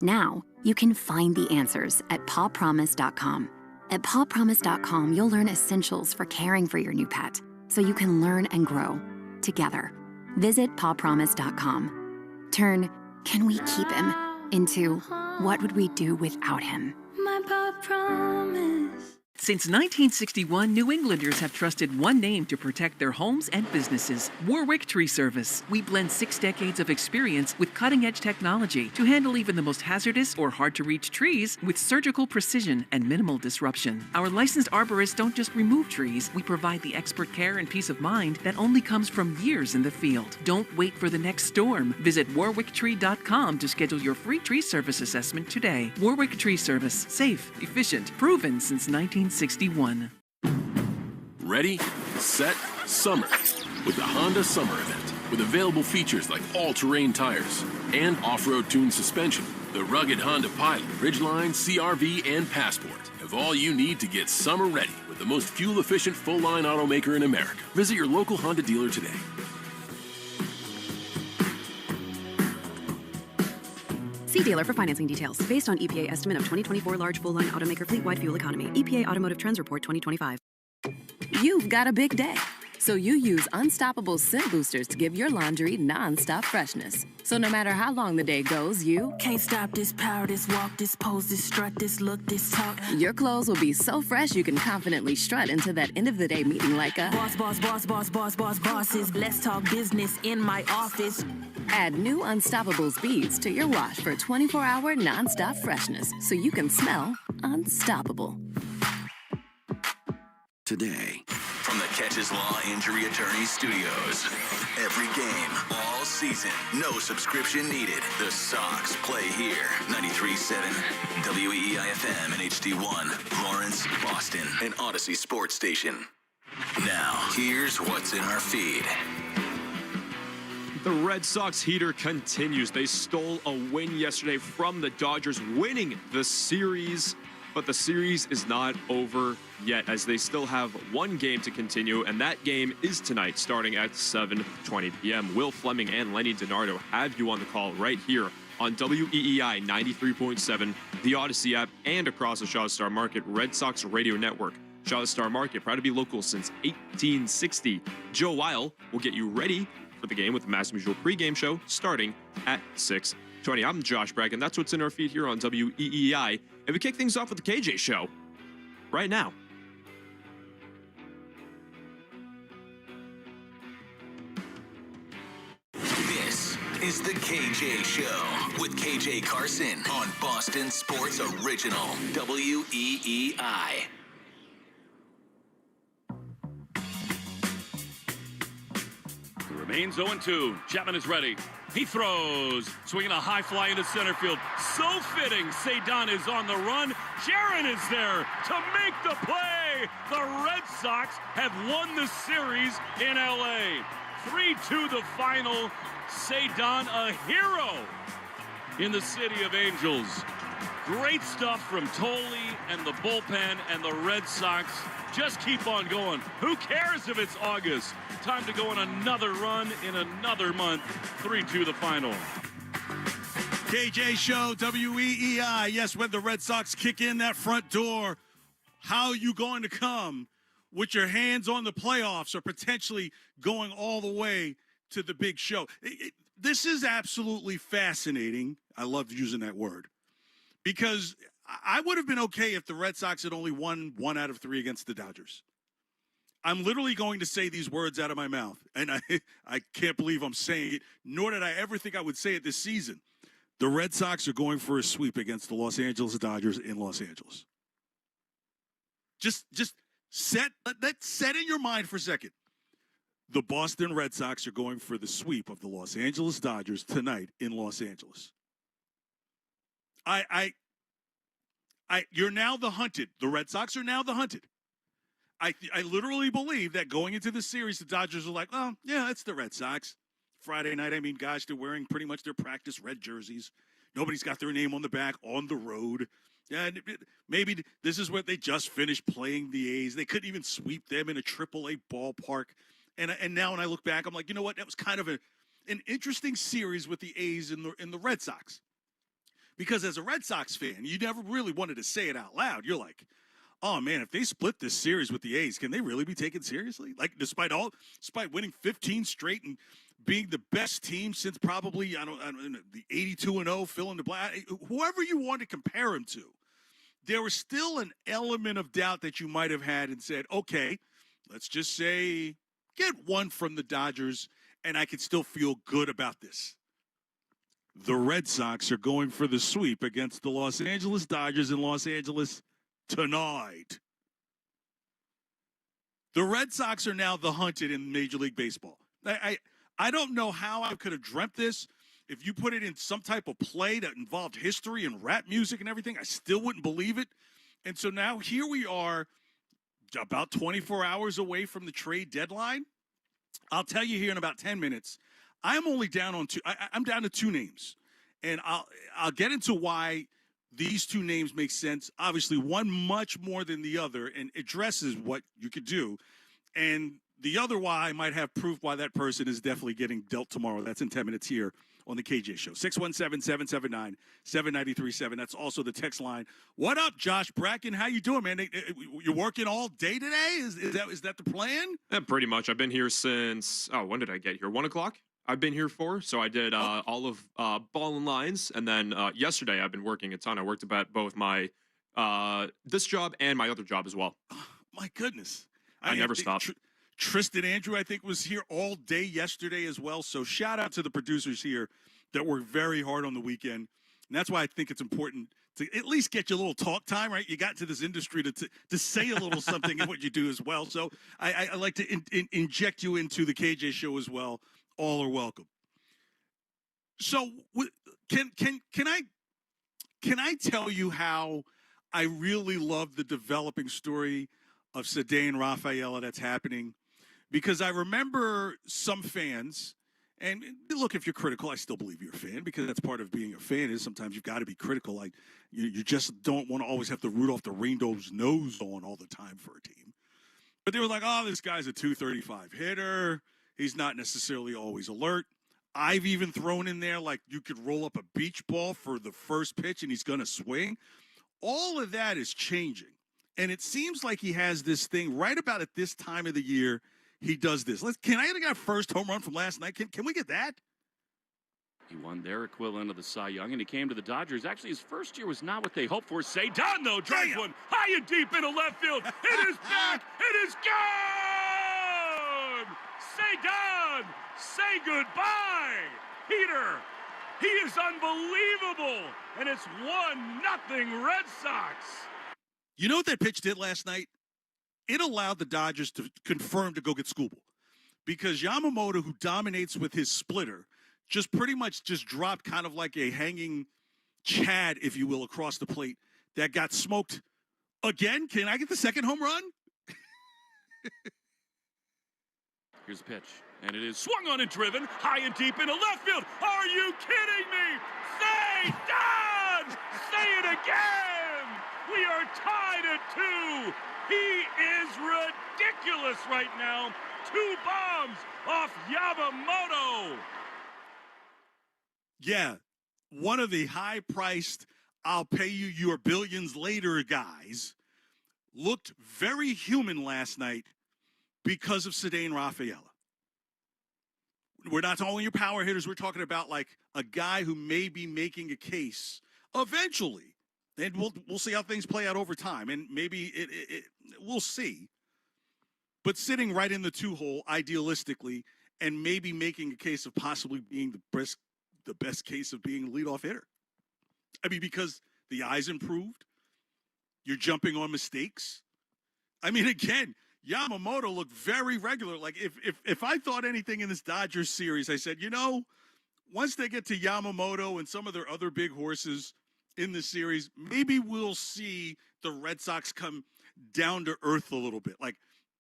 Now, you can find the answers at pawpromise.com. At pawpromise.com, you'll learn essentials for caring for your new pet, so you can learn and grow together. Visit pawpromise.com. Turn, can we keep him, into what would we do without him? My paw promise. Since 1961, New Englanders have trusted one name to protect their homes and businesses: Warwick Tree Service. We blend 6 decades of experience with cutting-edge technology to handle even the most hazardous or hard-to-reach trees with surgical precision and minimal disruption. Our licensed arborists don't just remove trees, we provide the expert care and peace of mind that only comes from years in the field. Don't wait for the next storm. Visit warwicktree.com to schedule your free tree service assessment today. Warwick Tree Service. Safe, efficient, proven since 1961. Ready, set, summer with the Honda Summer Event. With available features like all-terrain tires and off-road tuned suspension, the rugged Honda Pilot, Ridgeline, CR-V, and Passport have all you need to get summer ready with the most fuel-efficient full-line automaker in America. Visit your local Honda dealer today. See dealer for financing details. Based on EPA estimate of 2024 large full-line automaker fleet-wide fuel economy. EPA Automotive Trends Report 2025. You've got a big day, so you use Unstoppable Scent Boosters to give your laundry non-stop freshness. So no matter how long the day goes, you Can't stop this power, this walk, this pose, this strut, this look, this talk. your clothes will be so fresh you can confidently strut into that end-of-the-day meeting like a Boss, boss, boss, boss, boss, boss, bosses. Let's talk business in my office. Add new Unstoppable Beads to your wash for 24-hour non-stop freshness so you can smell unstoppable. Today, from the Catches Law Injury Attorney Studios. Every game, all season, no subscription needed. The Sox play here. 93.7 WEEI-FM and HD1, Lawrence, Boston, and Odyssey Sports Station. Now, here's what's in our feed. The Red Sox heater continues. They stole a win yesterday from the Dodgers, winning the series. But the series is not over yet, as they still have one game to continue, and that game is tonight, starting at 7:20 p.m. Will Fleming and Lenny DiNardo have you on the call right here on WEEI 93.7, the Odyssey app, and across the Shaw Star Market Red Sox radio network. Shaw Star Market, proud to be local since 1860. Joe Weil will get you ready for the game with the Mass Mutual pregame show starting at 6:20. I'm Josh Bragg, and that's what's in our feed here on WEEI. And we kick things off with the KJ Show right now. This is the KJ Show with KJ Carson on Boston Sports Original, WEEI. Remains 0-2. Chapman is ready. He throws, swinging a high fly into center field. So fitting. Cedon is on the run. Jaron is there to make the play. The Red Sox have won the series in LA. 3-2 the final. Cedon, a hero in the City of Angels. Great stuff from Tolley and the bullpen, and the Red Sox just keep on going. Who cares if it's August? Time to go on another run in another month. 3-2 the final. KJ Show, WEEI. Yes, when the Red Sox kick in that front door, how are you going to come with your hands on the playoffs or potentially going all the way to the big show? This is absolutely fascinating. I love using that word. Because I would have been okay if the Red Sox had only won 1 out of 3 against the Dodgers. I'm literally going to say these words out of my mouth, and I can't believe I'm saying it, nor did I ever think I would say it this season. The Red Sox are going for a sweep against the Los Angeles Dodgers in Los Angeles. Just let's set in your mind for a second. The Boston Red Sox are going for the sweep of the Los Angeles Dodgers tonight in Los Angeles. You're now the hunted. The Red Sox are now the hunted. I literally believe that going into the series, the Dodgers are like, oh, yeah, it's the Red Sox. Friday night, I mean, gosh, they're wearing pretty much their practice red jerseys. Nobody's got their name on the back on the road. Yeah, maybe this is what they just finished playing the A's. They couldn't even sweep them in a AAA ballpark. And now when I look back, I'm like, you know what? That was kind of an interesting series with the A's and the Red Sox. Because as a Red Sox fan, you never really wanted to say it out loud. You're like, oh, man, if they split this series with the A's, can they really be taken seriously? Like, despite winning 15 straight and being the best team since probably, I don't know, the 82-0, fill in the blank, whoever you want to compare him to, there was still an element of doubt that you might have had and said, okay, let's just say get one from the Dodgers, and I can still feel good about this. The Red Sox are going for the sweep against the Los Angeles Dodgers in Los Angeles tonight. The Red Sox are now the hunted in Major League Baseball. I don't know how I could have dreamt this. If you put it in some type of play that involved history and rap music and everything, I still wouldn't believe it. And so now here we are, about 24 hours away from the trade deadline. I'll tell you here in about 10 minutes, I'm only down on two. I'm down to two names. And I'll get into why these two names make sense. Obviously, one much more than the other and addresses what you could do. And the other why I might have proof why that person is definitely getting dealt tomorrow. That's in 10 minutes here on the KJ Show. 617-779-7937. That's also the text line. What up, Josh Bracken? How you doing, man? You're working all day today? Is that the plan? Yeah, pretty much. I've been here since, when did I get here? 1 o'clock? I've been here for. So I did all of ball and lines. And then yesterday I've been working a ton. I worked about both my this job and my other job as well. Oh, my goodness. I never stopped. Tristan Andrew, I think, was here all day yesterday as well. So shout out to the producers here that worked very hard on the weekend. And that's why I think it's important to at least get you a little talk time, right? You got to this industry to say a little something in what you do as well. So I like to inject you into the KJ Show as well. All are welcome. So can I tell you how I really love the developing story of Ceddanne Rafaela that's happening? Because I remember some fans, and look, if you're critical, I still believe you're a fan, because that's part of being a fan is sometimes you've got to be critical. Like you just don't want to always have to root off the Rangers' nose on all the time for a team. But they were like, oh, this guy's a 235 hitter. He's not necessarily always alert. I've even thrown in there like you could roll up a beach ball for the first pitch and he's going to swing. All of that is changing. And it seems like he has this thing right about at this time of the year. He does this. Can I get a first home run from last night? Can we get that? He won their equivalent of the Cy Young, and he came to the Dodgers. Actually, his first year was not what they hoped for. Ceddanne, though, drives one high and deep into left field. It is back. It is gone. Ceddanne, say goodbye. Peter, he is unbelievable, and it's 1-0 Red Sox. You know what that pitch did last night? It allowed the Dodgers to confirm to go get Skubal, because Yamamoto, who dominates with his splitter, just pretty much just dropped kind of like a hanging Chad, if you will, across the plate that got smoked again. Can I get the second home run? Here's the pitch, and it is swung on and driven high and deep into left field. Are you kidding me? Ceddanne! Say it again! We are tied at 2. He is ridiculous right now. 2 bombs off Yamamoto. Yeah, one of the high-priced, I'll pay you your billions later guys looked very human last night because of Ceddanne Rafaela. We're not talking your power hitters. We're talking about like a guy who may be making a case eventually. And we'll see how things play out over time. And maybe we'll see. But sitting right in the 2-hole, idealistically, and maybe making a case of possibly being the best case of being a leadoff hitter. I mean, because the eye's improved. You're jumping on mistakes. I mean, again, Yamamoto looked very regular. Like, if I thought anything in this Dodgers series, I said, once they get to Yamamoto and some of their other big horses in the series, maybe we'll see the Red Sox come down to earth a little bit. Like,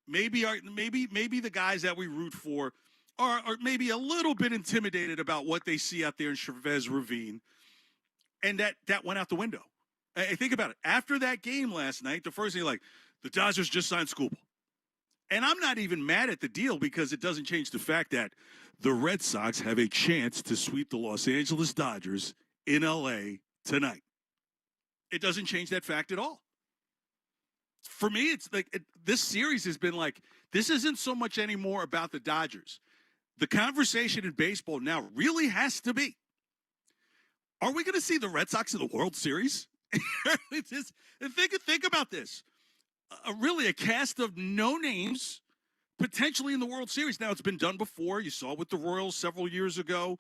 maybe the guys that we root for are maybe a little bit intimidated about what they see out there in Chavez Ravine. And that went out the window. I think about it. After that game last night, the first thing, like, the Dodgers just signed Skubal. And I'm not even mad at the deal, because it doesn't change the fact that the Red Sox have a chance to sweep the Los Angeles Dodgers in L.A. tonight. It doesn't change that fact at all. For me, it's like this series has been like, this isn't so much anymore about the Dodgers. The conversation in baseball now really has to be, are we going to see the Red Sox in the World Series? Think about this. Really a cast of no names potentially in the World Series. Now, it's been done before. You saw it with the Royals several years ago.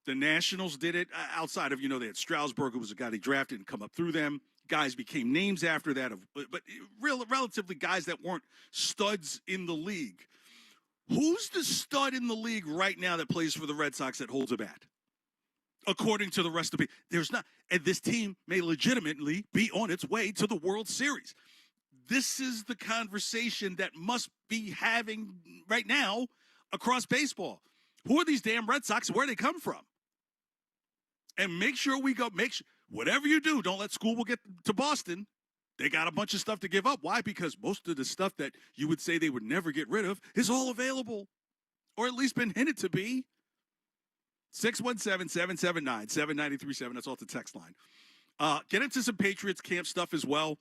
The Nationals did it outside of, they had Strasburg, who was a guy they drafted and come up through them. Guys became names after that, but relatively guys that weren't studs in the league. Who's the stud in the league right now that plays for the Red Sox that holds a bat? According to the rest of the people, there's not. And this team may legitimately be on its way to the World Series. This is the conversation that must be having right now across baseball. Who are these damn Red Sox? Where do they come from? And make sure whatever you do, don't let school get to Boston. They got a bunch of stuff to give up. Why? Because most of the stuff that you would say they would never get rid of is all available, or at least been hinted to be. 617-779-7937. That's off the text line. Get into some Patriots camp stuff as well.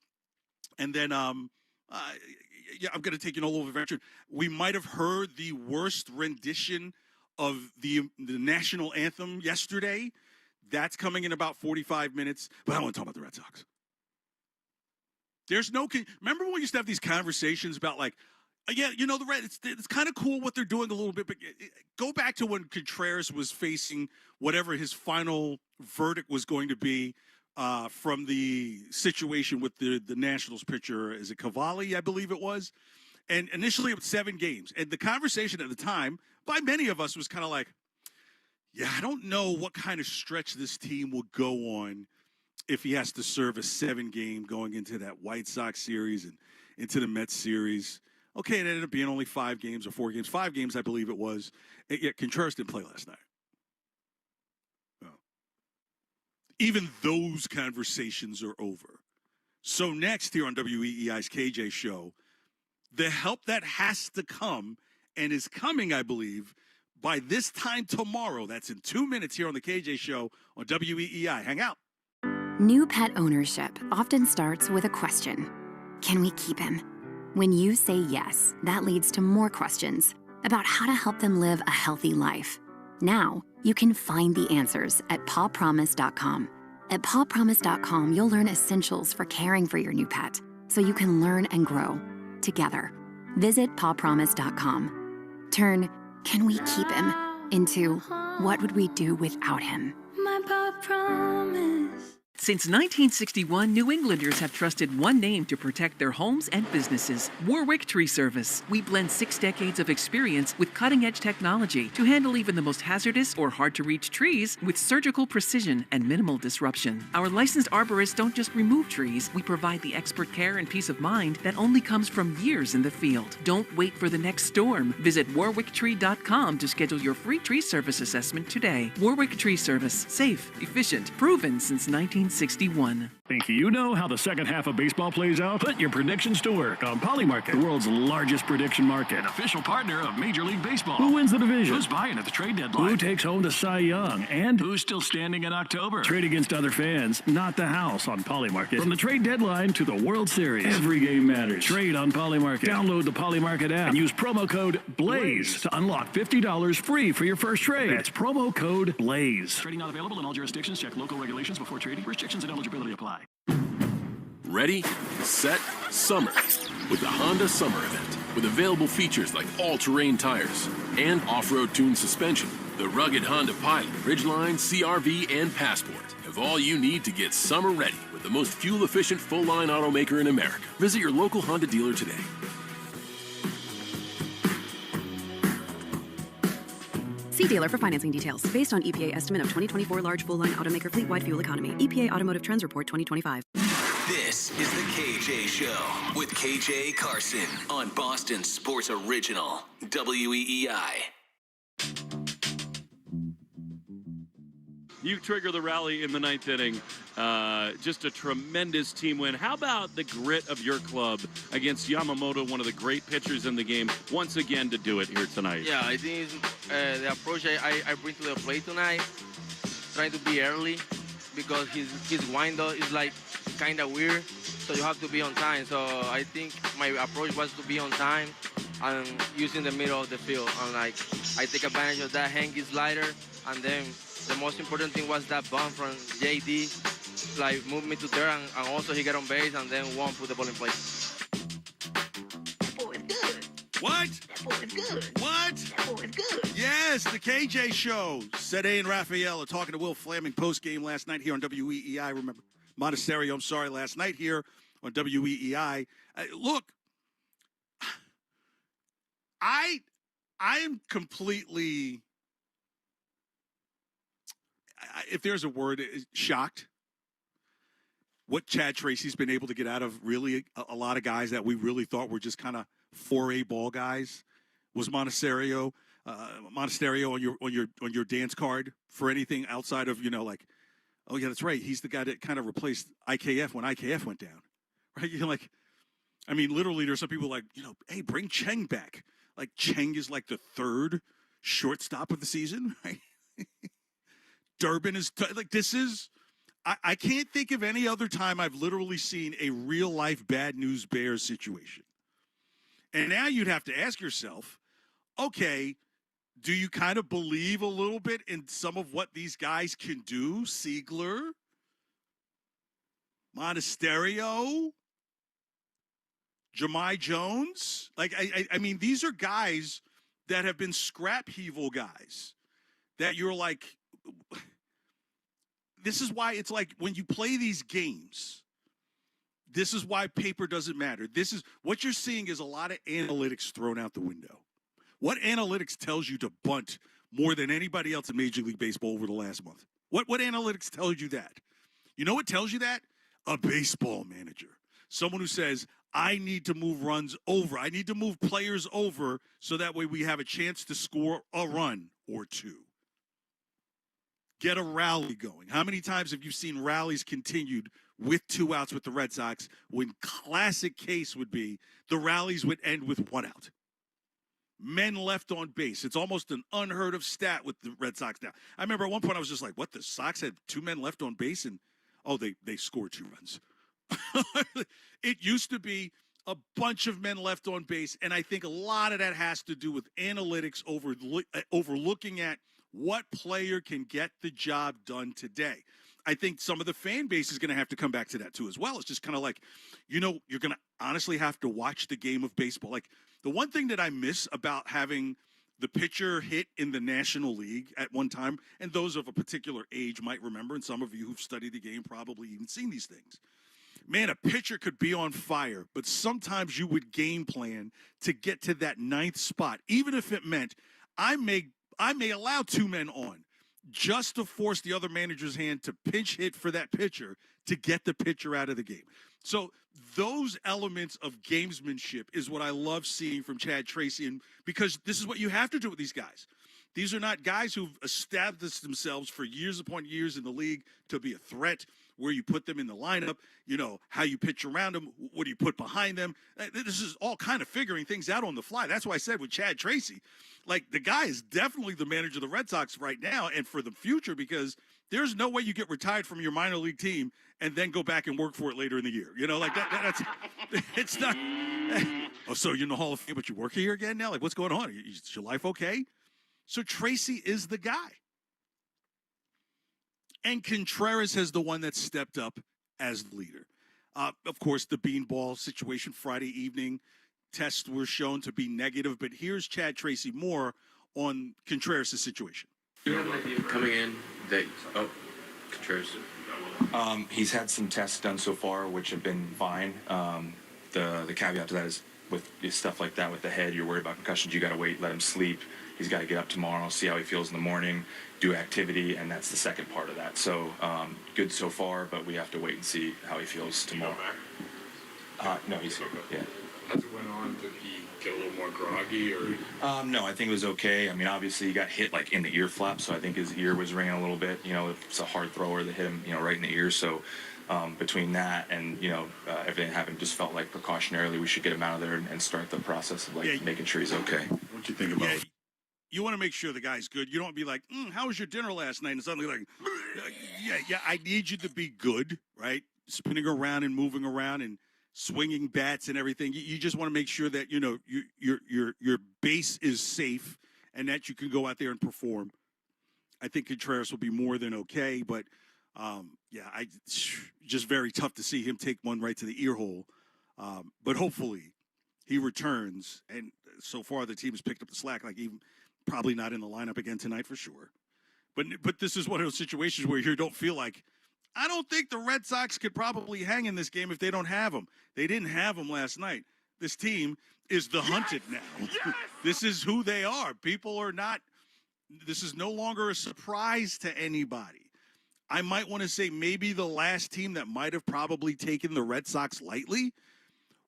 And then, I'm going to take you on a little adventure. We might have heard the worst rendition of the national anthem yesterday. That's coming in about 45 minutes. But I want to talk about the Red Sox. Remember when we used to have these conversations about the Red, it's kind of cool what they're doing a little bit, but go back to when Contreras was facing whatever his final verdict was going to be from the situation with the Nationals pitcher. Is it Cavalli, I believe it was? And initially it was 7 games. And the conversation at the time by many of us was kind of like, yeah, I don't know what kind of stretch this team will go on if he has to serve a 7-game going into that White Sox series and into the Mets series. Okay, it ended up being only 5 games or 4 games. 5 games, I believe it was. Yet Contreras didn't play last night. No. Even those conversations are over. So next here on WEEI's KJ Show, the help that has to come and is coming, I believe, by this time tomorrow. That's in 2 minutes here on the KJ Show on WEEI. Hang out. New pet ownership often starts with a question. Can we keep him? When you say yes, that leads to more questions about how to help them live a healthy life. Now, you can find the answers at pawpromise.com. At pawpromise.com, you'll learn essentials for caring for your new pet so you can learn and grow together. Visit pawpromise.com. Turn, can we keep him, into what would we do without him? My paw promise. Since 1961, New Englanders have trusted one name to protect their homes and businesses: Warwick Tree Service. We blend 6 decades of experience with cutting-edge technology to handle even the most hazardous or hard-to-reach trees with surgical precision and minimal disruption. Our licensed arborists don't just remove trees, we provide the expert care and peace of mind that only comes from years in the field. Don't wait for the next storm. Visit warwicktree.com to schedule your free tree service assessment today. Warwick Tree Service. Safe, efficient, proven since 1961. Think you know how the second half of baseball plays out? Put your predictions to work on Polymarket, the world's largest prediction market. Official partner of Major League Baseball. Who wins the division? Who's buying at the trade deadline? Who takes home the Cy Young? And who's still standing in October? Trade against other fans, not the house on Polymarket. From the trade deadline to the World Series, every game matters. Trade on Polymarket. Download the Polymarket app and use promo code BLAZE to unlock $50 free for your first trade. That's promo code BLAZE. Trading not available in all jurisdictions. Check local regulations before trading. Restrictions and eligibility apply. Ready, set, summer with the Honda Summer Event. With available features like all-terrain tires and off-road tuned suspension, the rugged Honda Pilot, Ridgeline, CR-V, and Passport have all you need to get summer ready with the most fuel-efficient full-line automaker in America. Visit your local Honda dealer today. See dealer for financing details. Based on EPA estimate of 2024 large full-line automaker fleet-wide fuel economy. EPA Automotive Trends Report 2025. This is the KJ Show with KJ Carson on Boston Sports Original, WEEI. You trigger the rally in the 9th inning. Just a tremendous team win. How about the grit of your club against Yamamoto, one of the great pitchers in the game, once again to do it here tonight? Yeah, I think the approach I bring to the plate tonight, trying to be early, because his window is like kind of weird, so you have to be on time. So I think my approach was to be on time and using the middle of the field. And like I take advantage of that hanky slider, and then the most important thing was that bump from JD, like moved me to third, and also he got on base, and then one put the ball in play. That boy is good. What? That boy is good. What? That boy is good. Yes, the KJ Show. Sede and Raphael are talking to Will Flaming post-game last night here on WEEI. Remember, Monasterio, I'm sorry, last night here on WEEI. Look, I am completely, if there's a word, shocked what Chad Tracy's been able to get out of really a lot of guys that we really thought were just kind of 4A ball guys. Was Monasterio on your dance card for anything outside of, like, oh yeah, that's right, he's the guy that kind of replaced IKF when IKF went down, right? You're like, I mean, literally, there's some people like, hey, bring Cheng back. Like, Cheng is like the third shortstop of the season, right? Durbin is like, this is, I can't think of any other time I've literally seen a real life bad news Bears situation. And now you'd have to ask yourself, okay, do you kind of believe a little bit in some of what these guys can do? Siegler, Monasterio, Jahmai Jones. Like, I mean, these are guys that have been scrap heaval guys that you're like, this is why it's like when you play these games, this is why paper doesn't matter. This is what you're seeing is a lot of analytics thrown out the window. What analytics tells you to bunt more than anybody else in Major League Baseball over the last month? What analytics tells you that? You know what tells you that? A baseball manager. Someone who says, I need to move runs over. I need to move players over so that way we have a chance to score a run or two. Get a rally going. How many times have you seen rallies continued with 2 outs with the Red Sox when classic case would be the rallies would end with 1 out? Men left on base. It's almost an unheard of stat with the Red Sox now. I remember at one point I was just like, what, the Sox had 2 men left on base and, oh, they scored 2 runs. It used to be a bunch of men left on base, and I think a lot of that has to do with analytics overlooking at what player can get the job done today. I think some of the fan base is going to have to come back to that too as well. It's just kind of like, you're going to honestly have to watch the game of baseball. Like, the one thing that I miss about having the pitcher hit in the National League at one time, and those of a particular age might remember, and some of you who've studied the game probably even seen these things. Man, a pitcher could be on fire, but sometimes you would game plan to get to that 9th spot, even if it meant I may allow 2 men on just to force the other manager's hand to pinch hit for that pitcher to get the pitcher out of the game. So those elements of gamesmanship is what I love seeing from Chad Tracy, and because this is what you have to do with these guys. These are not guys who've established themselves for years upon years in the league to be a threat, where you put them in the lineup, how you pitch around them, what do you put behind them. This is all kind of figuring things out on the fly. That's why I said with Chad Tracy, like, the guy is definitely the manager of the Red Sox right now and for the future, because there's no way you get retired from your minor league team and then go back and work for it later in the year. Like that's it's not. Oh, so you're in the Hall of Fame, but you work here again now? Like, what's going on? Is your life okay? So Tracy is the guy. And Contreras is the one that stepped up as the leader. Of course, the beanball situation Friday evening, tests were shown to be negative, but here's Chad Tracy more on Contreras' situation. Coming in, Contreras. He's had some tests done so far, which have been fine. The caveat to that is with stuff like that with the head, you're worried about concussions. You got to wait, let him sleep. He's got to get up tomorrow, see how he feels in the morning, do activity, and that's the second part of that. So good so far, but we have to wait and see how he feels tomorrow. No, he's here. Yeah. As it went on, did he get a little more groggy, or? No, I think it was okay. I mean, obviously he got hit like in the ear flap, so I think his ear was ringing a little bit. It's a hard thrower that hit him, right in the ear. So between that and everything happened, just felt like precautionarily we should get him out of there and start the process of making sure he's okay. What do you think about it? You want to make sure the guy's good. You don't be like, how was your dinner last night? And suddenly like, Yeah. I need you to be good, right? Spinning around and moving around and swinging bats and everything. You just want to make sure that your base is safe and that you can go out there and perform. I think Contreras will be more than okay, but just very tough to see him take one right to the ear hole. But hopefully he returns, and so far the team has picked up the slack. Like even probably not in the lineup again tonight for sure. But this is one of those situations where you don't feel like, I don't think the Red Sox could probably hang in this game if they don't have him. They didn't have him last night. This team is the hunted now. Yes! This is who they are. People are not. This is no longer a surprise to anybody. I might want to say maybe the last team that might have probably taken the Red Sox lightly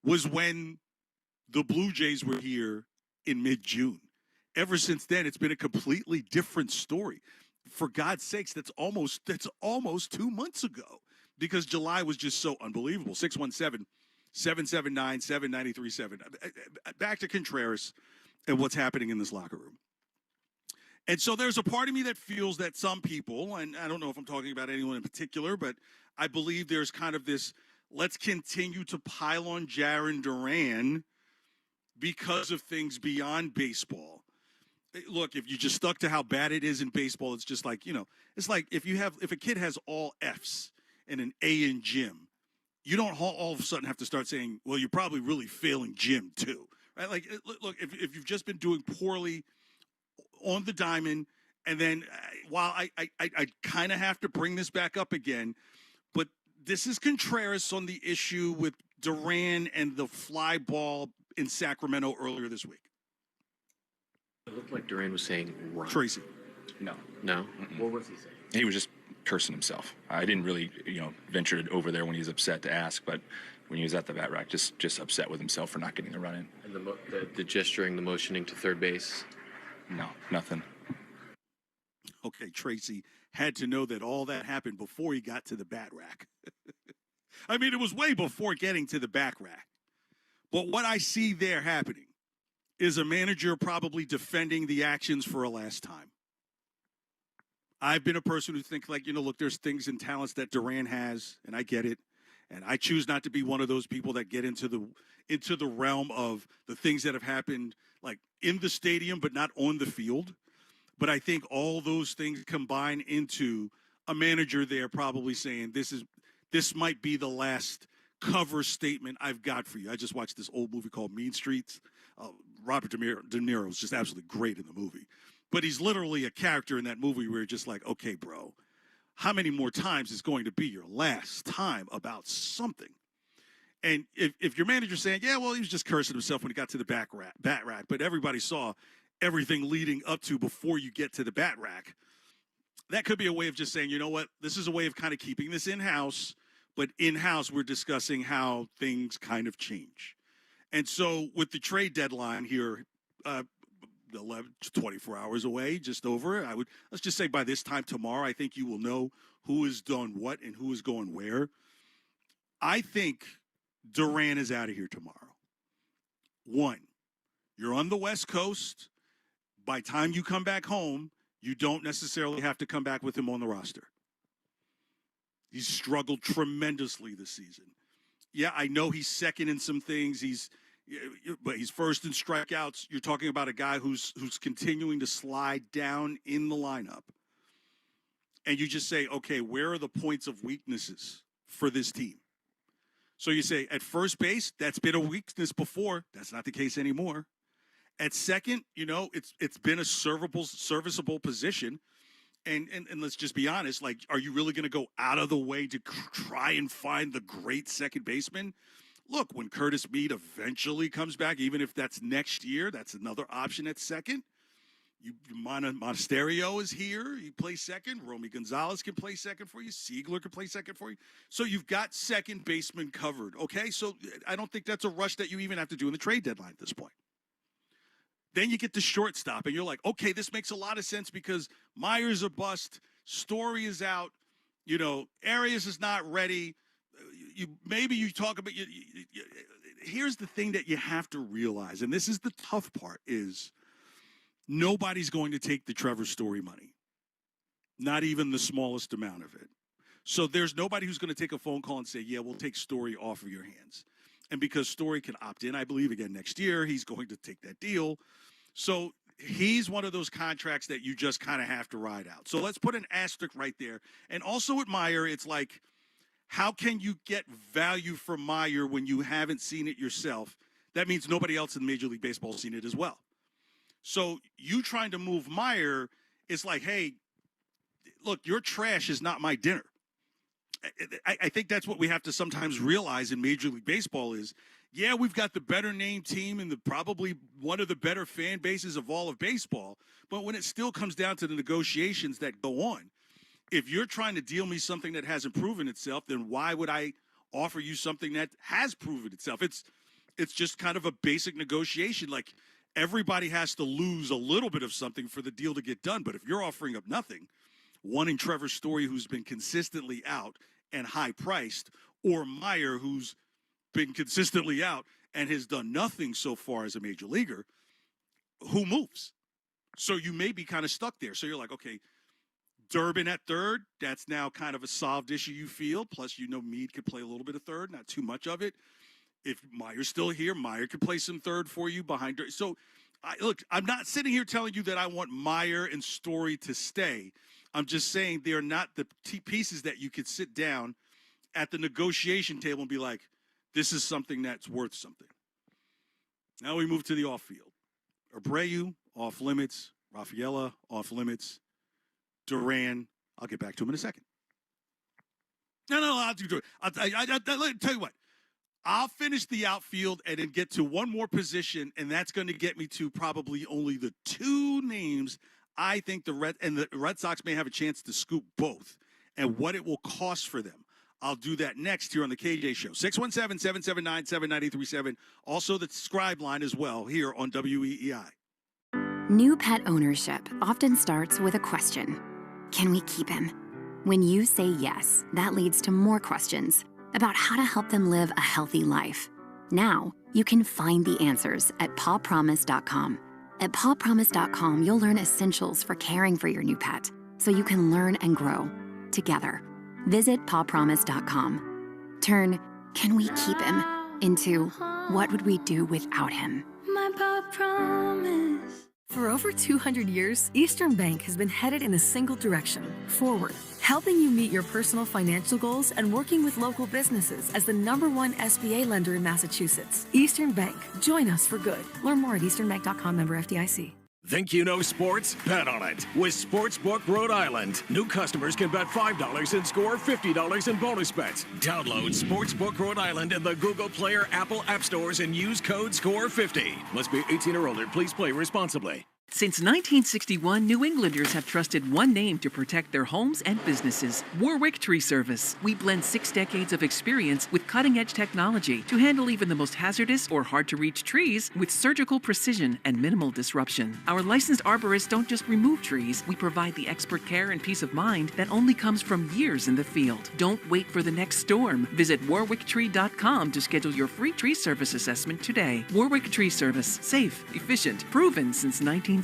was when the Blue Jays were here in mid-June. Ever since then, it's been a completely different story. For God's sakes, that's almost 2 months ago, because July was just so unbelievable. 617-779-7937. Back to Contreras and what's happening in this locker room. And so there's a part of me that feels that some people, and I don't know if I'm talking about anyone in particular, but I believe there's kind of this, let's continue to pile on Jarren Duran because of things beyond baseball. Look, if you just stuck to how bad it is in baseball, it's just like, it's like if a kid has all Fs and an A in gym, you don't all of a sudden have to start saying, well, you're probably really failing gym too, right? Like, look, if you've just been doing poorly on the diamond, and then while I kind of have to bring this back up again, but this is Contreras on the issue with Duran and the fly ball in Sacramento earlier this week. It looked like Duran was saying run. Tracy. No. What was he saying? He was just cursing himself. I didn't really, venture over there when he was upset to ask, but when he was at the bat rack, just upset with himself for not getting the run in. And the gesturing, the motioning to third base? No, nothing. Okay, Tracy had to know that all that happened before he got to the bat rack. I mean, it was way before getting to the back rack. But what I see there happening is a manager probably defending the actions for a last time. I've been a person who thinks look, there's things and talents that Duran has, and I get it. And I choose not to be one of those people that get into the realm of the things that have happened, like in the stadium, but not on the field. But I think all those things combine into a manager there probably saying, this might be the last cover statement I've got for you. I just watched this old movie called Mean Streets. Robert De Niro is just absolutely great in the movie. But he's literally a character in that movie where you're just like, okay, bro, how many more times is going to be your last time about something? And if your manager's saying, yeah, well, he was just cursing himself when he got to the bat rack, but everybody saw everything leading up to before you get to the bat rack, that could be a way of just saying, you know what, this is a way of kind of keeping this in-house, but in-house we're discussing how things kind of change. And so with the trade deadline here, 11 to 24 hours away, just over, let's just say by this time tomorrow, I think you will know who has done what and who is going where. I think Duran is out of here tomorrow. One, you're on the West Coast. By time you come back home, you don't necessarily have to come back with him on the roster. He's struggled tremendously this season. Yeah, I know he's second in some things. But he's first in strikeouts. You're talking about a guy who's continuing to slide down in the lineup. And you just say, okay, where are the points of weaknesses for this team? So you say, at first base, that's been a weakness before. That's not the case anymore. At second, it's been a serviceable position. And let's just be honest, like, are you really going to go out of the way to try and find the great second baseman? Look, when Curtis Meade eventually comes back, even if that's next year, that's another option at second. Monasterio is here. He plays second. Romy Gonzalez can play second for you. Siegler can play second for you. So you've got second baseman covered, okay? So I don't think that's a rush that you even have to do in the trade deadline at this point. Then you get the shortstop, and you're like, okay, this makes a lot of sense because Myers a bust, Story is out, Arias is not ready. You talk about here's the thing that you have to realize, and this is the tough part, is nobody's going to take the Trevor Story money. Not even the smallest amount of it. So there's nobody who's going to take a phone call and say, yeah, we'll take Story off of your hands. And because Story can opt in, I believe, again next year, he's going to take that deal. So he's one of those contracts that you just kind of have to ride out. So let's put an asterisk right there. And also with Meyer, it's like, how can you get value from Meyer when you haven't seen it yourself? That means nobody else in Major League Baseball has seen it as well. So you trying to move Meyer is like, hey, look, your trash is not my dinner. I think that's what we have to sometimes realize in Major League Baseball is, yeah, we've got the better named team and probably one of the better fan bases of all of baseball. But when it still comes down to the negotiations that go on, if you're trying to deal me something that hasn't proven itself, then why would I offer you something that has proven itself? It's just kind of a basic negotiation. Like, everybody has to lose a little bit of something for the deal to get done. But if you're offering up nothing, one in Trevor Story, who's been consistently out and high priced, or Meyer, who's been consistently out and has done nothing so far as a major leaguer, who moves? So you may be kind of stuck there. So you're like, okay, Durbin at third, that's now kind of a solved issue, you feel. Plus, Meade could play a little bit of third, not too much of it. If Meyer's still here, Meyer could play some third for you behind. So, look, I'm not sitting here telling you that I want Meyer and Story to stay. I'm just saying they're not the pieces that you could sit down at the negotiation table and be like, this is something that's worth something. Now we move to the off field. Abreu, off limits. Rafaela, off limits. Duran, I'll get back to him in a second. No, I'll do it. Let me tell you what. I'll finish the outfield and then get to one more position, and that's going to get me to probably only the two names I think the Red Sox may have a chance to scoop both, and what it will cost for them. I'll do that next here on the KJ Show. 617-779-7937. Also the Scribe line as well here on WEEI. New pet ownership often starts with a question. Can we keep him? When you say yes, that leads to more questions about how to help them live a healthy life. Now, you can find the answers at pawpromise.com. At pawpromise.com, you'll learn essentials for caring for your new pet so you can learn and grow together. Visit pawpromise.com. Turn, can we keep him, into what would we do without him? My paw promise. For over 200 years, Eastern Bank has been headed in a single direction, forward, helping you meet your personal financial goals and working with local businesses as the #1 SBA lender in Massachusetts. Eastern Bank. Join us for good. Learn more at easternbank.com, member FDIC. Think you know sports? Bet on it with Sportsbook Rhode Island. New customers can bet $5 and score $50 in bonus bets. Download Sportsbook Rhode Island in the Google Play or Apple App Stores and use code SCORE50. Must be 18 or older. Please play responsibly. Since 1961, New Englanders have trusted one name to protect their homes and businesses: Warwick Tree Service. We blend 6 decades of experience with cutting-edge technology to handle even the most hazardous or hard-to-reach trees with surgical precision and minimal disruption. Our licensed arborists don't just remove trees. We provide the expert care and peace of mind that only comes from years in the field. Don't wait for the next storm. Visit warwicktree.com to schedule your free tree service assessment today. Warwick Tree Service. Safe, efficient, proven since 1961.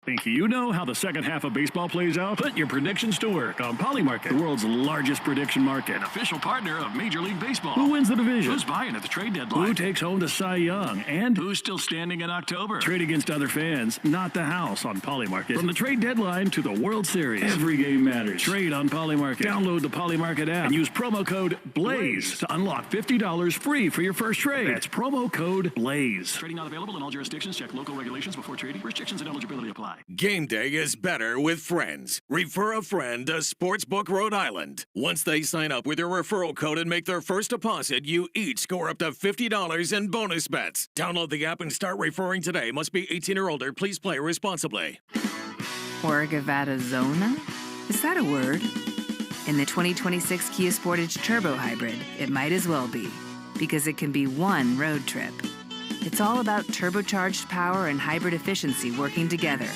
Think you know how the second half of baseball plays out? Put your predictions to work on Polymarket, the world's largest prediction market. An official partner of Major League Baseball. Who wins the division? Who's buying at the trade deadline? Who takes home the Cy Young? And who's still standing in October? Trade against other fans, not the house on Polymarket. From the trade deadline to the World Series, every game matters. Trade on Polymarket. Download the Polymarket app and use promo code BLAZE to unlock $50 free for your first trade. That's promo code BLAZE. Trading not available in all jurisdictions. Check local regulations before trading. Restrictions and eligibility apply. Game day is better with friends. Refer a friend to Sportsbook Rhode Island. Once they sign up with your referral code and make their first deposit, you each score up to $50 in bonus bets. Download the app and start referring today. Must be 18 or older. Please play responsibly. Arizona? Is that a word? In the 2026 Kia Sportage Turbo Hybrid, it might as well be, because it can be one road trip. It's all about turbocharged power and hybrid efficiency working together,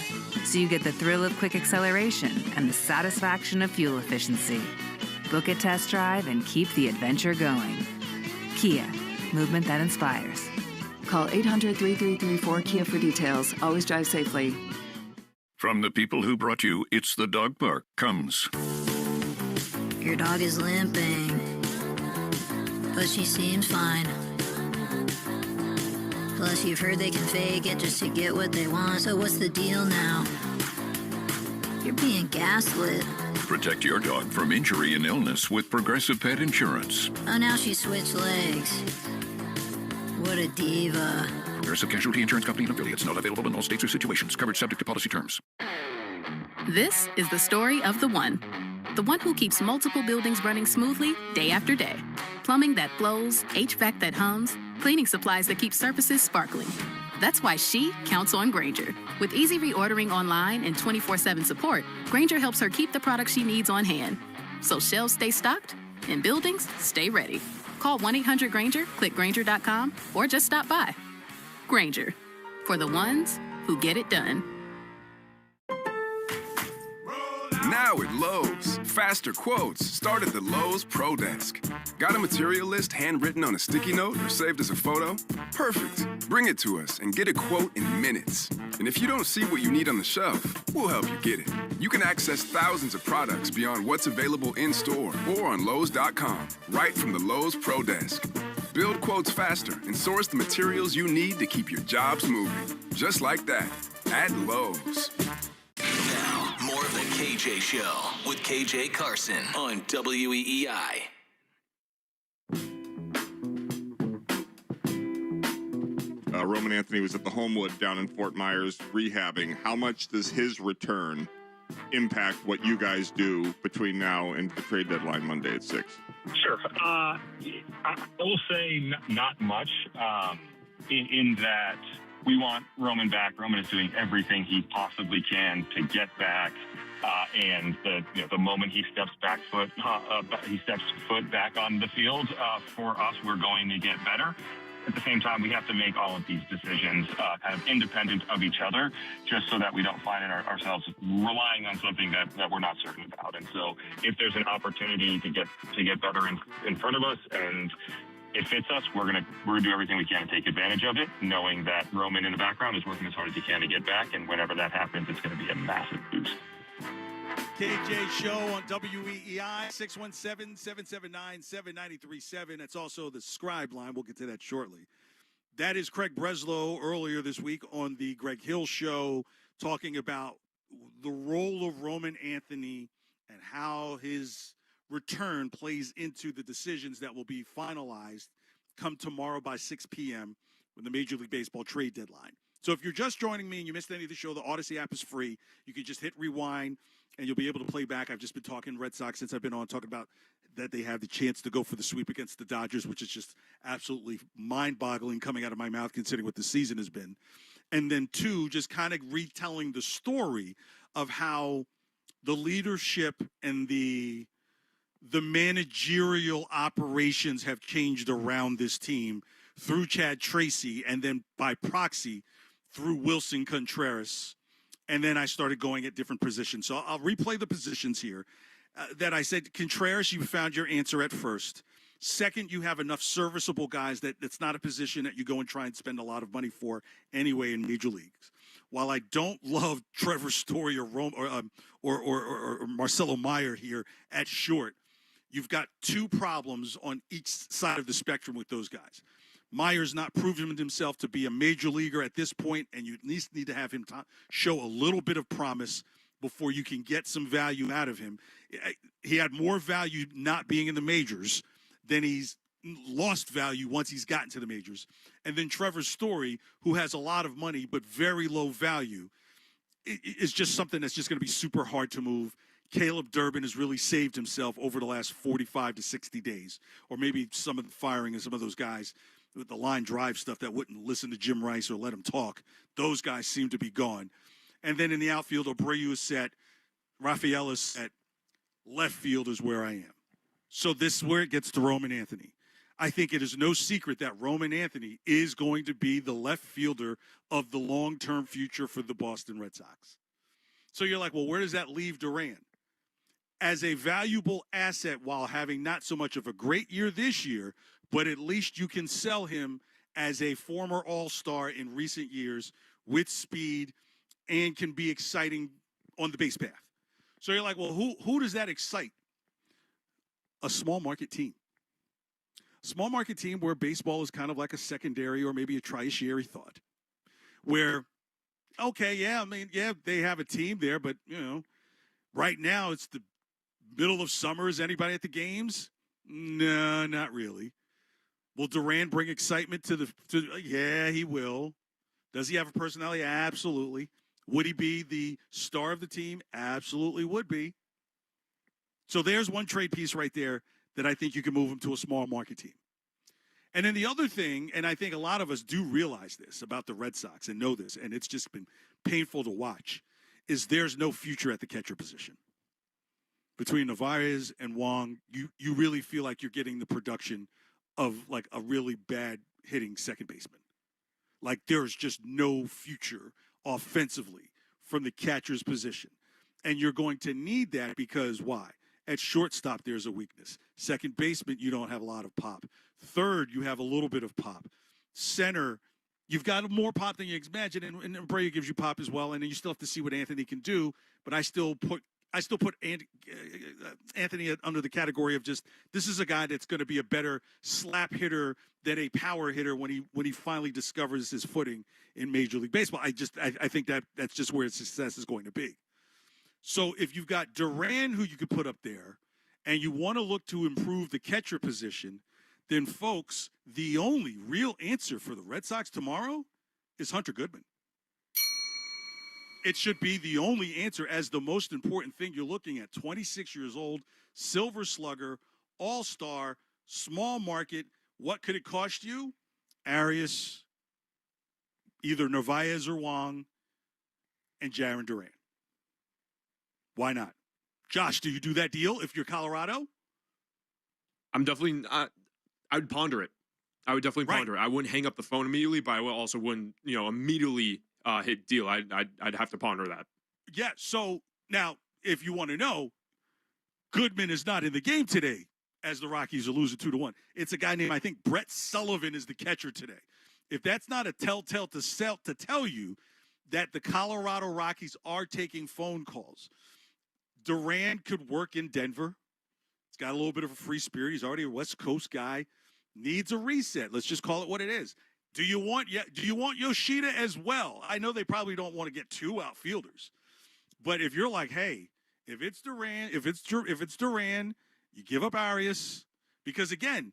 so you get the thrill of quick acceleration and the satisfaction of fuel efficiency. Book a test drive and keep the adventure going. Kia, movement that inspires. Call 800-3334-KIA for details. Always drive safely. From the people who brought you It's the Dog Park comes. Your dog is limping, but she seems fine. Plus, you've heard they can fake it just to get what they want. So what's the deal now? You're being gaslit. Protect your dog from injury and illness with Progressive Pet Insurance. Oh, now she switched legs. What a diva. Progressive Casualty Insurance Company and affiliates. Not available in all states or situations. Coverage subject to policy terms. This is the story of the one who keeps multiple buildings running smoothly day after day. Plumbing that flows, HVAC that hums, cleaning supplies that keep surfaces sparkling. That's why she counts on Grainger. With easy reordering online and 24/7 support, Grainger helps her keep the products she needs on hand. So shelves stay stocked and buildings stay ready. Call 1-800-GRAINGER, click Grainger.com, or just stop by. Grainger, for the ones who get it done. Now at Lowe's, faster quotes start at the Lowe's Pro Desk. Got a material list handwritten on a sticky note or saved as a photo? Perfect. Bring it to us and get a quote in minutes. And if you don't see what you need on the shelf, we'll help you get it. You can access thousands of products beyond what's available in-store or on Lowe's.com, right from the Lowe's Pro Desk. Build quotes faster and source the materials you need to keep your jobs moving. Just like that, at Lowe's. Now, more of the KJ Show with KJ Carson on WEEI. Roman Anthony was at the Homewood down in Fort Myers rehabbing. How much does his return impact what you guys do between now and the trade deadline Monday at 6? Sure. I will say not much in that we want Roman back. Roman is doing everything he possibly can to get back. And the moment he steps foot back on the field, for us, we're going to get better. At the same time, we have to make all of these decisions kind of independent of each other, just so that we don't find ourselves relying on something that we're not certain about. And so if there's an opportunity to get better in front of us and it fits us, we're gonna do everything we can to take advantage of it, knowing that Roman in the background is working as hard as he can to get back, and whenever that happens, it's going to be a massive boost. KJ Show on WEEI, 617-779-7937. That's also the Scribe line. We'll get to that shortly. That is Craig Breslow earlier this week on the Greg Hill Show, talking about the role of Roman Anthony and how his return plays into the decisions that will be finalized come tomorrow by 6 p.m. when the Major League Baseball trade deadline. So if you're just joining me and you missed any of the show, the Odyssey app is free. You can just hit rewind, and you'll be able to play back. I've just been talking Red Sox since I've been on, talking about that they have the chance to go for the sweep against the Dodgers, which is just absolutely mind-boggling coming out of my mouth considering what the season has been. And then, two, just kind of retelling the story of how the leadership and the managerial operations have changed around this team through Chad Tracy and then by proxy through Wilson Contreras. And then I started going at different positions. So I'll replay the positions here that I said. Contreras, you found your answer at first. Second, you have enough serviceable guys that it's not a position that you go and try and spend a lot of money for anyway in major leagues. While I don't love Trevor Story or Marcelo Meyer here at short, you've got two problems on each side of the spectrum with those guys. Meyer's not proven himself to be a major leaguer at this point, and you at least need to have him show a little bit of promise before you can get some value out of him. He had more value not being in the majors than he's lost value once he's gotten to the majors. And then Trevor Story, who has a lot of money but very low value, is just something that's just going to be super hard to move. Caleb Durbin has really saved himself over the last 45 to 60 days, or maybe some of the firing of some of those guys with the line drive stuff that wouldn't listen to Jim Rice or let him talk. Those guys seem to be gone. And then in the outfield, Abreu is set. Rafael is set. Left field is where I am. So this is where it gets to Roman Anthony. I think it is no secret that Roman Anthony is going to be the left fielder of the long-term future for the Boston Red Sox. So you're like, well, where does that leave Duran? As a valuable asset while having not so much of a great year this year, but at least you can sell him as a former all-star in recent years with speed and can be exciting on the base path. So you're like, well, who does that excite? A small market team. Small market team where baseball is kind of like a secondary or maybe a tertiary thought. Where, okay, yeah, I mean, yeah, they have a team there, but, you know, right now it's the middle of summer. Is anybody at the games? No, not really. Will Duran bring excitement to yeah, he will. Does he have a personality? Absolutely. Would he be the star of the team? Absolutely would be. So there's one trade piece right there that I think you can move him to a small market team. And then the other thing, and I think a lot of us do realize this about the Red Sox and know this, and it's just been painful to watch, is there's no future at the catcher position. Between Narvaez and Wong, you really feel like you're getting the production of like a really bad hitting second baseman. Like there's just no future offensively from the catcher's position. And you're going to need that because why? At shortstop, there's a weakness. Second baseman, you don't have a lot of pop. Third, you have a little bit of pop. Center, you've got more pop than you imagine, and Abreu gives you pop as well. And then you still have to see what Anthony can do. But I still put Anthony under the category of just this is a guy that's going to be a better slap hitter than a power hitter when he finally discovers his footing in Major League Baseball. I think that's just where his success is going to be. So if you've got Duran who you could put up there and you want to look to improve the catcher position, then folks, the only real answer for the Red Sox tomorrow is Hunter Goodman. It should be the only answer as the most important thing you're looking at. 26 years old, silver slugger, all-star, small market. What could it cost you? Arias, either Narvaez or Wong, and Jarren Duran. Why not? Josh, do you do that deal if you're Colorado? I'm definitely I would ponder it. I would definitely ponder it. I wouldn't hang up the phone immediately, but I also wouldn't, immediately hit deal. I'd have to ponder that. Yeah. So now, if you want to know, Goodman is not in the game today, as the Rockies are losing 2-1. It's a guy named, I think, Brett Sullivan is the catcher today. If that's not a telltale to tell you that the Colorado Rockies are taking phone calls, Duran could work in Denver. He's got a little bit of a free spirit. He's already a West Coast guy. Needs a reset. Let's just call it what it is. Do you want Yoshida as well? I know they probably don't want to get two outfielders, but if you're like, hey, if it's Duran, you give up Arias because again,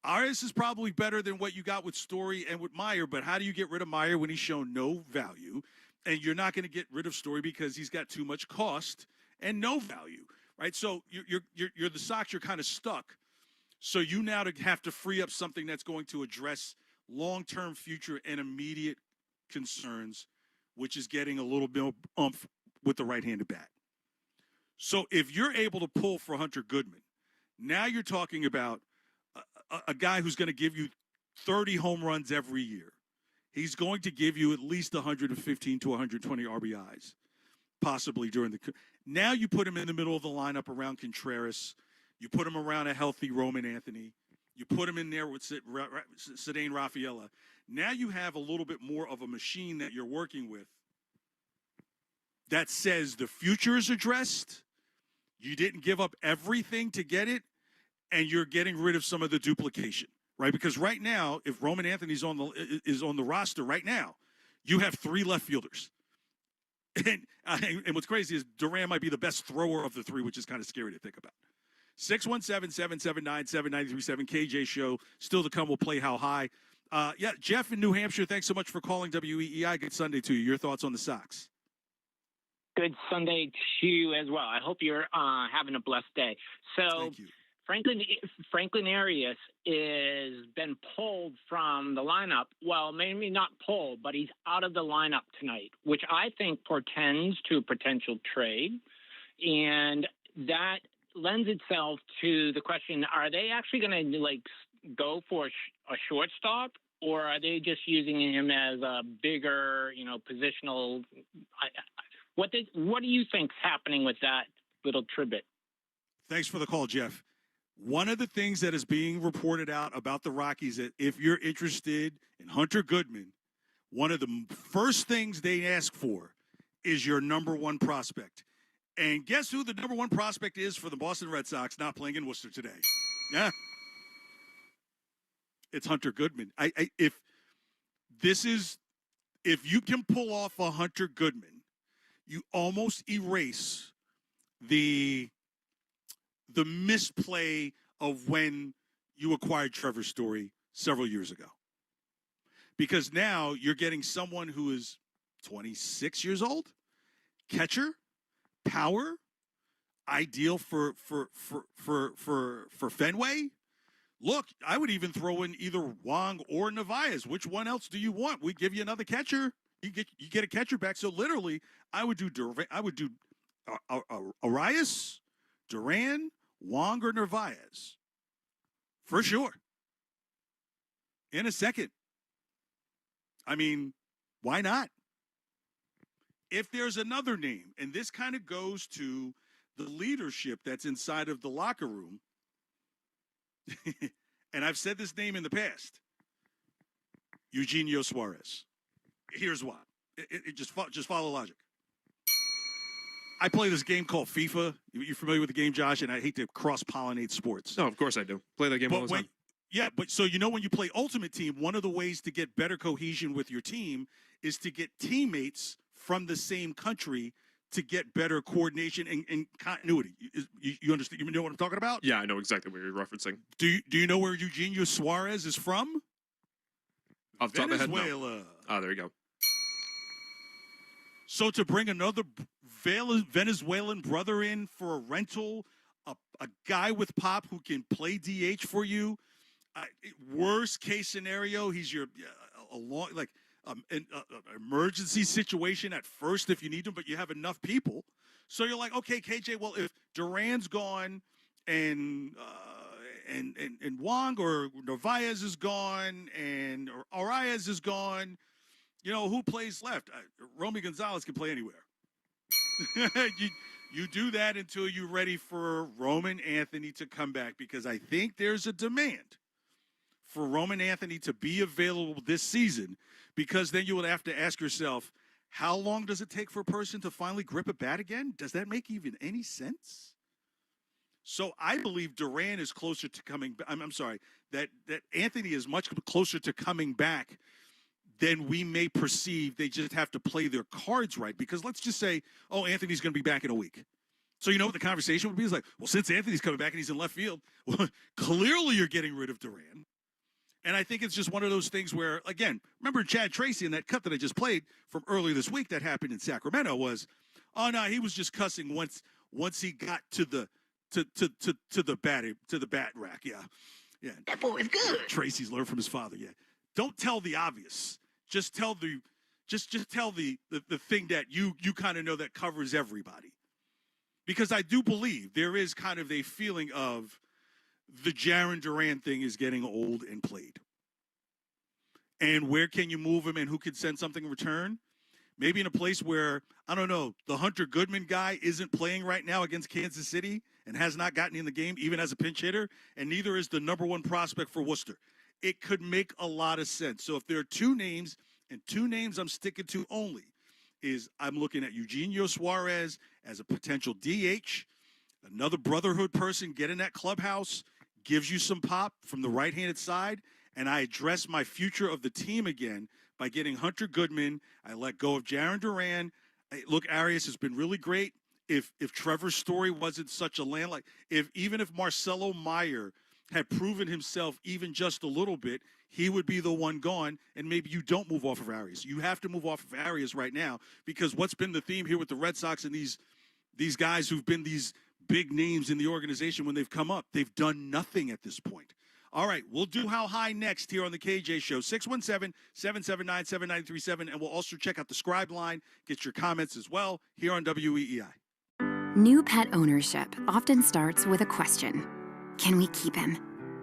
Arias is probably better than what you got with Story and with Meyer. But how do you get rid of Meyer when he's shown no value, and you're not going to get rid of Story because he's got too much cost and no value, right? So you're the Sox. You're kind of stuck. So you now have to free up something that's going to address long-term future and immediate concerns, which is getting a little bit oomph with the right-handed bat. So if you're able to pull for Hunter Goodman, now you're talking about a guy who's going to give you 30 home runs every year. He's going to give you at least 115 to 120 RBIs, possibly during the – now you put him in the middle of the lineup around Contreras. You put him around a healthy Roman Anthony. You put him in there with Cedane Rafaela. Now you have a little bit more of a machine that you're working with that says the future is addressed. You didn't give up everything to get it, and you're getting rid of some of the duplication, right? Because right now, if Roman Anthony's on the roster right now, you have three left fielders. And what's crazy is Duran might be the best thrower of the three, which is kind of scary to think about. 617-779-7937, KJ Show. Still to come, we'll play How High. Jeff in New Hampshire, thanks so much for calling WEEI. Good Sunday to you. Your thoughts on the Sox? Good Sunday to you as well. I hope you're having a blessed day. So Thank you. Franklin Arias is been pulled from the lineup. Well, maybe not pulled, but he's out of the lineup tonight, which I think portends to a potential trade. And that lends itself to the question, are they actually going to go for a shortstop, or are they just using him as a bigger, positional? What do you think's happening with that little tribute? Thanks for the call, Jeff. One of the things that is being reported out about the Rockies, that if you're interested in Hunter Goodman, one of the first things they ask for is your number one prospect. And guess who the number one prospect is for the Boston Red Sox not playing in Worcester today? Yeah. It's Hunter Goodman. If you can pull off a Hunter Goodman, you almost erase the misplay of when you acquired Trevor Story several years ago. Because now you're getting someone who is 26 years old, catcher, power, ideal for Fenway. Look, I would even throw in either Wong or Narvaez. Which one else do you want? We give you another catcher. You get a catcher back. So literally, I would do Arias, Duran, Wong, or Narvaez for sure. In a second. I mean, why not? If there's another name, and this kind of goes to the leadership that's inside of the locker room, and I've said this name in the past, Eugenio Suarez. Here's why. Just follow logic. I play this game called FIFA. You're familiar with the game, Josh? And I hate to cross-pollinate sports. No, of course I do. Play that game all the time. Yeah, but so when you play Ultimate Team, one of the ways to get better cohesion with your team is to get teammates from the same country to get better coordination and continuity. You understand? You know what I'm talking about? Yeah, I know exactly what you're referencing. Do you know where Eugenio Suarez is from? Off the top of the head, Venezuela. no. Oh, there you go. So to bring another Venezuelan brother in for a rental, a guy with pop who can play DH for you. Worst case scenario, he's your an emergency situation at first if you need him, but you have enough people. So you're like, okay, KJ, well, if Duran's gone and Wong or Narvaez is gone and Arias is gone, who plays left? Romy Gonzalez can play anywhere. You do that until you're ready for Roman Anthony to come back, because I think there's a demand for Roman Anthony to be available this season, because then you would have to ask yourself, how long does it take for a person to finally grip a bat again? Does that make even any sense? So I believe Duran is closer to coming back. I'm sorry, that Anthony is much closer to coming back than we may perceive. They just have to play their cards right, because let's just say, oh, Anthony's going to be back in a week. So you know what the conversation would be? It's like, well, since Anthony's coming back and he's in left field, well, clearly you're getting rid of Duran. And I think it's just one of those things where, again, remember Chad Tracy in that cut that I just played from earlier this week that happened in Sacramento was, oh no, he was just cussing once he got to the bat rack. Yeah. That boy is good. Tracy's learned from his father. Yeah. Don't tell the obvious. Just tell the thing that you kind of know that covers everybody. Because I do believe there is kind of a feeling of the Jarren Duran thing is getting old and played. And where can you move him, and who can send something in return? Maybe in a place where, I don't know, the Hunter Goodman guy isn't playing right now against Kansas City and has not gotten in the game even as a pinch hitter, and neither is the number one prospect for Worcester. It could make a lot of sense. So if there are two names, and two names I'm sticking to only, is I'm looking at Eugenio Suarez as a potential DH, another brotherhood person, get in that clubhouse, gives you some pop from the right-handed side, and I address my future of the team again by getting Hunter Goodman. I let go of Jarren Duran. Look, Arias has been really great. If Trevor's Story wasn't such a landline, even if Marcelo Meyer had proven himself even just a little bit, he would be the one gone, and maybe you don't move off of Arias. You have to move off of Arias right now, because what's been the theme here with the Red Sox and these guys who've been these big names in the organization when they've come up, they've done nothing at this point. All right, we'll do How High next here on the KJ Show, 617-779-7937, and we'll also check out the Scribe line, get your comments as well here on WEEI. New pet ownership often starts with a question. Can we keep him?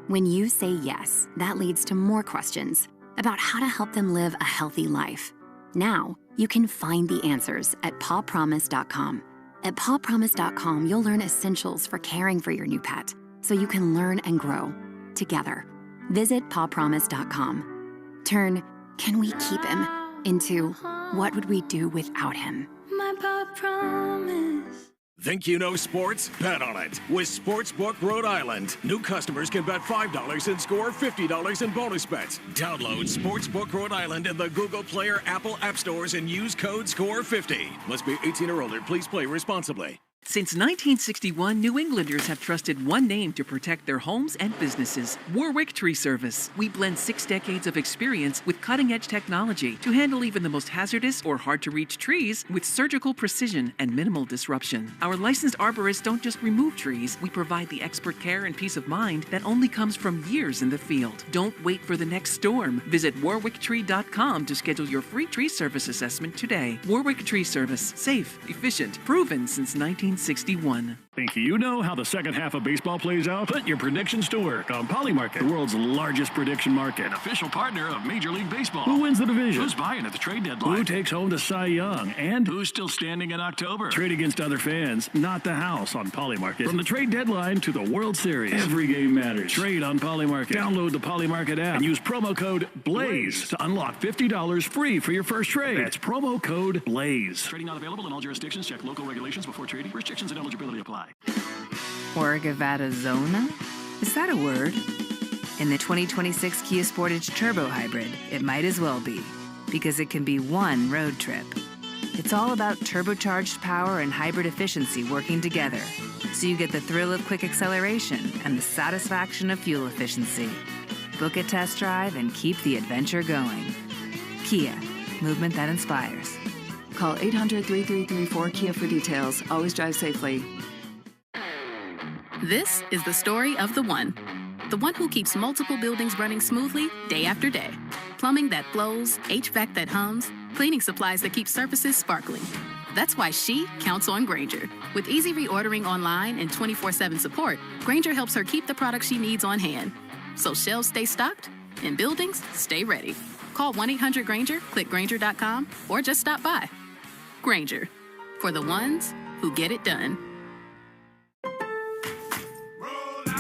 When you say yes, that leads to more questions about how to help them live a healthy life. Now, you can find the answers at pawpromise.com. At pawpromise.com, you'll learn essentials for caring for your new pet, so you can learn and grow together. Visit pawpromise.com. Turn "Can we keep him?" into what would we do without him? My pop promise. Think you know sports? Bet on it. With Sportsbook Rhode Island, new customers can bet $5 and score $50 in bonus bets. Download Sportsbook Rhode Island in the Google Play or Apple App Stores and use code SCORE50. Must be 18 or older. Please play responsibly. Since 1961, New Englanders have trusted one name to protect their homes and businesses: Warwick Tree Service. We blend 6 decades of experience with cutting-edge technology to handle even the most hazardous or hard-to-reach trees with surgical precision and minimal disruption. Our licensed arborists don't just remove trees, we provide the expert care and peace of mind that only comes from years in the field. Don't wait for the next storm. Visit warwicktree.com to schedule your free tree service assessment today. Warwick Tree Service. Safe, efficient, proven since 1961. Think you know how the second half of baseball plays out? Put your predictions to work on Polymarket, the world's largest prediction market. Official partner of Major League Baseball. Who wins the division? Who's buying at the trade deadline? Who takes home the Cy Young? And who's still standing in October? Trade against other fans, not the house on Polymarket. From the trade deadline to the World Series, every game matters. Trade on Polymarket. Download the Polymarket app and use promo code BLAZE to unlock $50 free for your first trade. That's promo code BLAZE. Trading not available in all jurisdictions. Check local regulations before trading. Restrictions and eligibility apply. Zona? Is that a word? In the 2026 Kia Sportage Turbo Hybrid, it might as well be, because it can be one road trip. It's all about turbocharged power and hybrid efficiency working together, so you get the thrill of quick acceleration and the satisfaction of fuel efficiency. Book a test drive and keep the adventure going. Kia, movement that inspires. Call 800-3334-KIA for details. Always drive safely. This is the story of the one who keeps multiple buildings running smoothly day after day. Plumbing that flows, HVAC that hums, cleaning supplies that keep surfaces sparkling. That's why she counts on Grainger. With easy reordering online and 24/7 support, Grainger helps her keep the products she needs on hand, so shelves stay stocked and buildings stay ready. Call 1-800-GRAINGER, click Grainger.com, or just stop by. Grainger, for the ones who get it done.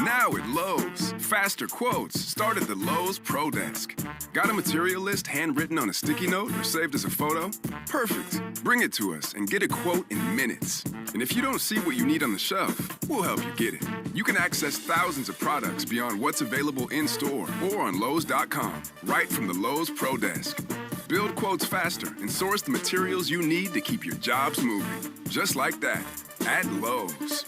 Now at Lowe's, faster quotes start at the Lowe's Pro Desk. Got a material list handwritten on a sticky note or saved as a photo? Perfect. Bring it to us and get a quote in minutes. And if you don't see what you need on the shelf, we'll help you get it. You can access thousands of products beyond what's available in-store or on Lowe's.com, right from the Lowe's Pro Desk. Build quotes faster and source the materials you need to keep your jobs moving. Just like that, at Lowe's.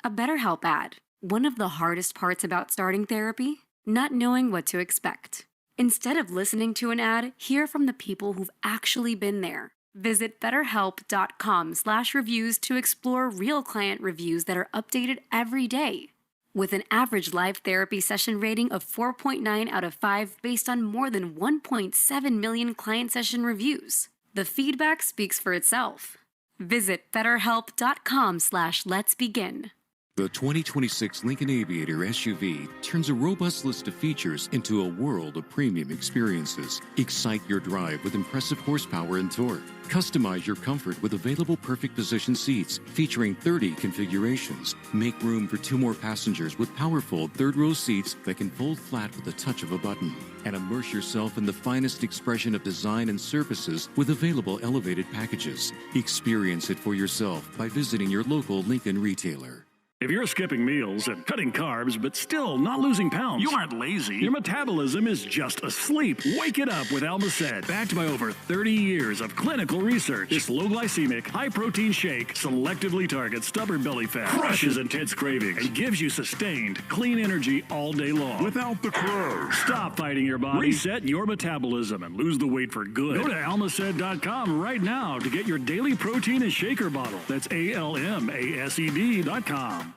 A BetterHelp ad. One of the hardest parts about starting therapy? Not knowing what to expect. Instead of listening to an ad, hear from the people who've actually been there. Visit BetterHelp.com/reviews to explore real client reviews that are updated every day. With an average live therapy session rating of 4.9 out of 5 based on more than 1.7 million client session reviews. The feedback speaks for itself. Visit BetterHelp.com/letsbegin. The 2026 Lincoln Aviator SUV turns a robust list of features into a world of premium experiences. Excite your drive with impressive horsepower and torque. Customize your comfort with available perfect position seats featuring 30 configurations. Make room for 2 more passengers with powerful third-row seats that can fold flat with the touch of a button. And immerse yourself in the finest expression of design and surfaces with available elevated packages. Experience it for yourself by visiting your local Lincoln retailer. If you're skipping meals and cutting carbs but still not losing pounds, You aren't lazy. Your metabolism is just asleep. Wake it up with Almacet. Backed by over 30 years of clinical research, this low-glycemic, high-protein shake selectively targets stubborn belly fat, crushes intense cravings, and gives you sustained, clean energy all day long. Without the crow. Stop fighting your body. Reset your metabolism and lose the weight for good. Go to Almacet.com right now to get your daily protein and shaker bottle. That's ALMASED.com.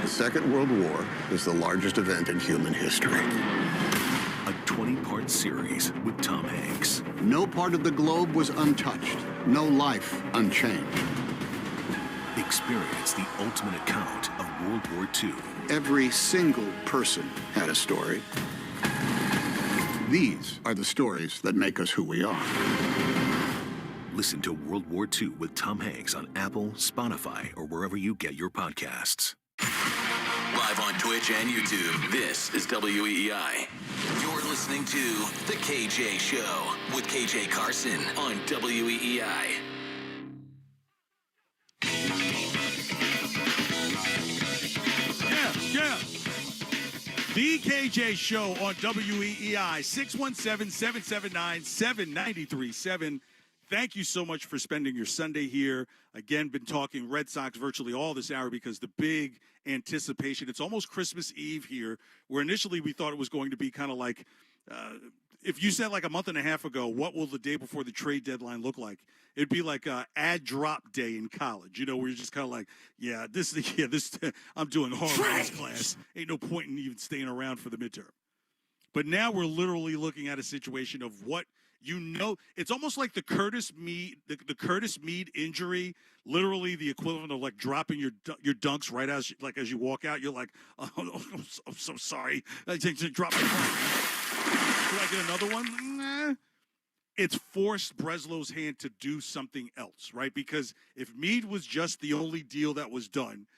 The Second World War is the largest event in human history. A 20-part series with Tom Hanks. No part of the globe was untouched. No life unchanged. Experience the ultimate account of World War II. Every single person had a story. These are the stories that make us who we are. Listen to World War II with Tom Hanks on Apple, Spotify, or wherever you get your podcasts. Live on Twitch and YouTube, this is WEEI. You're listening listening to The KJ Show with KJ Carson on WEEI. Yeah. The KJ Show on WEEI, 617-779-7937. Thank you so much for spending your Sunday here. Again, been talking Red Sox virtually all this hour because the big anticipation, it's almost Christmas Eve here, where initially we thought it was going to be kind of like, if you said like a month and a half ago, what will the day before the trade deadline look like? It'd be like ad drop day in college, where you're just kind of like, this, I'm doing horrible in this class. Ain't no point in even staying around for the midterm. But now we're literally looking at a situation of what, it's almost like the Curtis Mead injury, literally the equivalent of like dropping your dunks right as you walk out. You're like, oh, I'm so sorry. I drop my phone. Do I get another one? Nah. It's forced Breslow's hand to do something else, right? Because if Mead was just the only deal that was done,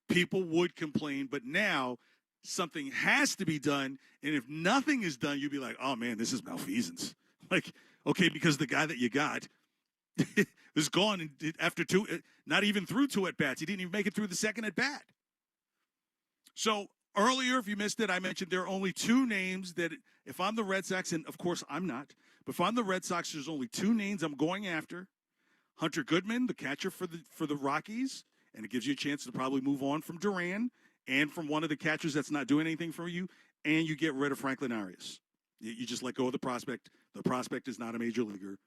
people would complain. But now something has to be done. And if nothing is done, you'd be like, oh, man, this is malfeasance. Like, okay, because the guy that you got is gone after not even through 2 at-bats. He didn't even make it through the second at-bat. So earlier, if you missed it, I mentioned there are only 2 names that if I'm the Red Sox, and of course I'm not, but if I'm the Red Sox, there's only 2 names I'm going after. Hunter Goodman, the catcher for the Rockies, and it gives you a chance to probably move on from Duran and from one of the catchers that's not doing anything for you, and you get rid of Franklin Arias. You just let go of the prospect. The prospect is not a major leaguer.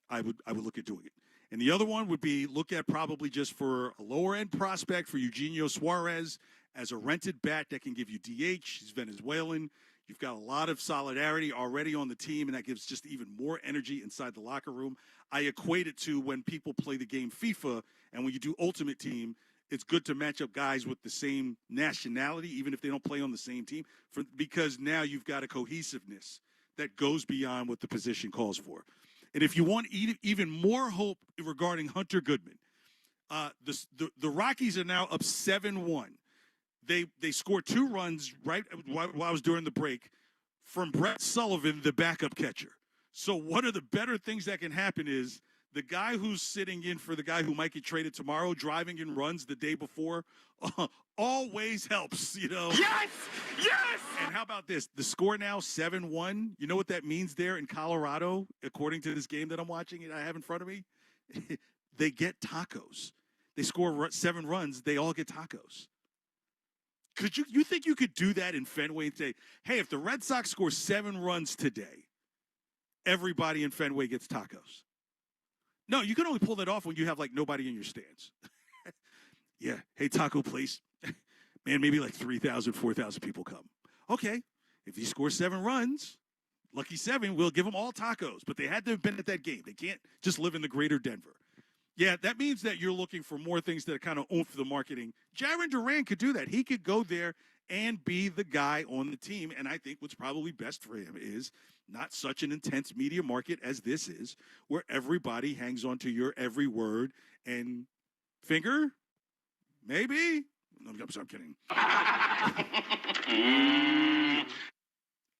I would look at doing it. And the other one would be look at probably just for a lower-end prospect for Eugenio Suarez as a rented bat that can give you DH. He's Venezuelan. You've got a lot of solidarity already on the team, and that gives just even more energy inside the locker room. I equate it to when people play the game FIFA, and when you do Ultimate Team, it's good to match up guys with the same nationality, even if they don't play on the same team, because now you've got a cohesiveness that goes beyond what the position calls for. And if you want even more hope regarding Hunter Goodman, the Rockies are now up 7-1. They scored 2 runs right while I was during the break from Brett Sullivan, the backup catcher. So one of the better things that can happen is the guy who's sitting in for the guy who might get traded tomorrow, driving in runs the day before, always helps, Yes! And how about this? The score now, 7-1. You know what that means there in Colorado, according to this game that I'm watching and I have in front of me? They get tacos. They score 7 runs. They all get tacos. Could you think you could do that in Fenway and say, hey, if the Red Sox score 7 runs today, everybody in Fenway gets tacos? No, you can only pull that off when you have, like, nobody in your stands. Yeah. Hey, taco place. Man, maybe like 3,000, 4,000 people come. Okay. If he scores 7 runs, lucky 7, we'll give them all tacos. But they had to have been at that game. They can't just live in the greater Denver. Yeah, that means that you're looking for more things that kind of oomph the marketing. Jaron Duran could do that. He could go there and be the guy on the team. And I think what's probably best for him is not such an intense media market as this is, where everybody hangs on to your every word and finger, maybe. I'm kidding.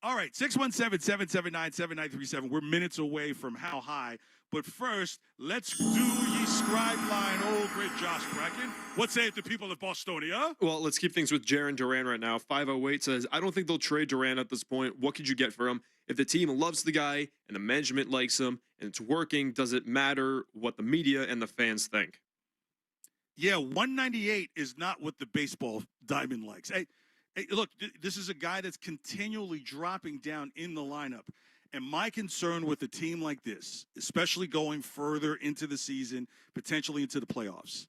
All right, 617-779-7937. We're minutes away from How High. But first, let's do ye scribe line, old great Josh Bracken. What say it the people of Bostonia? Well, let's keep things with Jaron Duran right now. 508 says, I don't think they'll trade Duran at this point. What could you get for him? If the team loves the guy and the management likes him and it's working, does it matter what the media and the fans think? Yeah, 198 is not what the baseball diamond likes. Hey, look, this is a guy that's continually dropping down in the lineup. And my concern with a team like this, especially going further into the season, potentially into the playoffs,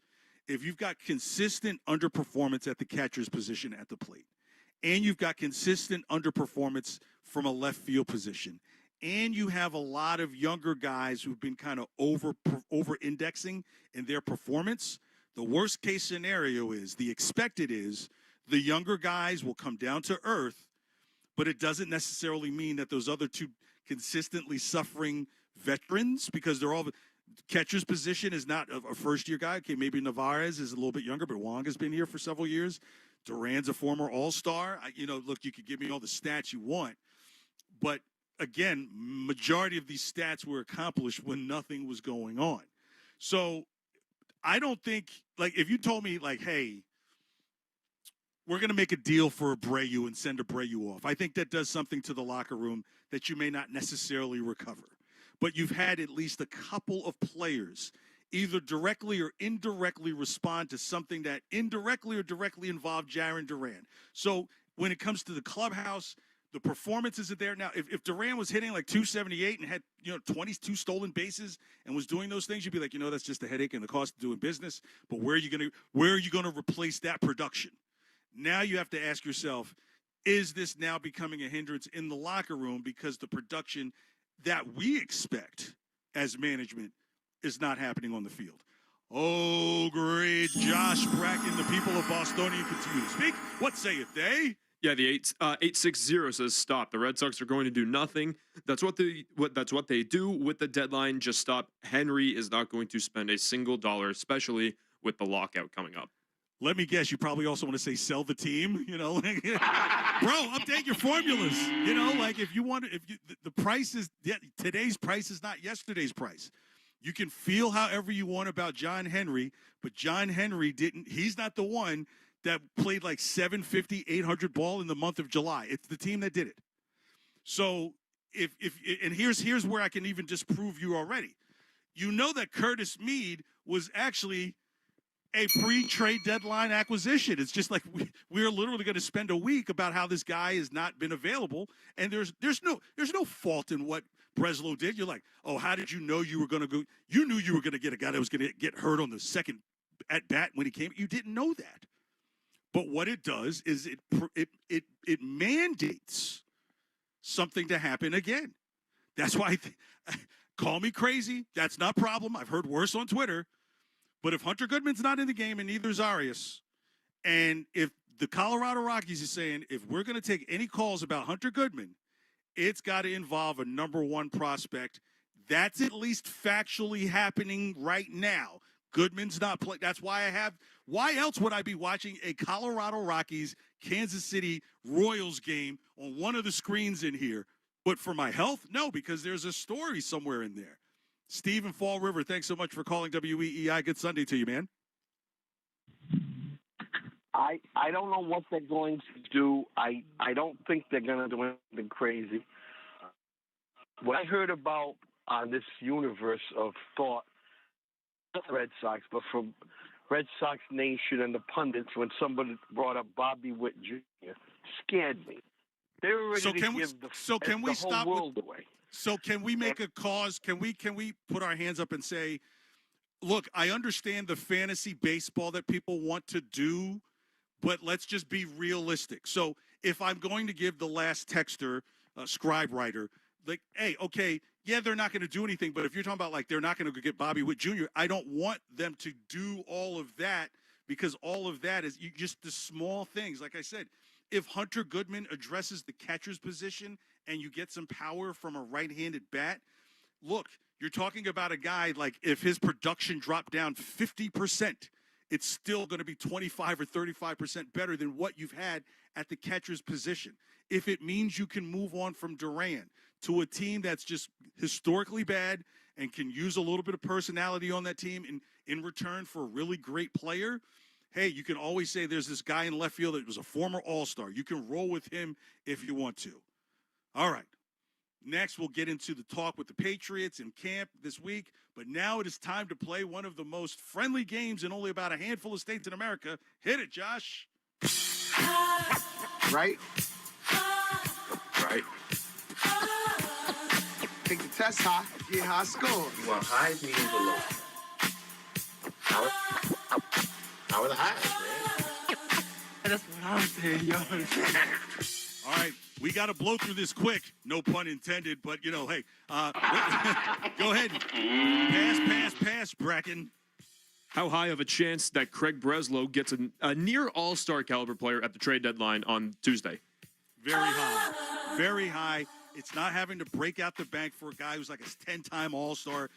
if you've got consistent underperformance at the catcher's position at the plate, and you've got consistent underperformance from a left field position, and you have a lot of younger guys who've been kind of over-indexing in their performance, the worst case scenario is, the expected is, the younger guys will come down to earth, but it doesn't necessarily mean that those other 2 consistently suffering veterans, because they're all catcher's position is not a first-year guy. Okay, maybe Navarez is a little bit younger, but Wong has been here for several years. Duran's a former All-Star. Look, you could give me all the stats you want, but again, majority of these stats were accomplished when nothing was going on. So I don't think, like, if you told me, like, hey, we're going to make a deal for Abreu and send Abreu off, I think that does something to the locker room that you may not necessarily recover. But you've had at least a couple of players either directly or indirectly respond to something that indirectly or directly involved Jarren Duran. So when it comes to the clubhouse, the performances are there. Now, if Duran was hitting like 278 and had, 22 stolen bases and was doing those things, you'd be like, that's just a headache and the cost of doing business. But where are you going to replace that production? Now you have to ask yourself, is this now becoming a hindrance in the locker room because the production that we expect as management is not happening on the field? Oh, great. Josh Bracken, the people of Bostonian continue to speak. What saith they? Yeah, the 860 says stop. The Red Sox are going to do nothing. That's what they do with the deadline. Just stop. Henry is not going to spend a single dollar, especially with the lockout coming up. Let me guess, you probably also want to say sell the team, bro, update your formulas. If you want to, the price is, today's price is not yesterday's price. You can feel however you want about John Henry, but John Henry he's not the one that played like 750, 800 ball in the month of July. It's the team that did it. So and here's where I can even disprove you already. You know that Curtis Meade was actually a pre-trade deadline acquisition. It's just like we're literally going to spend a week about how this guy has not been available, and there's no fault in what Breslow did. You're like, oh, how did you know you were going to go? You knew you were going to get a guy that was going to get hurt on the second at bat when he came. You didn't know that. But what it does is it mandates something to happen again. That's why call me crazy. That's not a problem. I've heard worse on Twitter. But if Hunter Goodman's not in the game and neither is Arias, and if the Colorado Rockies is saying if we're going to take any calls about Hunter Goodman, it's got to involve a number one prospect. That's at least factually happening right now. Goodman's not playing. That's why why else would I be watching a Colorado Rockies, Kansas City Royals game on one of the screens in here? But for my health? No, because there's a story somewhere in there. Steve in Fall River, thanks so much for calling WEEI. Good Sunday to you, man. I don't know what they're going to do. I don't think they're going to do anything crazy. What I heard about on this universe of thought, not the Red Sox, but from Red Sox Nation and the pundits, when somebody brought up Bobby Witt Jr., scared me. They were ready to give the whole world away. So can we make a cause? Can we put our hands up and say, look, I understand the fantasy baseball that people want to do, but let's just be realistic. So if I'm going to give the last texter, scribe writer, like, hey, okay, yeah, they're not going to do anything, but if you're talking about like they're not going to get Bobby Witt Jr., I don't want them to do all of that because all of that is just the small things. Like I said, if Hunter Goodman addresses the catcher's position and you get some power from a right-handed bat, look, you're talking about a guy like if his production dropped down 50%, it's still going to be 25 or 35% better than what you've had at the catcher's position. If it means you can move on from Duran to a team that's just historically bad and can use a little bit of personality on that team in return for a really great player, hey, you can always say there's this guy in left field that was a former All-Star. You can roll with him if you want to. All right. Next, we'll get into the talk with the Patriots in camp this week. But now it is time to play one of the most friendly games in only about a handful of states in America. Hit it, Josh. Right? Right. Take the test high, get high score. You want highs, mediums, or lows? How are the highs, man? That's what I'm saying, yo. All right, we got to blow through this quick. No pun intended, but, hey, go ahead. Pass, Bracken. How high of a chance that Craig Breslow gets a near all-star caliber player at the trade deadline on Tuesday? Very high. Very high. It's not having to break out the bank for a guy who's like a 10-time all-star.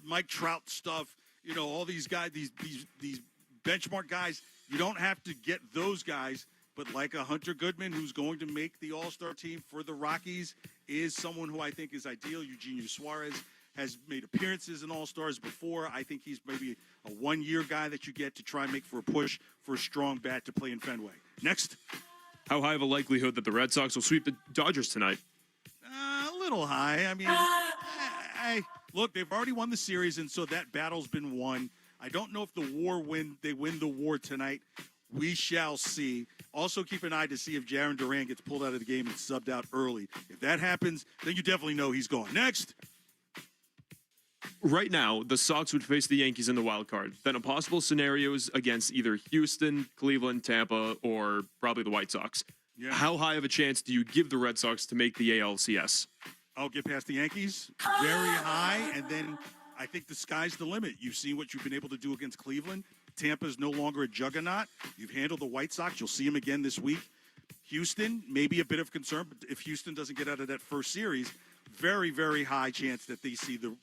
Mike Trout stuff, all these guys, these benchmark guys. You don't have to get those guys but like a Hunter Goodman, who's going to make the All-Star team for the Rockies, is someone who I think is ideal. Eugenio Suarez has made appearances in All-Stars before. I think he's maybe a one-year guy that you get to try and make for a push for a strong bat to play in Fenway. Next. How high of a likelihood that the Red Sox will sweep the Dodgers tonight? A little high. I mean, look, they've already won the series, and so that battle's been won. I don't know if they win the war tonight. We shall see. Also, keep an eye to see if Jarren Duran gets pulled out of the game and subbed out early. If that happens, then you definitely know he's gone. Next. Right now, the Sox would face the Yankees in the wild card. Then a possible scenarios against either Houston, Cleveland, Tampa, or probably the White Sox. Yeah. How high of a chance do you give the Red Sox to make the ALCS? I'll get past the Yankees. Very high, and then I think the sky's the limit. You've seen what you've been able to do against Cleveland. Tampa's no longer a juggernaut. You've handled the White Sox. You'll see them again this week. Houston, maybe a bit of concern, but if Houston doesn't get out of that first series, very, very high chance that they see the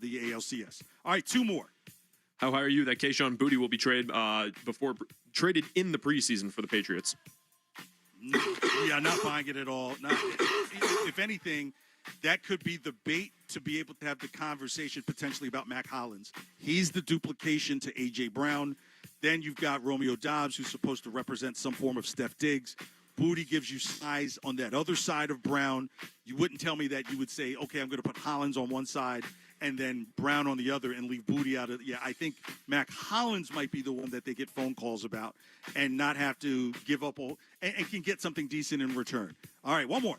ALCS. All right, two more. How high are you that Keyshawn Boutte will be traded in the preseason for the Patriots? Yeah, not buying it at all. If anything, that could be the bait to be able to have the conversation potentially about Mac Hollins. He's the duplication to A.J. Brown. Then you've got Romeo Doubs, who's supposed to represent some form of Steph Diggs. Boutte gives you size on that other side of Brown. You wouldn't tell me that you would say, okay, I'm going to put Hollins on one side and then Brown on the other and leave Boutte out of it. Yeah, I think Mac Hollins might be the one that they get phone calls about and not have to give up all and can get something decent in return. All right, one more.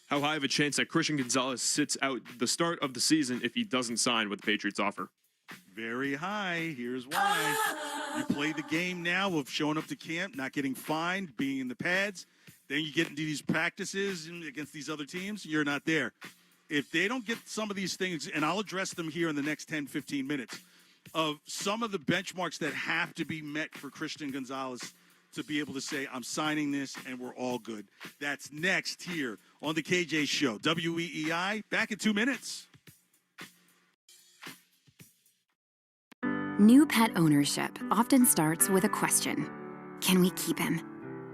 How high of a chance that Christian Gonzalez sits out the start of the season if he doesn't sign what the Patriots offer? Very high. Here's why. You play the game now of showing up to camp, not getting fined, being in the pads. Then you get into these practices against these other teams, you're not there. If they don't get some of these things, and I'll address them here in the next 10, 15 minutes, of some of the benchmarks that have to be met for Christian Gonzalez to be able to say, I'm signing this and we're all good. That's next here on the KJ Show. WEEI, back in 2 minutes. New pet ownership often starts with a question. Can we keep him?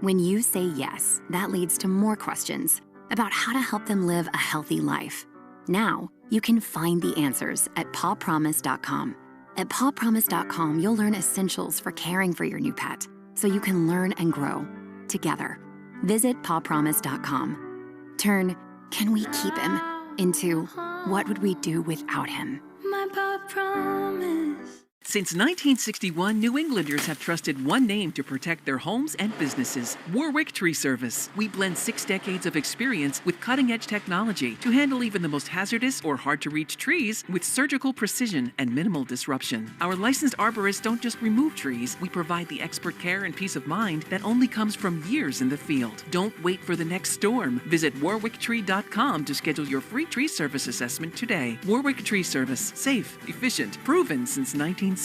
When you say yes, that leads to more questions about how to help them live a healthy life. Now, you can find the answers at pawpromise.com. At pawpromise.com, you'll learn essentials for caring for your new pet so you can learn and grow together. Visit pawpromise.com. Turn, can we keep him, into what would we do without him? My paw promise. Since 1961, New Englanders have trusted one name to protect their homes and businesses: Warwick Tree Service. We blend 6 decades of experience with cutting-edge technology to handle even the most hazardous or hard-to-reach trees with surgical precision and minimal disruption. Our licensed arborists don't just remove trees, we provide the expert care and peace of mind that only comes from years in the field. Don't wait for the next storm. Visit warwicktree.com to schedule your free tree service assessment today. Warwick Tree Service. Safe, efficient, proven since 1961.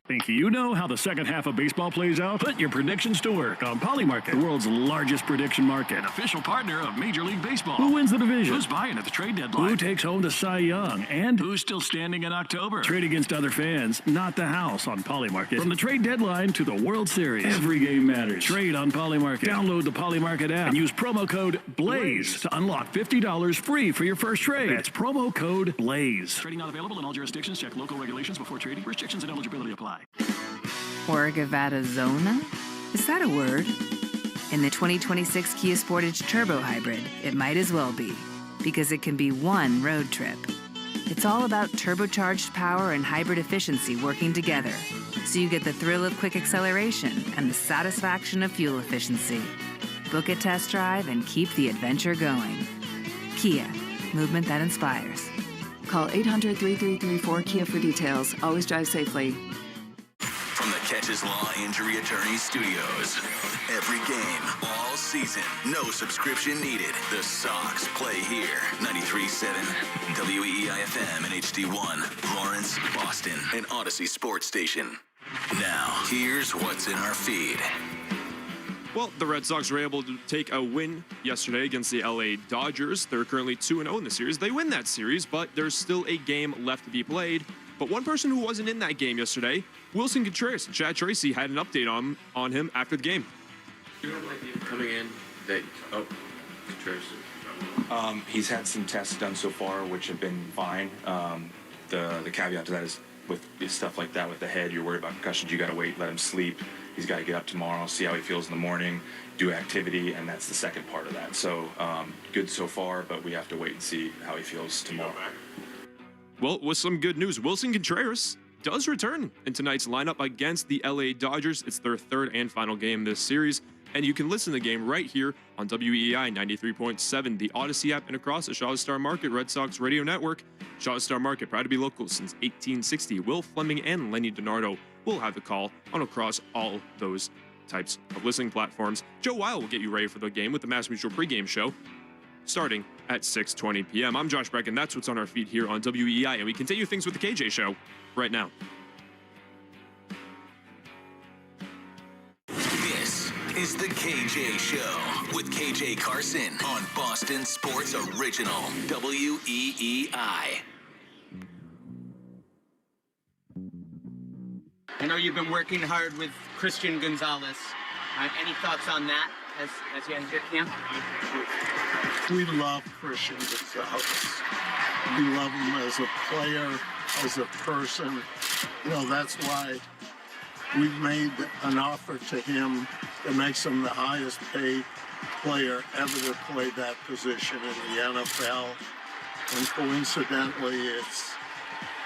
Think you know how the second half of baseball plays out? Put your predictions to work on Polymarket, the world's largest prediction market. Official partner of Major League Baseball. Who wins the division? Who's buying at the trade deadline? Who takes home the Cy Young? And who's still standing in October? Trade against other fans, not the house on Polymarket. From the trade deadline to the World Series, every game matters. Trade on Polymarket. Download the Polymarket app and use promo code BLAZE to unlock $50 free for your first trade. That's promo code BLAZE. Trading not available in all jurisdictions. Check local regulations before trading. Restrictions and eligibility apply. Arizona? Is that a word? In the 2026 Kia Sportage Turbo Hybrid, it might as well be, because it can be one road trip. It's all about turbocharged power and hybrid efficiency working together, so you get the thrill of quick acceleration and the satisfaction of fuel efficiency. Book a test drive and keep the adventure going. Kia, movement that inspires. Call 800-3334-KIA for details. Always drive safely. From the Catches Law Injury Attorney Studios. Every game, all season, no subscription needed. The Sox play here. 93.7 WEEI-FM and HD1, Lawrence, Boston, and Odyssey Sports Station. Now, here's what's in our feed. Well, the Red Sox were able to take a win yesterday against the LA Dodgers. They're currently 2-0 in the series. They win that series, but there's still a game left to be played. But one person who wasn't in that game yesterday, Wilson Contreras. Chad Tracy had an update on him after the game. You don't like him coming in that, Contreras. He's had some tests done so far, which have been fine. The caveat to that is with stuff like that with the head, you're worried about concussions. You got to wait, let him sleep. He's got to get up tomorrow, see how he feels in the morning, do activity, and that's the second part of that. So good so far, but we have to wait and see how he feels tomorrow. Well, with some good news, Wilson Contreras does return in tonight's lineup against the LA Dodgers. It's their third and final game this series. And you can listen to the game right here on WEEI 93.7, the Odyssey app, and across the Shaw Star Market Red Sox radio network. Shaw Star Market, proud to be local since 1860. Will Fleming and Lenny DiNardo will have the call on across all those types of listening platforms. Joe Weil will get you ready for the game with the Mass Mutual pregame show starting at 6:20 p.m. I'm Josh Brecken. That's what's on our feed here on WEEI, and we continue things with the KJ show right now. This is the KJ Show with KJ Carson on Boston Sports Original, WEEI. I know you've been working hard with Christian Gonzalez. Any thoughts on that as you enter camp? We love Christian Gonzalez. We love him as a player, as a person. You know, that's why we've made an offer to him that makes him the highest paid player ever to play that position in the NFL. And coincidentally, it's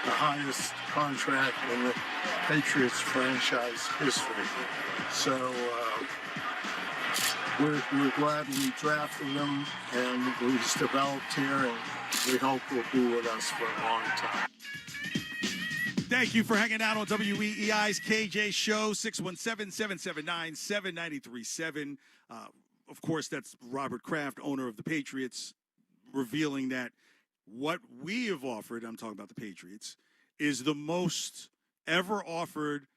the highest contract in the Patriots franchise history. So we're glad we drafted him and he's developed here, and we hope he'll be with us for a long time. Thank you for hanging out on WEEI's KJ Show, 617-779-7937. Of course, that's Robert Kraft, owner of the Patriots, revealing that what we have offered, I'm talking about the Patriots, is the most ever offered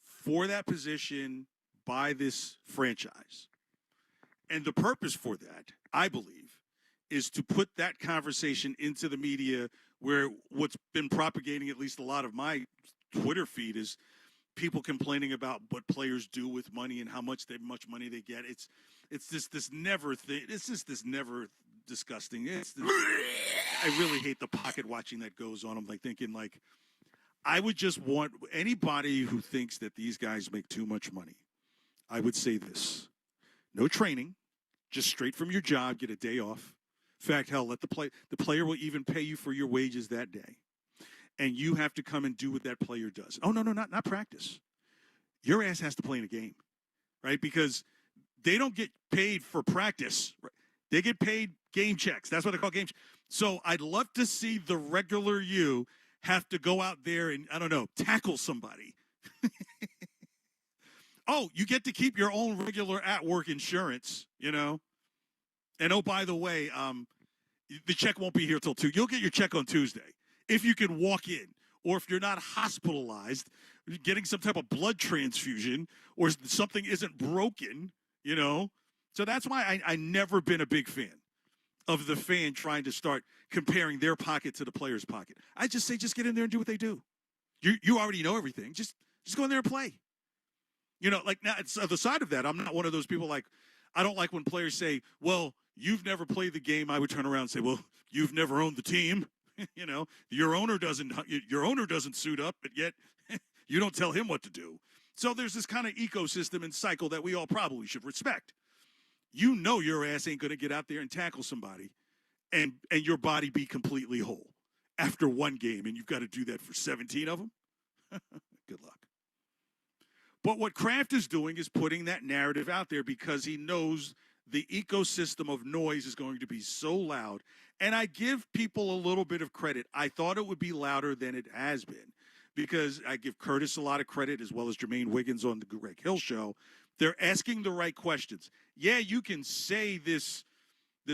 for that position by this franchise. And the purpose for that, I believe, is to put that conversation into the media, where what's been propagating at least a lot of my Twitter feed is people complaining about what players do with money and how much money they get. It's just this never thing. It's just this never disgusting. I really hate the pocket watching that goes on. I'm like thinking, like, I would just want anybody who thinks that these guys make too much money, I would say this: no training, just straight from your job, get a day off. In fact, hell, let the player will even pay you for your wages that day. And you have to come and do what that player does. Oh, no, not practice. Your ass has to play in a game, right? Because they don't get paid for practice. Right? They get paid game checks. That's what they call game checks. So I'd love to see the regular you have to go out there and, I don't know, tackle somebody. Oh, you get to keep your own regular at-work insurance, you know? And, oh, by the way, the check won't be here till 2. You'll get your check on Tuesday if you can walk in, or if you're not hospitalized, getting some type of blood transfusion, or something isn't broken, you know? So that's why I never been a big fan of the fan trying to start comparing their pocket to the player's pocket. I just say just get in there and do what they do. You already know everything. Just go in there and play. You know, like, now, it's the side of that. I'm not one of those people, like, I don't like when players say, well, you've never played the game. I would turn around and say, well, you've never owned the team. You know, your owner doesn't suit up, but yet you don't tell him what to do. So there's this kind of ecosystem and cycle that we all probably should respect. You know your ass ain't going to get out there and tackle somebody and your body be completely whole after one game, and you've got to do that for 17 of them. Good luck. But what Kraft is doing is putting that narrative out there because he knows the ecosystem of noise is going to be so loud. And I give people a little bit of credit. I thought it would be louder than it has been, because I give Curtis a lot of credit, as well as Jermaine Wiggins on the Greg Hill show. They're asking the right questions. Yeah, you can say this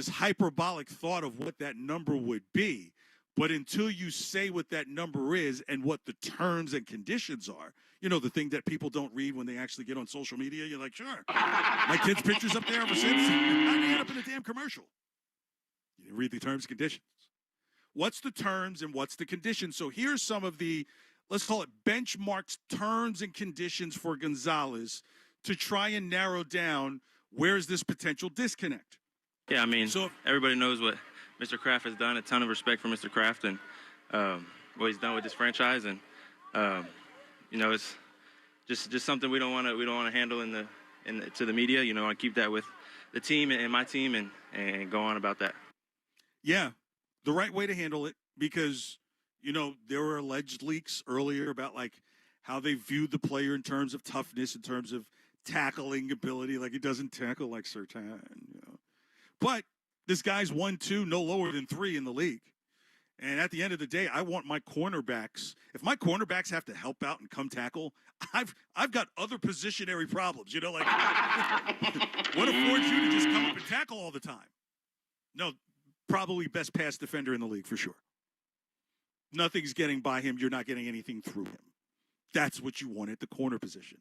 hyperbolic thought of what that number would be, but until you say what that number is and what the terms and conditions are, you know, the thing that people don't read when they actually get on social media, you're like, sure, my kid's picture's up there ever since. How'd they end up in a damn commercial? You didn't read the terms and conditions. What's the terms and what's the conditions? So here's some of the, let's call it benchmarks, terms and conditions for Gonzalez to try and narrow down where's this potential disconnect. Yeah, I mean, everybody knows what Mr. Kraft has done. A ton of respect for Mr. Kraft and what he's done with this franchise, and it's just something we don't want to handle to the media. I keep that with the team and my team and go on about that. Yeah, the right way to handle it, because there were alleged leaks earlier about like how they viewed the player in terms of toughness, in terms of tackling ability, like he doesn't tackle like Surtain. But this guy's 1-2, no lower than 3 in the league. And at the end of the day, I want my cornerbacks. If my cornerbacks have to help out and come tackle, I've got other positionary problems. What affords you to just come up and tackle all the time? No, probably best pass defender in the league for sure. Nothing's getting by him. You're not getting anything through him. That's what you want at the corner position.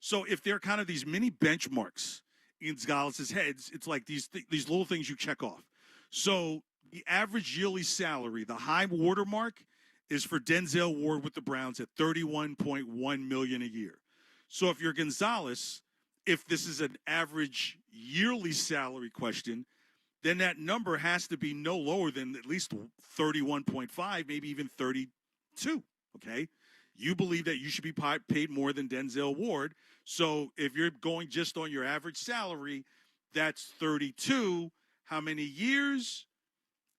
So if they're kind of these mini benchmarks in Gonzalez's heads, it's like these little things you check off. So the average yearly salary, the high watermark, is for Denzel Ward with the Browns at $31.1 million a year. So if you're Gonzalez, if this is an average yearly salary question, then that number has to be no lower than at least 31.5, maybe even 32, okay? You believe that you should be paid more than Denzel Ward. So if you're going just on your average salary, that's 32. How many years?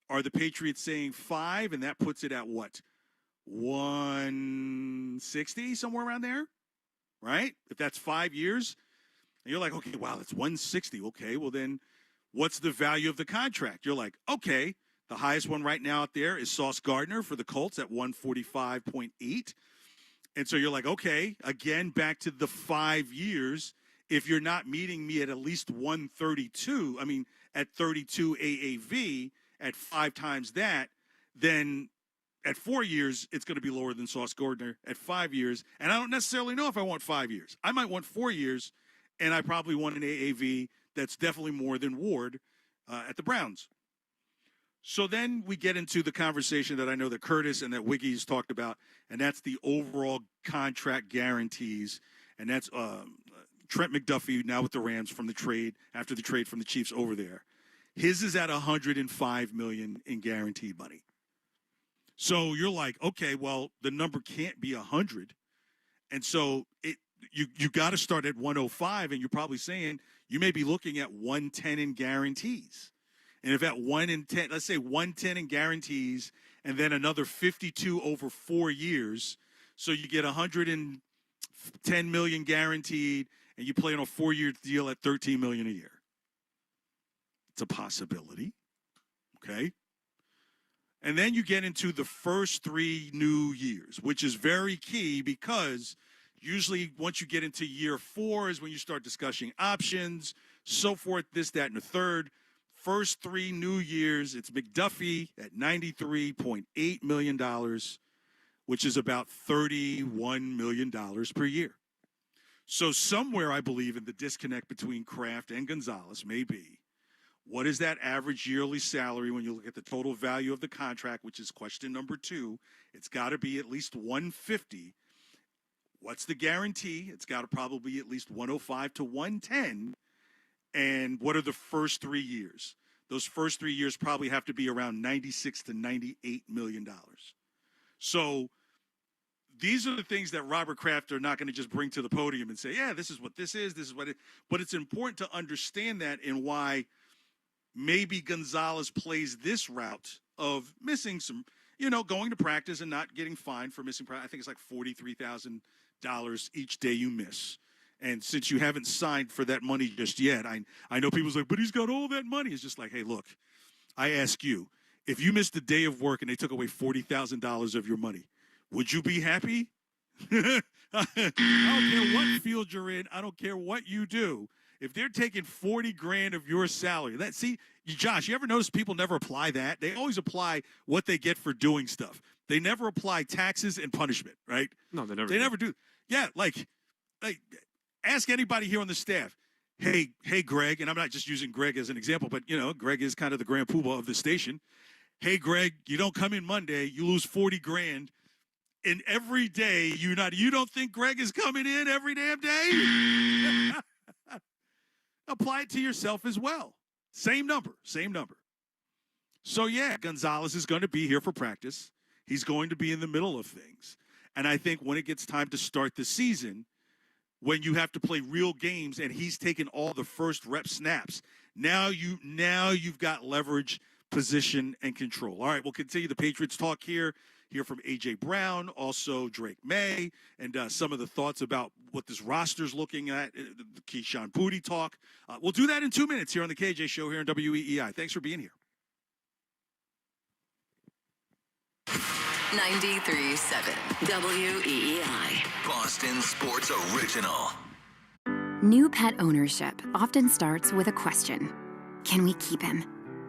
Are the Patriots saying 5? And that puts it at what? 160, somewhere around there, right? If that's 5 years, and you're like, okay, wow, that's 160. Okay, well then what's the value of the contract? You're like, okay, the highest one right now out there is Sauce Gardner for the Colts at 145.8. And so you're like, okay, again, back to the 5 years. If you're not meeting me at least 132, at 32 AAV, at 5 times that, then at 4 years, it's going to be lower than Sauce Gardner at 5 years. And I don't necessarily know if I want 5 years. I might want 4 years, and I probably want an AAV that's definitely more than Ward at the Browns. So then we get into the conversation that I know that Curtis and that Wiggy's talked about, and that's the overall contract guarantees. And that's Trent McDuffie now with the Rams from the trade, after the trade from the Chiefs over there. His is at $105 million in guaranteed money. So you're like, okay, well, the number can't be 100. And so you got to start at 105, and you're probably saying you may be looking at 110 in guarantees. And if at 1 in 10, let's say 110 in guarantees, and then another 52 over 4 years, so you get 110 million guaranteed, and you play on a 4-year deal at $13 million a year. It's a possibility, okay? And then you get into the first 3 new years, which is very key, because usually once you get into year 4 is when you start discussing options, so forth, this, that, and the third. First 3 new years, it's McDuffie at $93.8 million, which is about $31 million per year. So somewhere, I believe, in the disconnect between Kraft and Gonzalez may be, what is that average yearly salary when you look at the total value of the contract, which is question number 2. It's got to be at least 150. What's the guarantee? It's got to probably be at least 105 to 110. And what are the first 3 years? Those first 3 years probably have to be around $96 to $98 million. So these are the things that Robert Kraft are not going to just bring to the podium and say, yeah, this is what this is what it. But it's important to understand that, and why maybe Gonzalez plays this route of missing some, going to practice and not getting fined for missing practice. I think it's like $43,000 each day you miss. And since you haven't signed for that money just yet, I know people's like, but he's got all that money. It's just like, hey, look, I ask you, if you missed a day of work and they took away $40,000 of your money, would you be happy? I don't care what field you're in. I don't care what you do. If they're taking $40,000 of your salary, Josh, you ever notice people never apply that? They always apply what they get for doing stuff. They never apply taxes and punishment, right? No, they never. They never do. Yeah, like. Ask anybody here on the staff, hey, Greg, and I'm not just using Greg as an example, but, Greg is kind of the grand poobah of the station. hey, Greg, you don't come in Monday, you lose 40 grand. And every day, you don't think Greg is coming in every damn day? Apply it to yourself as well. Same number. So, yeah, Gonzalez is going to be here for practice. He's going to be in the middle of things. And I think when it gets time to start the season, when you have to play real games and he's taken all the first rep snaps, now you've got leverage, position, and control. All right, we'll continue the Patriots talk here. Hear from A.J. Brown, also Drake May, and some of the thoughts about what this roster's looking at, the Keyshawn Booty talk. We'll do that in 2 minutes here on the KJ Show here on WEEI. Thanks for being here. 93.7 WEEI. Boston Sports Original. New pet ownership often starts with a question. Can we keep him?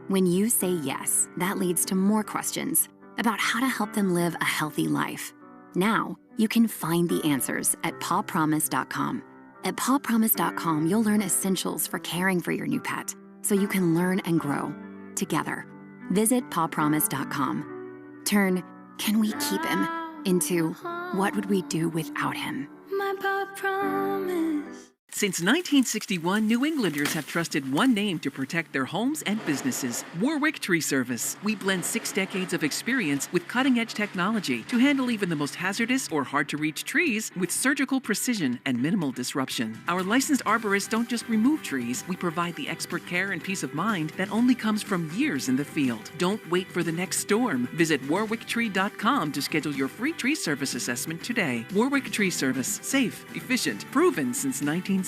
When you say yes, that leads to more questions about how to help them live a healthy life. Now, you can find the answers at pawpromise.com. At pawpromise.com, you'll learn essentials for caring for your new pet, so you can learn and grow together. Visit pawpromise.com. Turn "Can we keep him?" into "What would we do without him?" My paw promise. Since 1961, New Englanders have trusted one name to protect their homes and businesses: Warwick Tree Service. We blend 6 decades of experience with cutting-edge technology to handle even the most hazardous or hard-to-reach trees with surgical precision and minimal disruption. Our licensed arborists don't just remove trees, we provide the expert care and peace of mind that only comes from years in the field. Don't wait for the next storm. Visit warwicktree.com to schedule your free tree service assessment today. Warwick Tree Service. Safe, efficient, proven since 1961.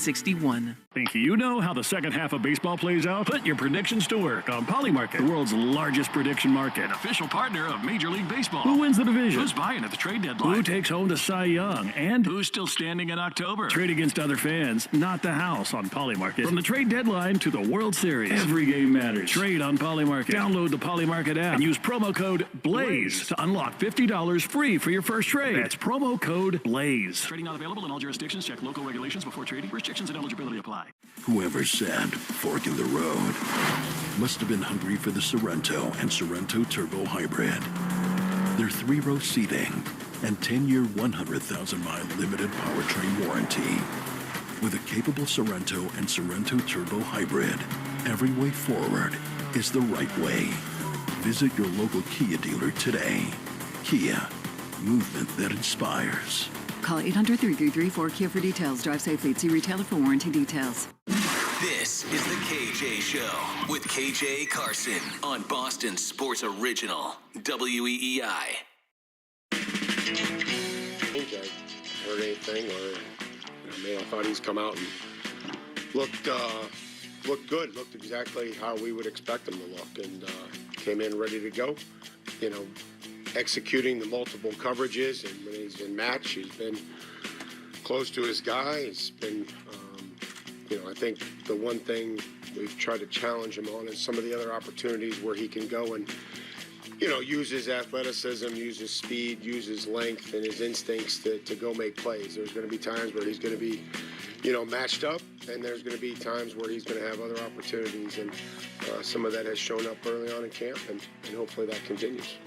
Think you know how the second half of baseball plays out? Put your predictions to work on Polymarket, the world's largest prediction market. Official partner of Major League Baseball. Who wins the division? Who's buying at the trade deadline? Who takes home the Cy Young? And who's still standing in October? Trade against other fans, not the house on Polymarket. From the trade deadline to the World Series, every game matters. Trade on Polymarket. Download the Polymarket app and use promo code BLAZE to unlock $50 free for your first trade. That's promo code BLAZE. Trading not available in all jurisdictions. Check local regulations before trading. Restrictions and eligibility apply. Whoever said fork in the road must have been hungry for the Sorrento and Sorrento Turbo Hybrid. Their 3-row seating and 10-year, 100,000-mile limited powertrain warranty. With a capable Sorrento and Sorrento Turbo Hybrid, every way forward is the right way. Visit your local Kia dealer today. Kia, movement that inspires. Call 800-333-4KIA for details. Drive safely. See retailer for warranty details. This is the KJ Show with KJ Carson on Boston Sports Original, WEEI. I heard anything, or I thought he's come out and looked good, looked exactly how we would expect him to look, and came in ready to go. Executing the multiple coverages, and when he's in match, he's been close to his guy. He's been, I think the one thing we've tried to challenge him on is some of the other opportunities where he can go and, use his athleticism, use his speed, use his length and his instincts to go make plays. There's going to be times where he's going to be, matched up, and there's going to be times where he's going to have other opportunities, and some of that has shown up early on in camp, and hopefully that continues.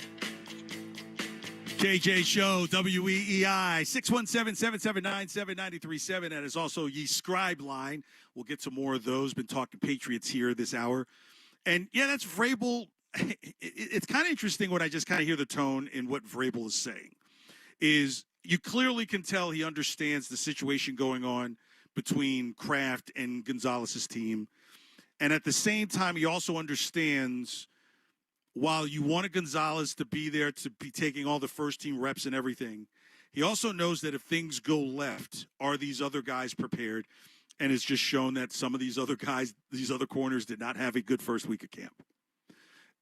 KJ Show, WEEI, 617-779-7937. That is also Ye Scribe line. We'll get some more of those. Been talking Patriots here this hour. And, yeah, that's Vrabel. It's kind of interesting what I just kind of hear the tone in what Vrabel is saying. Is you clearly can tell he understands the situation going on between Kraft and Gonzalez's team. And at the same time, he also understands, while you wanted Gonzalez to be there to be taking all the first-team reps and everything, he also knows that if things go left, are these other guys prepared? And it's just shown that some of these other guys, these other corners, did not have a good first week of camp.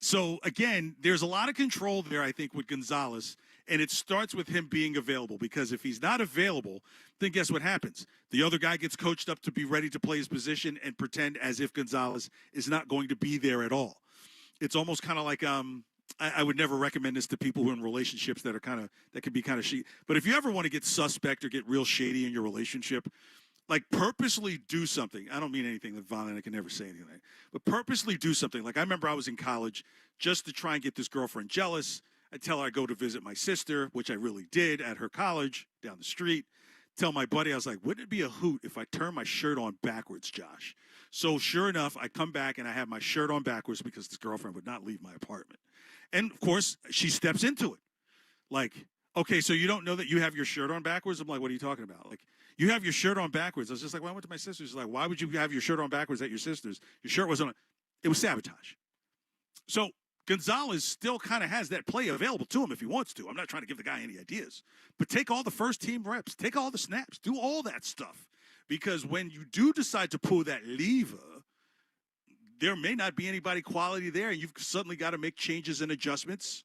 So, again, there's a lot of control there, I think, with Gonzalez, and it starts with him being available, because if he's not available, then guess what happens? The other guy gets coached up to be ready to play his position and pretend as if Gonzalez is not going to be there at all. It's almost kind of like I would never recommend this to people who are in relationships that can be kind of shady. But if you ever want to get suspect or get real shady in your relationship, like purposely do something. I don't mean anything that violent. I can never say anything like that. But purposely do something. Like I remember I was in college just to try and get this girlfriend jealous. I tell her I go to visit my sister, which I really did at her college down the street. Tell my buddy, I was like, wouldn't it be a hoot if I turn my shirt on backwards, Josh? So sure enough, I come back and I have my shirt on backwards because this girlfriend would not leave my apartment. And of course, she steps into it. Like, okay, so you don't know that you have your shirt on backwards? I'm like, what are you talking about? Like, you have your shirt on backwards. I was just like, well, I went to my sister's. She's like, why would you have your shirt on backwards at your sister's? Your shirt was on. It was sabotage. So Gonzalez still kind of has that play available to him if he wants to. I'm not trying to give the guy any ideas. But take all the first team reps. Take all the snaps. Do all that stuff. Because when you do decide to pull that lever, there may not be anybody quality there, and you've suddenly got to make changes and adjustments.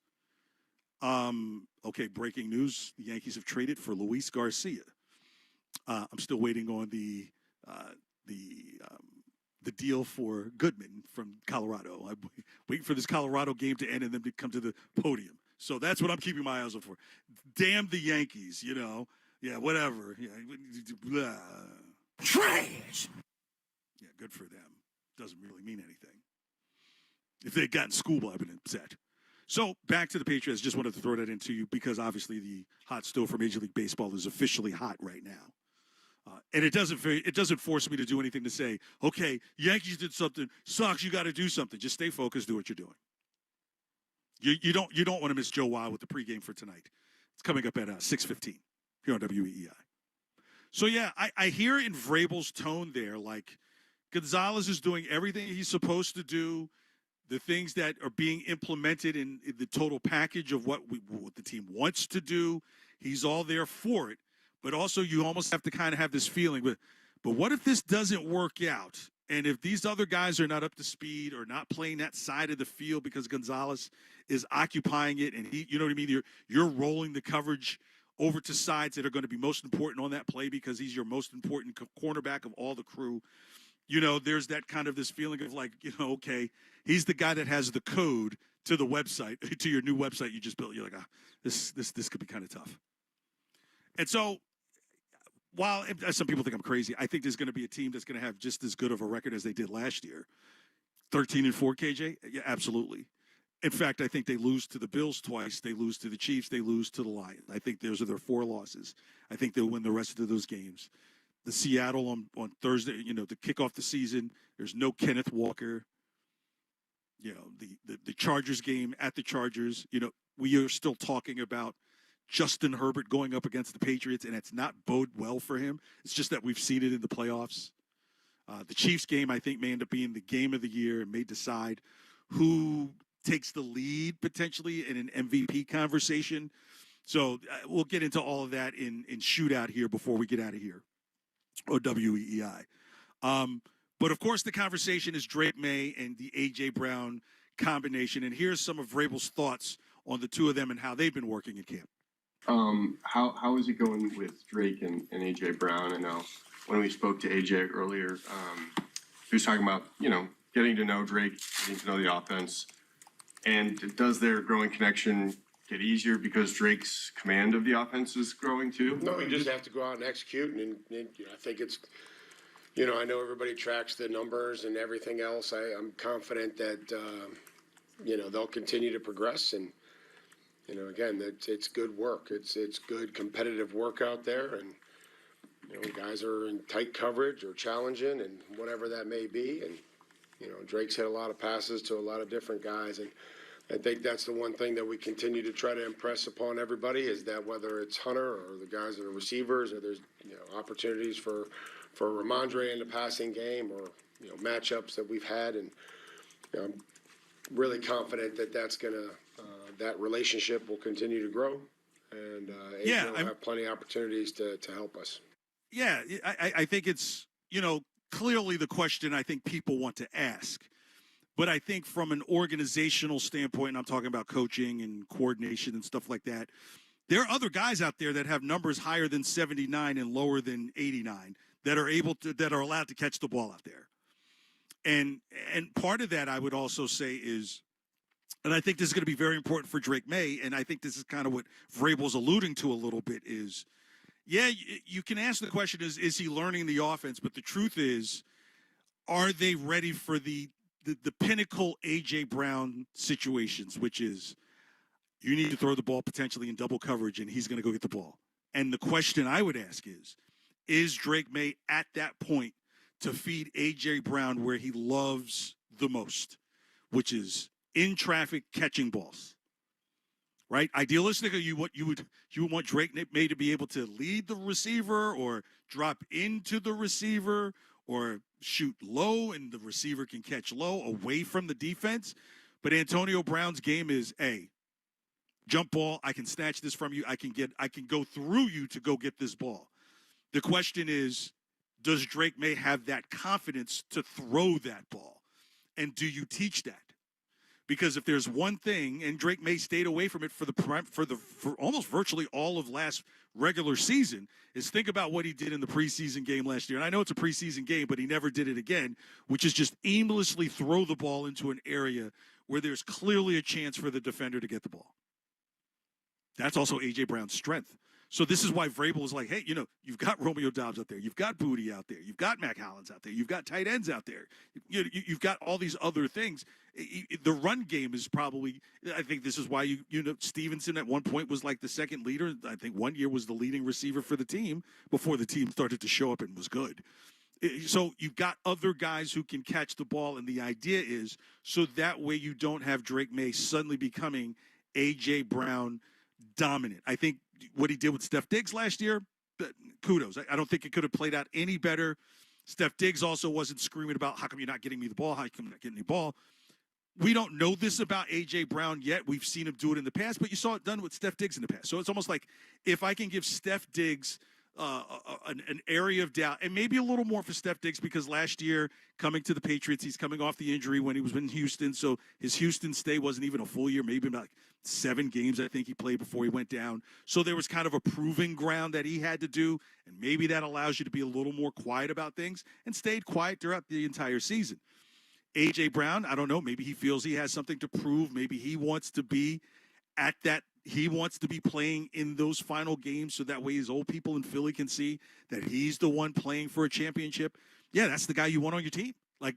Okay, breaking news. The Yankees have traded for Luis Garcia. I'm still waiting on the deal for Goodman from Colorado. I'm waiting for this Colorado game to end and them to come to the podium. So that's what I'm keeping my eyes on for. Damn the Yankees, you know. Yeah, whatever. Yeah, blah. Trash. Yeah, good for them. Doesn't really mean anything. If they'd gotten schooled, I've been upset. So back to the Patriots. Just wanted to throw that into you because obviously the hot stove for Major League Baseball is officially hot right now. And it doesn't force me to do anything to say, okay, Yankees did something, Sox, you got to do something. Just stay focused, do what you're doing. You don't want to miss Joe Wild with the pregame for tonight. It's coming up at 6:15 here on WEEI. So yeah, I hear in Vrabel's tone there, like Gonzalez is doing everything he's supposed to do. The things that are being implemented in the total package of what the team wants to do, he's all there for it. But also you almost have to kind of have this feeling, but what if this doesn't work out? And if these other guys are not up to speed or not playing that side of the field because Gonzalez is occupying it and he, you know what I mean? You're rolling the coverage over to sides that are going to be most important on that play because he's your most important cornerback of all the crew. You know, there's that kind of this feeling of like, you know, okay, he's the guy that has the code to the website, to your new website you just built. You're like, this could be kind of tough. And so while some people think I'm crazy, I think there's going to be a team that's going to have just as good of a record as they did last year. 13-4, KJ? Yeah, absolutely. In fact, I think they lose to the Bills twice. They lose to the Chiefs. They lose to the Lions. I think those are their 4 losses. I think they'll win the rest of those games. The Seattle on Thursday, you know, to kick off the season, there's no Kenneth Walker. You know, the Chargers game at the Chargers, you know, we are still talking about Justin Herbert going up against the Patriots, and it's not bode well for him. It's just that we've seen it in the playoffs. The Chiefs game, I think, may end up being the game of the year and may decide who takes the lead potentially in an MVP conversation. So we'll get into all of that in shootout here before we get out of here. Or WEEI. But, of course, the conversation is Drake May and the A.J. Brown combination. And here's some of Vrabel's thoughts on the two of them and how they've been working in camp. How is it going with Drake and A.J. Brown? I know when we spoke to A.J. earlier, he was talking about, you know, getting to know Drake, getting to know the offense. And does their growing connection get easier because Drake's command of the offense is growing too? No, you just have to go out and execute. And I think it's, you know, I know everybody tracks the numbers and everything else. I'm confident that, you know, they'll continue to progress. And, you know, again, it's good work. It's good competitive work out there. And, you know, guys are in tight coverage or challenging and whatever that may be. And, you know, Drake's hit a lot of passes to a lot of different guys. And I think that's the one thing that we continue to try to impress upon everybody is that whether it's Hunter or the guys that are receivers or there's, you know, opportunities for Ramondre in the passing game or, you know, matchups that we've had. And, you know, I'm really confident that that's going to, that relationship will continue to grow. And AJ will have plenty of opportunities to help us. Yeah, I think it's, you know, clearly the question I think people want to ask. But I think from an organizational standpoint, and I'm talking about coaching and coordination and stuff like that, there are other guys out there that have numbers higher than 79 and lower than 89 that are allowed to catch the ball out there. And part of that I would also say is, and I think this is going to be very important for Drake May, and I think this is kind of what Vrabel's alluding to a little bit is, Yeah, you can ask the question, is he learning the offense? But the truth is, are they ready for the pinnacle A.J. Brown situations, which is you need to throw the ball potentially in double coverage, and he's going to go get the ball. And the question I would ask is Drake May at that point to feed A.J. Brown where he loves the most, which is in traffic catching balls? Right? Idealistically, you would want Drake May to be able to lead the receiver or drop into the receiver or shoot low and the receiver can catch low away from the defense. But Antonio Brown's game is jump ball. I can snatch this from you. I can go through you to go get this ball. The question is, does Drake May have that confidence to throw that ball? And do you teach that? Because if there's one thing, and Drake May stayed away from it for almost virtually all of last regular season, is think about what he did in the preseason game last year. And I know it's a preseason game, but he never did it again, which is just aimlessly throw the ball into an area where there's clearly a chance for the defender to get the ball. That's also A.J. Brown's strength. So this is why Vrabel is like, hey, you've got Romeo Doubs out there. You've got Booty out there. You've got Mac Hollins out there. You've got tight ends out there. You've got all these other things. The run game is probably, I think this is why, Stevenson at one point was like the second leader. I think one year was the leading receiver for the team before the team started to show up and was good. So you've got other guys who can catch the ball, and the idea is so that way you don't have Drake May suddenly becoming A.J. Brown dominant. I think what he did with Steph Diggs last year, kudos. I don't think it could have played out any better. Steph Diggs also wasn't screaming about, how come you're not getting me the ball? How come you're not getting the ball? We don't know this about A.J. Brown yet. We've seen him do it in the past, but you saw it done with Steph Diggs in the past. So it's almost like if I can give Steph Diggs an area of doubt, and maybe a little more for Steph Diggs because last year coming to the Patriots, he's coming off the injury when he was in Houston. So his Houston stay wasn't even a full year, maybe about 7 games I think he played before he went down. So there was kind of a proving ground that he had to do, and maybe that allows you to be a little more quiet about things, and stayed quiet throughout the entire season. A.J. Brown, I don't know, maybe he feels he has something to prove. Maybe he wants to be at that. He wants to be playing in those final games so that way his old people in Philly can see that he's the one playing for a championship. Yeah, that's the guy you want on your team. Like,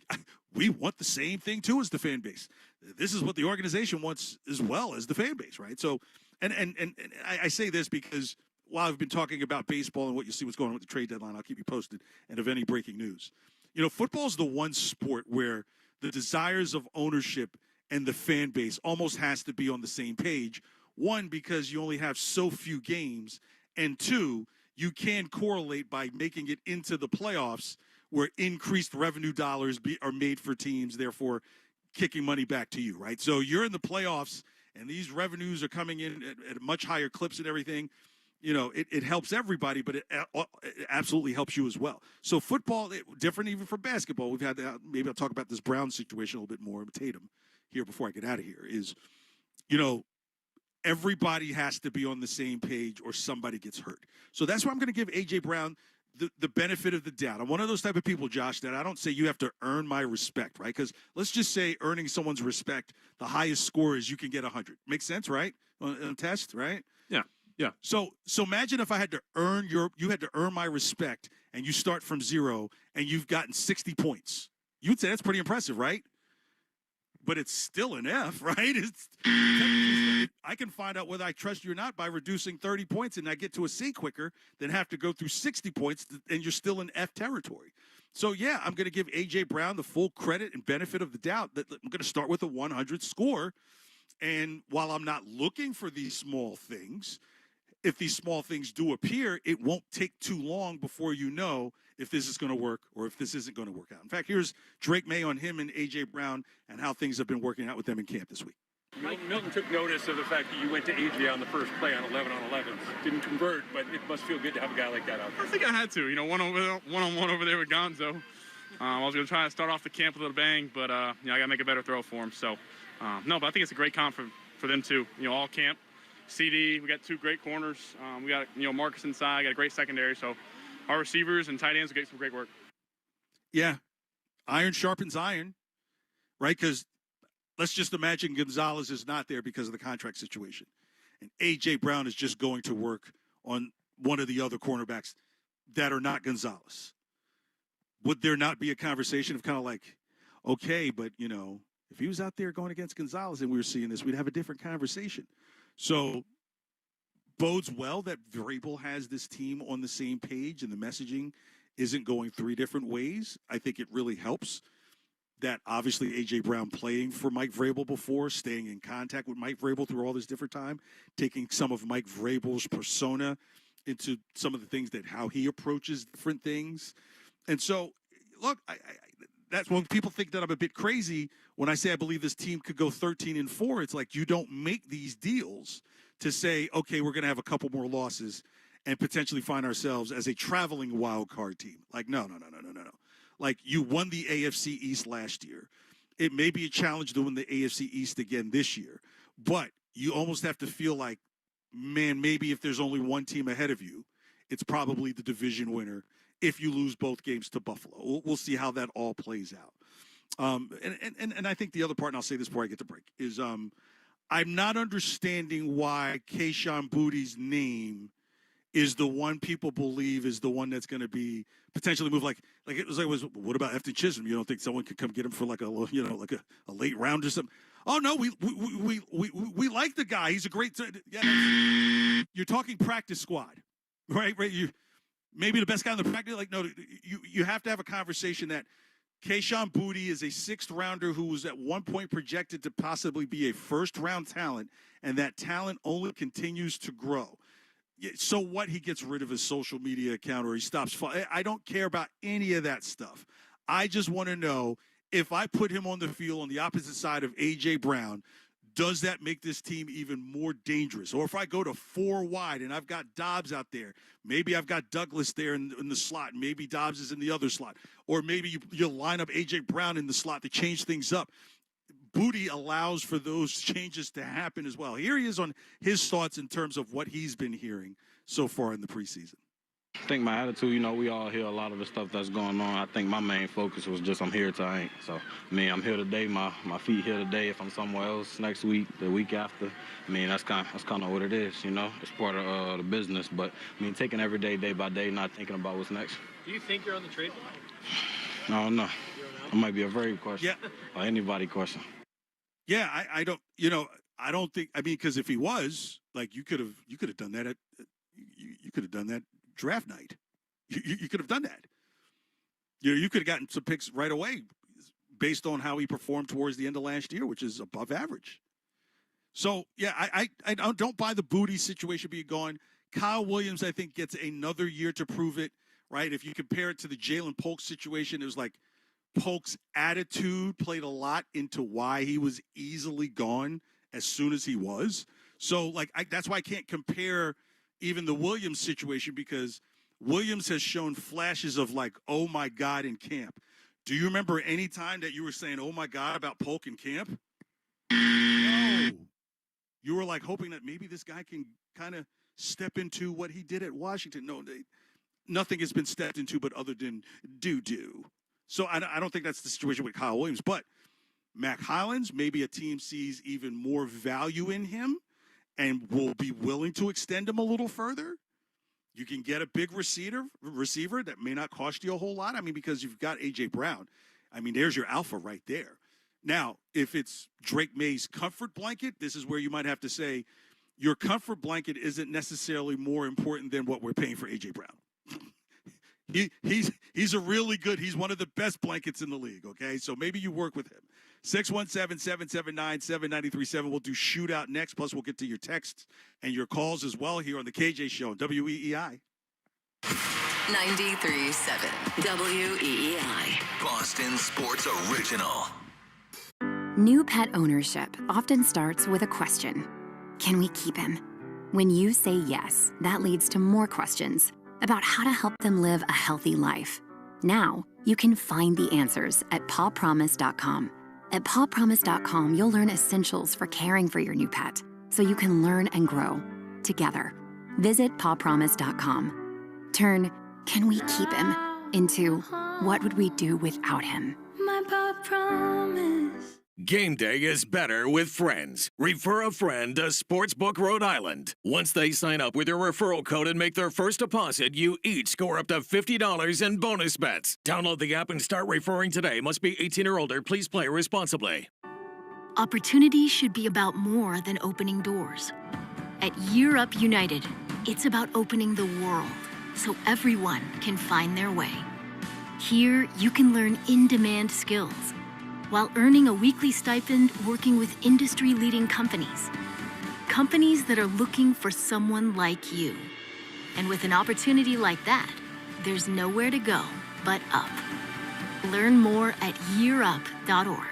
we want the same thing, too, as the fan base. This is what the organization wants as well as the fan base, right? So, and I say this because while I've been talking about baseball and what you see what's going on with the trade deadline, I'll keep you posted and of any breaking news. Football is the one sport where the desires of ownership and the fan base almost has to be on the same page. One, because you only have so few games, and two, you can correlate by making it into the playoffs where increased revenue dollars are made for teams, therefore kicking money back to you, right? So you're in the playoffs, and these revenues are coming in at much higher clips and everything. It helps everybody, but it absolutely helps you as well. So football, different even from basketball. We've had that. Maybe I'll talk about this Brown situation a little bit more with Tatum here before I get out of here is, everybody has to be on the same page or somebody gets hurt. So that's why I'm going to give A.J. Brown the benefit of the doubt. I'm one of those type of people, Josh, that I don't say you have to earn my respect, right? Because let's just say earning someone's respect, the highest score is you can get 100. Makes sense, right? On a test, right? Yeah. Yeah. So imagine if I had to you had to earn my respect, and you start from 0 and you've gotten 60 points. You'd say that's pretty impressive, right? But it's still an F, right? I can find out whether I trust you or not by reducing 30 points, and I get to a C quicker than have to go through 60 points, and you're still in F territory. So, yeah, I'm going to give A.J. Brown the full credit and benefit of the doubt that I'm going to start with a 100 score. And while I'm not looking for these small things, if these small things do appear, it won't take too long before you know if this is going to work or if this isn't going to work out. In fact, here's Drake May on him and A.J. Brown and how things have been working out with them in camp this week. Milton took notice of the fact that you went to A.J. on the first play on 11 on 11s. Didn't convert, but it must feel good to have a guy like that out there. I think I had to. One-on-one over there with Gonzo. I was going to try to start off the camp with a little bang, but I got to make a better throw for him. So, but I think it's a great comp for them too. All camp. CD, we got 2 great corners. We got, Marcus inside, got a great secondary. So our receivers and tight ends will get some great work. Yeah. Iron sharpens iron, right? Because let's just imagine Gonzalez is not there because of the contract situation. And A.J. Brown is just going to work on one of the other cornerbacks that are not Gonzalez? Would there not be a conversation of kind of like, okay, but, you know, if he was out there going against Gonzalez and we were seeing this, we'd have a different conversation. So bodes well that Vrabel has this team on the same page and the messaging isn't going three different ways. I think it really helps that obviously A.J. Brown playing for Mike Vrabel before, staying in contact with Mike Vrabel through all this different time, taking some of Mike Vrabel's persona into some of the things that how he approaches different things. And so, look, that's when people think that I'm a bit crazy when I say I believe this team could go 13-4. It's like you don't make these deals to say, okay, we're going to have a couple more losses and potentially find ourselves as a traveling wild card team. Like, no. Like, you won the AFC East last year. It may be a challenge to win the AFC East again this year, but you almost have to feel like, man, maybe if there's only one team ahead of you, it's probably the division winner if you lose both games to Buffalo. We'll see how that all plays out. And I think the other part, and I'll say this before I get to break, is I'm not understanding why Kayshon Boutte's name is the one people believe is the one that's going to be potentially moved. Like it was what about Efton Chisholm? You don't think someone could come get him for like a late round or something? Oh no, we like the guy. He's a great. You're talking practice squad, right? You maybe the best guy in the practice. Like no, you have to have a conversation that Kayshon Boutte is a sixth rounder who was at one point projected to possibly be a first round talent, and that talent only continues to grow. So what? He gets rid of his social media account or he stops. I don't care about any of that stuff. I just want to know if I put him on the field on the opposite side of A.J. Brown, does that make this team even more dangerous? Or if I go to 4 wide and I've got Dobbs out there, maybe I've got Douglas there in the slot, maybe Dobbs is in the other slot, or maybe you line up A.J. Brown in the slot to change things up. Boutte allows for those changes to happen as well. Here he is on his thoughts in terms of what he's been hearing so far in the preseason. I think my attitude, we all hear a lot of the stuff that's going on. I think my main focus was just I'm here till I ain't. So, I'm here today. My feet here today. If I'm somewhere else next week, the week after, that's kind of what it is, It's part of the business. But, taking every day, day by day, not thinking about what's next. Do you think you're on the trade block? No. It might be a very question. Yeah. Or anybody question. Yeah, I don't, I don't think, because if he was, like, you could have done that you could have done that draft night. You could have done that. You could have gotten some picks right away based on how he performed towards the end of last year, which is above average. So, yeah, I don't buy the Boutte situation being gone. Kyle Williams, I think, gets another year to prove it, right? If you compare it to the Jalen Polk situation, it was like Polk's attitude played a lot into why he was easily gone as soon as he was. So, that's why I can't compare even the Williams situation, because Williams has shown flashes of oh my God in camp. Do you remember any time that you were saying, oh my God, about Polk in camp? No. You were hoping that maybe this guy can kind of step into what he did at Washington. No, nothing has been stepped into but other than doo-doo. So I don't think that's the situation with Kyle Williams. But Mac Hollins, maybe a team sees even more value in him and will be willing to extend him a little further. You can get a big receiver that may not cost you a whole lot. Because you've got A.J. Brown. There's your alpha right there. Now, if it's Drake May's comfort blanket, this is where you might have to say your comfort blanket isn't necessarily more important than what we're paying for A.J. Brown. He's a really good, he's one of the best blankets in the league, okay? So maybe you work with him. 617-779-7937. We'll do shootout next, plus we'll get to your texts and your calls as well here on the KJ Show on WEEI. 93.7 WEEI. Boston Sports Original. New pet ownership often starts with a question. Can we keep him? When you say yes, that leads to more questions about how to help them live a healthy life. Now, you can find the answers at pawpromise.com. At pawpromise.com, you'll learn essentials for caring for your new pet, so you can learn and grow together. Visit pawpromise.com. Turn, can we keep him, into what would we do without him? My paw promise. Game day is better with friends. Refer a friend to Sportsbook Rhode Island. Once they sign up with your referral code and make their first deposit, you each score up to $50 in bonus bets. Download the app and start referring today. Must be 18 or older. Please play responsibly. Opportunity should be about more than opening doors. At Year Up United, it's about opening the world so everyone can find their way. Here, you can learn in-demand skills while earning a weekly stipend working with industry-leading companies. Companies that are looking for someone like you. And with an opportunity like that, there's nowhere to go but up. Learn more at yearup.org.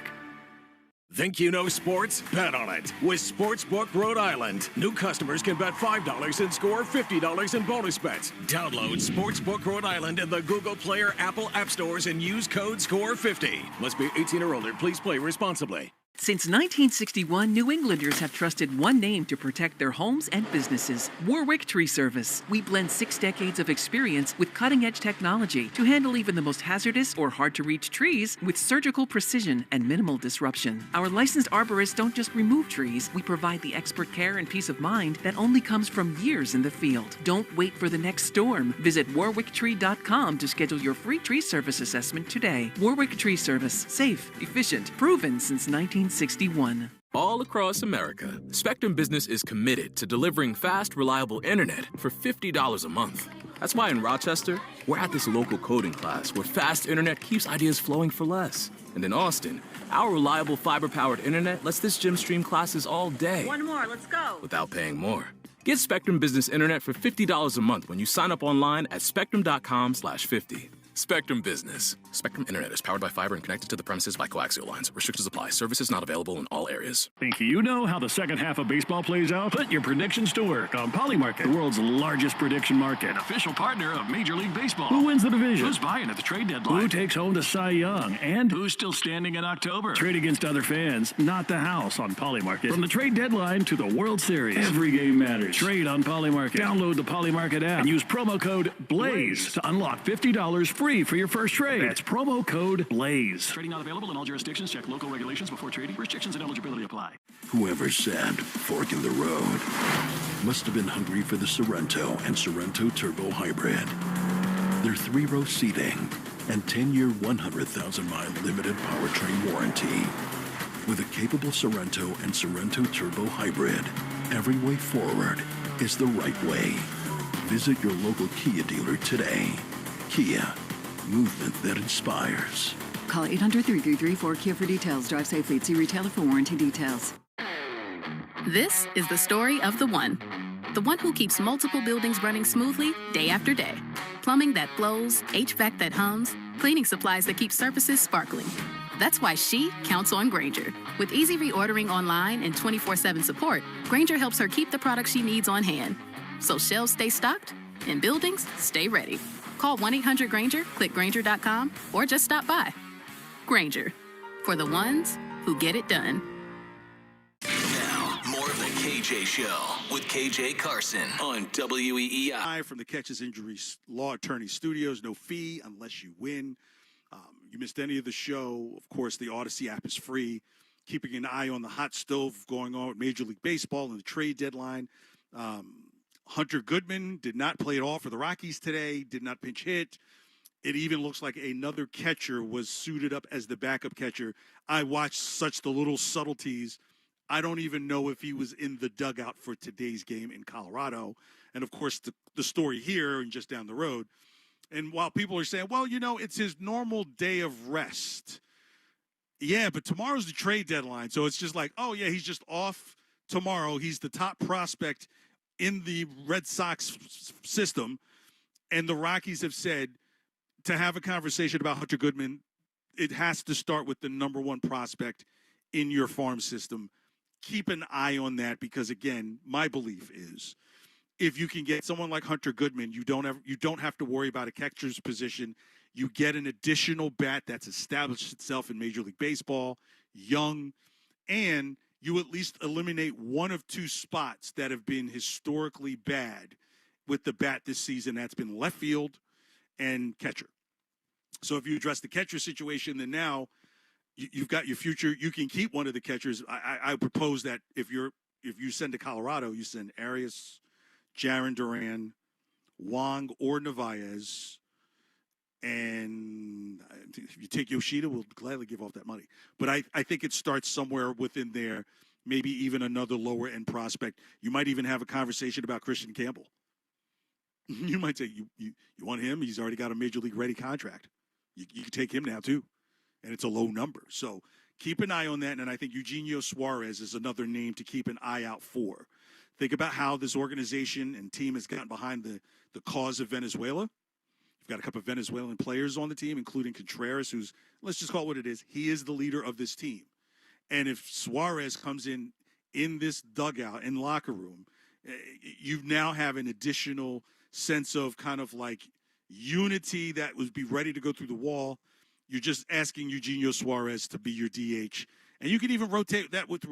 Think you know sports? Bet on it with Sportsbook Rhode Island. New customers can bet $5 and score $50 in bonus bets. Download Sportsbook Rhode Island in the Google Play or Apple App Stores and use code SCORE50. Must be 18 or older. Please play responsibly. Since 1961, New Englanders have trusted one name to protect their homes and businesses: Warwick Tree Service. We blend 6 decades of experience with cutting-edge technology to handle even the most hazardous or hard-to-reach trees with surgical precision and minimal disruption. Our licensed arborists don't just remove trees, we provide the expert care and peace of mind that only comes from years in the field. Don't wait for the next storm. Visit warwicktree.com to schedule your free tree service assessment today. Warwick Tree Service. Safe, efficient, proven since 1961. All across America, Spectrum Business is committed to delivering fast, reliable internet for $50 a month. That's why in Rochester, we're at this local coding class where fast internet keeps ideas flowing for less. And in Austin, our reliable fiber-powered internet lets this gym stream classes all day. One more, let's go. Without paying more. Get Spectrum Business internet for $50 a month when you sign up online at spectrum.com/50. Spectrum Business. Spectrum Internet is powered by fiber and connected to the premises by coaxial lines. Restrictions apply. Services not available in all areas. Think you know how the second half of baseball plays out? Put your predictions to work on Polymarket, the world's largest prediction market. Official partner of Major League Baseball. Who wins the division? Who's buying at the trade deadline? Who takes home the Cy Young? And who's still standing in October? Trade against other fans, not the house on Polymarket. From the trade deadline to the World Series, every game matters. Trade on Polymarket. Download the Polymarket app and use promo code BLAZE to unlock $50 free for your first trade. That's promo code BLAZE. Trading not available in all jurisdictions. Check local regulations before trading. Restrictions and eligibility apply. Whoever said fork in the road must have been hungry for the Sorrento and Sorrento Turbo Hybrid. Their 3-row seating and 10-year, 100,000-mile limited powertrain warranty. With a capable Sorrento and Sorrento Turbo Hybrid, every way forward is the right way. Visit your local Kia dealer today. Kia, movement that inspires. Call 800-333-4KIA for details. Drive safely. See retailer for warranty details. This is the story of the one who keeps multiple buildings running smoothly day after day. Plumbing that flows, HVAC that hums, cleaning supplies that keep surfaces sparkling. That's why she counts on Grainger. With easy reordering online and 24/7 support, Grainger helps her keep the products she needs on hand. So shelves stay stocked and buildings stay ready. Call 1-800-GRAINGER, click Grainger.com, or just stop by. Grainger, for the ones who get it done. Now, more of the KJ Show with KJ Carson on WEEI. From the Catches Injuries Law Attorney Studios. No fee unless you win. You missed any of the show, of course, the Odyssey app is free. Keeping an eye on the hot stove going on with Major League Baseball and the trade deadline. Hunter Goodman did not play at all for the Rockies today, did not pinch hit. It even looks like another catcher was suited up as the backup catcher. I watched such the little subtleties. I don't even know if he was in the dugout for today's game in Colorado. And, of course, the story here and just down the road. And while people are saying, well, you know, it's his normal day of rest. Yeah, but tomorrow's the trade deadline. So it's just like, oh, yeah, he's just off tomorrow. He's the top prospect in the Red Sox system. And the Rockies have said to have a conversation about Hunter Goodman, it has to start with the number one prospect in your farm system. Keep an eye on that because, again, my belief is if you can get someone like Hunter Goodman, you don't have to worry about a catcher's position. You get an additional bat that's established itself in Major League Baseball, young, and you at least eliminate one of two spots that have been historically bad with the bat this season. That's been left field and catcher. So if you address the catcher situation, then now you've got your future. You can keep one of the catchers. I propose that if you send to Colorado, you send Arias, Jaron Duran, Wong, or Narvaez. And if you take Yoshida, we'll gladly give off that money. But I think it starts somewhere within there, maybe even another lower-end prospect. You might even have a conversation about Christian Campbell. You might say, you want him? He's already got a Major League-ready contract. You can take him now, too. And it's a low number. So keep an eye on that. And I think Eugenio Suarez is another name to keep an eye out for. Think about how this organization and team has gotten behind the cause of Venezuela. You've got a couple of Venezuelan players on the team, including Contreras, who's, let's just call it what it is. He is the leader of this team. And if Suarez comes in this dugout and locker room, you now have an additional sense of kind of like unity that would be ready to go through the wall. You're just asking Eugenio Suarez to be your DH. And you can even rotate that with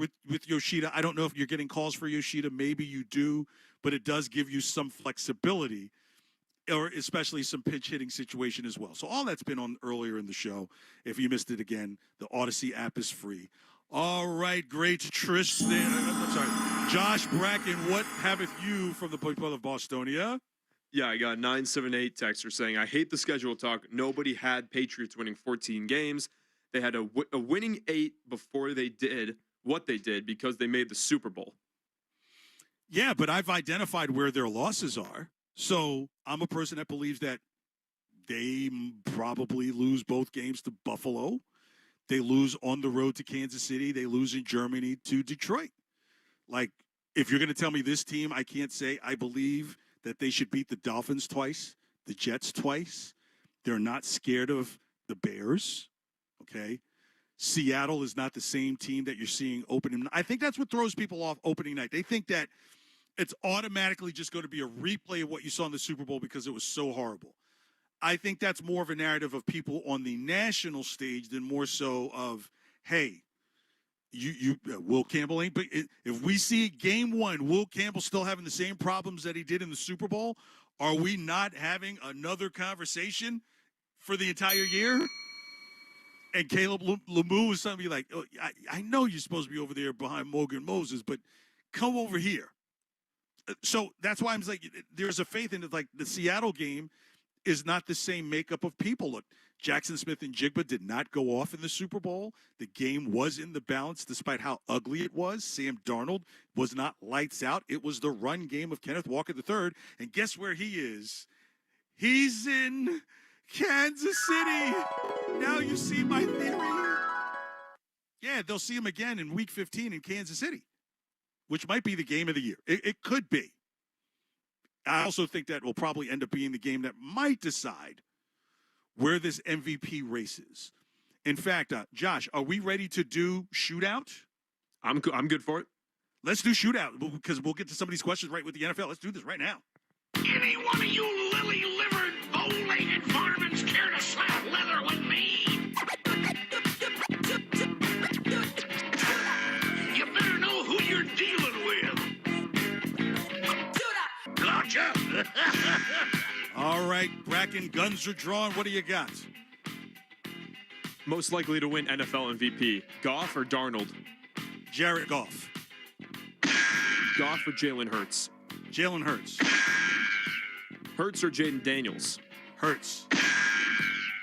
Yoshida. I don't know if you're getting calls for Yoshida. Maybe you do, but it does give you some flexibility, or especially some pinch hitting situation as well. So all that's been on earlier in the show. If you missed it again, the Odyssey app is free. All right, great. Trish there. I'm sorry. Josh Bracken, what haveth you from the people of Bostonia? Yeah, I got 978 texter saying, I hate the schedule talk. Nobody had Patriots winning 14 games. They had a winning 8 before they did what they did because they made the Super Bowl. Yeah, but I've identified where their losses are. So I'm a person that believes that they probably lose both games to Buffalo. They lose on the road to Kansas City. They lose in Germany to Detroit. Like, if you're going to tell me this team, I can't say I believe that they should beat the Dolphins twice, the Jets twice. They're not scared of the Bears, okay? Seattle is not the same team that you're seeing opening. I think that's what throws people off opening night. They think that it's automatically just going to be a replay of what you saw in the Super Bowl because it was so horrible. I think that's more of a narrative of people on the national stage than more so of, hey, Will Campbell ain't. But if we see game one, Will Campbell still having the same problems that he did in the Super Bowl, are we not having another conversation for the entire year? And Caleb Lemieux is something like, oh, I know you're supposed to be over there behind Morgan Moses, but come over here. So that's why I'm like, there's a faith in it. Like the Seattle game is not the same makeup of people. Look, Jackson Smith and Jigba did not go off in the Super Bowl. The game was in the balance despite how ugly it was. Sam Darnold was not lights out. It was the run game of Kenneth Walker III. And guess where he is? He's in Kansas City. Now you see my theory. Yeah, they'll see him again in Week 15 in Kansas City, which might be the game of the year. It could be. I also think that will probably end up being the game that might decide where this MVP race is. In fact, Josh, are we ready to do shootout? I'm good for it. Let's do shootout because we'll get to some of these questions right with the NFL. Let's do this right now. Any one of you lily-livered, bow-legged varmints care to slap leather with me? You better know who you're dealing with. Gotcha. All right, Bracken, guns are drawn. What do you got? Most likely to win NFL MVP, Goff or Darnold? Jared Goff. Goff or Jalen Hurts? Jalen Hurts. Hurts or Jaden Daniels? Hurts.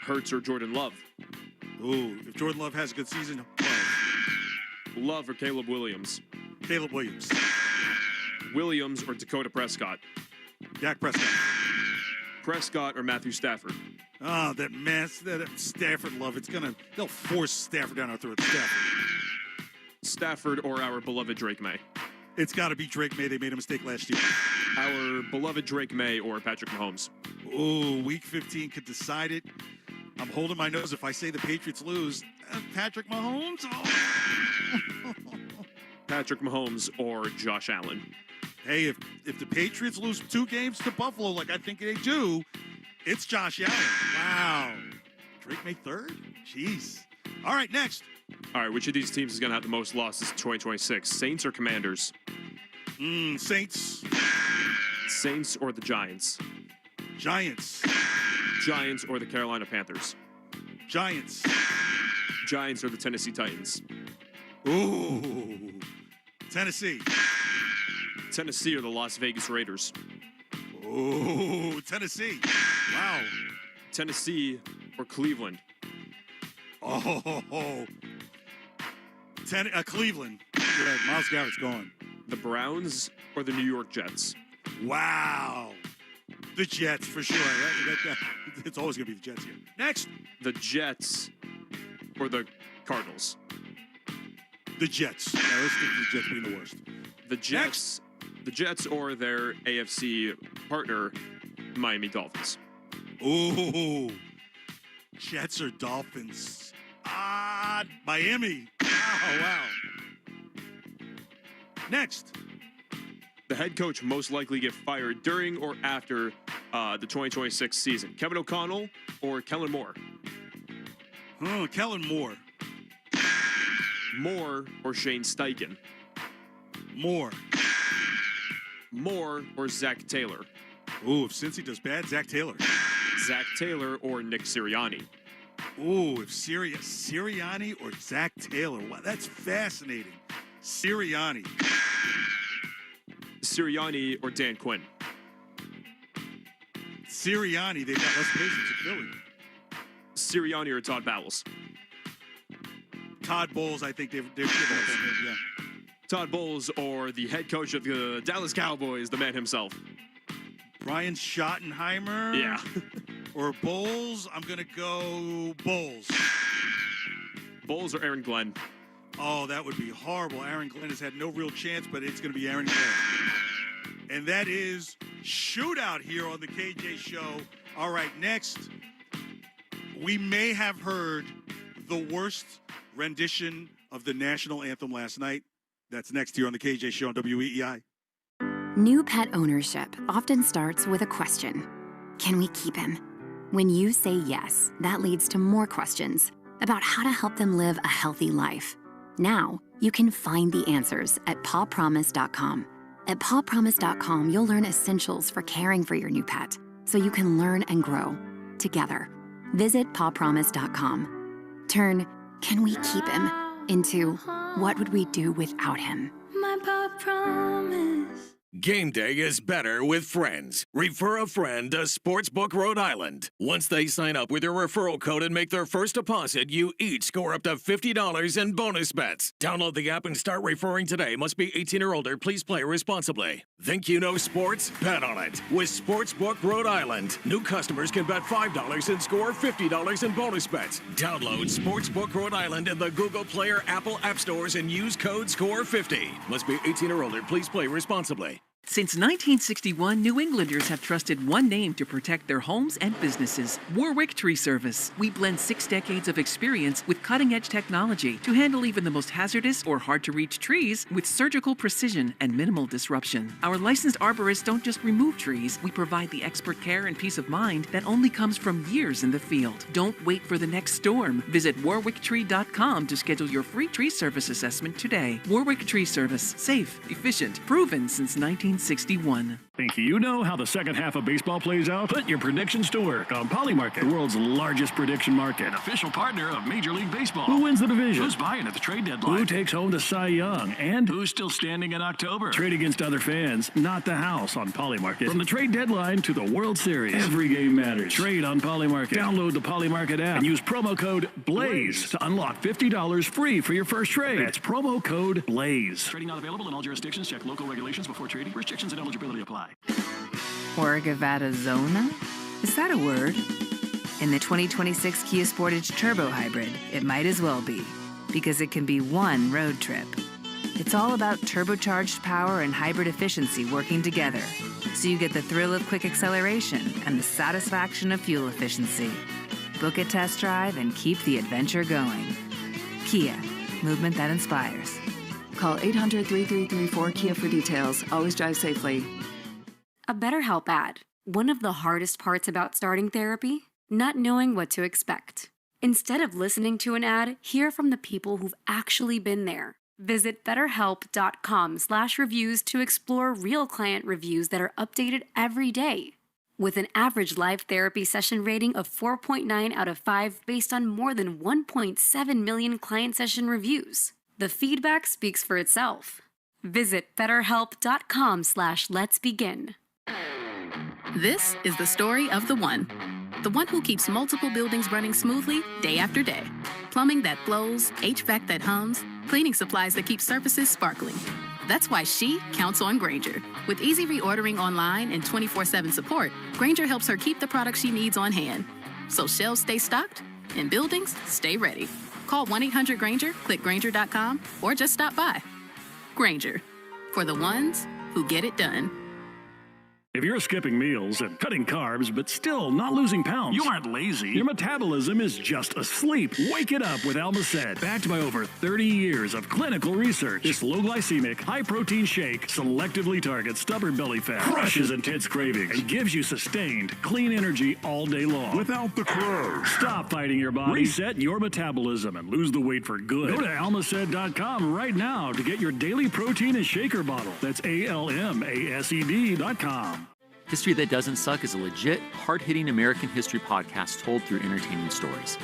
Hurts or Jordan Love? Ooh, if Jordan Love has a good season, Love or Caleb Williams? Caleb Williams. Williams or Dakota Prescott? Dak Prescott. Prescott or Matthew Stafford? Oh, that Stafford love. They'll force Stafford down our throat. Stafford or our beloved Drake May? It's got to be Drake May. They made a mistake last year. Our beloved Drake May or Patrick Mahomes? Oh, Week 15 could decide it. I'm holding my nose if I say the Patriots lose. Patrick Mahomes? Oh. Patrick Mahomes or Josh Allen? Hey, if the Patriots lose 2 games to Buffalo like I think they do, it's Josh Allen. Wow. Drake May 3rd? Jeez. All right, next. All right, which of these teams is going to have the most losses in 2026? Saints or Commanders? Saints. Saints or the Giants? Giants. Giants or the Carolina Panthers? Giants. Giants or the Tennessee Titans? Ooh. Tennessee. Tennessee or the Las Vegas Raiders? Ooh, Tennessee. Wow. Tennessee or Cleveland? Oh. Cleveland. Yeah, Myles Garrett's gone. The Browns or the New York Jets? Wow. The Jets, for sure. It's always going to be the Jets here. Next. The Jets or the Cardinals? The Jets. Yeah, let's stick to the Jets being the worst. The Jets. Next. The Jets or their AFC partner, Miami Dolphins? Ooh. Jets or Dolphins? Miami. Wow. Next. The head coach most likely get fired during or after the 2026 season. Kevin O'Connell or Kellen Moore? Oh, Kellen Moore. Moore or Shane Steichen? Moore. Moore or Zach Taylor? Ooh, if Cincy does bad, Zach Taylor. Zach Taylor or Nick Sirianni? Ooh, if Sirianni or Zach Taylor. Wow, that's fascinating. Sirianni. Sirianni or Dan Quinn? Sirianni. They've got less patience in Philly. Sirianni or Todd Bowles? Todd Bowles, I think they've given us him, yeah. Todd Bowles or the head coach of the Dallas Cowboys, the man himself? Brian Schottenheimer? Yeah. Or Bowles? I'm going to go Bowles. Bowles or Aaron Glenn? Oh, that would be horrible. Aaron Glenn has had no real chance, but it's going to be Aaron Glenn. And that is Shootout here on the KJ Show. All right, next, we may have heard the worst rendition of the national anthem last night. That's next here on the KJ Show on WEEI. New pet ownership often starts with a question. Can we keep him? When you say yes, that leads to more questions about how to help them live a healthy life. Now, you can find the answers at pawpromise.com. At pawpromise.com, you'll learn essentials for caring for your new pet so you can learn and grow together. Visit pawpromise.com. Turn, can we keep him, into what would we do without him? My paw promise. Game day is better with friends. Refer a friend to Sportsbook Rhode Island. Once they sign up with your referral code and make their first deposit, you each score up to $50 in bonus bets. Download the app and start referring today. Must be 18 or older. Please play responsibly. Think you know sports? Bet on it. With Sportsbook Rhode Island, new customers can bet $5 and score $50 in bonus bets. Download Sportsbook Rhode Island in the Google Play or Apple App Stores and use code SCORE50. Must be 18 or older. Please play responsibly. Since 1961, New Englanders have trusted one name to protect their homes and businesses: Warwick Tree Service. We blend 6 decades of experience with cutting-edge technology to handle even the most hazardous or hard-to-reach trees with surgical precision and minimal disruption. Our licensed arborists don't just remove trees, we provide the expert care and peace of mind that only comes from years in the field. Don't wait for the next storm. Visit warwicktree.com to schedule your free tree service assessment today. Warwick Tree Service. Safe, efficient, proven since 1961. Think you know how the second half of baseball plays out? Put your predictions to work on Polymarket, the world's largest prediction market. Official partner of Major League Baseball. Who wins the division? Who's buying at the trade deadline? Who takes home the Cy Young? And who's still standing in October? Trade against other fans, not the house on Polymarket. From the trade deadline to the World Series, every game matters. Trade on Polymarket. Download the Polymarket app and use promo code BLAZE to unlock $50 free for your first trade. That's promo code BLAZE. Trading not available in all jurisdictions. Check local regulations before trading. Restrictions and eligibility apply. Arizona? Is that a word? In the 2026 Kia Sportage Turbo Hybrid, it might as well be, because it can be one road trip. It's all about turbocharged power and hybrid efficiency working together, so you get the thrill of quick acceleration and the satisfaction of fuel efficiency. Book a test drive and keep the adventure going. Kia, movement that inspires. Call 800-3334-KIA for details. Always drive safely. A BetterHelp ad. One of the hardest parts about starting therapy? Not knowing what to expect. Instead of listening to an ad, hear from the people who've actually been there. Visit BetterHelp.com/reviews to explore real client reviews that are updated every day. With an average live therapy session rating of 4.9 out of 5 based on more than 1.7 million client session reviews, the feedback speaks for itself. Visit BetterHelp.com/Let's Begin. This is the story of the one who keeps multiple buildings running smoothly day after day. Plumbing that flows, HVAC that hums, cleaning supplies that keep surfaces sparkling. That's why she counts on Grainger. With easy reordering online and 24/7 support, Grainger helps her keep the products she needs on hand. So shelves stay stocked and buildings stay ready. Call 1-800-GRAINGER, click Grainger.com, or just stop by. Grainger, for the ones who get it done. If you're skipping meals and cutting carbs but still not losing pounds, You aren't lazy. your metabolism is just asleep. Wake it up with Almacet. Backed by over 30 years of clinical research, this low glycemic, high protein shake selectively targets stubborn belly fat, crushes intense cravings, and gives you sustained, clean energy all day long. Without the crow. Stop fighting your body, reset your metabolism, and lose the weight for good. Go to Almacet.com right now to get your daily protein and shaker bottle. That's ALMASED.com. History That Doesn't Suck is a legit, hard-hitting American history podcast told through entertaining stories.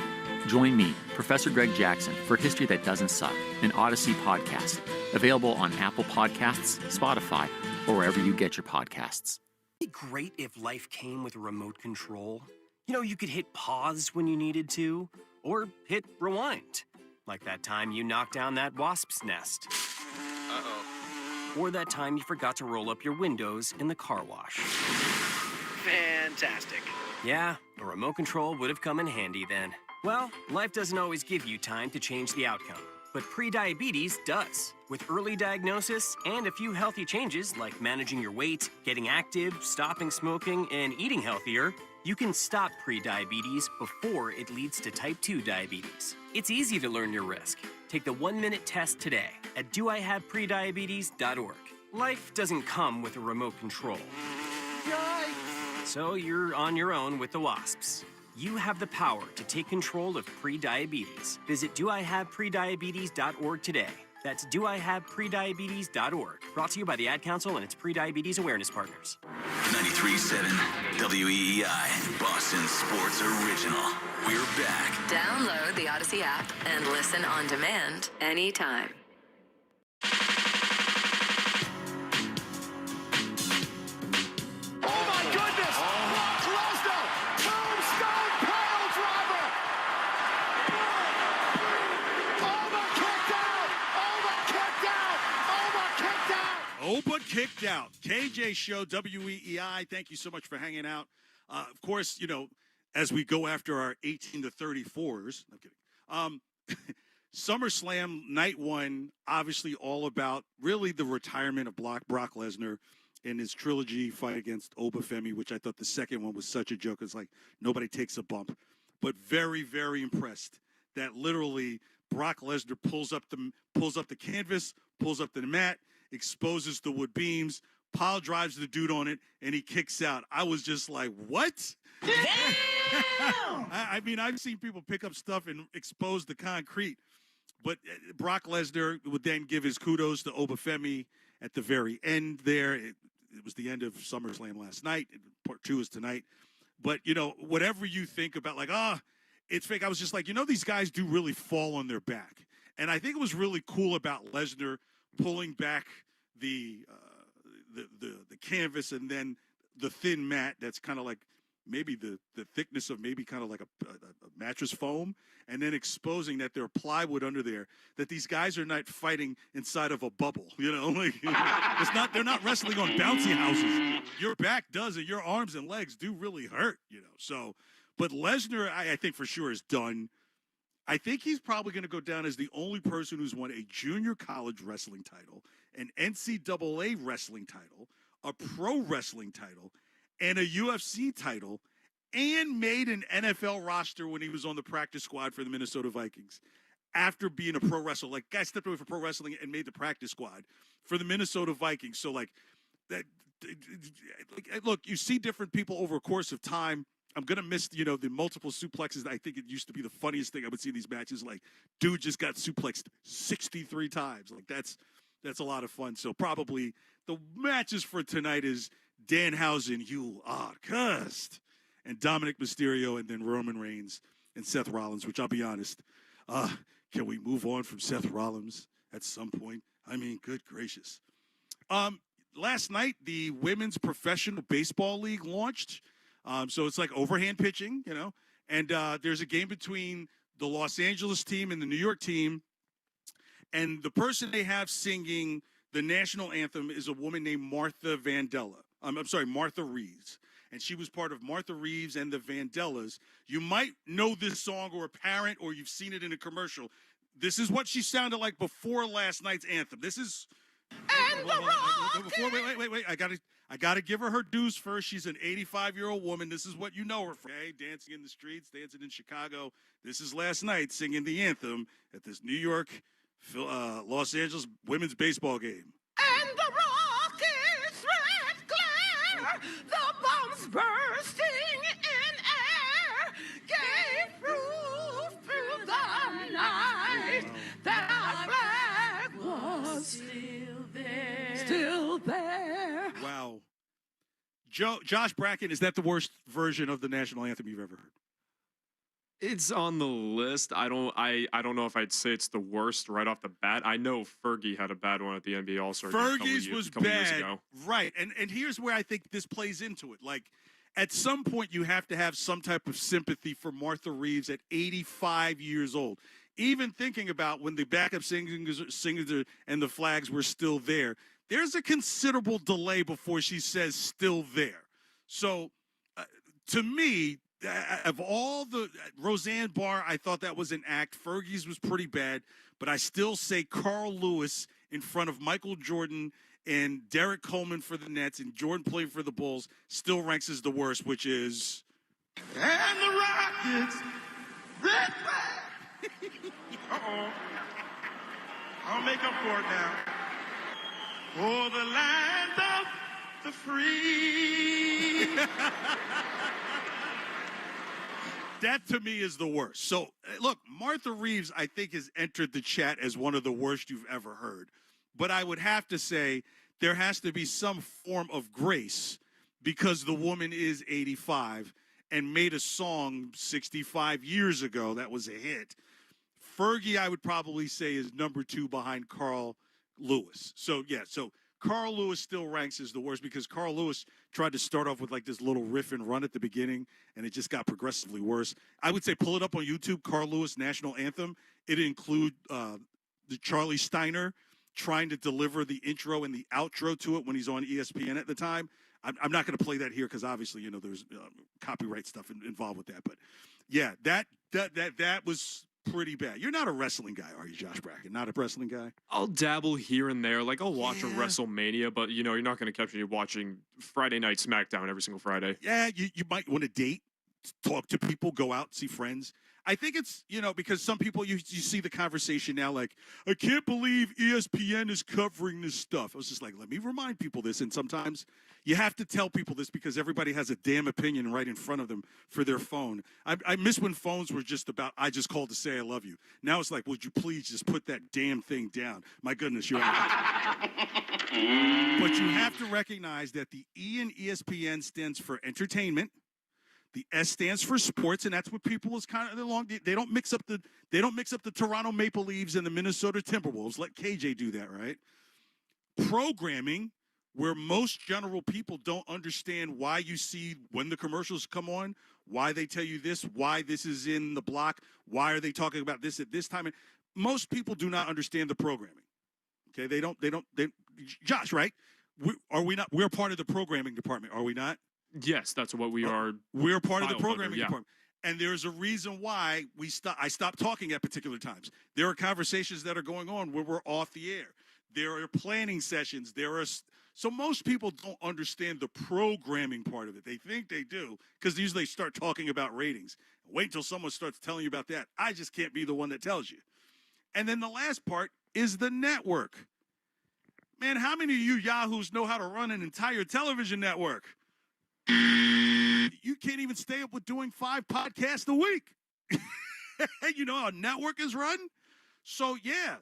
Join me, Professor Greg Jackson, for History That Doesn't Suck, an Odyssey podcast, available on Apple Podcasts, Spotify, or wherever you get your podcasts. It'd be great if life came with a remote control. You know, you could hit pause when you needed to, or hit rewind, like that time you knocked down that wasp's nest. Uh-oh. Or that time you forgot to roll up your windows in the car wash. Fantastic. Yeah, a remote control would have come in handy then. Well, life doesn't always give you time to change the outcome, but prediabetes does. With early diagnosis and a few healthy changes like managing your weight, getting active, stopping smoking, and eating healthier, you can stop prediabetes before it leads to type 2 diabetes. It's easy to learn your risk. Take the 1-minute test today at doihaveprediabetes.org. Life doesn't come with a remote control. So you're on your own with the wasps. You have the power to take control of prediabetes. Visit doihaveprediabetes.org today. That's doihaveprediabetes.org. Brought to you by the Ad Council and its Prediabetes Awareness Partners. 93.7 WEEI, Boston Sports Original. We're back. Download the Odyssey app and listen on demand anytime. Oh my goodness! Brock Lesnar! Tombstone pile driver! Oba kicked out! Oba kicked out. KJ Show, WEEI. Thank you so much for hanging out. Of course, you know, as we go after our 18 to 34s, I'm kidding. SummerSlam night one, obviously all about really the retirement of Brock Lesnar and his trilogy fight against Oba Femi, which I thought the second one was such a joke. It's like nobody takes a bump, but very, very impressed that literally Brock Lesnar pulls up the canvas, pulls up the mat, exposes the wood beams, pile drives the dude on it, and he kicks out. I was just like, what? I mean, I've seen people pick up stuff and expose the concrete, but Brock Lesnar would then give his kudos to Oba Femi at the very end there. It was the end of SummerSlam last night. Part 2 is tonight. But, you know, whatever you think about, like, it's fake, I was just like, you know, these guys do really fall on their back. And I think it was really cool about Lesnar pulling back the canvas and then the thin mat that's kind of like maybe the thickness of maybe kind of like a mattress foam, and then exposing that there are plywood under there, that these guys are not fighting inside of a bubble, you know, like they're not wrestling on bouncy houses. Your back does it, your arms and legs do really hurt, you know. So, but Lesnar, I think for sure is done. I think he's probably going to go down as the only person who's won a junior college wrestling title, an NCAA wrestling title, a pro wrestling title, and a UFC title, and made an NFL roster when he was on the practice squad for the Minnesota Vikings. After being a pro wrestler, like, guy stepped away from pro wrestling and made the practice squad for the Minnesota Vikings. So, like, that, look, you see different people over a course of time. I'm going to miss, you know, the multiple suplexes. I think it used to be the funniest thing I would see in these matches. Like, dude just got suplexed 63 times. Like, that's a lot of fun. So probably the matches for tonight is Danhausen, you are cursed. And Dominic Mysterio, and then Roman Reigns and Seth Rollins, which I'll be honest, can we move on from Seth Rollins at some point? I mean, good gracious. Last night, the Women's Professional Baseball League launched. So it's like overhand pitching, you know. And there's a game between the Los Angeles team and the New York team. And the person they have singing the national anthem is a woman named Martha Vandellas. Martha Reeves. And she was part of Martha Reeves and the Vandellas. You might know this song or a parent or you've seen it in a commercial. This is what she sounded like before last night's anthem. This is... And wait. I gotta give her dues first. She's an 85-year-old woman. This is what you know her for. Okay? Dancing in the streets, dancing in Chicago. This is last night singing the anthem at this New York, Los Angeles women's baseball game. And the rocket's red glare, the bombs bursting in air, gave proof through the night that our flag was still there. Wow. Josh Bracken, is that the worst version of the national anthem you've ever heard? It's on the list. I don't know if I'd say it's the worst right off the bat. I know Fergie had a bad one at the NBA All-Star game Fergie's was a couple years bad. ago. Right. And here's where I think this plays into it. Like, at some point, you have to have some type of sympathy for Martha Reeves at 85 years old. Even thinking about when the backup singers and the flags were still there, there's a considerable delay before she says still there. So, to me, of all the Roseanne Barr, I thought that was an act. Fergie's was pretty bad, but I still say Carl Lewis in front of Michael Jordan and Derek Coleman for the Nets and Jordan playing for the Bulls still ranks as the worst, which is... And the Rockets, red flag. Uh-oh. I'll make up for it now. For the land of the free. That, to me, is the worst. So, look, Martha Reeves, I think, has entered the chat as one of the worst you've ever heard. But I would have to say there has to be some form of grace because the woman is 85 and made a song 65 years ago that was a hit. Fergie, I would probably say, is number 2 behind Carl Lewis. So, yeah, so Carl Lewis still ranks as the worst because Carl Lewis tried to start off with like this little riff and run at the beginning, and it just got progressively worse. I would say pull it up on YouTube, Carl Lewis National Anthem. It'd include the Charlie Steiner trying to deliver the intro and the outro to it when he's on ESPN at the time. I'm not going to play that here because obviously, you know, there's copyright stuff involved with that. But yeah, that was pretty bad. You're not a wrestling guy, are you, Josh Bracken? Not a wrestling guy? I'll dabble here and there. Like, I'll watch a WrestleMania, but, you know, you're not going to catch me watching Friday Night SmackDown every single Friday. Yeah, you might want to date, talk to people, go out, see friends. I think it's, you know, because some people, you see the conversation now, like, I can't believe ESPN is covering this stuff. I was just like, let me remind people this. And sometimes you have to tell people this because everybody has a damn opinion right in front of them for their phone. I miss when phones were just about, I just called to say I love you. Now it's like, would you please just put that damn thing down? My goodness, you're But you have to recognize that the E in ESPN stands for entertainment. The S stands for sports, and that's what people is kind of along. They don't mix up the Toronto Maple Leafs and the Minnesota Timberwolves. Let KJ do that, right? Programming, where most general people don't understand why you see when the commercials come on, why they tell you this, why this is in the block, why are they talking about this at this time. Most people do not understand the programming. Okay, they don't. Josh, right? Are we not? We're part of the programming department, are we not? Yes, that's what we are. We're part of the programming department. And there's a reason why I stopped talking at particular times. There are conversations that are going on where we're off the air. There are planning sessions. So most people don't understand the programming part of it. They think they do because usually they start talking about ratings. Wait until someone starts telling you about that. I just can't be the one that tells you. And then the last part is the network. Man, how many of you yahoos know how to run an entire television network? You can't even stay up with doing 5 podcasts a week. You know how a network is run? So, yeah,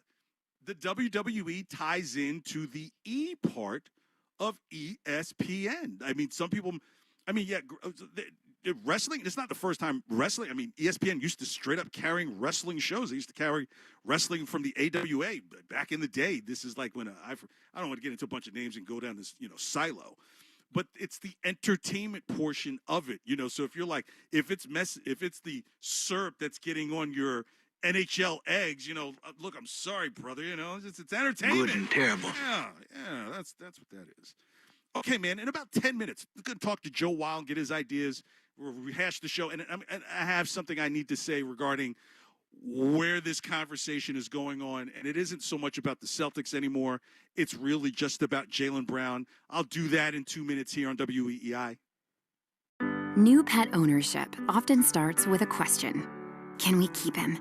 the WWE ties into the E part of ESPN. I mean, some people, wrestling, it's not the first time wrestling. I mean, ESPN used to straight up carrying wrestling shows. They used to carry wrestling from the AWA back in the day. This is like when I don't want to get into a bunch of names and go down this, silo. But it's the entertainment portion of it, So if you're like, if it's the syrup that's getting on your NHL eggs, look, I'm sorry, brother, it's entertainment. Good and terrible. Yeah, that's what that is. Okay, man, in about 10 minutes, we're going to talk to Joe Wild and get his ideas. We'll rehash the show, and I have something I need to say regarding where this conversation is going on, and it isn't so much about the Celtics anymore. It's really just about Jaylen Brown. I'll do that in 2 minutes here on WEEI. New pet ownership often starts with a question. Can we keep him?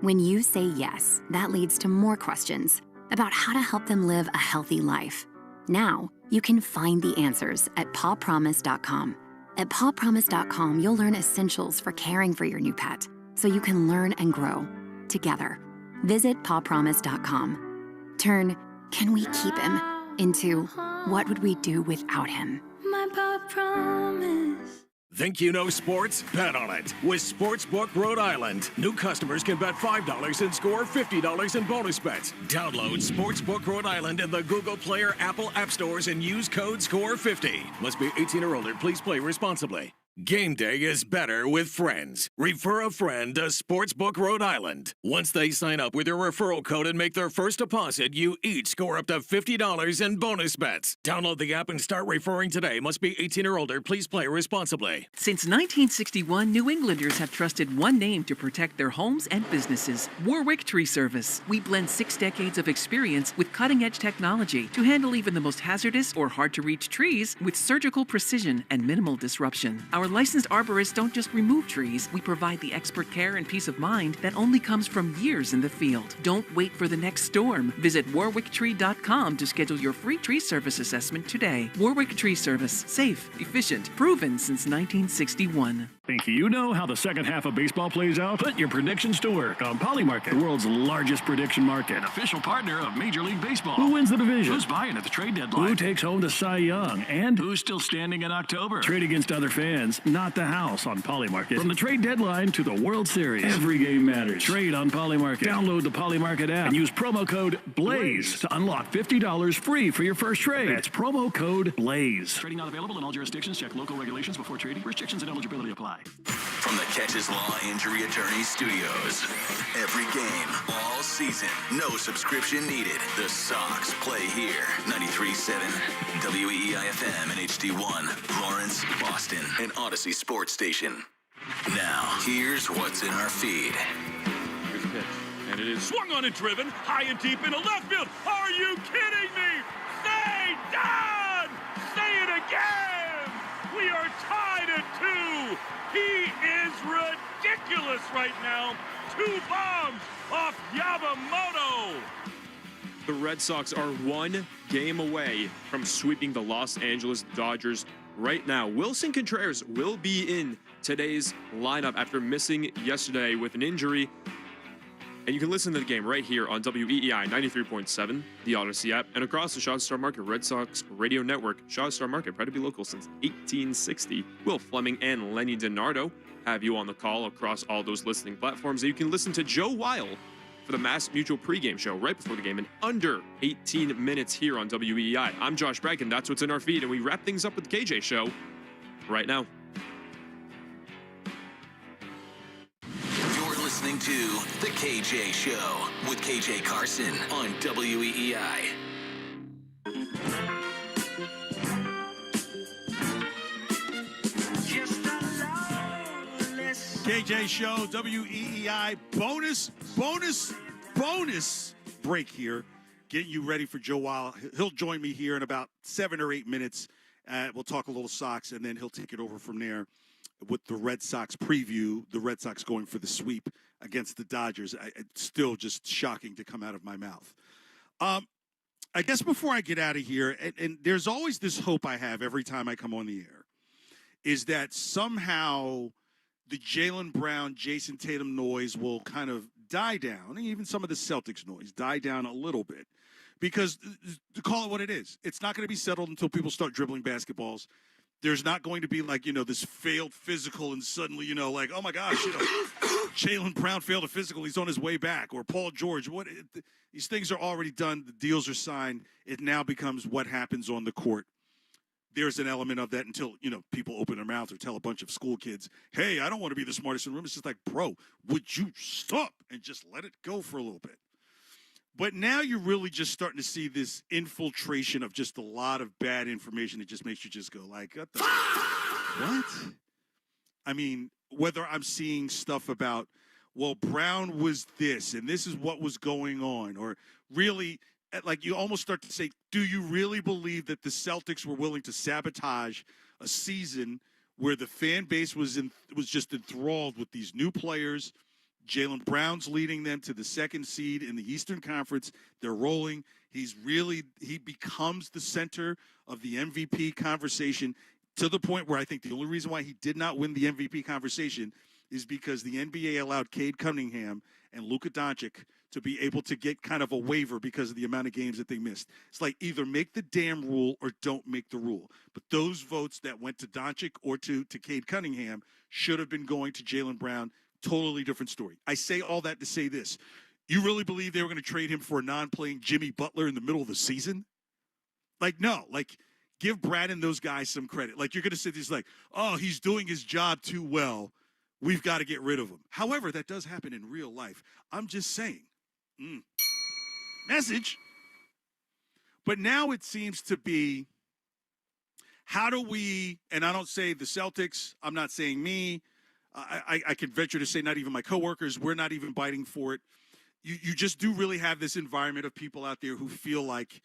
When you say yes, that leads to more questions about how to help them live a healthy life. Now, you can find the answers at pawpromise.com. At pawpromise.com, you'll learn essentials for caring for your new pet, so you can learn and grow together. Visit pawpromise.com. Turn, can we keep him, into what would we do without him? My paw promise. Think you know sports? Bet on it. With Sportsbook Rhode Island, new customers can bet $5 and score $50 in bonus bets. Download Sportsbook Rhode Island in the Google Play or Apple App Stores and use code SCORE50. Must be 18 or older. Please play responsibly. Game day is better with friends. Refer a friend to Sportsbook Rhode Island. Once they sign up with your referral code and make their first deposit, you each score up to $50 in bonus bets. Download the app and start referring today. Must be 18 or older. Please play responsibly. Since 1961, New Englanders have trusted one name to protect their homes and businesses: Warwick Tree Service. We blend 6 decades of experience with cutting-edge technology to handle even the most hazardous or hard-to-reach trees with surgical precision and minimal disruption. Our licensed arborists don't just remove trees. We provide the expert care and peace of mind that only comes from years in the field. Don't wait for the next storm. Visit warwicktree.com to schedule your free tree service assessment today. Warwick Tree Service. Safe, efficient, proven since 1961. Think you know how the second half of baseball plays out? Put your predictions to work on Polymarket, the world's largest prediction market. Official partner of Major League Baseball. Who wins the division? Who's buying at the trade deadline? Who takes home the Cy Young? And who's still standing in October? Trade against other fans, not the house on Polymarket. From the trade deadline to the World Series, every game matters. Trade on Polymarket. Download the Polymarket app and use promo code BLAZE to unlock $50 free for your first trade. That's promo code BLAZE. Trading not available in all jurisdictions. Check local regulations before trading. Restrictions and eligibility apply. From the Catches Law Injury Attorney Studios. Every game, all season, no subscription needed. The Sox play here. 93.7 WEEI-FM and HD1, Lawrence, Boston, and Odyssey Sports Station. Now, here's what's in our feed. Here's a pitch, and it is Swung on and driven, high and deep into left field. Are you kidding me? Stay down! Say it again! We are tied at 2. He is ridiculous right now. 2 bombs off Yamamoto. The Red Sox are 1 game away from sweeping the Los Angeles Dodgers right now. Wilson Contreras will be in today's lineup after missing yesterday with an injury. And you can listen to the game right here on WEEI 93.7, the Odyssey app, and across the Shaw Star Market Red Sox radio network. Shaw Star Market, proud to be local since 1860. Will Fleming and Lenny DiNardo have you on the call across all those listening platforms. And you can listen to Joe Wild for the Mass Mutual pregame show right before the game in under 18 minutes here on WEEI. I'm Josh Bragg, and that's what's in our feed, and we wrap things up with the KJ Show right now. Listening to The KJ Show with KJ Carson on WEEI. KJ Show, WEEI, bonus break here. Getting you ready for Joe Wild. He'll join me here in about 7 or 8 minutes. We'll talk a little Sox, and then he'll take it over from there with the Red Sox preview. The Red Sox going for the sweep against the Dodgers. It's still just shocking to come out of my mouth. I guess before I get out of here, and there's always this hope I have every time I come on the air, is that somehow the Jaylen Brown, Jason Tatum noise will kind of die down, and even some of the Celtics noise die down a little bit. because to call it what it is, it's not going to be settled until people start dribbling basketballs. There's not going to be like, this failed physical and suddenly, like, oh my gosh, Jaylen Brown failed a physical. He's on his way back. Or Paul George. These things are already done. The deals are signed. It now becomes what happens on the court. There's an element of that until, people open their mouth or tell a bunch of school kids, hey, I don't want to be the smartest in the room. It's just like, bro, would you stop and just let it go for a little bit? But now you're really just starting to see this infiltration of just a lot of bad information that just makes you just go like, what? I mean, whether I'm seeing stuff about, well, Brown was this, and this is what was going on, or really, like you almost start to say, do you really believe that the Celtics were willing to sabotage a season where the fan base was just enthralled with these new players? Jaylen Brown's leading them to the second seed in the Eastern Conference. They're rolling. He becomes the center of the MVP conversation to the point where I think the only reason why he did not win the MVP conversation is because the NBA allowed Cade Cunningham and Luka Doncic to be able to get kind of a waiver because of the amount of games that they missed. It's like either make the damn rule or don't make the rule. But those votes that went to Doncic or to Cade Cunningham should have been going to Jaylen Brown. Totally different story. I say all that to say this. You really believe they were going to trade him for a non-playing Jimmy Butler in the middle of the season? Like, no. Like, give Brad and those guys some credit. Like, you're going to say this like, oh, he's doing his job too well. We've got to get rid of him. However, that does happen in real life. I'm just saying. Message. But now it seems to be, how do we, and I don't say the Celtics, I'm not saying me, I can venture to say not even my coworkers, we're not even biting for it. You just do really have this environment of people out there who feel like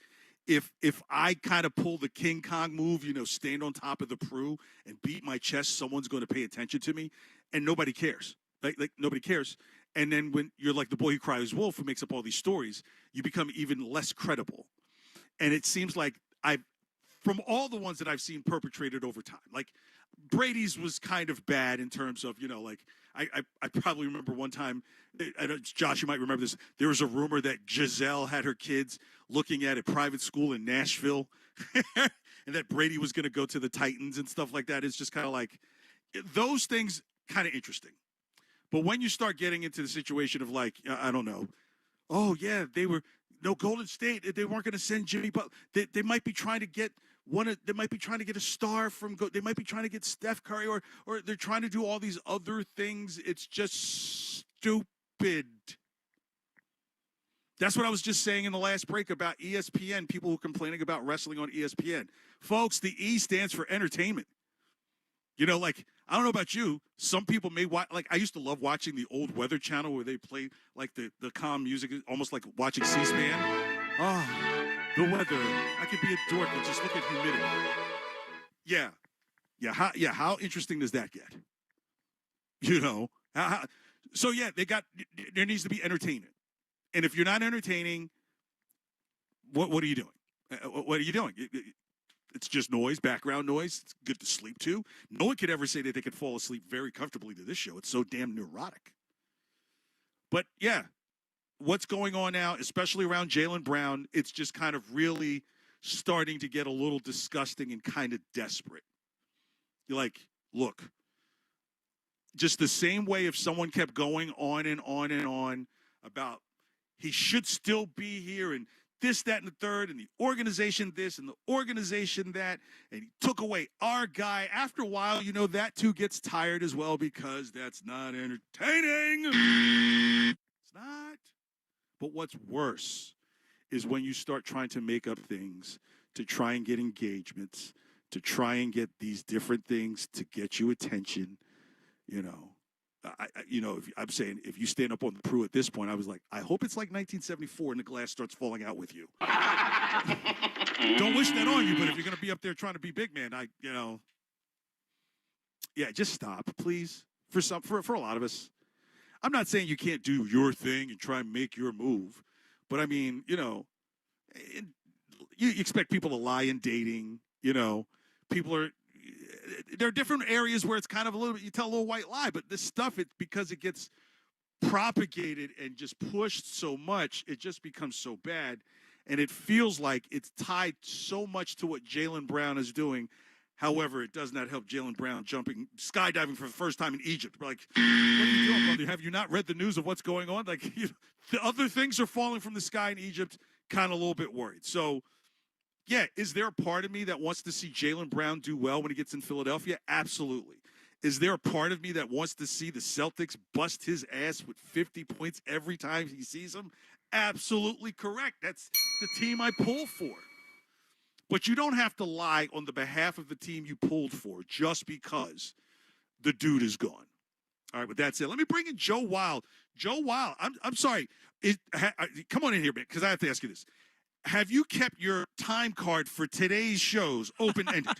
if I kind of pull the King Kong move, stand on top of the Prue and beat my chest, someone's going to pay attention to me, and nobody cares. Like nobody cares. And then when you're like the boy who cries wolf, who makes up all these stories, you become even less credible. And it seems like from all the ones that I've seen perpetrated over time, like Brady's was kind of bad in terms of, like I probably remember one time, I know, Josh, you might remember this. There was a rumor that Giselle had her kids looking at a private school in Nashville and that Brady was going to go to the Titans and stuff like that. It's just kind of like those things kind of interesting. But when you start getting into the situation of like, I don't know, oh yeah, Golden State, they weren't going to send Jimmy, but they might be trying to get they might be trying to get a star they might be trying to get Steph Curry, or they're trying to do all these other things. It's just stupid. That's what I was just saying in the last break about ESPN, people who are complaining about wrestling on ESPN. Folks, the E stands for entertainment. Like, I don't know about you. Some people may watch, like, I used to love watching the old Weather Channel where they play, like, the calm music, almost like watching C-SPAN. Oh, the weather. I could be a dork and just look at humidity. Yeah. How interesting does that get? So, yeah, there needs to be entertainment. And if you're not entertaining, what are you doing? What are you doing? It's just noise, background noise. It's good to sleep to. No one could ever say that they could fall asleep very comfortably to this show. It's so damn neurotic. But, yeah, what's going on now, especially around Jaylen Brown, it's just kind of really starting to get a little disgusting and kind of desperate. You're like, look, just the same way if someone kept going on and on and on about he should still be here and this, that, and the third, and the organization this and the organization that, and he took away our guy. After a while, that too gets tired as well because that's not entertaining. It's not. But what's worse is when you start trying to make up things to try and get engagements, to try and get these different things to get you attention, I'm saying if you stand up on the Prue at this point, I was like, I hope it's like 1974 and the glass starts falling out with you. Don't wish that on you, but if you're going to be up there trying to be big man, just stop, please. For a lot of us, I'm not saying you can't do your thing and try and make your move, but I mean, you expect people to lie in dating. There are different areas where it's kind of you tell a little white lie, but this stuff, because it gets propagated and just pushed so much, it just becomes so bad. and it feels like it's tied so much to what Jaylen Brown is doing. However, it does not help Jaylen Brown skydiving for the first time in Egypt. Like, what are you doing, brother? Have you not read the news of what's going on? Like, the other things are falling from the sky in Egypt, kind of a little bit worried. So, yeah, is there a part of me that wants to see Jaylen Brown do well when he gets in Philadelphia? Absolutely. Is there a part of me that wants to see the Celtics bust his ass with 50 points every time he sees them? Absolutely correct. That's the team I pull for. But you don't have to lie on the behalf of the team you pulled for just because the dude is gone. All right, but that's it. Let me bring in Joe Wild. Joe Wild, I'm sorry. Come on in here, man, because I have to ask you this. Have you kept your time card for today's shows open-ended?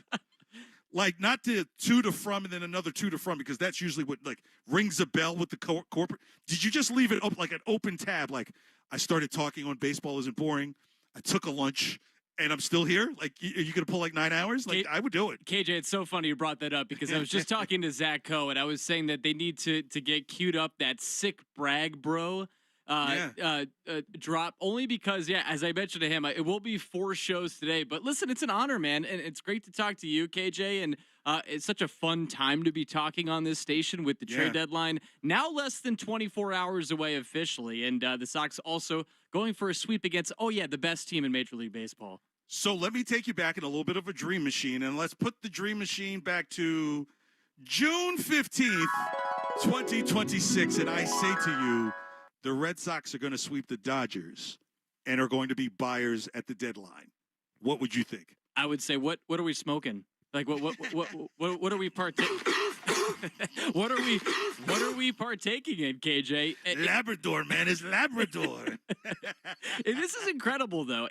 Like, not to to from and then another to from, because that's usually what, like, rings a bell with the corporate. Did you just leave it up like an open tab? Like, I started talking on Baseball Isn't Boring. I took a lunch, and I'm still here? Like, are you going to pull like 9 hours? Like, I would do it. KJ, it's so funny you brought that up, because I was just talking to Zach Coe, and I was saying that they need to get queued up that sick brag, bro. Drop, only because, as I mentioned to him, it will be 4 shows today. But listen, it's an honor, man, and it's great to talk to you, KJ. And it's such a fun time to be talking on this station with the trade deadline now less than 24 hours away officially, and the Sox also going for a sweep against the best team in Major League Baseball. So let me take you back in a little bit of a dream machine, and let's put the dream machine back to June 15th, 2026, and I say to you, the Red Sox are going to sweep the Dodgers and are going to be buyers at the deadline. What would you think? I would say, what are we smoking? Like, what are we partaking? What are we partaking in, KJ? Labrador, man, it's Labrador. This is incredible, though.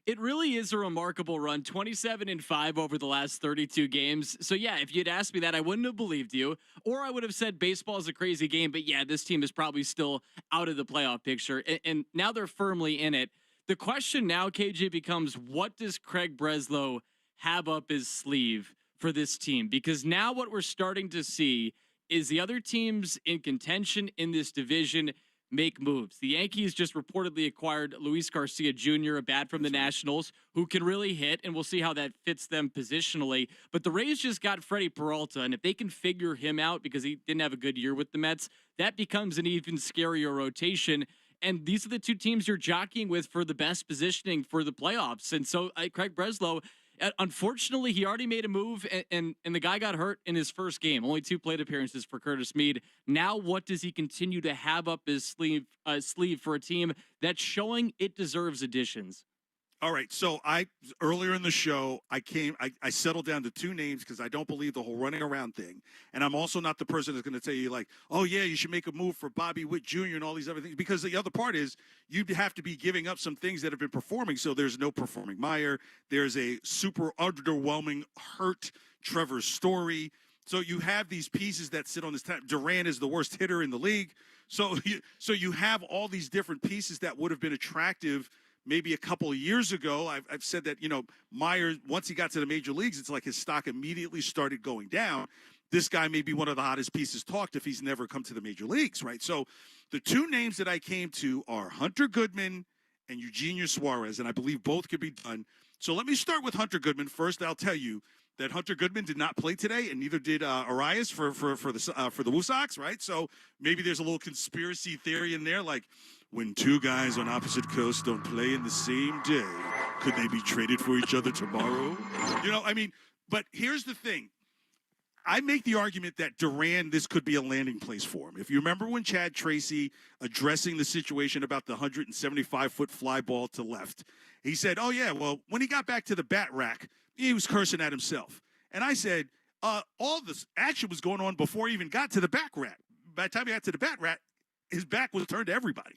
It really is a remarkable run, 27-5 over the last 32 games. So, if you'd asked me that, I wouldn't have believed you. Or I would have said baseball is a crazy game, but this team is probably still out of the playoff picture. And now they're firmly in it. The question now, KJ, becomes, what does Craig Breslow have up his sleeve for this team? Because now what we're starting to see is the other teams in contention in this division make moves. The Yankees just reportedly acquired Luis Garcia Jr., a bat from the Nationals, who can really hit, and we'll see how that fits them positionally. But the Rays just got Freddie Peralta, and if they can figure him out, because he didn't have a good year with the Mets, that becomes an even scarier rotation. And these are the two teams you're jockeying with for the best positioning for the playoffs. And so Craig Breslow, unfortunately, he already made a move, and the guy got hurt in his first game. Only 2 plate appearances for Curtis Mead. Now, what does he continue to have up his sleeve for a team that's showing it deserves additions? All right, so earlier in the show, I settled down to 2 names because I don't believe the whole running around thing. And I'm also not the person that's going to tell you, like, oh, yeah, you should make a move for Bobby Witt Jr. and all these other things. Because the other part is you'd have to be giving up some things that have been performing. So there's no performing Meyer. There's a super underwhelming hurt Trevor Story. So you have these pieces that sit on this time. Duran is the worst hitter in the league. So you have all these different pieces that would have been attractive maybe a couple of years ago. I've said that, Meyer, once he got to the major leagues, it's like his stock immediately started going down. This guy may be one of the hottest pieces talked if he's never come to the major leagues, right? So the 2 names that I came to are Hunter Goodman and Eugenio Suarez, and I believe both could be done. So let me start with Hunter Goodman. First, I'll tell you that Hunter Goodman did not play today, and neither did Arias for the Woo Sox, right? So maybe there's a little conspiracy theory in there, like, when 2 guys on opposite coasts don't play in the same day, could they be traded for each other tomorrow? But here's the thing. I make the argument that Duran, this could be a landing place for him. If you remember when Chad Tracy addressing the situation about the 175-foot fly ball to left, he said, oh, yeah, well, when he got back to the bat rack, he was cursing at himself. And I said, all this action was going on before he even got to the back rack. By the time he got to the bat rack, his back was turned to everybody.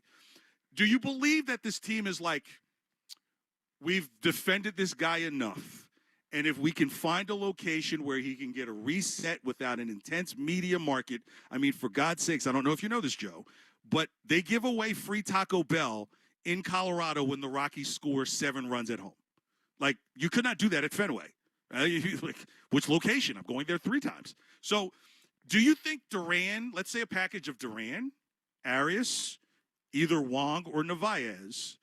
Do you believe that this team is like, we've defended this guy enough, and if we can find a location where he can get a reset without an intense media market, I mean, for God's sakes, I don't know if you know this, Joe, but they give away free Taco Bell in Colorado when the Rockies score 7 runs at home. Like, you could not do that at Fenway. Like, which location? I'm going there 3 times. So do you think Duran, let's say a package of Duran, Arias, either Wong or Narvaez,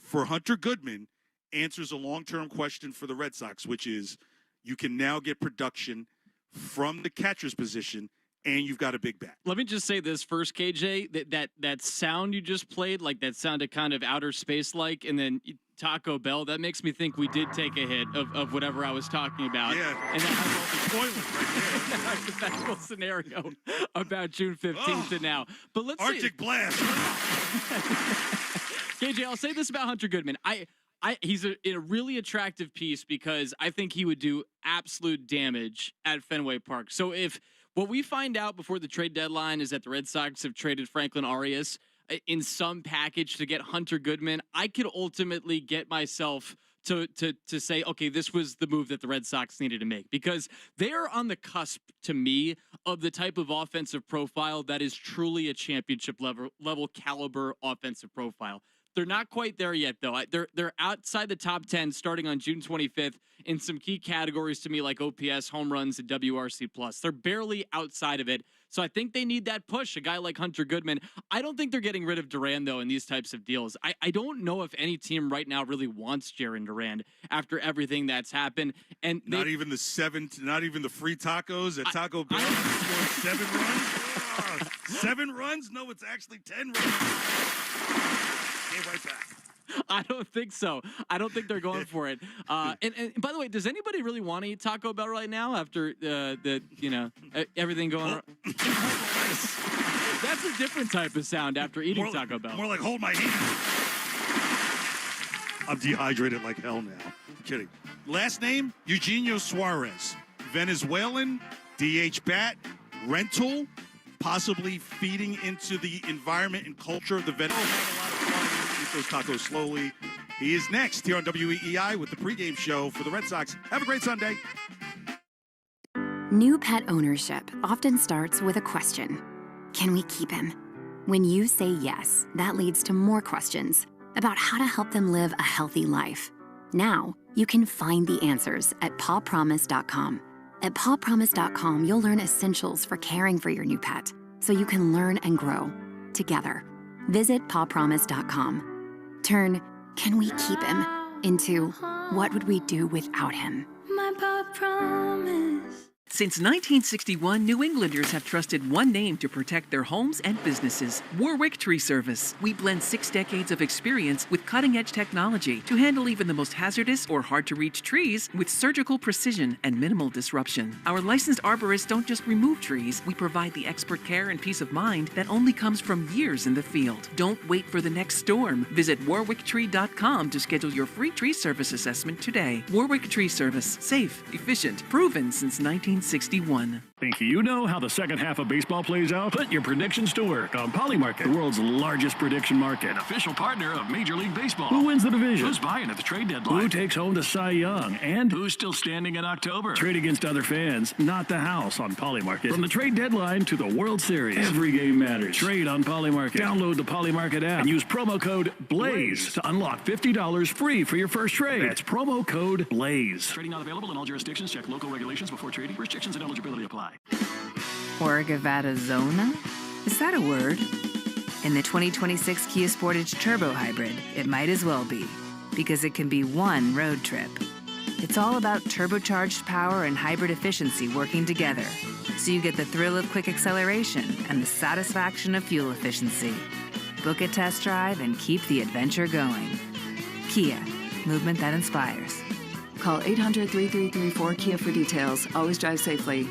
for Hunter Goodman answers a long-term question for the Red Sox, which is you can now get production from the catcher's position, and you've got a big bat. Let me just say this first, KJ. That sound you just played, like that sounded kind of outer space-like, and then Taco Bell, that makes me think we did take a hit of whatever I was talking about. Yeah, and the toilet right there. that hypothetical scenario about June 15th to now. But let's Arctic Blast. KJ, I'll say this about Hunter Goodman. He's a really attractive piece because I think he would do absolute damage at Fenway Park. So if what we find out before the trade deadline is that the Red Sox have traded Franklin Arias in some package to get Hunter Goodman, I could ultimately get myself to say, okay, this was the move that the Red Sox needed to make, because they're on the cusp, to me, of the type of offensive profile that is truly a championship level caliber offensive profile. They're not quite there yet, though. They're outside the top 10 starting on June 25th in some key categories to me, like OPS, home runs, and WRC+. They're barely outside of it. So I think they need that push, a guy like Hunter Goodman. I don't think they're getting rid of Duran, though, in these types of deals. I don't know if any team right now really wants Jarren Duran after everything that's happened. And not even the free tacos at Taco Bell. Scored 7 runs. 7 runs? No, it's actually 10 runs. Came right back. I don't think so. I don't think they're going for it. And by the way, does anybody really want to eat Taco Bell right now after everything going on? That's a different type of sound after eating Taco Bell. More like hold my hand. I'm dehydrated like hell now. I'm kidding. Last name, Eugenio Suarez. Venezuelan, DH bat, rental, possibly feeding into the environment and culture of the Venezuela. Those tacos slowly. He is next here on WEEI with the pregame show for the Red Sox. Have a great Sunday. New pet ownership often starts with a question. Can we keep him? When you say yes, that leads to more questions about how to help them live a healthy life. Now, you can find the answers at pawpromise.com. At pawpromise.com, you'll learn essentials for caring for your new pet, so you can learn and grow together. Visit pawpromise.com. Turn, can we keep him, into what would we do without him? My paw promise. Since 1961, New Englanders have trusted one name to protect their homes and businesses: Warwick Tree Service. We blend 6 decades of experience with cutting-edge technology to handle even the most hazardous or hard-to-reach trees with surgical precision and minimal disruption. Our licensed arborists don't just remove trees, we provide the expert care and peace of mind that only comes from years in the field. Don't wait for the next storm. Visit warwicktree.com to schedule your free tree service assessment today. Warwick Tree Service. Safe, efficient, proven since 1961. Think you know how the second half of baseball plays out? Put your predictions to work on Polymarket, the world's largest prediction market. An official partner of Major League Baseball. Who wins the division? Who's buying at the trade deadline? Who takes home the Cy Young? And who's still standing in October? Trade against other fans, not the house on Polymarket. From the trade deadline to the World Series, every game matters. Trade on Polymarket. Download the Polymarket app and use promo code BLAZE to unlock $50 free for your first trade. That's promo code BLAZE. Trading not available in all jurisdictions. Check local regulations before trading. Restrictions and eligibility apply. Arizona? Is that a word? In the 2026 Kia Sportage Turbo Hybrid, it might as well be, because it can be one road trip. It's all about turbocharged power and hybrid efficiency working together, so you get the thrill of quick acceleration and the satisfaction of fuel efficiency. Book a test drive and keep the adventure going. Kia, movement that inspires. Call 800-3334-KIA for details. Always drive safely.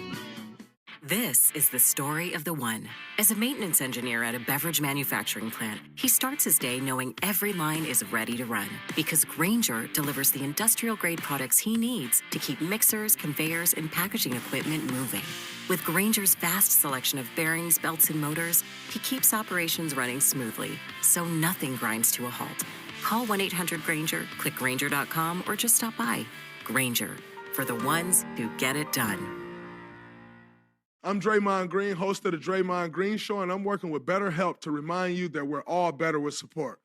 This is the story of the one. As a maintenance engineer at a beverage manufacturing plant, he starts his day knowing every line is ready to run, because Grainger delivers the industrial-grade products he needs to keep mixers, conveyors, and packaging equipment moving. With Grainger's vast selection of bearings, belts, and motors, he keeps operations running smoothly, so nothing grinds to a halt. Call 1-800-GRAINGER, click Grainger.com, or just stop by. Grainger, for the ones who get it done. I'm Draymond Green, host of the Draymond Green Show, and I'm working with BetterHelp to remind you that we're all better with support.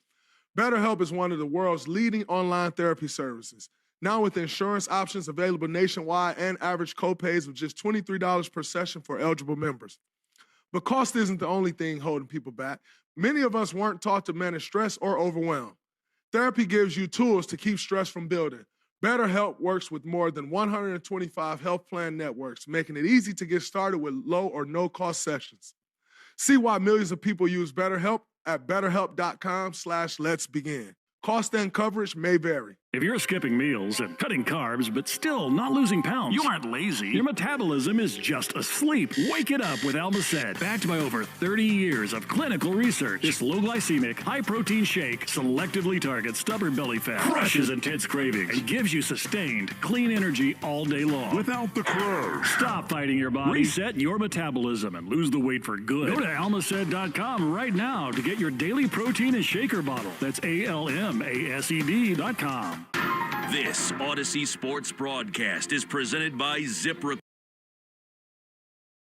BetterHelp is one of the world's leading online therapy services. Now with insurance options available nationwide and average copays of just $23 per session for eligible members. But cost isn't the only thing holding people back. Many of us weren't taught to manage stress or overwhelm. Therapy gives you tools to keep stress from building. BetterHelp works with more than 125 health plan networks, making it easy to get started with low or no-cost sessions. See why millions of people use BetterHelp at betterhelp.com/let's begin. Cost and coverage may vary. If you're skipping meals and cutting carbs but still not losing pounds, you aren't lazy. Your metabolism is just asleep. Wake it up with Almacet. Backed by over 30 years of clinical research, this low-glycemic, high-protein shake selectively targets stubborn belly fat, crushes intense cravings, and gives you sustained, clean energy all day long. Without the crows. Stop fighting your body. Reset your metabolism and lose the weight for good. Go to almacet.com right now to get your daily protein and shaker bottle. That's ALMASED.com. This Odyssey Sports broadcast is presented by ZipRecruiter.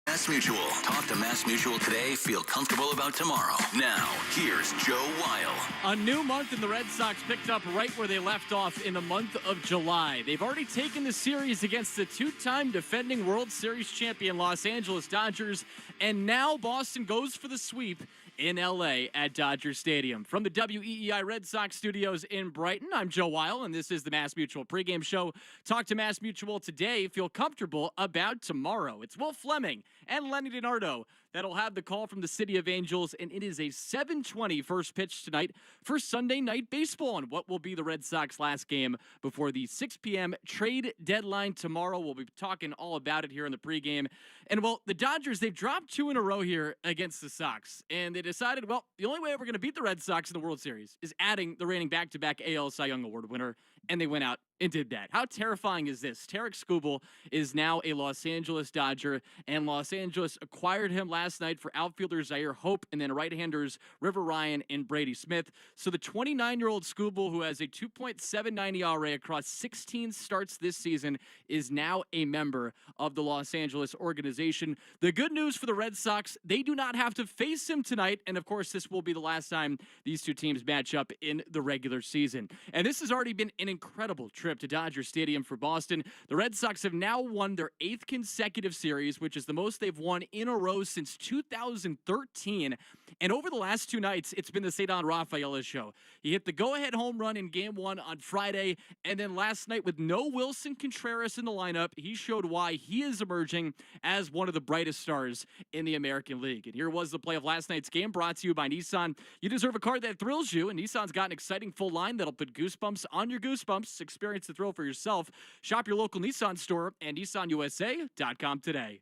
Mass Mutual. Talk to Mass Mutual today. Feel comfortable about tomorrow. Now, here's Joe Weil. A new month, and the Red Sox picked up right where they left off in the month of July. They've already taken the series against the two-time defending World Series champion Los Angeles Dodgers, and now Boston goes for the sweep in LA at Dodger Stadium. From the WEEI Red Sox studios in Brighton, I'm Joe Weil, and this is the Mass Mutual pregame show. Talk to Mass Mutual today. Feel comfortable about tomorrow. It's Will Fleming and Lenny DiNardo that'll have the call from the City of Angels, and it is a 7:20 first pitch tonight for Sunday Night Baseball, and what will be the Red Sox last game before the 6 p.m. trade deadline tomorrow. We'll be talking all about it here in the pregame. And, well, the Dodgers, they've dropped 2 in a row here against the Sox, and they decided, well, the only way we're going to beat the Red Sox in the World Series is adding the reigning back-to-back AL Cy Young Award winner, and they went out and did that. How terrifying is this? Tarek Skubal is now a Los Angeles Dodger, and Los Angeles acquired him last night for outfielders Zaire Hope and then right-handers River Ryan and Brady Smith. So the 29-year-old Skubal, who has a 2.79 ERA across 16 starts this season, is now a member of the Los Angeles organization. The good news for the Red Sox, they do not have to face him tonight, and of course this will be the last time these two teams match up in the regular season. And this has already been an incredible trip to Dodger Stadium for Boston. The Red Sox have now won their 8th consecutive series, which is the most they've won in a row since 2013. And over the last 2 nights, it's been the Cedar Rafaela show. He hit the go-ahead home run in Game 1 on Friday, and then last night with no Wilson Contreras in the lineup, he showed why he is emerging as one of the brightest stars in the American League. And here was the play of last night's game, brought to you by Nissan. You deserve a car that thrills you, and Nissan's got an exciting full line that'll put goosebumps on your goosebumps. Experience the thrill for yourself. Shop your local Nissan store and NissanUSA.com today.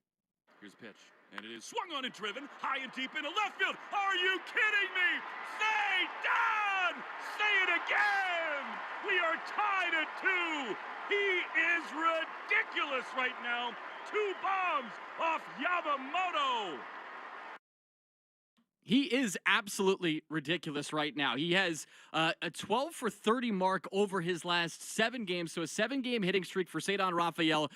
Here's the pitch, and it is swung on and driven high and deep into left field. Are you kidding me? Say done! Say it again! We are tied at 2. He is ridiculous right now. 2 bombs off Yamamoto. He is absolutely ridiculous right now. He has a 12 for 30 mark over his last 7 games, so a 7-game hitting streak for Cedar Rafaela.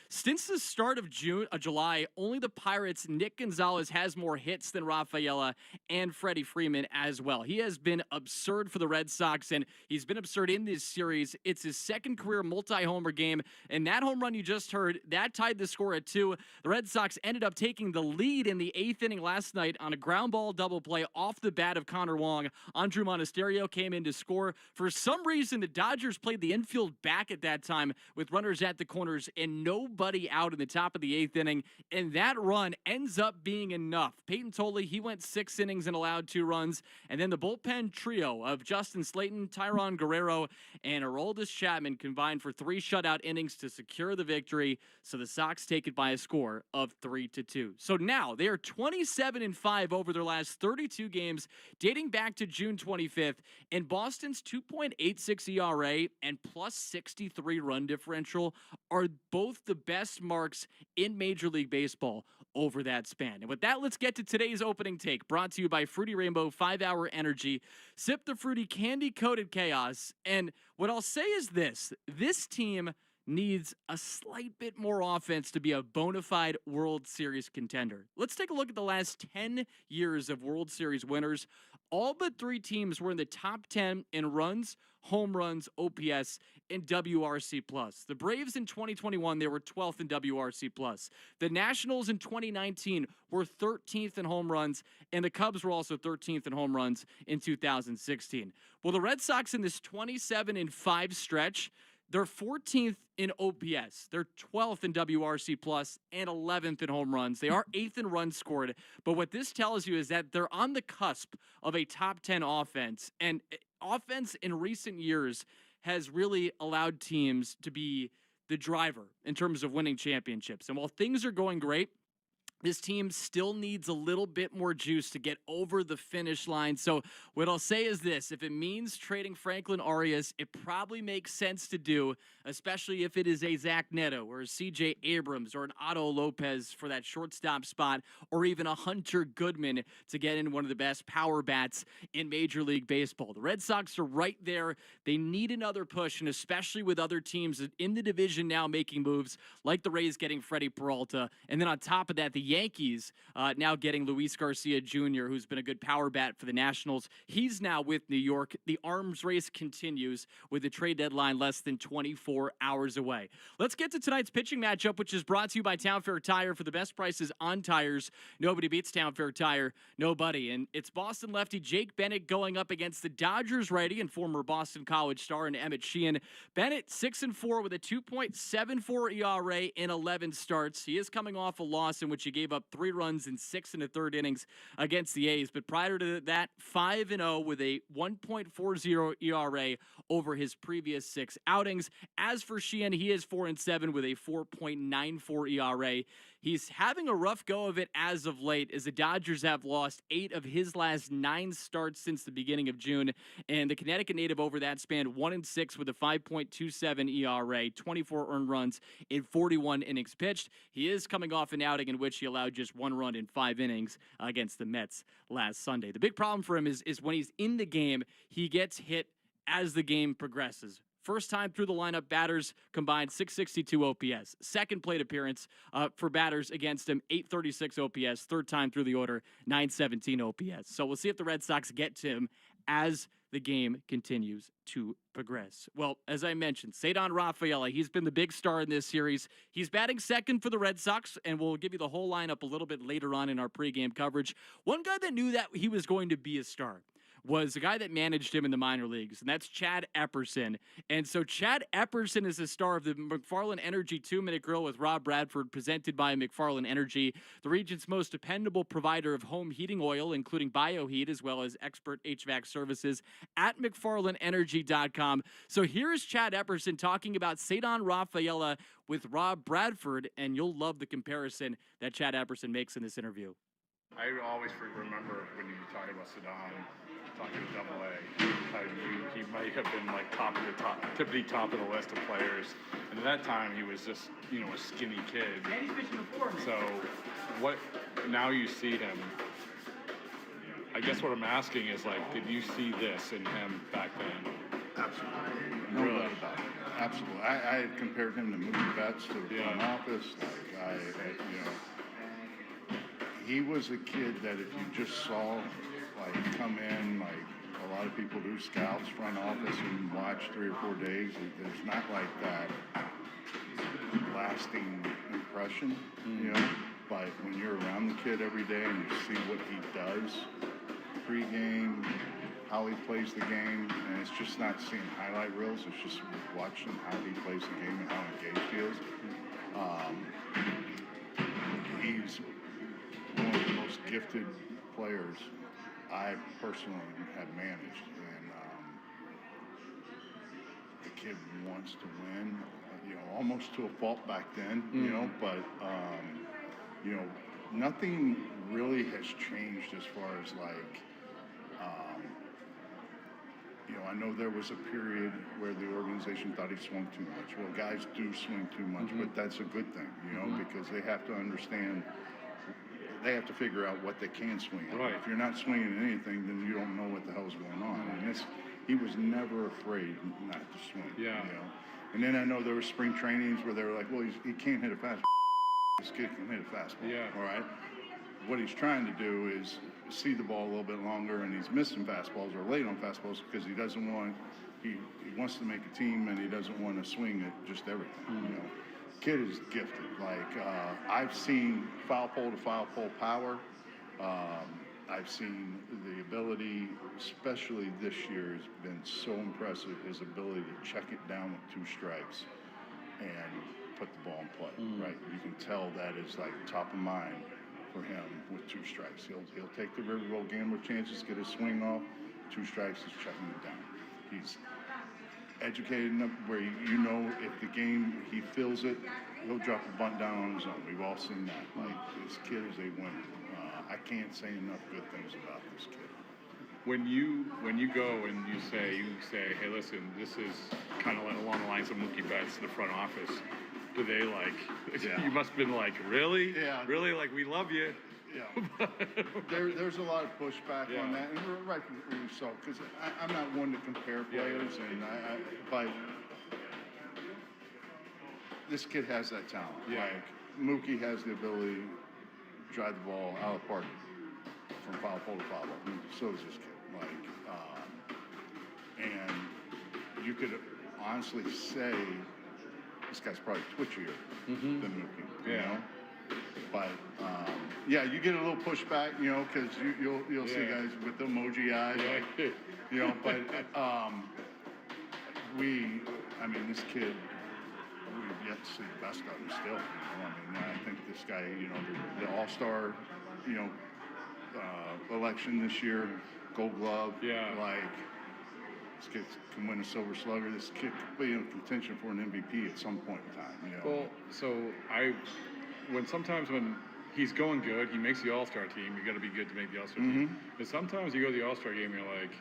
Since the start of July, only the Pirates' Nick Gonzalez has more hits than Rafaela and Freddie Freeman as well. He has been absurd for the Red Sox, and he's been absurd in this series. It's his 2nd career multi-homer game, and that home run you just heard, that tied the score at 2. The Red Sox ended up taking the lead in the 8th inning last night on a ground ball double play off the bat of Connor Wong. Andrew Monasterio came in to score. For some reason, the Dodgers played the infield back at that time with runners at the corners and nobody out in the top of the 8th inning, and that run ends up being enough. Peyton Tolley, he went 6 innings and allowed 2 runs, and then the bullpen trio of Justin Slayton, Tyron Guerrero, and Aroldis Chapman combined for 3 shutout innings to secure the victory, so the Sox take it by a score of 3-2. So now they are 27-5 over their last 32 games, dating back to June 25th, and Boston's 2.86 ERA and plus 63 run differential are both the best marks in Major League Baseball over that span. And with that, let's get to today's opening take, brought to you by Fruity Rainbow 5-Hour Energy. Sip the fruity candy-coated chaos, and what I'll say is this team needs a slight bit more offense to be a bona fide World Series contender. Let's take a look at the last 10 years of World Series winners. all but 3 teams were in the top 10 in runs, home runs, OPS, and WRC+. The Braves in 2021, they were 12th in WRC+. The Nationals in 2019 were 13th in home runs, and the Cubs were also 13th in home runs in 2016. Well, the Red Sox in this 27-5 stretch, they're 14th in OPS. They're 12th in WRC+, and 11th in home runs. They are 8th in runs scored. But what this tells you is that they're on the cusp of a top 10 offense. And offense in recent years has really allowed teams to be the driver in terms of winning championships. And while things are going great, this team still needs a little bit more juice to get over the finish line. So what I'll say is this: if it means trading Franklin Arias, it probably makes sense to do, especially if it is a Zach Neto or a CJ Abrams or an Otto Lopez for that shortstop spot, or even a Hunter Goodman to get in one of the best power bats in Major League Baseball. The Red Sox are right there. They need another push, and especially with other teams in the division now making moves, like the Rays getting Freddie Peralta, and then on top of that, the Yankees now getting Luis Garcia Jr., who's been a good power bat for the Nationals. He's now with New York. The arms race continues with the trade deadline less than 24 hours away. Let's get to tonight's pitching matchup, which is brought to you by Town Fair Tire. For the best prices on tires, nobody beats Town Fair Tire. Nobody. And it's Boston lefty Jake Bennett going up against the Dodgers righty and former Boston College star and Emmett Sheehan. Bennett 6-4 with a 2.74 ERA in 11 starts. He is coming off a loss in which he gave up 3 runs in 6 1/3 innings against the A's. But prior to that, 5-0 with a 1.40 ERA over his previous 6 outings. As for Sheehan, he is 4-7 with a 4.94 ERA. He's having a rough go of it as of late, as the Dodgers have lost 8 of his last 9 starts since the beginning of June. And the Connecticut native over that span, 1-6 with a 5.27 ERA, 24 earned runs in 41 innings pitched. He is coming off an outing in which he allowed just 1 run in 5 innings against the Mets last Sunday. The big problem for him is when he's in the game, he gets hit as the game progresses. First time through the lineup, batters combined 662 OPS. Second plate appearance for batters against him, 836 OPS. Third time through the order, 917 OPS. So we'll see if the Red Sox get to him as the game continues to progress. Well, as I mentioned, Ceddanne Rafaela, he's been the big star in this series. He's batting second for the Red Sox, and we'll give you the whole lineup a little bit later on in our pregame coverage. One guy that knew that he was going to be a star was the guy that managed him in the minor leagues, and that's Chad Epperson. And so Chad Epperson is the star of the McFarland Energy 2-Minute Grill with Rob Bradford, presented by McFarland Energy, the region's most dependable provider of home heating oil, including BioHeat, as well as expert HVAC services at McFarlandEnergy.com. So here's Chad Epperson talking about Ceddanne Rafaela with Rob Bradford, and you'll love the comparison that Chad Epperson makes in this interview. I always remember when you talk about Ceddanne, talking to Double-A, how he might have been like tippity top of the list of players, and at that time he was just a skinny kid. And he's pitching before me. So what? Now you see him. I guess what I'm asking is, like, did you see this in him back then? Absolutely, no doubt about it. Absolutely, I had compared him to Mookie Betts to the front office. He was a kid that if you just saw, like, come in, like a lot of people do, scouts, front office, and watch 3 or 4 days, there's not like that lasting impression, but when you're around the kid every day and you see what he does pre-game, how he plays the game, and it's just not seeing highlight reels, it's just watching how he plays the game and how engaged he is. He's one of the most gifted players I personally have managed, and the kid wants to win, almost to a fault back then, but nothing really has changed as far as like, I know there was a period where the organization thought he swung too much. Well, guys do swing too much, but that's a good thing, because they have to understand. They have to figure out what they can swing at. Right. If you're not swinging at anything, then you don't know what the hell's going on. And he was never afraid not to swing. Yeah. And then I know there were spring trainings where they were like, well, he can't hit a fastball. This kid can hit a fastball. Yeah. All right. what he's trying to do is see the ball a little bit longer, and he's missing fastballs or late on fastballs because he doesn't want, he wants to make a team and he doesn't want to swing at just everything, you know. Kid is gifted. Like, I've seen foul pole to foul pole power. I've seen the ability, especially this year, has been so impressive, his ability to check it down with 2 strikes and put the ball in play, right? You can tell that is like top of mind for him with 2 strikes. He'll take the riverboat gambler chances, get his swing off. 2 strikes, he's checking it down. He's educated enough where you know if the game, he feels it, he'll drop a bunt down on his own. We've all seen that. Like, this kid is a winner. I can't say enough good things about this kid. When you go and you say, hey, listen, this is kind of along the lines of Mookie Betts to the front office. Do they like? Yeah. You must have been like, really? Yeah. Really? Like, we love you. Yeah. There's a lot of pushback on that, and rightfully so, because I'm not one to compare players, and but this kid has that talent. Yeah. Like, Mookie has the ability to drive the ball out of the park from foul pole to foul pole. So does this kid. Like, and you could honestly say this guy's probably twitchier than Mookie. You know? But yeah, you get a little pushback, you know, because you'll see guys with the emoji eyes, like, you know. But I mean, this kid, we've yet to see the best of him still. You know? I mean, I think this guy, you know, the All-Star, you know, election this year, Gold Glove, like, this kid can win a Silver Slugger. This kid could be in contention for an MVP at some point in time. You know. Well, so sometimes when he's going good, he makes the All-Star team. You got to be good to make the All-Star team. But sometimes you go to the All-Star game, and you're like,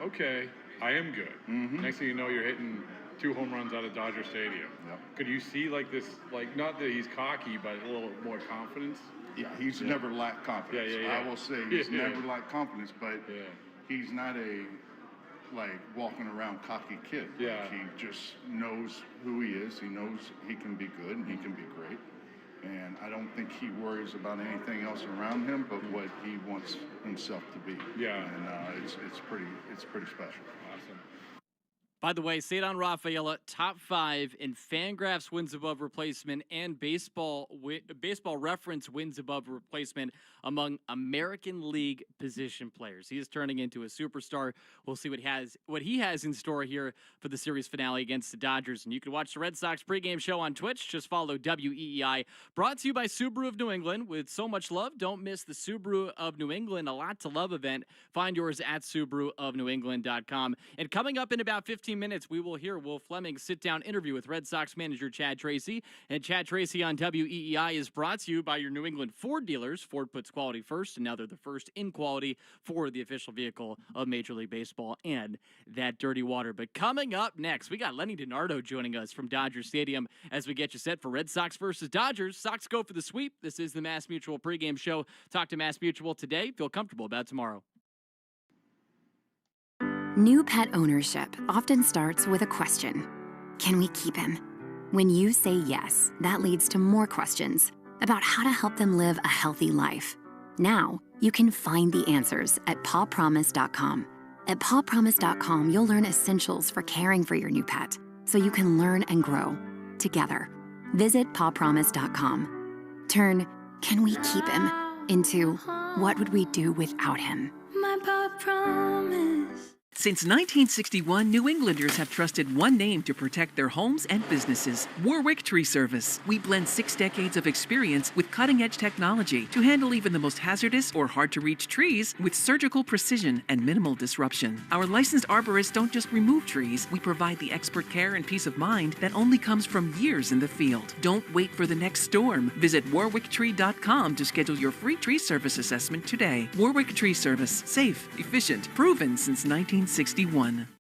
okay, I am good. Next thing you know, you're hitting 2 home runs out of Dodger Stadium. Could you see like this, like, not that he's cocky, but a little more confidence? Yeah, he's never lacked confidence. I will say he's never lacked confidence, but he's not a like walking around cocky kid. Like, he just knows who he is. He knows he can be good and he can be great. And I don't think he worries about anything else around him but what he wants himself to be. And it's pretty special. Awesome. By the way, Cedar Rafaela, top 5 in Fangraphs wins above replacement and Baseball Reference wins above replacement among American League position players. He is turning into a superstar. We'll see what he has in store here for the series finale against the Dodgers. And you can watch the Red Sox pregame show on Twitch. Just follow WEEI. Brought to you by Subaru of New England. With so much love, don't miss the Subaru of New England A Lot to Love event. Find yours at SubaruofNewEngland.com. And coming up in about 15 minutes, we will hear Will Fleming's sit-down interview with Red Sox manager Chad Tracy. And Chad Tracy on WEEI is brought to you by your New England Ford dealers. Ford puts quality first, and now they're the first in quality for the official vehicle of Major League Baseball and that dirty water. But coming up next, we got Lenny DiNardo joining us from Dodger Stadium as we get you set for Red Sox versus Dodgers. Sox go for the sweep. This is the Mass Mutual pregame show. Talk to Mass Mutual today. Feel comfortable about tomorrow. New pet ownership often starts with a question. Can we keep him? When you say yes, that leads to more questions about how to help them live a healthy life. Now, you can find the answers at pawpromise.com. At pawpromise.com, you'll learn essentials for caring for your new pet so you can learn and grow together. Visit pawpromise.com. Turn, can we keep him, into what would we do without him? My paw promise. Since 1961, New Englanders have trusted one name to protect their homes and businesses: Warwick Tree Service. We blend 6 decades of experience with cutting-edge technology to handle even the most hazardous or hard-to-reach trees with surgical precision and minimal disruption. Our licensed arborists don't just remove trees. We provide the expert care and peace of mind that only comes from years in the field. Don't wait for the next storm. Visit warwicktree.com to schedule your free tree service assessment today. Warwick Tree Service. Safe, efficient, proven since 1961.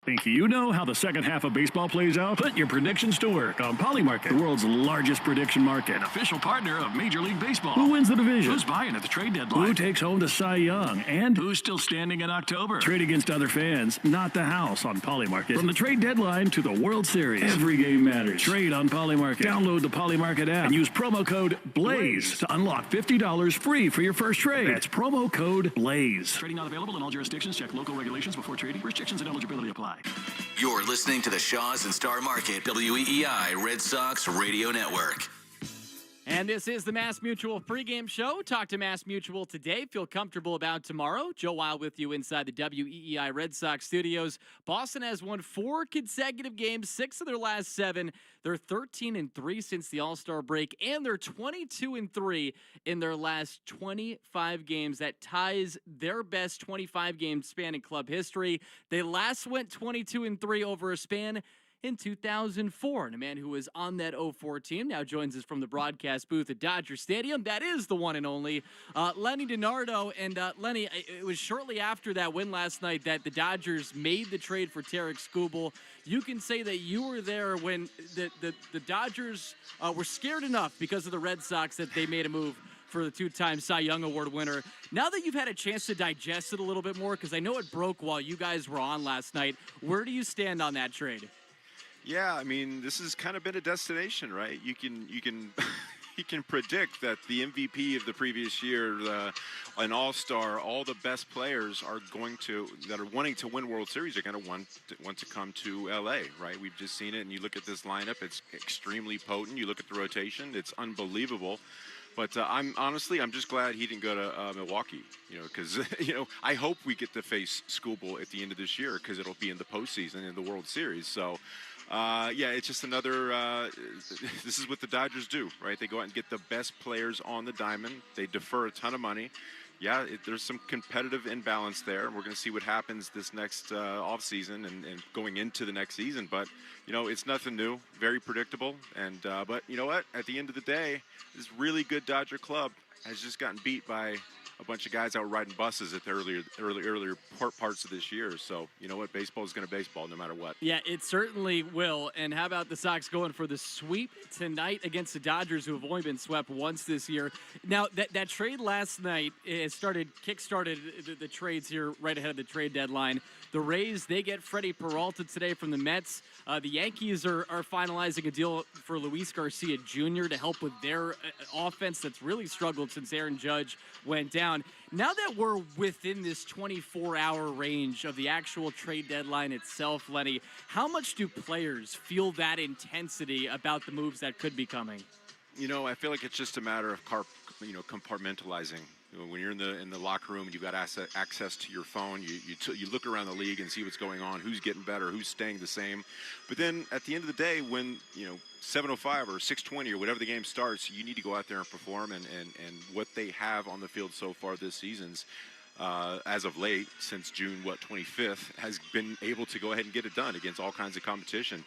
Think you know how the second half of baseball plays out? Put your predictions to work on Polymarket, the world's largest prediction market. An official partner of Major League Baseball. Who wins the division? Who's buying at the trade deadline? Who takes home the Cy Young? And Who's still standing in October? trade against other fans, not the house on Polymarket. From the trade deadline to the World Series, every game matters. Trade on Polymarket. Download the Polymarket app and use promo code BLAZE to unlock $50 free for your first trade. That's promo code BLAZE. Trading not available in all jurisdictions. Check local regulations before trading. Restrictions and eligibility apply. You're listening to the Shaws and Star Market WEEI Red Sox Radio Network. And this is the Mass Mutual pregame show. Talk to Mass Mutual today. Feel comfortable about tomorrow. Joe Wild with you inside the WEEI Red Sox studios. Boston has won 4 consecutive games, 6 of their last 7. They're 13-3 since the All-Star break, and they're 22-3 in their last 25 games. That ties their best 25-game span in club history. They last went 22-3 over a span in 2004. And a man who was on that 04 team now joins us from the broadcast booth at Dodger Stadium. That is the one and only Lenny DiNardo. And Lenny, it was shortly after that win last night that the Dodgers made the trade for Tarek Skubal. You can say that you were there when the Dodgers were scared enough because of the Red Sox that they made a move for the 2-time Cy Young Award winner. Now that you've had a chance to digest it a little bit more, because I know it broke while you guys were on last night, where do you stand on that trade? Yeah, I mean, this has kind of been a destination, right? You can you can predict that the MVP of the previous year, an All-Star, all the best players that are wanting to win World Series are going to want to come to LA, right? We've just seen it, and you look at this lineup; it's extremely potent. You look at the rotation; it's unbelievable. But I'm just glad he didn't go to Milwaukee, because I hope we get to face Skubal at the end of this year, because it'll be in the postseason in the World Series. So. It's just another, this is what the Dodgers do, right? They go out and get the best players on the diamond. They defer a ton of money. Yeah, there's some competitive imbalance there. We're going to see what happens this next offseason and going into the next season. But, it's nothing new, very predictable. And but you know what? At the end of the day, this really good Dodger club has just gotten beat by a bunch of guys out riding buses at the earlier parts of this year. So, you know what? Baseball is going to baseball no matter what. Yeah, it certainly will. And how about the Sox going for the sweep tonight against the Dodgers, who have only been swept once this year? Now, that trade last night kick-started the trades here right ahead of the trade deadline. The Rays, they get Freddie Peralta today from the Mets. The Yankees are finalizing a deal for Luis Garcia Jr. to help with their offense that's really struggled since Aaron Judge went down. Now that we're within this 24-hour range of the actual trade deadline itself, Lenny, how much do players feel that intensity about the moves that could be coming? I feel like it's just a matter of compartmentalizing. When you're in the locker room and you've got access to your phone, you look around the league and see what's going on, who's getting better, who's staying the same. But then at the end of the day, when 7:05 or 6:20 or whatever the game starts, you need to go out there and perform. And what they have on the field so far this season's, as of late, since June 25th, has been able to go ahead and get it done against all kinds of competition.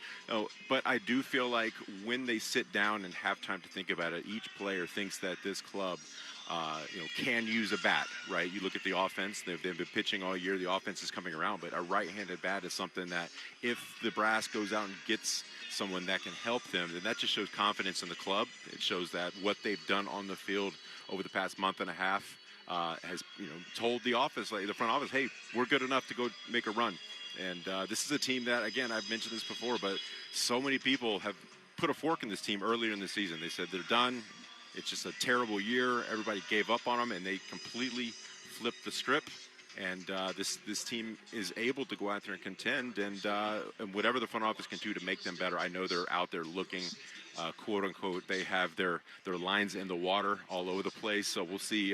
But I do feel like when they sit down and have time to think about it, each player thinks that this club can use a bat, right? You look at the offense, they've been pitching all year, the offense is coming around, but a right-handed bat is something that if the brass goes out and gets someone that can help them, then that just shows confidence in the club. It shows that what they've done on the field over the past month and a half has told the front office, hey, we're good enough to go make a run. And this is a team that, again, I've mentioned this before, but so many people have put a fork in this team earlier in the season. They said they're done. It's just a terrible year. Everybody gave up on them, and they completely flipped the script. And this team is able to go out there and contend, and whatever the front office can do to make them better. I know they're out there looking, quote unquote. They have their lines in the water all over the place. So we'll see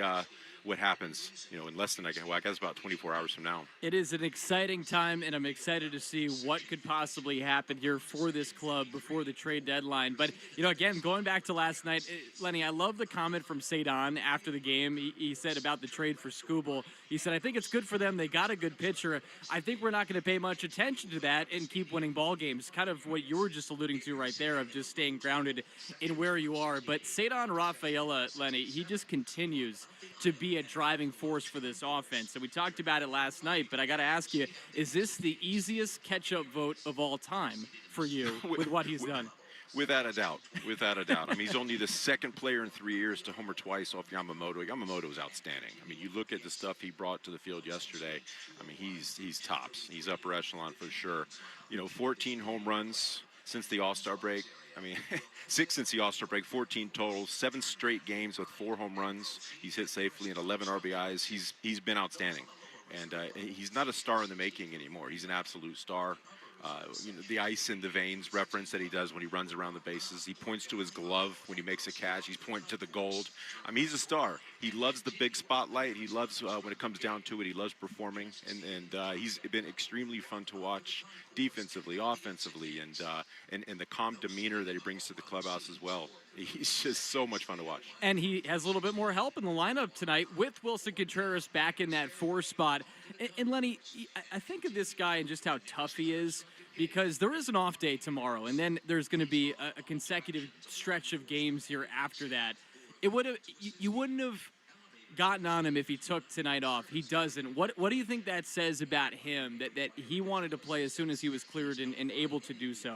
what happens, in less than, I guess about 24 hours from now. It is an exciting time, and I'm excited to see what could possibly happen here for this club before the trade deadline. But, again, going back to last night, Lenny, I love the comment from Cedon after the game. He said about the trade for Skubal. He said, I think it's good for them. They got a good pitcher. I think we're not going to pay much attention to that and keep winning ball games. Kind of what you were just alluding to right there of just staying grounded in where you are. But Cedon Rafaela, Lenny, he just continues to be be a driving force for this offense. And we talked about it last night, but I got to ask you, is this the easiest catch-up vote of all time for you with what he's done? Without a doubt. Without a doubt. I mean, he's only the second player in 3 years to homer twice off Yamamoto. Yamamoto is outstanding. I mean, you look at the stuff he brought to the field yesterday. I mean, he's tops. He's upper echelon for sure. 14 home runs since the All-Star break. I mean, 6 since the All-Star break, 14 total, 7 straight games with 4 home runs. He's hit safely and 11 RBIs. He's been outstanding. And he's not a star in the making anymore. He's an absolute star. The ice in the veins reference that he does when he runs around the bases. He points to his glove when he makes a catch. He's pointing to the gold. I mean, he's a star. He loves the big spotlight. He loves when it comes down to it. He loves performing, and he's been extremely fun to watch defensively, offensively, and the calm demeanor that he brings to the clubhouse as well. He's just so much fun to watch. And he has a little bit more help in the lineup tonight with Wilson Contreras back in that 4 spot. And Lenny, I think of this guy and just how tough he is, because there is an off day tomorrow, and then there's going to be a consecutive stretch of games here after that. You wouldn't have gotten on him if he took tonight off. He doesn't. What do you think that says about him, that he wanted to play as soon as he was cleared and able to do so?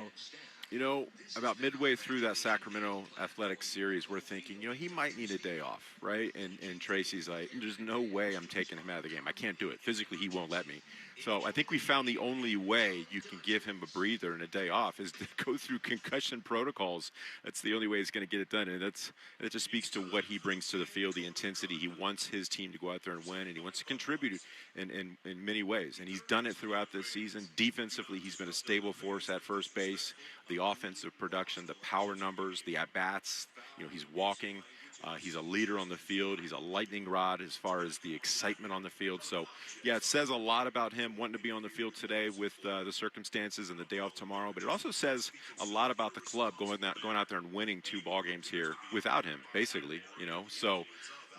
About midway through that Sacramento Athletics series, we're thinking, he might need a day off, right? And Tracy's like, there's no way I'm taking him out of the game. I can't do it. Physically, he won't let me. So I think we found the only way you can give him a breather and a day off is to go through concussion protocols. That's the only way he's going to get it done. And that just speaks to what he brings to the field, the intensity. He wants his team to go out there and win, and he wants to contribute in many ways. And he's done it throughout this season. Defensively, he's been a stable force at first base. The offensive production, the power numbers, the at-bats, he's walking. He's a leader on the field. He's a lightning rod as far as the excitement on the field. So, yeah, it says a lot about him wanting to be on the field today with the circumstances and the day off tomorrow. But it also says a lot about the club going out there and winning 2 ball games here without him, basically. So,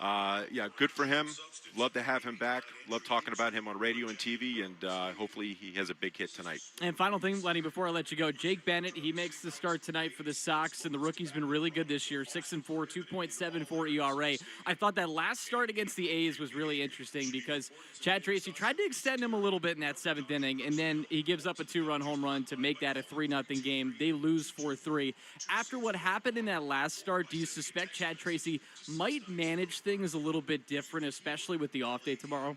yeah, good for him. Love to have him back. Love talking about him on radio and TV, and hopefully he has a big hit tonight. And final thing, Lenny, before I let you go, Jake Bennett, he makes the start tonight for the Sox, and the rookie's been really good this year, 6-4, 2.74 ERA. I thought that last start against the A's was really interesting because Chad Tracy tried to extend him a little bit in that 7th inning, and then he gives up a 2-run home run to make that a 3-0 game. They lose 4-3. After what happened in that last start, do you suspect Chad Tracy might manage things a little bit different, especially with the off day tomorrow?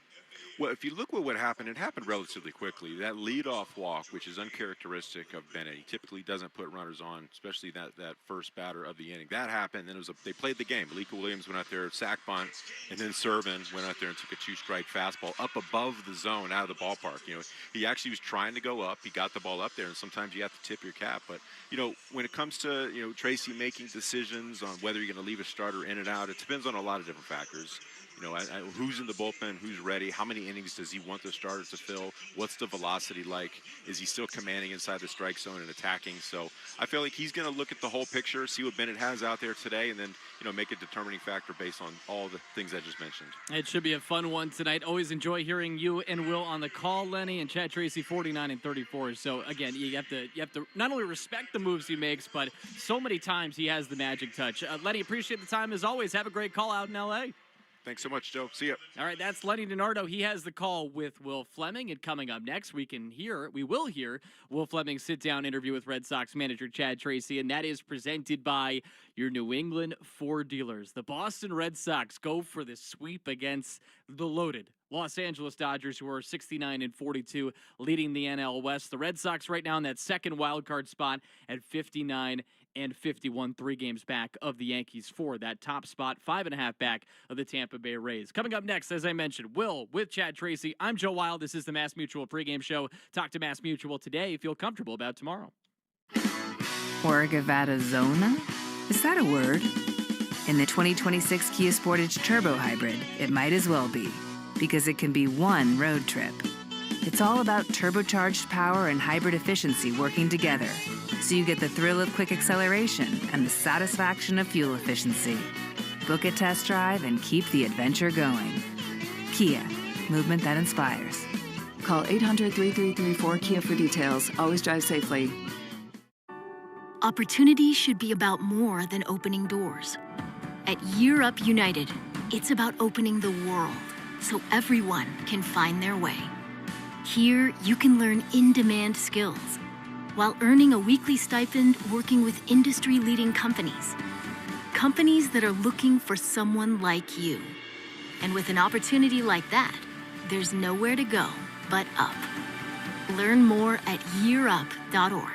Well, if you look at what happened, it happened relatively quickly. That leadoff walk, which is uncharacteristic of Bennett, he typically doesn't put runners on, especially that first batter of the inning. That happened, and they played the game. Alika Williams went out there, sack bunt, and then Servin went out there and took a 2-strike fastball up above the zone out of the ballpark. He actually was trying to go up. He got the ball up there, and sometimes you have to tip your cap. But, when it comes to, Tracy making decisions on whether you're going to leave a starter in and out, it depends on a lot of different factors. Who's in the bullpen, who's ready, how many innings does he want the starter to fill, what's the velocity like, is he still commanding inside the strike zone and attacking? So I feel like he's going to look at the whole picture, see what Bennett has out there today, and then make a determining factor based on all the things I just mentioned. It should be a fun one tonight. Always enjoy hearing you and Will on the call, Lenny, and Chad Tracy 49-34. So again, you have to not only respect the moves he makes, but so many times he has the magic touch. Lenny, appreciate the time as always. Have a great call out in LA. Thanks so much, Joe. See ya. All right, that's Lenny DiNardo. He has the call with Will Fleming, and coming up next, we will hear Will Fleming's sit-down interview with Red Sox manager Chad Tracy, and that is presented by your New England Ford dealers. The Boston Red Sox go for the sweep against the loaded Los Angeles Dodgers, who are 69-42, leading the NL West. The Red Sox right now in that second wild card spot at 59-51, 3 games back of the Yankees for that top spot, 5.5 back of the Tampa Bay Rays. Coming up next, as I mentioned, Will with Chad Tracy. I'm Joe Wild. This is the Mass Mutual pregame show. Talk to Mass Mutual today. Feel comfortable about tomorrow. Zona? Is that a word? In the 2026 Kia Sportage Turbo Hybrid, it might as well be, because it can be one road trip. It's all about turbocharged power and hybrid efficiency working together, so you get the thrill of quick acceleration and the satisfaction of fuel efficiency. Book a test drive and keep the adventure going. Kia, movement that inspires. Call 800-3334-KIA for details. Always drive safely. Opportunity should be about more than opening doors. At Year Up United, It's about opening the world so everyone can find their way. Here, you can learn in-demand skills while earning a weekly stipend working with industry-leading companies. Companies that are looking for someone like you. And with an opportunity like that, there's nowhere to go but up. Learn more at yearup.org.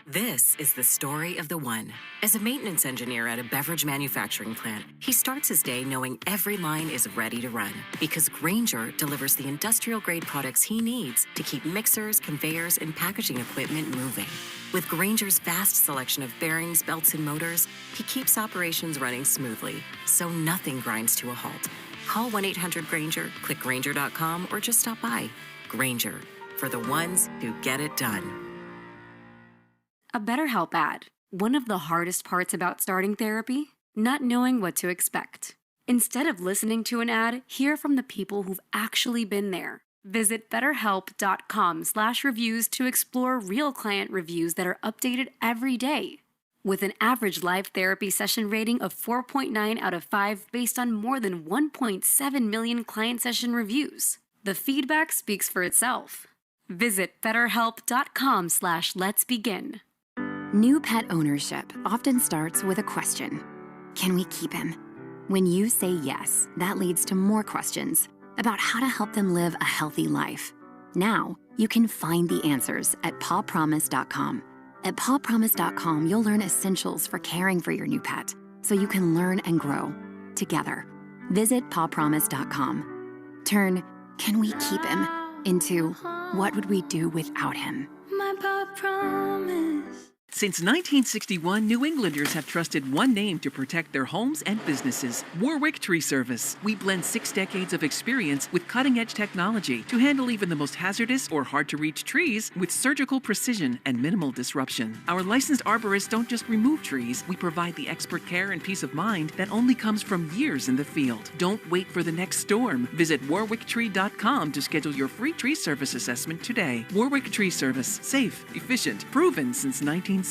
This is the story of the one. As a maintenance engineer at a beverage manufacturing plant, he starts his day knowing every line is ready to run because Grainger delivers the industrial-grade products he needs to keep mixers, conveyors, and packaging equipment moving. With Grainger's vast selection of bearings, belts, and motors, he keeps operations running smoothly, so nothing grinds to a halt. Call 1-800-GRAINGER, click Grainger.com, or just stop by. Grainger, for the ones who get it done. A BetterHelp ad. One of the hardest parts about starting therapy? Not knowing what to expect. Instead of listening to an ad, hear from the people who've actually been there. Visit betterhelp.com/reviews to explore real client reviews that are updated every day. With an average live therapy session rating of 4.9 out of 5 based on more than 1.7 million client session reviews. The feedback speaks for itself. Visit betterhelp.com/letsbegin. New pet ownership often starts with a question. Can we keep him? When you say yes, that leads to more questions about how to help them live a healthy life. Now, you can find the answers at pawpromise.com. At pawpromise.com, you'll learn essentials for caring for your new pet so you can learn and grow together. Visit pawpromise.com. Turn, can we keep him, into what would we do without him? My paw promise. Since 1961, New Englanders have trusted one name to protect their homes and businesses: Warwick Tree Service. We blend 6 decades of experience with cutting-edge technology to handle even the most hazardous or hard-to-reach trees with surgical precision and minimal disruption. Our licensed arborists don't just remove trees, we provide the expert care and peace of mind that only comes from years in the field. Don't wait for the next storm. Visit warwicktree.com to schedule your free tree service assessment today. Warwick Tree Service. Safe, efficient, proven since 1961.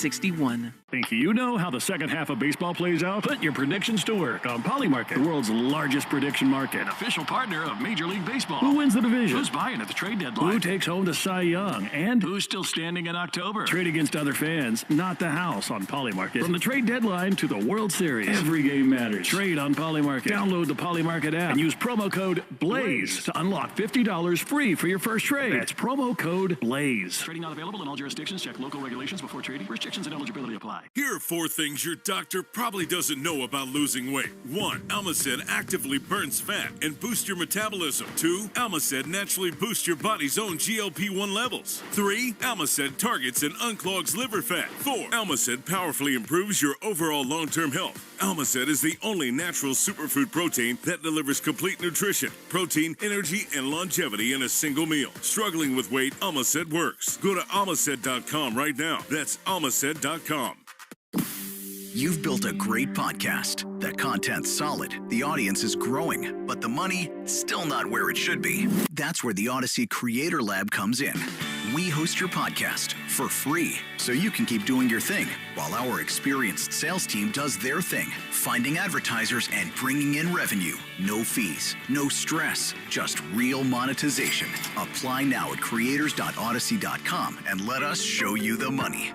Think you know how the second half of baseball plays out? Put your predictions to work on Polymarket, the world's largest prediction market. An official partner of Major League Baseball. Who wins the division? Who's buying at the trade deadline? Who takes home the Cy Young? And who's still standing in October? Trade against other fans, not the house on Polymarket. From the trade deadline to the World Series, every game matters. Trade on Polymarket. Download the Polymarket app and use promo code BLAZE to unlock $50 free for your first trade. That's promo code BLAZE. Trading not available in all jurisdictions. Check local regulations before trading. Restrictions and eligibility apply. Here are 4 things your doctor probably doesn't know about losing weight. 1. Almacid actively burns fat and boosts your metabolism. 2. Almacid naturally boosts your body's own GLP-1 levels. 3. Almacid targets and unclogs liver fat. 4. Almacid powerfully improves your overall long-term health. Almacid is the only natural superfood protein that delivers complete nutrition, protein, energy, and longevity in a single meal. Struggling with weight, Almacid works. Go to almacid.com right now. That's almacid.com. You've built a great podcast. The content's solid, the audience is growing, but the money, still not where it should be. That's where the Odyssey Creator Lab comes in. We host your podcast for free, so you can keep doing your thing, while our experienced sales team does their thing, finding advertisers and bringing in revenue. No fees, no stress, just real monetization. Apply now at creators.odyssey.com and let us show you the money.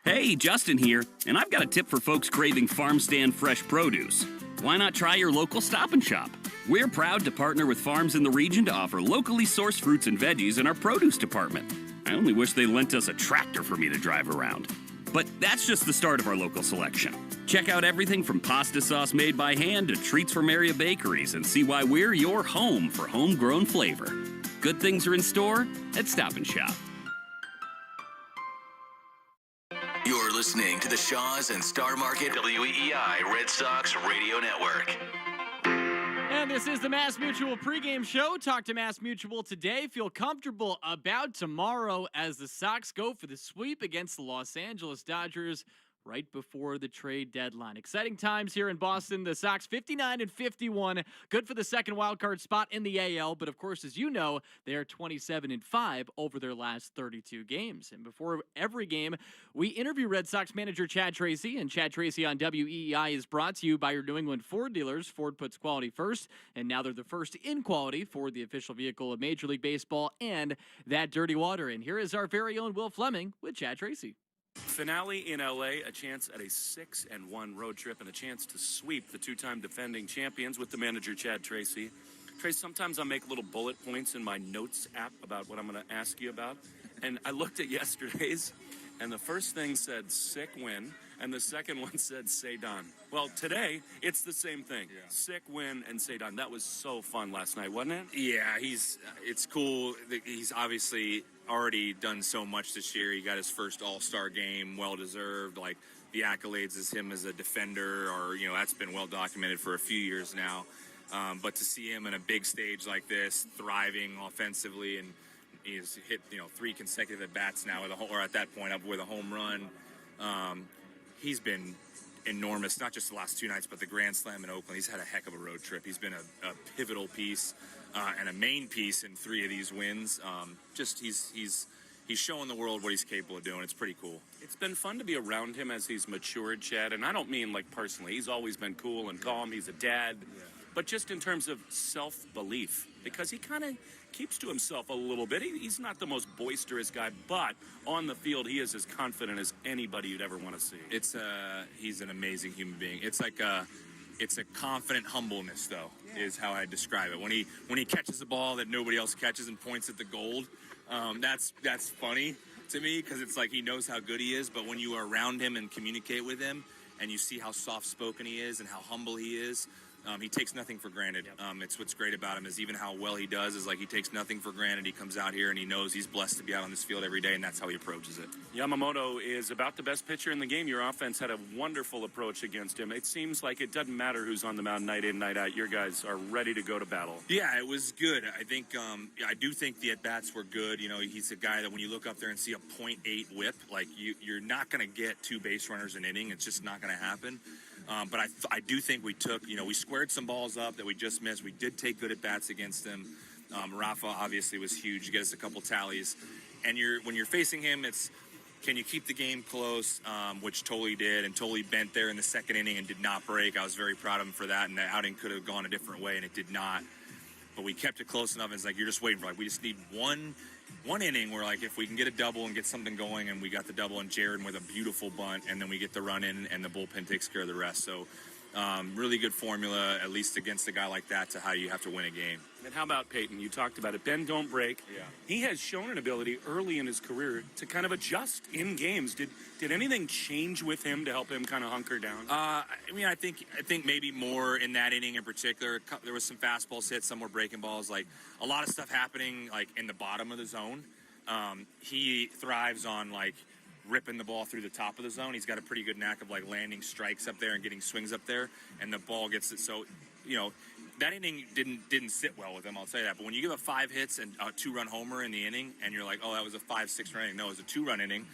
Hey, Justin here, and I've got a tip for folks craving farm stand fresh produce. Why not try your local Stop and Shop? We're proud to partner with farms in the region to offer locally sourced fruits and veggies in our produce department. I only wish they lent us a tractor for me to drive around. But that's just the start of our local selection. Check out everything from pasta sauce made by hand to treats from area bakeries and see why we're your home for homegrown flavor. Good things are in store at Stop and Shop. You're listening to the Shaws and Star Market WEEI Red Sox Radio Network. And this is the Mass Mutual pregame show. Talk to Mass Mutual today. Feel comfortable about tomorrow as the Sox go for the sweep against the Los Angeles Dodgers. right before the trade deadline. Exciting times here in Boston. The Sox 59-51, good for the second wildcard spot in the AL. But of course, as you know, they are 27-5 over their last 32 games. And before every game, we interview Red Sox manager Chad Tracy. And Chad Tracy on WEEI is brought to you by your New England Ford dealers. Ford puts quality first, and now they're the first in quality for the official vehicle of Major League Baseball and that dirty water. And here is our very own Will Fleming with Chad Tracy. Finale in LA, a chance at a 6-1 road trip and a chance to sweep the two-time defending champions with the manager Chad Tracy. Trace, sometimes I make little bullet points in my notes app about what I'm going to ask you about. And I looked at yesterday's, and the first thing said sick win, and the second one said say done. Well, today, it's the same thing. Yeah. Sick win and say done. That was so fun last night, wasn't it? Yeah, it's cool. He's obviously already done so much this year. He got his first All-Star game, well-deserved. Like, the accolades as him as a defender, or, that's been well-documented for a few years now. But to see him in a big stage like this, thriving offensively, and he's hit, 3 consecutive at-bats now, or at that point, up with a home run. He's been enormous, not just the last 2 nights, but the Grand Slam in Oakland. He's had a heck of a road trip. He's been a pivotal piece and a main piece in 3 of these wins. He's showing the world what he's capable of doing. It's pretty cool. It's been fun to be around him as he's matured, Chad, and I don't mean like personally. He's always been cool and calm. He's a dad. Yeah. But just in terms of self-belief, because he kind of keeps to himself a little bit. He's not the most boisterous guy, but on the field, he is as confident as anybody you'd ever want to see. He's an amazing human being. It's a confident humbleness, though, is how I describe it. When he catches a ball that nobody else catches and points at the gold, that's funny to me, because it's like he knows how good he is. But when you are around him and communicate with him, and you see how soft-spoken he is and how humble he is, he takes nothing for granted. It's what's great about him is even how well he does is like he takes nothing for granted. He comes out here and he knows he's blessed to be out on this field every day, and that's how he approaches it. Yamamoto is about the best pitcher in the game. Your offense had a wonderful approach against him. It seems like it doesn't matter who's on the mound night in, night out. Your guys are ready to go to battle. Yeah, it was good. I think I do think the at-bats were good. He's a guy that when you look up there and see a .8 whip, like you're not going to get 2 base runners an inning. It's just not going to happen. But I do think we took, we squared some balls up that we just missed. We did take good at-bats against him. Rafa obviously was huge. You get us a couple tallies. And when you're facing him, it's can you keep the game close, which totally did, and totally bent there in the second inning and did not break. I was very proud of him for that, and the outing could have gone a different way, and it did not. But we kept it close enough. It's like you're just waiting for, we just need one inning where, if we can get a double and get something going, and we got the double and Jared with a beautiful bunt, and then we get the run in, and the bullpen takes care of the rest. So really good formula, at least against a guy like that, to how you have to win a game. And how about Peyton? You talked about it. Ben don't break. Yeah. He has shown an ability early in his career to kind of adjust in games. Did anything change with him to help him kind of hunker down? I think maybe more in that inning in particular. There was some fastballs hit, some were breaking balls. Like a lot of stuff happening in the bottom of the zone. He thrives on ripping the ball through the top of the zone. He's got a pretty good knack of landing strikes up there and getting swings up there, and the ball gets it. So that inning didn't sit well with him, I'll say that. But when you give up 5 hits and a 2-run homer in the inning, and you're like, oh, that was a 5-6 run inning. No, it was a 2-run inning.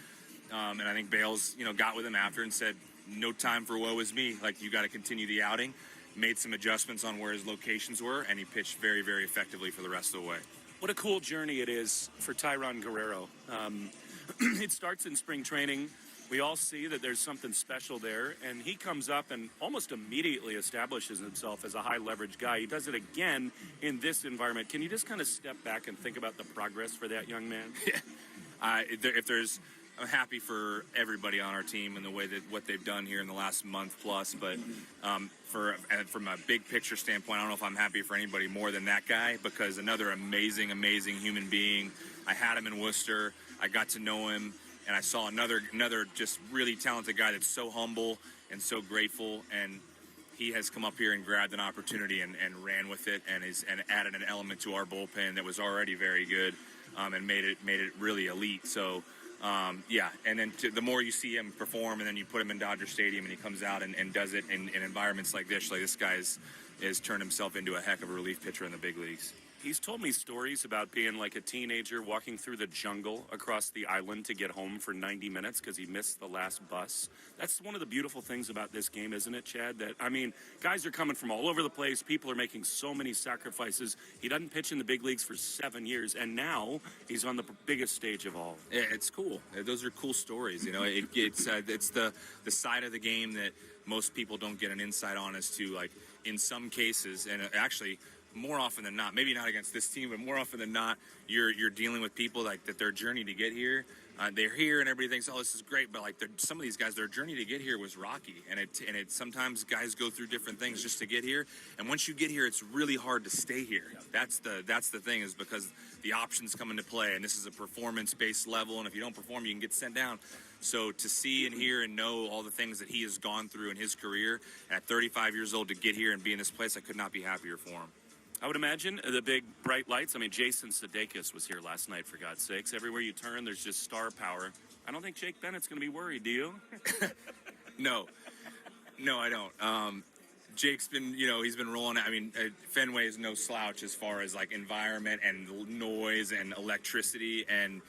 And I think Bales, got with him after and said, no time for woe is me. You got to continue the outing. Made some adjustments on where his locations were, and he pitched very, very effectively for the rest of the way. What a cool journey it is for Tyron Guerrero. It starts in spring training. We all see that there's something special there, and he comes up and almost immediately establishes himself as a high-leverage guy. He does it again in this environment. Can you just kind of step back and think about the progress for that young man? I'm happy for everybody on our team and the way that what they've done here in the last month plus, but from a big picture standpoint, I don't know if I'm happy for anybody more than that guy, because another amazing human being. I had him in Worcester. I got to know him, and I saw another just really talented guy that's so humble and so grateful, and he has come up here and grabbed an opportunity and ran with it, and added an element to our bullpen that was already very good, and made it really elite. So and then the more you see him perform, and then you put him in Dodger Stadium and he comes out and does it in environments like this guy has turned himself into a heck of a relief pitcher in the big leagues. He's told me stories about being like a teenager walking through the jungle across the island to get home for 90 minutes because he missed the last bus. That's one of the beautiful things about this game, isn't it, Chad? That, I mean, guys are coming from all over the place. People are making so many sacrifices. He doesn't pitch in the big leagues for 7 years, and now he's on the biggest stage of all. Yeah, it's cool. Those are cool stories. You know, it's the side of the game that most people don't get an insight on as to, like, in some cases, and actually more often than not, maybe not against this team, but more often than not, you're dealing with people like that. Their journey to get here, they're here and everybody thinks, oh, this is great, but like some of these guys, their journey to get here was rocky, and it sometimes guys go through different things just to get here, and once you get here, it's really hard to stay here. That's the thing, is because the options come into play, and this is a performance-based level, and if you don't perform, you can get sent down. So to see and hear and know all the things that he has gone through in his career at 35 years old to get here and be in this place, I could not be happier for him. I would imagine the big bright lights. I mean, Jason Sudeikis was here last night, for God's sakes. Everywhere you turn, there's just star power. I don't think Jake Bennett's going to be worried, do you? No, I don't. Jake's been, he's been rolling. I mean, Fenway is no slouch as far as like environment and noise and electricity, and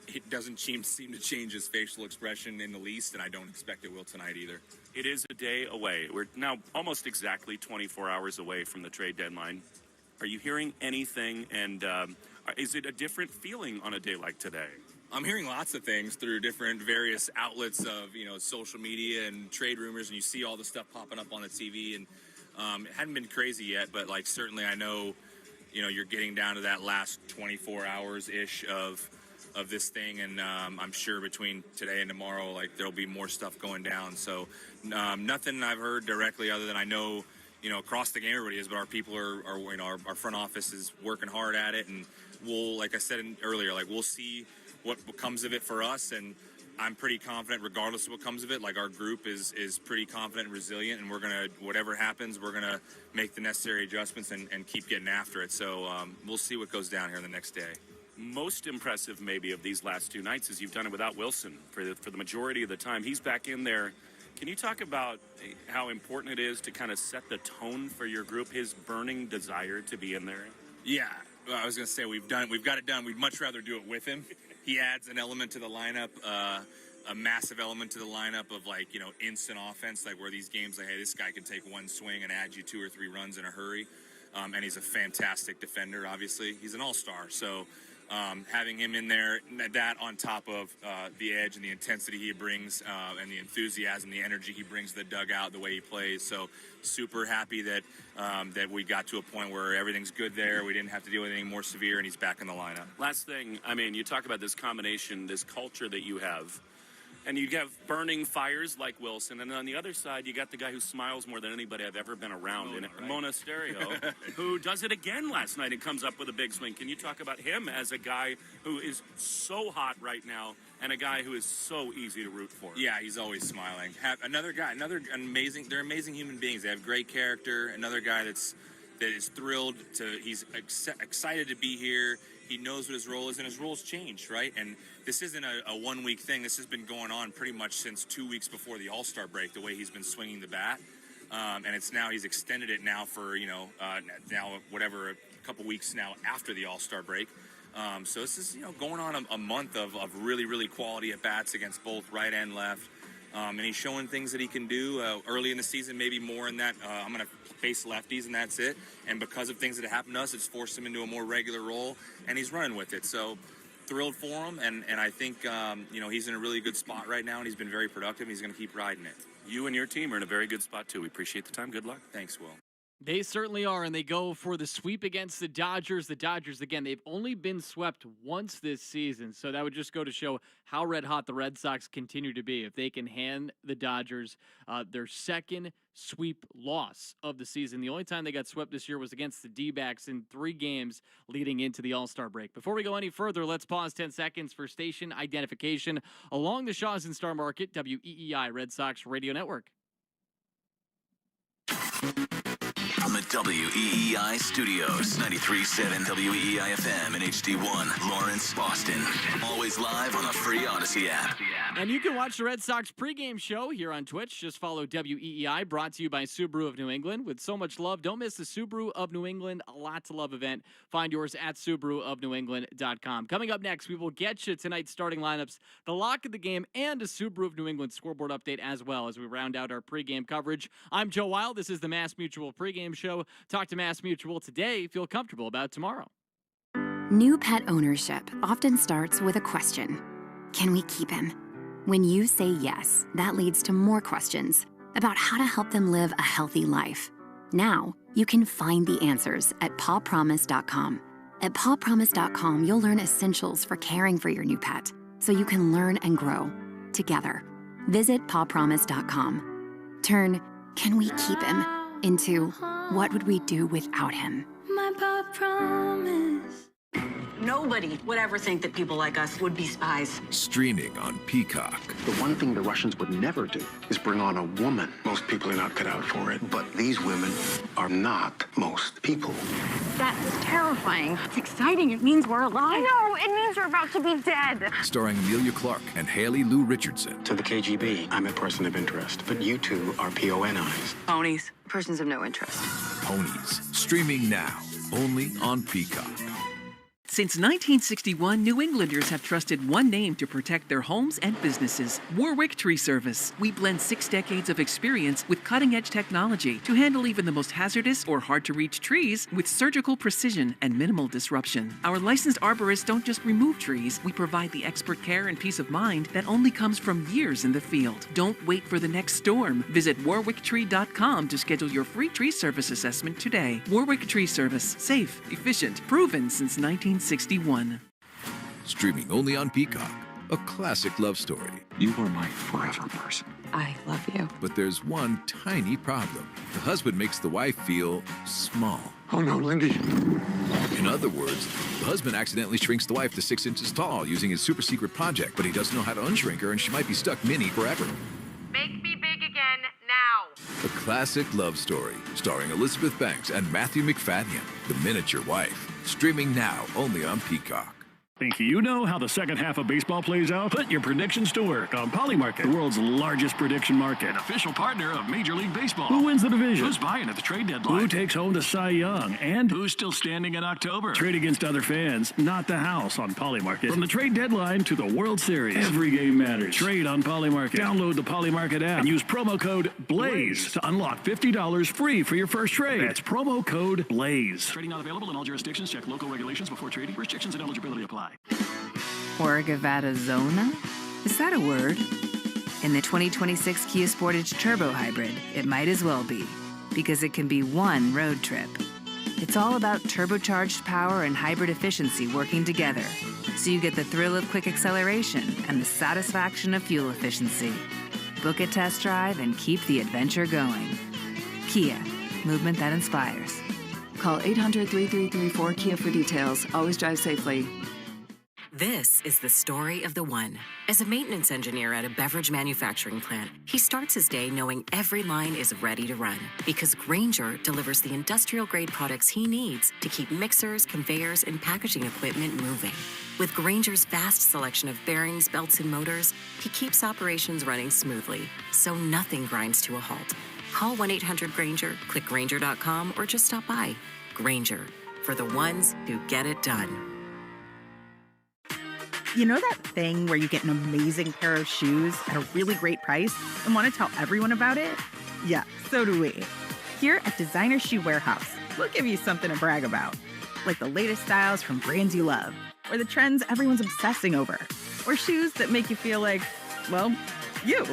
it doesn't seem to change his facial expression in the least, and I don't expect it will tonight either. It is a day away. We're now almost exactly 24 hours away from the trade deadline. Are you hearing anything, and is it a different feeling on a day like today? I'm hearing lots of things through different various outlets of, social media and trade rumors, and you see all the stuff popping up on the TV, and it hadn't been crazy yet, but like certainly I know, you're getting down to that last 24 hours-ish of this thing, and I'm sure between today and tomorrow, like there'll be more stuff going down. So nothing I've heard directly other than I know, across the game everybody is, but our people are our front office is working hard at it, and we'll, like I said earlier, like we'll see what comes of it for us, and I'm pretty confident regardless of what comes of it. Like our group is pretty confident and resilient, and we're gonna, whatever happens, we're gonna make the necessary adjustments and keep getting after it. So we'll see what goes down here the next day. Most impressive maybe of these last two nights is you've done it without Wilson for the majority of the time. He's back in there. Can you talk about how important it is to kind of set the tone for your group, his burning desire to be in there? Yeah, well, I was going to say we've got it done. We'd much rather do it with him. He adds an element to the lineup, a massive element to the lineup of instant offense, like where these games, like, hey, this guy can take one swing and add you 2 or 3 runs in a hurry. And he's a fantastic defender, obviously. He's an all-star, so having him in there, that on top of the edge and the intensity he brings and the enthusiasm, the energy he brings to the dugout, the way he plays. So super happy that we got to a point where everything's good there. We didn't have to deal with anything more severe, and he's back in the lineup. Last thing, I mean, you talk about this combination, this culture that you have. And you have burning fires like Wilson, and on the other side, you got the guy who smiles more than anybody I've ever been around, Monasterio, who does it again last night and comes up with a big swing. Can you talk about him as a guy who is so hot right now and a guy who is so easy to root for? Yeah, he's always smiling. Another guy, amazing. They're amazing human beings. They have great character. Another guy that is thrilled to. He's excited to be here. He knows what his role is, and his role's changed, right? And this isn't a 1 week thing. This has been going on pretty much since 2 weeks before the All-Star break, the way he's been swinging the bat. And he's extended it now for, now whatever, a couple weeks now after the All-Star break. So this is, going on a month of really, really quality at bats against both right and left. And he's showing things that he can do early in the season, maybe more in that I'm going to face lefties and that's it. And because of things that have happened to us, it's forced him into a more regular role, and he's running with it. So thrilled for him, and I think, he's in a really good spot right now, and he's been very productive. He's going to keep riding it. You and your team are in a very good spot, too. We appreciate the time. Good luck. Thanks, Will. They certainly are, and they go for the sweep against the Dodgers. The Dodgers, again, they've only been swept once this season, so that would just go to show how red hot the Red Sox continue to be. If they can hand the Dodgers their second sweep loss of the season. The only time they got swept this year was against the D-backs in 3 games leading into the All-Star break. Before we go any further, let's pause 10 seconds for station identification along the Shaw's and Star Market, WEEI Red Sox Radio Network. On the the WEEI studios. 93.7 WEEI FM and HD1, Lawrence, Boston. Always live on the free Odyssey app. And you can watch the Red Sox pregame show here on Twitch. Just follow WEEI, brought to you by Subaru of New England. With so much love, don't miss the Subaru of New England A Lot to Love event. Find yours at SubaruofNewEngland.com. Coming up next, we will get you tonight's starting lineups, the lock of the game, and a Subaru of New England scoreboard update as well as we round out our pregame coverage. I'm Joe Wild. This is the Mass Mutual pregame show. Talk to Mass Mutual today. Feel comfortable about tomorrow. New pet ownership often starts with a question. Can we keep him? When you say yes, that leads to more questions about how to help them live a healthy life. Now, you can find the answers at pawpromise.com. At pawpromise.com, you'll learn essentials for caring for your new pet so you can learn and grow together. Visit pawpromise.com. Turn, can we keep him, into what would we do without him? My paw promise. Nobody would ever think that people like us would be spies. Streaming on Peacock. The one thing the Russians would never do is bring on a woman. Most people are not cut out for it, but these women are not most people. That was terrifying. It's exciting. It means we're alive. No, it means we're about to be dead. Starring Amelia Clark and Haley Lou Richardson. To the KGB, I'm a person of interest, but you two are PONIs. Ponies. Persons of no interest. Ponies. Streaming now. Only on Peacock. Since 1961, New Englanders have trusted one name to protect their homes and businesses: Warwick Tree Service. We blend 6 decades of experience with cutting-edge technology to handle even the most hazardous or hard-to-reach trees with surgical precision and minimal disruption. Our licensed arborists don't just remove trees, we provide the expert care and peace of mind that only comes from years in the field. Don't wait for the next storm. Visit warwicktree.com to schedule your free tree service assessment today. Warwick Tree Service. Safe, efficient, proven since 1961. Streaming only on Peacock. A classic love story. You are my forever person. I love you. But there's one tiny problem. The husband makes the wife feel small. Oh no, Lindy. In other words, the husband accidentally shrinks the wife to 6 inches tall using his super secret project, but he doesn't know how to unshrink her and she might be stuck mini forever. Make me big again now. A classic love story starring Elizabeth Banks and Matthew McFadden, The Miniature Wife. Streaming now only on Peacock. Think you know how the second half of baseball plays out? Put your predictions to work on Polymarket, the world's largest prediction market. An official partner of Major League Baseball. Who wins the division? Who's buying at the trade deadline? Who takes home the Cy Young? And who's still standing in October? Trade against other fans, not the house on Polymarket. From the trade deadline to the World Series, every game matters. Trade on Polymarket. Download the Polymarket app and use promo code BLAZE to unlock $50 free for your first trade. That's promo code BLAZE. Trading not available in all jurisdictions. Check local regulations before trading. Restrictions and eligibility apply. Zona? Is that a word? In the 2026 Kia Sportage Turbo Hybrid, it might as well be, because it can be one road trip. It's all about turbocharged power and hybrid efficiency working together, so you get the thrill of quick acceleration and the satisfaction of fuel efficiency. Book a test drive and keep the adventure going. Kia, movement that inspires. Call 800-3334-KIA for details. Always drive safely. This is the story of the one. As a maintenance engineer at a beverage manufacturing plant, he starts his day knowing every line is ready to run because Grainger delivers the industrial-grade products he needs to keep mixers, conveyors, and packaging equipment moving. With Grainger's vast selection of bearings, belts, and motors, he keeps operations running smoothly, so nothing grinds to a halt. Call 1-800-GRAINGER, click Grainger.com, or just stop by. Grainger, for the ones who get it done. You know that thing where you get an amazing pair of shoes at a really great price and want to tell everyone about it? Yeah, so do we. Here at Designer Shoe Warehouse, we'll give you something to brag about, like the latest styles from brands you love, or the trends everyone's obsessing over, or shoes that make you feel like, well, you.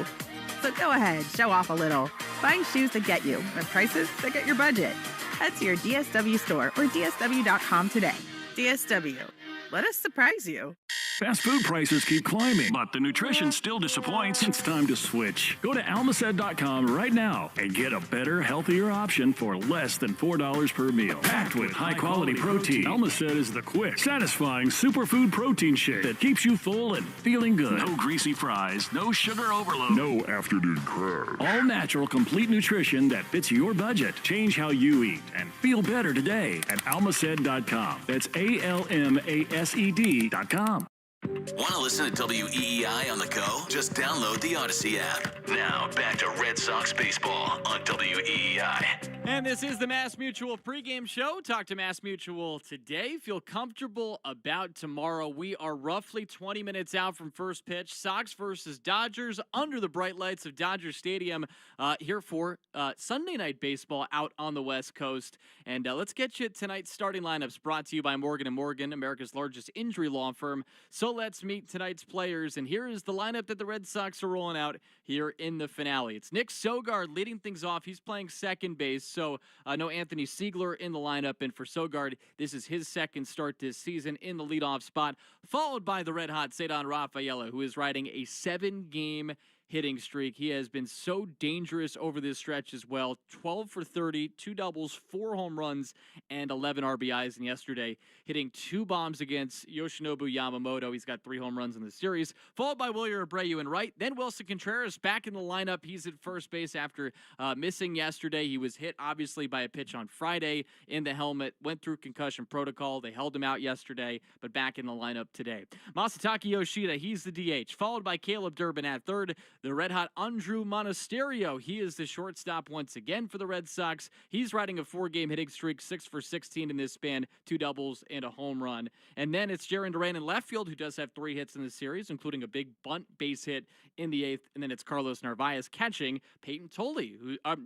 So go ahead, show off a little. Find shoes that get you at prices that get your budget. Head to your DSW store or DSW.com today. DSW, let us surprise you. Fast food prices keep climbing, but the nutrition still disappoints. It's time to switch. Go to almacet.com right now and get a better, healthier option for less than $4 per meal. Packed with high-quality protein, Almacet is the quick, satisfying superfood protein shake that keeps you full and feeling good. No greasy fries, no sugar overload, no afternoon crunch. All natural, complete nutrition that fits your budget. Change how you eat and feel better today at almacet.com. That's ALMASED.com. Want to listen to WEEI on the go? Just download the Odyssey app. Now, back to Red Sox baseball on WEEI. And this is the Mass Mutual pregame show. Talk to Mass Mutual today. Feel comfortable about tomorrow. We are roughly 20 minutes out from first pitch. Sox versus Dodgers under the bright lights of Dodger Stadium here for Sunday night baseball out on the West Coast. And let's get you tonight's starting lineups brought to you by Morgan & Morgan, America's largest injury law firm. So let's meet tonight's players. And here is the lineup that the Red Sox are rolling out here in the finale. It's Nick Sogard leading things off. He's playing second base. So no Anthony Siegler in the lineup. And for Sogard, this is his second start this season in the leadoff spot, followed by the red-hot Cedar Rafaela, who is riding a 7-game hitting streak. He has been so dangerous over this stretch as well. 12 for 30, 2 doubles, 4 home runs, and 11 RBIs. And yesterday, hitting 2 bombs against Yoshinobu Yamamoto. He's got 3 home runs in the series, followed by Wilyer Abreu in right. Then Wilson Contreras back in the lineup. He's at first base after missing yesterday. He was hit, obviously, by a pitch on Friday in the helmet, went through concussion protocol. They held him out yesterday, but back in the lineup today. Masataka Yoshida, he's the DH, followed by Caleb Durbin at third. The red-hot Andrew Monasterio, he is the shortstop once again for the Red Sox. He's riding a 4-game hitting streak, 6 for 16 in this span, 2 doubles and a home run. And then it's Jarren Duran in left field, who does have 3 hits in the series, including a big bunt base hit in the 8th. And then it's Carlos Narvaez catching Peyton Tolley,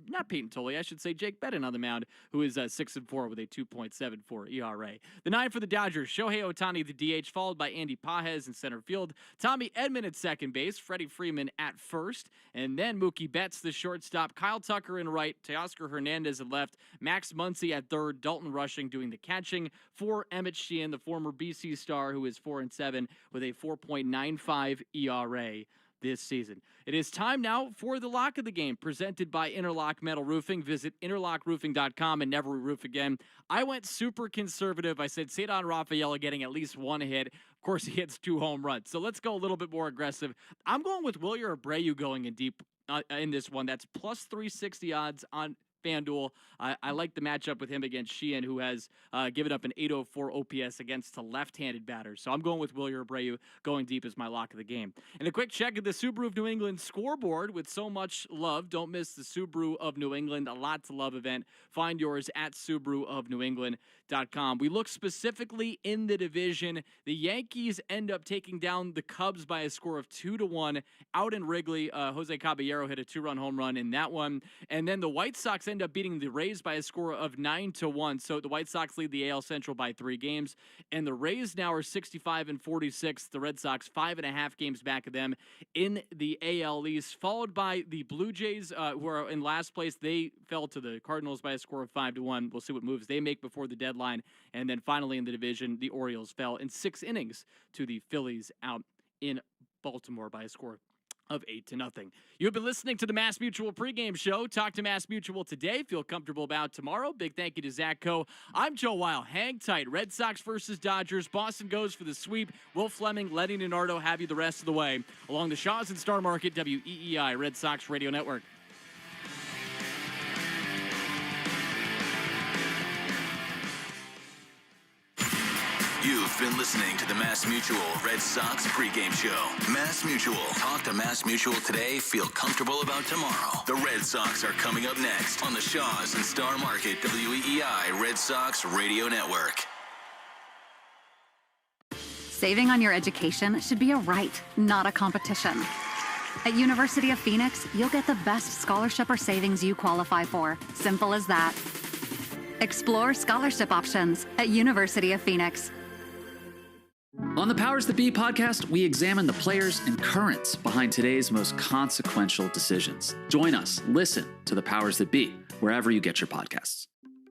not Peyton Tolley, I should say Jake Bedin on the mound, who is 6-4 with a 2.74 ERA. The 9 for the Dodgers, Shohei Ohtani, the DH, followed by Andy Pages in center field, Tommy Edman at second base, Freddie Freeman at first, and then Mookie Betts, the shortstop, Kyle Tucker in right, Teoscar Hernandez at left, Max Muncy at third, Dalton Rushing doing the catching for Emmett Sheehan, the former BC star, who is 4-7 with a 4.95 ERA this season. It is time now for the lock of the game, presented by Interlock Metal Roofing. Visit interlockroofing.com and never roof again. I went super conservative. I said Cedar Rafaela getting at least 1 hit. Of course, he hits 2 home runs. So let's go a little bit more aggressive. I'm going with Wilyer Abreu going in deep in this one. That's plus 360 odds on FanDuel. I like the matchup with him against Sheehan, who has given up an 804 OPS against a left-handed batter. So I'm going with Wilyer Abreu going deep as my lock of the game. And a quick check of the Subaru of New England scoreboard with so much love. Don't miss the Subaru of New England, a lot to love event. Find yours at SubaruofNewEngland.com. We look specifically in the division. The Yankees end up taking down the Cubs by a score of 2-1 out in Wrigley. Jose Caballero hit a 2-run home run in that one. And then the White Sox end up beating the Rays by a score of 9-1. So the White Sox lead the AL Central by 3 games. And the Rays now are 65-46. The Red Sox 5.5 games back of them in the AL East, followed by the Blue Jays, who are in last place. They fell to the Cardinals by a score of 5-1. We'll see what moves they make before the deadline. And then finally in the division, the Orioles fell in 6 innings to the Phillies out in Baltimore by a score of 8-0. You've been listening to the Mass Mutual pregame show. Talk to Mass Mutual today. Feel comfortable about tomorrow. Big thank you to Zach Coe. I'm Joe Weil. Hang tight. Red Sox versus Dodgers. Boston goes for the sweep. Will Fleming, Letty Nenardo have you the rest of the way. Along the Shaws and Star Market, WEEI, Red Sox Radio Network. You've been listening to the Mass Mutual Red Sox pregame show. Mass Mutual. Talk to Mass Mutual today. Feel comfortable about tomorrow. The Red Sox are coming up next on the Shaws and Star Market WEEI Red Sox Radio Network. Saving on your education should be a right, not a competition. At University of Phoenix, you'll get the best scholarship or savings you qualify for. Simple as that. Explore scholarship options at University of Phoenix. On the Powers That Be podcast, we examine the players and currents behind today's most consequential decisions. Join us. Listen to the Powers That Be wherever you get your podcasts.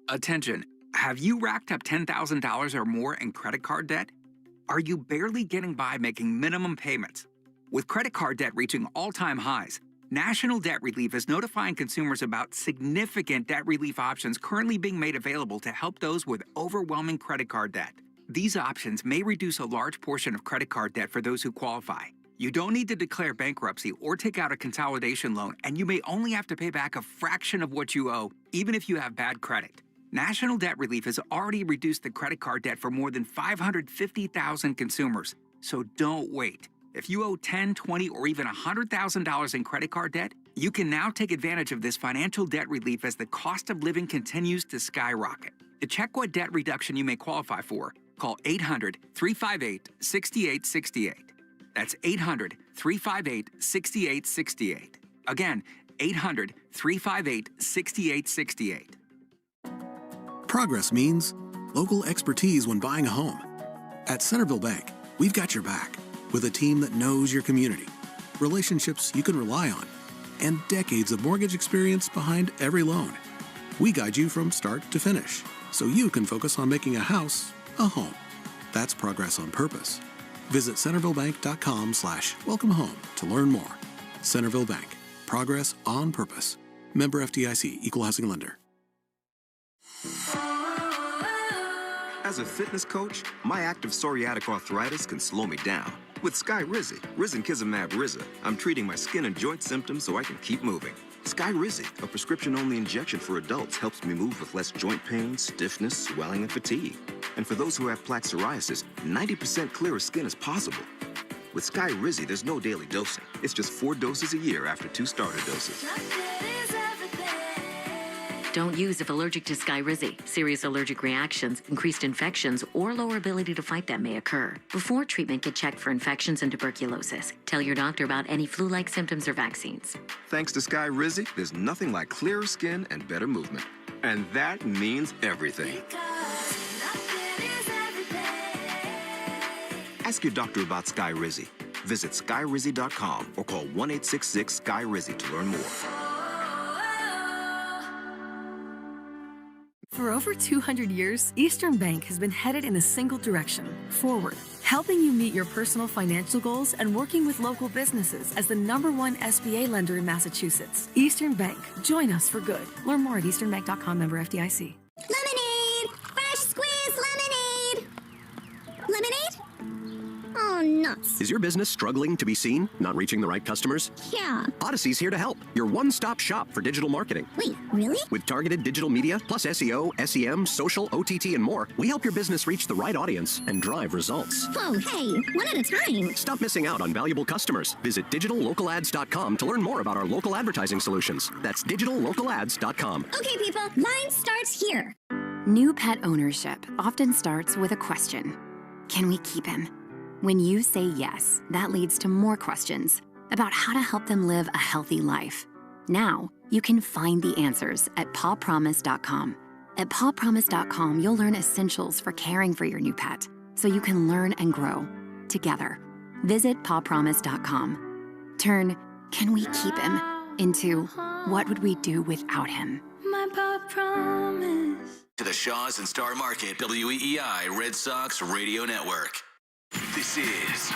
Attention. Have you racked up $10,000 or more in credit card debt? Are you barely getting by making minimum payments? With credit card debt reaching all-time highs, National Debt Relief is notifying consumers about significant debt relief options currently being made available to help those with overwhelming credit card debt. These options may reduce a large portion of credit card debt for those who qualify. You don't need to declare bankruptcy or take out a consolidation loan, and you may only have to pay back a fraction of what you owe, even if you have bad credit. National Debt Relief has already reduced the credit card debt for more than 550,000 consumers, so don't wait. If you owe $10, $20, or even $100,000 in credit card debt, you can now take advantage of this financial debt relief as the cost of living continues to skyrocket. To check what debt reduction you may qualify for, call 800-358-6868. That's 800-358-6868. Again, 800-358-6868. Progress means local expertise when buying a home. At Centerville Bank, we've got your back with a team that knows your community, relationships you can rely on, and decades of mortgage experience behind every loan. We guide you from start to finish so you can focus on making a house a home. That's progress on purpose. Visit centervillebank.com/welcome home to learn more. Centerville Bank. Progress on purpose. Member FDIC, Equal Housing Lender. As a fitness coach, my active psoriatic arthritis can slow me down. With Skyrizi, risankizumab Riza, I'm treating my skin and joint symptoms so I can keep moving. Skyrizi, a prescription-only injection for adults, helps me move with less joint pain, stiffness, swelling, and fatigue. And for those who have plaque psoriasis, 90% clearer skin is possible. With Skyrizi, there's no daily dosing. It's just 4 doses a year after 2 starter doses. Don't use if allergic to Skyrizi. Serious allergic reactions, increased infections, or lower ability to fight them may occur. Before treatment, get checked for infections and tuberculosis. Tell your doctor about any flu-like symptoms or vaccines. Thanks to Skyrizi, there's nothing like clearer skin and better movement. And that means everything. Ask your doctor about Skyrizi. Visit skyrizi.com or call 1-866-SKY-RIZZI to learn more. For over 200 years, Eastern Bank has been headed in a single direction, forward, helping you meet your personal financial goals and working with local businesses as the #1 SBA lender in Massachusetts. Eastern Bank. Join us for good. Learn more at easternbank.com, member FDIC. Lemonade! Fresh squeezed lemonade! Lemonade? Oh, nuts. Is your business struggling to be seen? Not reaching the right customers? Yeah. Odyssey's here to help. Your one-stop shop for digital marketing. Wait, really? With targeted digital media, plus SEO, SEM, social, OTT, and more, we help your business reach the right audience and drive results. Whoa, hey, one at a time. Stop missing out on valuable customers. Visit digitallocalads.com to learn more about our local advertising solutions. That's digitallocalads.com. Okay, people, mine starts here. New pet ownership often starts with a question. Can we keep him? When you say yes, that leads to more questions about how to help them live a healthy life. Now, you can find the answers at pawpromise.com. At pawpromise.com, you'll learn essentials for caring for your new pet so you can learn and grow together. Visit pawpromise.com. Turn, can we keep him, into what would we do without him? My paw promise. To the Shaws and Star Market, WEEI Red Sox Radio Network. This is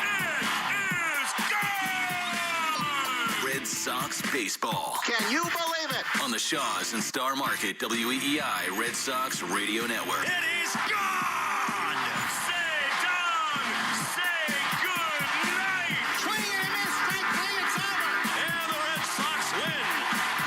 Red Sox Baseball. Can you believe it? On the Shaws and Star Market, WEEI Red Sox Radio Network. It is gone! Say down! Say good night! Swing and a miss, strike three, it's over! And the Red Sox win!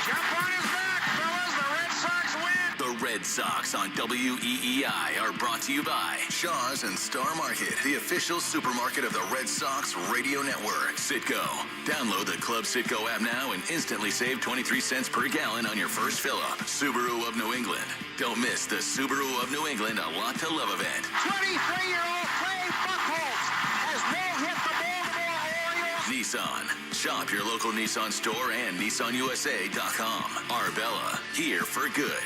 Jump on his back, fellas, the Red Sox win! The Red Sox on WEEI are brought to you by Shaws and Star Market, the official supermarket of the Red Sox Radio Network. Citgo. Download the Club Citgo app now and instantly save 23 cents per gallon on your first fill-up. Subaru of New England. Don't miss the Subaru of New England A Lot to Love event. 23-year-old Clay Buchholz has no-hit the Baltimore Orioles. Nissan. Shop your local Nissan store and NissanUSA.com. Arbella. Here for good.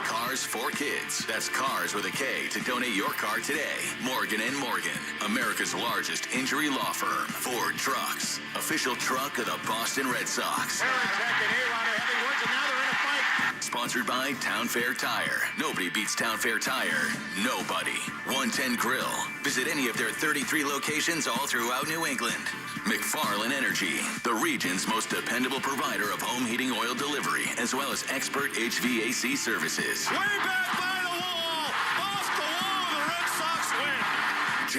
Cars for Kids. That's Cars with a K to donate your car today. Morgan & Morgan, America's largest injury law firm. Ford Trucks, official truck of the Boston Red Sox. Aaron Tech and A-Rod are having words, and now they're in a fight. Sponsored by Town Fair Tire. Nobody beats Town Fair Tire. Nobody. 110 Grill. Visit any of their 33 locations all throughout New England. McFarland Energy, the region's most dependable provider of home heating oil delivery, as well as expert HVAC services. Way back by the wall. Off the wall. The Red Sox win.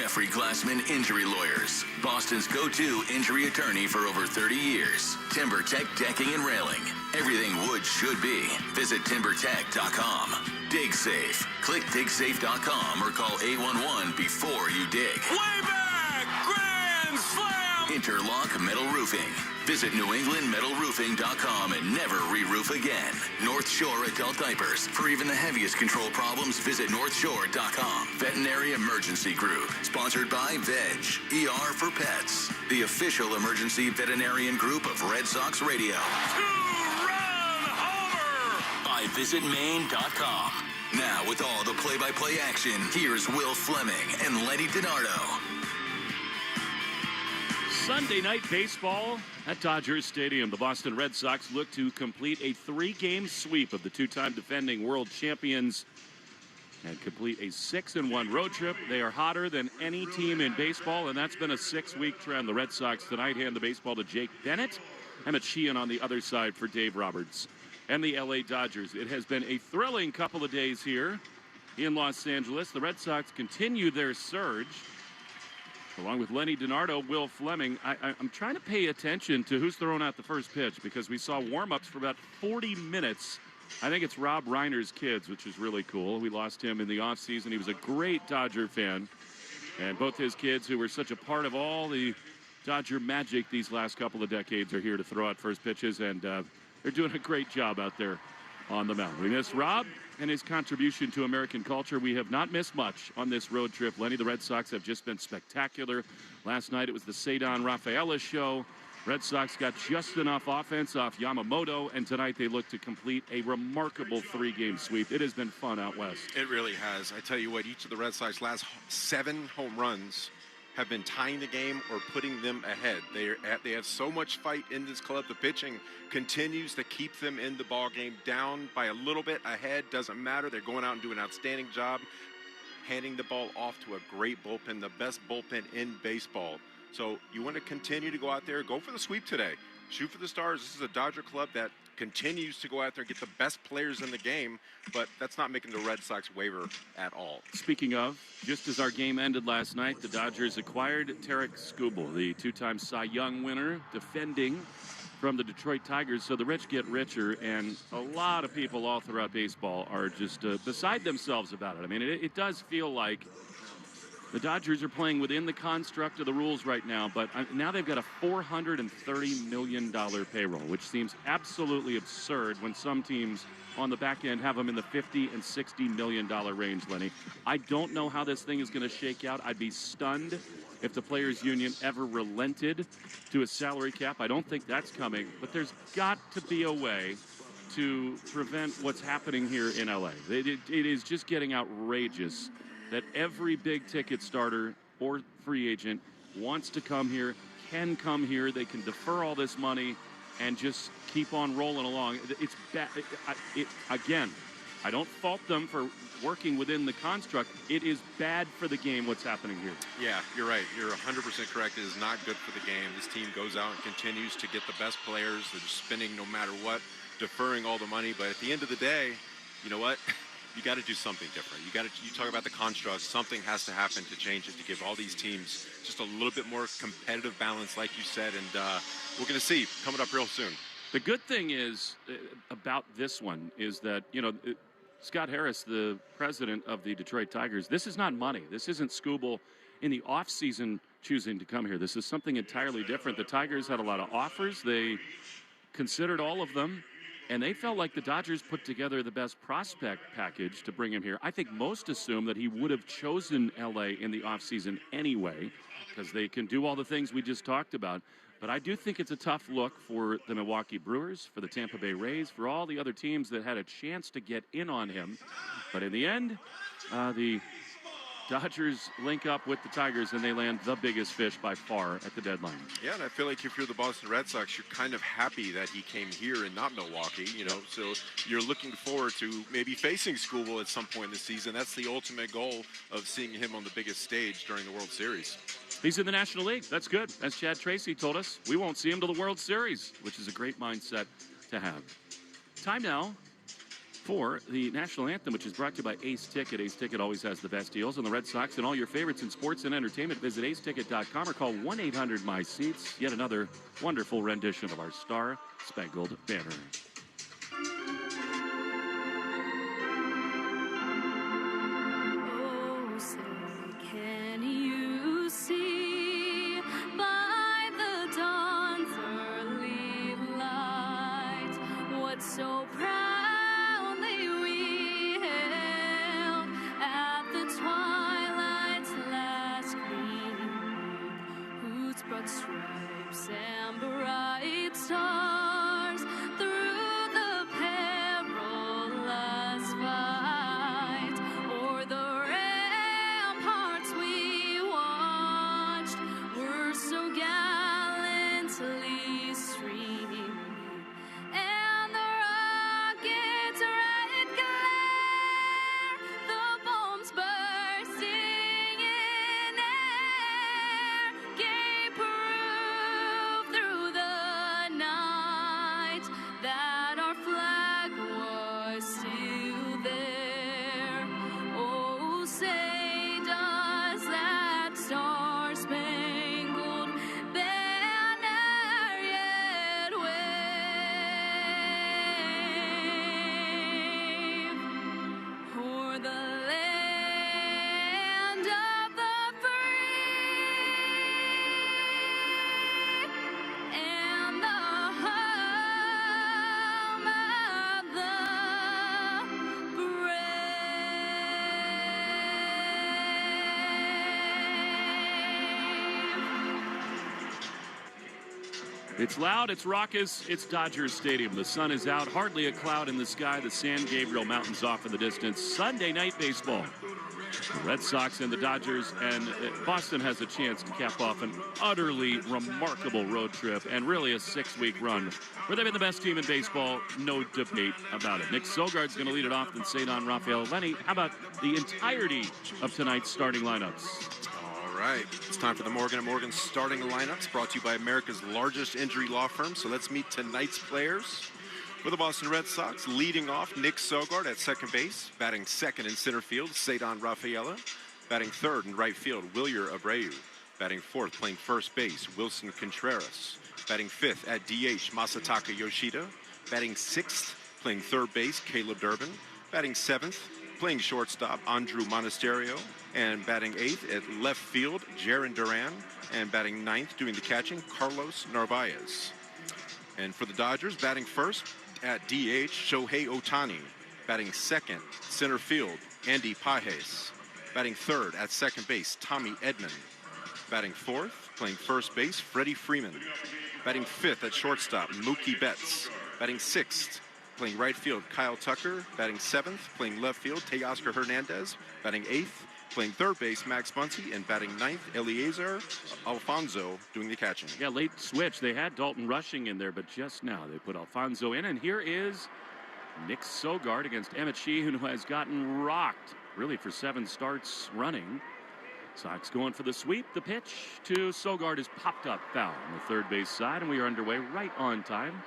Jeffrey Glassman Injury Lawyers, Boston's go-to injury attorney for over 30 years. TimberTech Decking and Railing. Everything wood should be. Visit timbertech.com. Dig Safe. Click digsafe.com or call 811 before you dig. Way back. Grand slam. Interlock Metal Roofing. Visit NewEnglandMetalRoofing.com and never re-roof again. North Shore Adult Diapers. For even the heaviest control problems, visit NorthShore.com. Veterinary Emergency Group. Sponsored by Veg. ER for Pets. The official emergency veterinarian group of Red Sox Radio. Two-run homer. By VisitMaine.com. Now, with all the play-by-play action, here's Will Fleming and Lenny DiNardo. Sunday night baseball at Dodger Stadium. The Boston Red Sox look to complete a 3-game sweep of the two-time defending world champions and complete a 6-1 road trip. They are hotter than any team in baseball, and that's been a 6-week trend. The Red Sox tonight hand the baseball to Jake Bennett. Emmett Sheehan on the other side for Dave Roberts and the LA Dodgers. It has been a thrilling couple of days here in Los Angeles. The Red Sox continue their surge. Along with Lenny DiNardo, Will Fleming, I'm trying to pay attention to who's throwing out the first pitch because we saw warm-ups for about 40 minutes. I think it's Rob Reiner's kids, which is really cool. We lost him in the offseason. He was a great Dodger fan. And both his kids, who were such a part of all the Dodger magic these last couple of decades, are here to throw out first pitches. And they're doing a great job out there on the mound. We miss Rob and his contribution to American culture. We have not missed much on this road trip. Lenny, the Red Sox have just been spectacular. Last night it was the Cedon Rafaela show. Red Sox got just enough offense off Yamamoto, and tonight they look to complete a remarkable 3-game sweep. It has been fun out west. It really has. I tell you what, each of the Red Sox last 7 home runs have been tying the game or putting them ahead. They have so much fight in this club. The pitching continues to keep them in the ball game. Down by a little bit, ahead, doesn't matter. They're going out and doing an outstanding job handing the ball off to a great bullpen, the best bullpen in baseball. So you want to continue to go out there, go for the sweep today. Shoot for the stars. This is a Dodger club that continues to go out there and get the best players in the game, but that's not making the Red Sox waver at all. Speaking of, just as our game ended last night, the Dodgers acquired Tarek Skubal, the 2-time Cy Young winner, defending from the Detroit Tigers. So the rich get richer, and a lot of people all throughout baseball are just beside themselves about it. I mean, it does feel like the Dodgers are playing within the construct of the rules right now, but now they've got a $430 million payroll, which seems absolutely absurd when some teams on the back end have them in the $50 and $60 million range, Lenny. I don't know how this thing is going to shake out. I'd be stunned if the Players Union ever relented to a salary cap. I don't think that's coming, but there's got to be a way to prevent what's happening here in LA. It is just getting outrageous that every big ticket starter or free agent wants to come here, can come here. They can defer all this money and just keep on rolling along. It's bad. Again, I don't fault them for working within the construct. It is bad for the game what's happening here. Yeah, you're right. You're 100% correct. It is not good for the game. This team goes out and continues to get the best players. They're spending no matter what, deferring all the money. But at the end of the day, you know what? You got to do something different. You talk about the construct. Something has to happen to change it, to give all these teams just a little bit more competitive balance, like you said. And we're going to see coming up real soon. The good thing is about this one is that, Scott Harris, the president of the Detroit Tigers, this is not money. This isn't Skubal in the offseason choosing to come here. This is something entirely different. The Tigers had a lot of offers. They considered all of them. And they felt like the Dodgers put together the best prospect package to bring him here. I think most assume that he would have chosen L.A. in the offseason anyway, because they can do all the things we just talked about. But I do think it's a tough look for the Milwaukee Brewers, for the Tampa Bay Rays, for all the other teams that had a chance to get in on him. But in the end, the Dodgers link up with the Tigers, and they land the biggest fish by far at the deadline. Yeah, and I feel like if you're the Boston Red Sox, you're kind of happy that he came here and not Milwaukee, so you're looking forward to maybe facing Skubal at some point in the season. That's the ultimate goal of seeing him on the biggest stage during the World Series. He's in the National League. That's good. As Chad Tracy told us, we won't see him till the World Series, which is a great mindset to have. Time now for the National Anthem, which is brought to you by Ace Ticket. Ace Ticket always has the best deals on the Red Sox and all your favorites in sports and entertainment. Visit aceticket.com or call 1-800-MY-SEATS. Yet another wonderful rendition of our Star Spangled Banner. Oh, say, can you see by the dawn's early light what so proudly we hailed at the twilight's last gleam, whose broad stripes and bright stars through the perilous fight o'er the ramparts we watched were so gallantly streaming, and the rocket's red glare, the bombs bursting in air, gave proof through the night that our flag was still there. Oh, say does that star-spangled banner yet wave o'er the land of the free and the home of the brave. It's loud, it's raucous, it's Dodgers Stadium. The sun is out, hardly a cloud in the sky. The San Gabriel Mountains off in the distance. Sunday night baseball. The Red Sox and the Dodgers, and Boston has a chance to cap off an utterly remarkable road trip and really a 6-week run where they've been the best team in baseball. No debate about it. Nick Sogard's going to lead it off, then Cedon Rafael. Lenny, how about the entirety of tonight's starting lineups? All right, it's time for the Morgan & Morgan starting lineups, brought to you by America's largest injury law firm. So let's meet tonight's players. For the Boston Red Sox, leading off, Nick Sogard at second base. Batting second in center field, Cedon Rafaela. Batting third in right field, Wilyer Abreu. Batting fourth, playing first base, Wilson Contreras. Batting fifth at DH, Masataka Yoshida. Batting sixth, playing third base, Caleb Durbin. Batting seventh, playing shortstop, Andrew Monasterio. And batting eighth at left field, Jaron Duran. And batting ninth, doing the catching, Carlos Narvaez. And for the Dodgers, batting first at DH, Shohei Ohtani. Batting second, center field, Andy Pages. Batting third at second base, Tommy Edman. Batting fourth, playing first base, Freddie Freeman. Batting fifth at shortstop, Mookie Betts. Batting sixth, playing right field, Kyle Tucker. Batting seventh, playing left field, Teoscar Hernandez. Batting eighth, playing third base, Max Muncy. And batting ninth, Eliezer Alfonso doing the catching. Yeah, late switch. They had Dalton Rushing in there, but just now they put Alfonso in. And here is Nick Sogard against Emmett Sheehan, who has gotten rocked, really, for 7 starts running. Sox going for the sweep. The pitch to Sogard is popped up foul on the third base side, and we are underway right on time.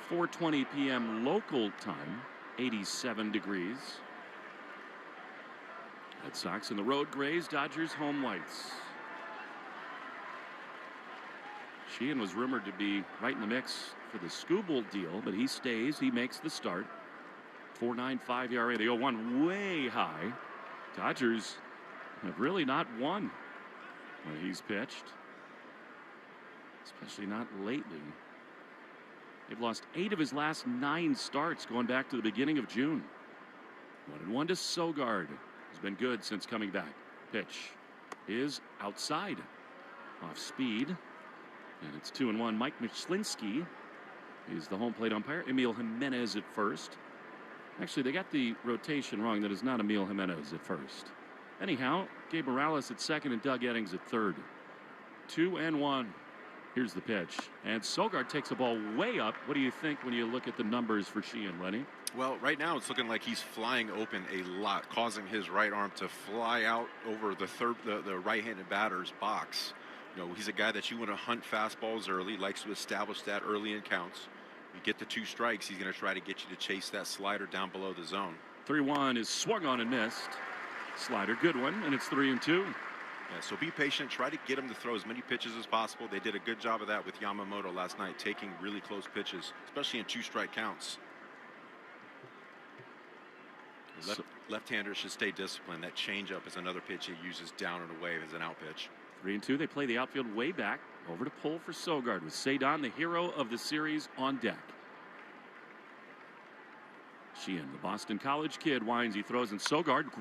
4:20 p.m. local time, 87 degrees. Red Sox in the road grays, Dodgers home whites. Sheehan was rumored to be right in the mix for the Skubal deal, but he stays. He makes the start. 4.95 ERA. The 0-1 way high. Dodgers have really not won when he's pitched, especially not lately. They've lost 8 of his last 9 starts going back to the beginning of June. 1-1 to Sogard. He's been good since coming back. Pitch is outside, off speed, and it's 2-1. Mike Mishlinski is the home plate umpire. Emil Jimenez at first. Actually, they got the rotation wrong. That is not Emil Jimenez at first. Anyhow, Gabe Morales at second and Doug Eddings at third. 2-1. Here's the pitch. And Sogard takes the ball way up. What do you think when you look at the numbers for Sheehan, Lenny? Well, right now it's looking like he's flying open a lot, causing his right arm to fly out over the right-handed batter's box. You know, he's a guy that you want to hunt fastballs early, likes to establish that early in counts. You get the 2 strikes, he's going to try to get you to chase that slider down below the zone. 3-1 is swung on and missed. Slider, good one, and it's 3-2. Yeah, so be patient. Try to get him to throw as many pitches as possible. They did a good job of that with Yamamoto last night, taking really close pitches, especially in 2-strike counts. Left-handers should stay disciplined. That changeup is another pitch he uses down and away as an out pitch. 3-2. They play the outfield way back. Over to pull for Sogard with Cedon, the hero of the series, on deck. Sheehan, the Boston College kid, winds. He throws, and Sogard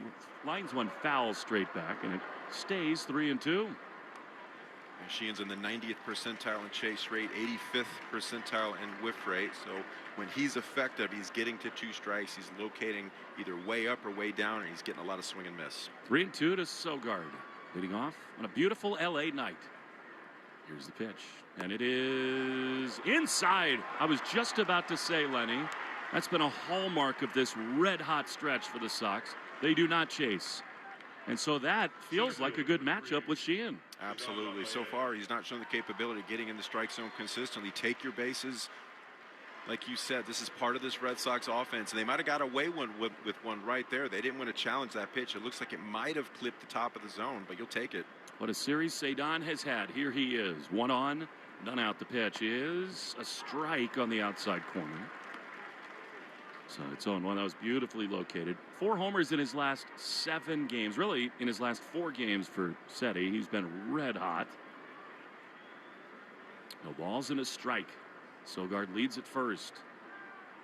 lines one foul straight back, and it stays 3-2. And Sheehan's in the 90th percentile in chase rate, 85th percentile in whiff rate. So when he's effective, he's getting to 2 strikes. He's locating either way up or way down, and he's getting a lot of swing and miss. 3-2 to Sogard, leading off on a beautiful LA night. Here's the pitch, and it is inside. I was just about to say, Lenny, that's been a hallmark of this red-hot stretch for the Sox. They do not chase. And so that feels like a good matchup with Sheehan. Absolutely. So far, he's not shown the capability of getting in the strike zone consistently. Take your bases. Like you said, this is part of this Red Sox offense. And they might have got away with one right there. They didn't want to challenge that pitch. It looks like it might have clipped the top of the zone, but you'll take it. What a series Cedon has had. Here he is. 1 on, none out. The pitch is a strike on the outside corner. So it's on one that was beautifully located. 4 homers in his last 7 games. Really, in his last 4 games for Seti. He's been red hot. No balls and a strike. Sogard leads at first.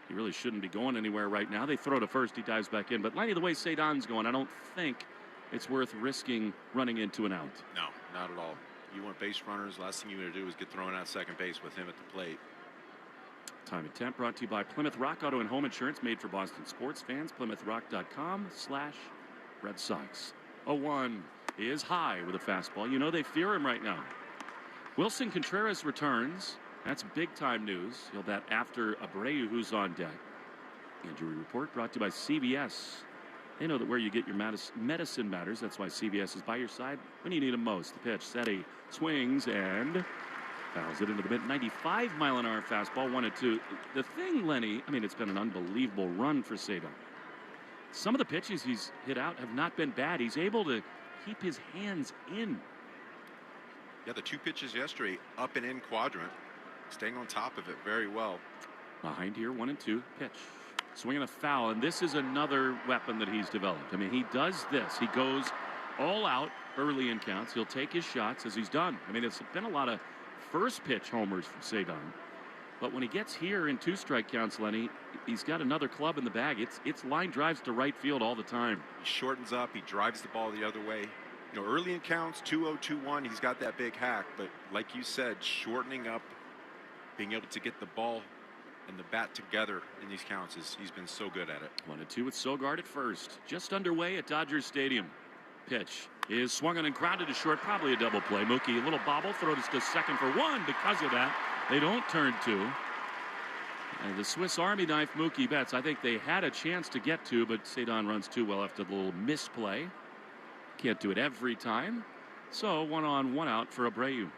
He really shouldn't be going anywhere right now. They throw to first. He dives back in. But Lenny, the way Cedon's going, I don't think it's worth risking running into an out. No, not at all. You want base runners. Last thing you want to do is get thrown out second base with him at the plate. Time and Temp brought to you by Plymouth Rock Auto and Home Insurance, made for Boston sports fans. PlymouthRock.com/Red Sox. 0-1 is high with a fastball. You know they fear him right now. Wilson Contreras returns. That's big time news. He'll bat after Abreu, who's on deck. Injury report brought to you by CVS. They know that where you get your medicine matters. That's why CVS is by your side when you need them most. The pitch, Seti swings and fouls it into the mid-95 mile-an-hour fastball, 1-2. The thing, Lenny, I mean, it's been an unbelievable run for Cedon. Some of the pitches he's hit out have not been bad. He's able to keep his hands in. Yeah, the 2 pitches yesterday, up and in quadrant, staying on top of it very well. Behind here, 1-2, pitch. Swinging a foul, and this is another weapon that he's developed. I mean, he does this. He goes all out early in counts. He'll take his shots as he's done. I mean, it's been a lot of first pitch homers from Cedon. But when he gets here in 2-strike counts, Lenny, he's got another club in the bag. It's line drives to right field all the time. He shortens up. He drives the ball the other way. You know, early in counts, 2-0, 2-1, he's got that big hack. But like you said, shortening up, being able to get the ball and the bat together in these counts, he's been so good at it. 1-2 with Sogard at first. Just underway at Dodger Stadium. Pitch is swung on and grounded to short. Probably a double play. Mookie, a little bobble. Throws to second for 1. Because of that, they don't turn 2. And the Swiss Army knife Mookie Betts, I think they had a chance to get to, but Cedon runs too well after the little misplay. Can't do it every time. So 1 on, 1 out for Abreu.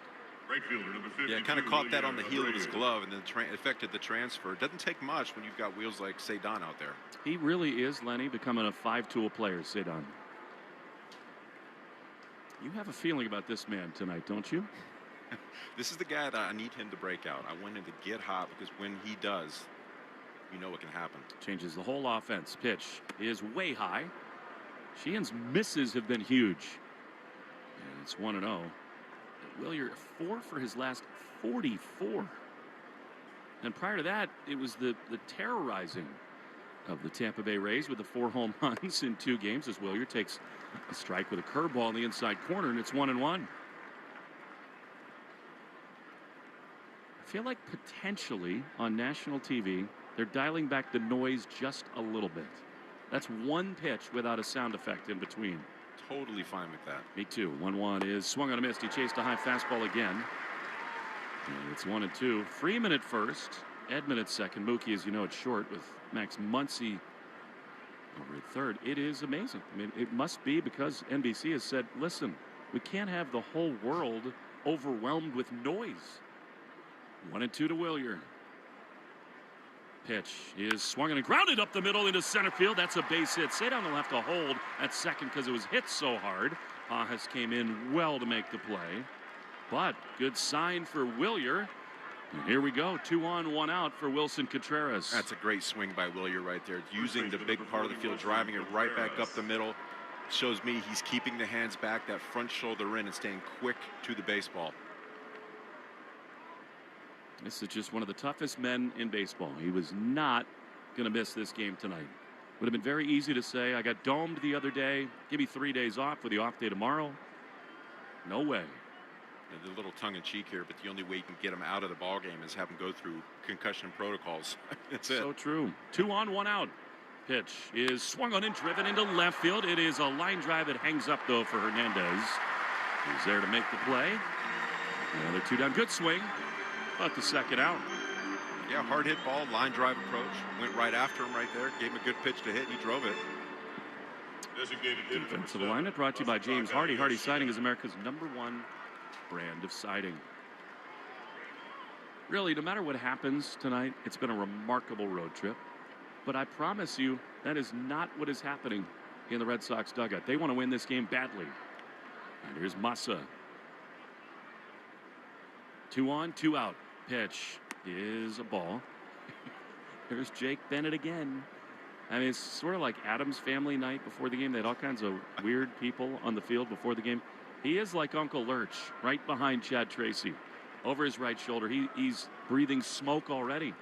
Right fielder, number 52, yeah, kind of caught that on the heel of his glove and then affected the transfer. It doesn't take much when you've got wheels like Cedon out there. He really is, Lenny, becoming a 5-tool player, Cedon. You have a feeling about this man tonight, don't you? This is the guy that I need him to break out. I want him to get hot because when he does, you know what can happen. Changes the whole offense. Pitch is way high. Sheehan's misses have been huge. And it's 1-0. Willier 4 for his last 44. And prior to that, it was the terrorizing of the Tampa Bay Rays with the 4 home runs in 2 games as Willier takes a strike with a curveball in the inside corner, and it's 1-1. I feel like potentially on national TV, they're dialing back the noise just a little bit. That's 1 pitch without a sound effect in between. Totally fine with that. Me too. 1-1 is swung on a miss. He chased a high fastball again. And it's 1-2. Freeman at first. Edman at second. Mookie, as you know, it's short with Max Muncy over at third. It is amazing. I mean, it must be because NBC has said, listen, we can't have the whole world overwhelmed with noise. 1-2 to Willier. Pitch is swung and grounded up the middle into center field. That's a base hit. Cedon will have to hold at second because it was hit so hard. Pajas came in well to make the play. But good sign for Willier. And here we go. 2 on, 1 out for Wilson Contreras. That's a great swing by Willier right there. Using the big part of the field, driving it right back up the middle. Shows me he's keeping the hands back, that front shoulder in, and staying quick to the baseball. This is just one of the toughest men in baseball. He was not going to miss this game tonight. Would have been very easy to say, I got domed the other day. Give me 3 days off with the off day tomorrow. No way. A little tongue-in-cheek here, but the only way you can get him out of the ball game is have him go through concussion protocols. That's it. So true. 2 on, 1 out. Pitch is swung on and driven into left field. It is a line drive. It hangs up, though, for Hernandez. He's there to make the play. Another 2 down. Good swing. But the second out. Yeah, hard hit ball, line drive approach. Went right after him right there. Gave him a good pitch to hit. He drove it. Defensive alignment brought to you by James Hardy. Hardy Siding is America's #1 brand of siding. Really, no matter what happens tonight, it's been a remarkable road trip. But I promise you, that is not what is happening in the Red Sox dugout. They want to win this game badly. And here's Massa. 2 on, 2 out. Pitch is a ball. There's Jake Bennett again. I mean, it's sort of like Adam's family night before the game. They had all kinds of weird people on the field before the game. He is like Uncle Lurch, right behind Chad Tracy. Over his right shoulder, he's breathing smoke already.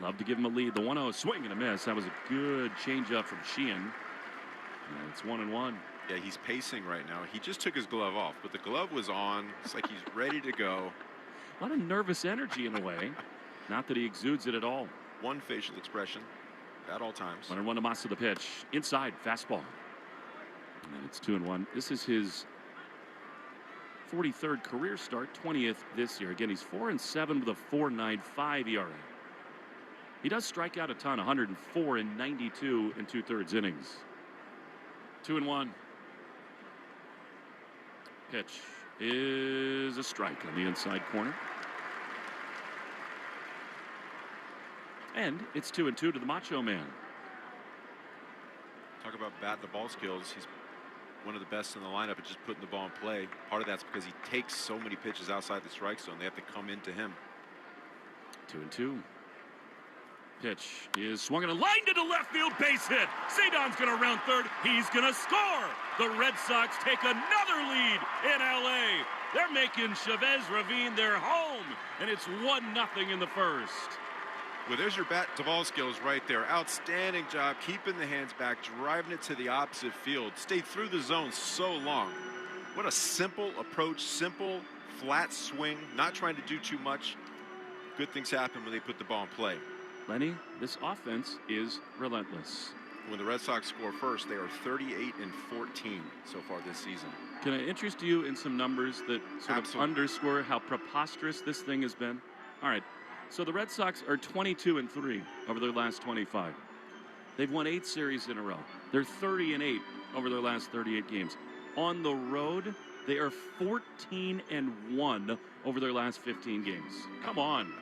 Love to give him a lead. The 1-0 swing and a miss. That was a good changeup from Sheehan. And it's 1-1. Yeah, he's pacing right now. He just took his glove off, but the glove was on. It's like he's ready to go. A lot of nervous energy in a way. Not that he exudes it at all. One facial expression at all times. 1-1 to Massa, the pitch. Inside, fastball. And then it's 2-1. This is his 43rd career start, 20th this year. Again, he's 4-7 with a 4.95 ERA. He does strike out a ton, 104 in 92 and 2/3 innings. 2-1. Pitch is a strike on the inside corner. And it's 2-2 to the Macho Man. Talk about bat the ball skills. He's one of the best in the lineup at just putting the ball in play. Part of that's because he takes so many pitches outside the strike zone. They have to come into him. 2-2. Pitch is swung and a line to the left field, base hit. Cedon's going to round third. He's going to score. The Red Sox take another lead in L.A. They're making Chavez Ravine their home, and it's 1-0 in the first. Well, there's your bat to ball skills right there. Outstanding job keeping the hands back, driving it to the opposite field. Stayed through the zone so long. What a simple approach, simple, flat swing, not trying to do too much. Good things happen when they put the ball in play. Lenny, this offense is relentless. When the Red Sox score first, they are 38-14 so far this season. Can I interest you in some numbers that sort of underscore how preposterous this thing has been? All right. So the Red Sox are 22-3 over their last 25. They've won 8 series in a row. They're 30-8 over their last 38 games. On the road, they are 14-1 over their last 15 games. Come on.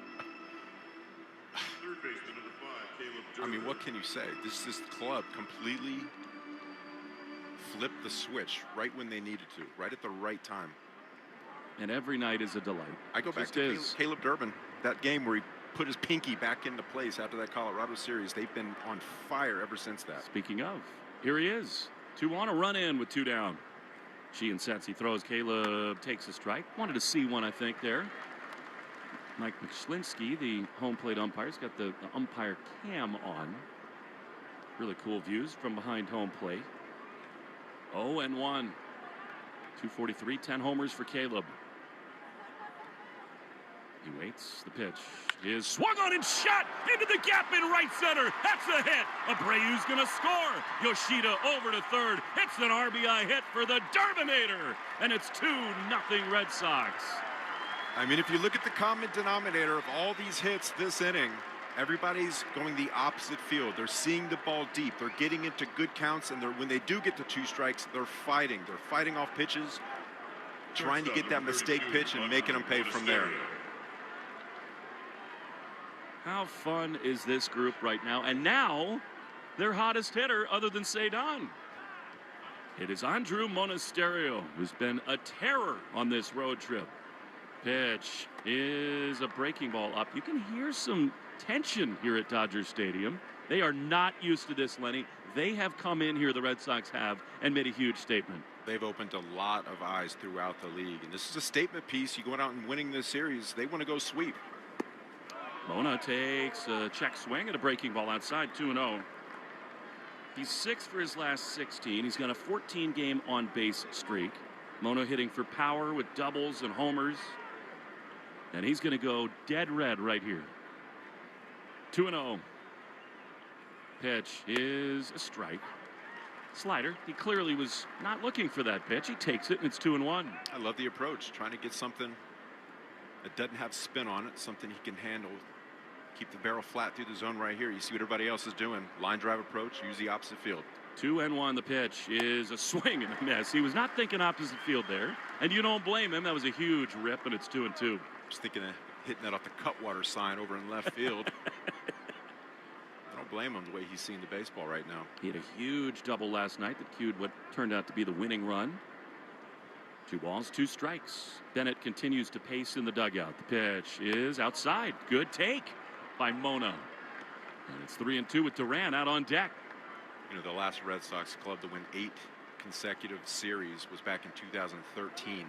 I mean, what can you say? This club completely flipped the switch right when they needed to, right at the right time. And every night is a delight. I go back to Caleb Durbin, that game where he put his pinky back into place after that Colorado series. They've been on fire ever since that. Speaking of, here he is. 2 on, a run in with 2 down. Sheehan sets, he throws. Caleb takes a strike. Wanted to see one, I think, there. Mike McSlinsky, the home plate umpire, has got the umpire cam on. Really cool views from behind home plate. 0-1. 243, 10 homers for Caleb. He waits. The pitch is swung on and shot into the gap in right center. That's a hit. Abreu's going to score. Yoshida over to third. It's an RBI hit for the Derminator. And it's 2-0 Red Sox. I mean, if you look at the common denominator of all these hits this inning, everybody's going the opposite field. They're seeing the ball deep. They're getting into good counts, and when they do get to 2 strikes, they're fighting. They're fighting off pitches, trying to get that mistake pitch and making them pay from there. How fun is this group right now? And now, their hottest hitter other than Cedon. It is Andrew Monasterio, who's been a terror on this road trip. Pitch is a breaking ball up. You can hear some tension here at Dodger Stadium. They are not used to this, Lenny. They have come in here, the Red Sox have, and made a huge statement. They've opened a lot of eyes throughout the league, and this is a statement piece. You going out and winning this series, they want to go sweep. Mona takes a check swing at a breaking ball outside, 2-0. He's 6 for his last 16. He's got a 14-game on-base streak. Mona hitting for power with doubles and homers. And he's going to go dead red right here. 2-0. Pitch is a strike. Slider. He clearly was not looking for that pitch. He takes it, and it's 2-1. I love the approach, trying to get something that doesn't have spin on it, something he can handle. Keep the barrel flat through the zone right here. You see what everybody else is doing. Line drive approach, use the opposite field. 2-1. The pitch is a swing and a miss. He was not thinking opposite field there, and you don't blame him. That was a huge rip, and it's 2-2. Just thinking of hitting that off the Cutwater sign over in left field. I don't blame him the way he's seeing the baseball right now. He had a huge double last night that cued what turned out to be the winning run. 2 balls, 2 strikes. Bennett continues to pace in the dugout. The pitch is outside. Good take by Mona. And it's 3-2 with Duran out on deck. You know, the last Red Sox club to win 8 consecutive series was back in 2013.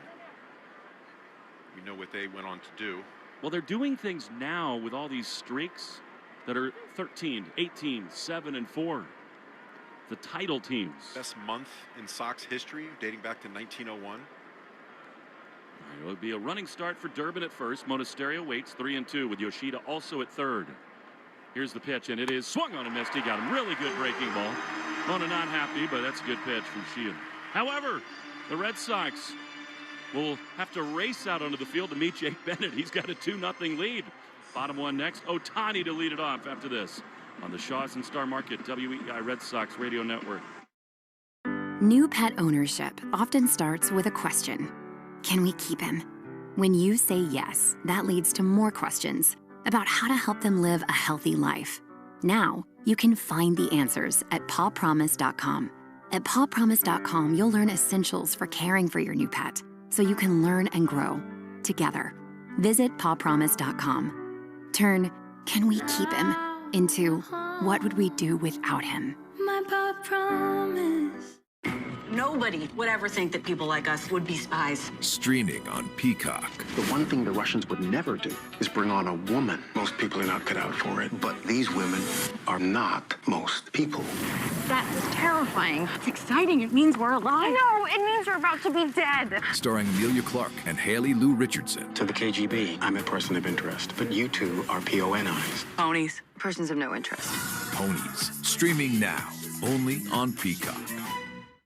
We know what they went on to do. Well, they're doing things now with all these streaks that are 13, 18, 7, and 4. The title teams. Best month in Sox history, dating back to 1901. It will be a running start for Durbin at first. Monasterio waits 3-2 with Yoshida also at third. Here's the pitch, and it is swung on and missed. He got him. Really good breaking ball. Mona not happy, but that's a good pitch from Sheehan. However, the Red Sox will have to race out onto the field to meet Jake Bennett. He's got a 2-0 lead. Bottom one next. Ohtani to lead it off after this on the Shaws and Star Market WEI Red Sox Radio Network. New pet ownership often starts with a question. Can we keep him? When you say yes, that leads to more questions about how to help them live a healthy life. Now, you can find the answers at pawpromise.com. At pawpromise.com, you'll learn essentials for caring for your new pet, so you can learn and grow together. Visit pawpromise.com. Turn, can we keep him, into what would we do without him? My paw promise. Nobody would ever think that people like us would be spies. Streaming on Peacock. The one thing the Russians would never do is bring on a woman. Most people are not cut out for it, but these women are not most people. That's terrifying. It's exciting. It means we're alive. No, it means we're about to be dead. Starring Amelia Clarke and Haley Lou Richardson. To the KGB, I'm a person of interest, but you two are PONIs. Ponies. Persons of no interest. Ponies. Streaming now. Only on Peacock.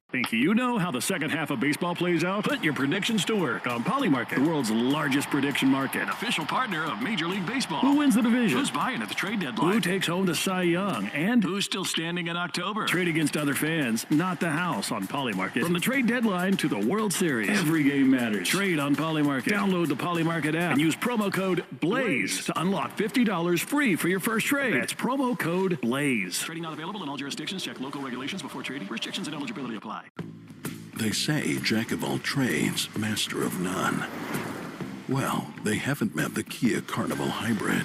Think you know how the second half of baseball plays out? Put your predictions to work on Polymarket, the world's largest prediction market. Official partner of Major League Baseball. Who wins the division? Who's buying at the trade deadline? Who takes home the Cy Young? And who's still standing in October? Trade against other fans, not the house on Polymarket. From the trade deadline to the World Series, every game matters. Trade on Polymarket. Download the Polymarket app and use promo code BLAZE to unlock $50 free for your first trade. That's promo code BLAZE. Trading not available in all jurisdictions. Check local regulations before trading. Restrictions and eligibility apply. They say jack of all trades, master of none. Well, they haven't met the Kia Carnival Hybrid.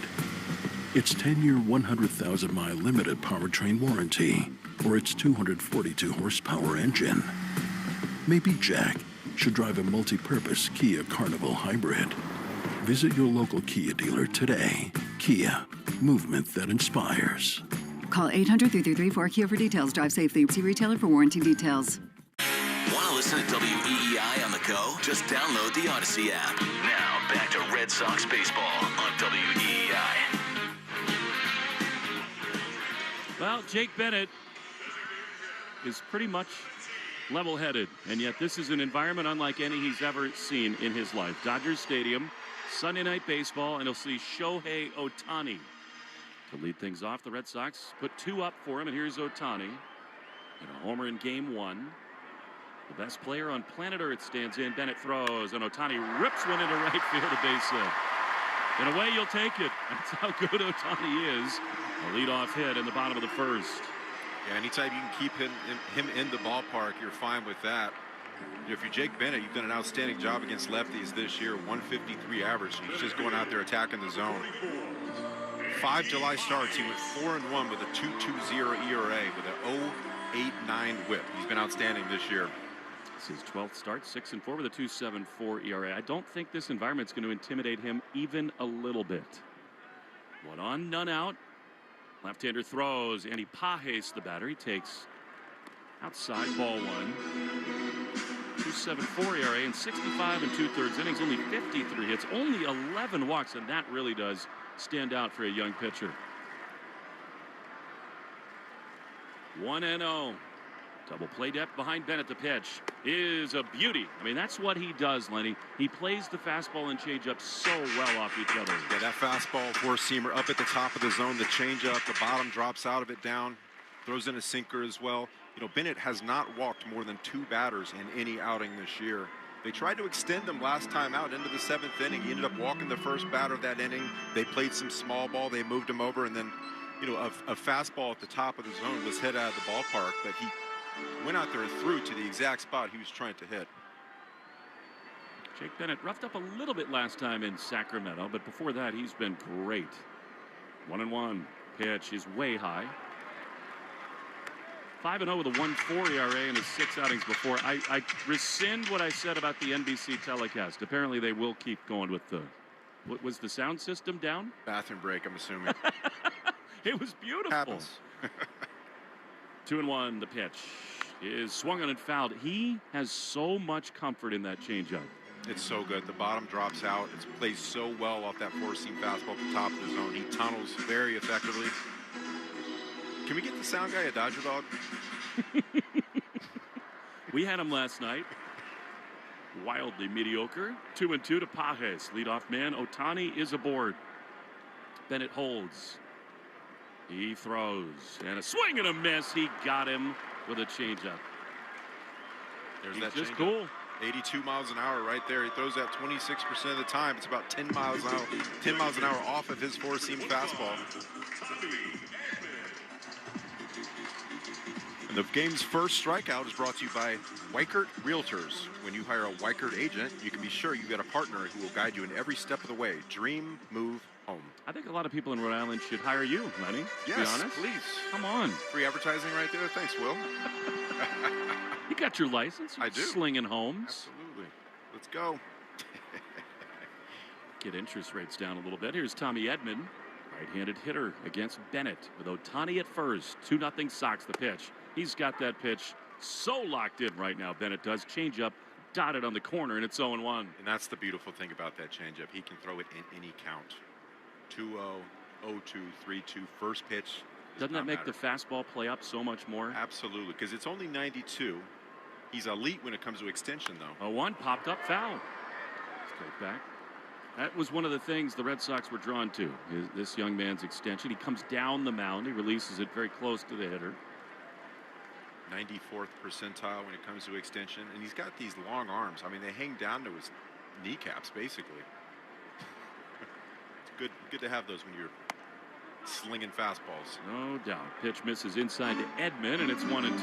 Its 10-year, 100,000-mile limited powertrain warranty, or its 242 horsepower engine. Maybe Jack should drive a multi-purpose Kia Carnival Hybrid. Visit your local Kia dealer today. Kia, movement that inspires. Call 800-333-4KIA for details. Drive safely. See retailer for warranty details. Want to listen to WEEI on the go? Just download the Odyssey app. Now, Back to Red Sox baseball on WEEI. Well, Jake Bennett is pretty much level-headed, and yet this is an environment unlike any he's ever seen in his life. Dodgers Stadium, Sunday Night Baseball, and he'll see Shohei Ohtani. To lead things off, the Red Sox put 2 up for him, and here's Ohtani. And a homer in Game 1. The best player on planet Earth stands in. Bennett throws, and Ohtani rips one into right field, a base hit. In a way, you'll take it. That's how good Ohtani is. A leadoff hit in the bottom of the first. Yeah, anytime you can keep him in the ballpark, you're fine with that. You know, if you're Jake Bennett, you've done an outstanding job against lefties this year. 153 average. He's just going out there attacking the zone. 5 July starts. He went 4-1 with a 2.20 ERA with an 0.89 WHIP. He's been outstanding this year. It's his 12th start, 6-4 with a 2.74 ERA. I don't think this environment's going to intimidate him even a little bit. 1 on, none out. Left-hander throws, and he Pajes the batter. He takes outside, ball 1. 2.74 ERA in 65 2/3 innings, only 53 hits, only 11 walks, and that really does stand out for a young pitcher. 1-0. Double play depth behind Bennett. The pitch is a beauty. I mean, that's what he does, Lenny. He plays the fastball and changeup so well off each other. Yeah, that fastball, four-seamer up at the top of the zone, the changeup, the bottom drops out of it down, throws in a sinker as well. You know, Bennett has not walked more than 2 batters in any outing this year. They tried to extend them last time out into the 7th inning. He ended up walking the first batter of that inning. They played some small ball. They moved him over, and then, you know, a fastball at the top of the zone was hit out of the ballpark, but he went out there and threw to the exact spot he was trying to hit. Jake Bennett roughed up a little bit last time in Sacramento, but before that, he's been great. 1-1. Pitch is way high. 5-0 with a 1.4 ERA in his 6 outings before. I rescind what I said about the NBC telecast. Apparently, they will keep going with the. What was the sound system down? Bathroom break, I'm assuming. It was beautiful. Happens. 2-1. The pitch is swung on and fouled. He has so much comfort in that changeup. It's so good. The bottom drops out. It's plays so well off that four-seam fastball at the top of the zone. He tunnels very effectively. Can we get the sound guy a Dodger dog? We had him last night. Wildly mediocre. 2-2 to Pajes. Leadoff man. Ohtani is aboard. Bennett holds. He throws. And a swing and a miss. He got him with a changeup. There's He's that just changeup. cool. 82 miles an hour right there. He throws that 26% of the time. It's about 10 miles an hour off of his four-seam fastball. And the game's first strikeout is brought to you by Weichert Realtors. When you hire a Weichert agent, you can be sure you've got a partner who will guide you in every step of the way. Dream, move, home. I think a lot of people in Rhode Island should hire you, Lenny. Yes, to be honest. please. Come on. Free advertising right there. Thanks, Will. You got your license. I do. Slinging homes. Absolutely. Let's go. Get interest rates down a little bit. Here's Tommy Edman, right-handed hitter against Bennett with Ohtani at first. 2-0 Sox the pitch. He's got that pitch so locked in right now. Bennett does. Changeup dotted on the corner, and it's 0-1. And that's the beautiful thing about that changeup. He can throw it in any count. 2-0, 0-2, 3-2, first pitch. Doesn't that make the fastball play up so much more? Absolutely, because it's only 92. He's elite when it comes to extension, though. 0-1, popped up foul. Straight back. That was one of the things the Red Sox were drawn to, is this young man's extension. He comes down the mound. He releases it very close to the hitter. 94th percentile when it comes to extension. And he's got these long arms. I mean, they hang down to his kneecaps, basically. It's good to have those when you're slinging fastballs. No doubt. Pitch misses inside to Edman, and it's 1-2.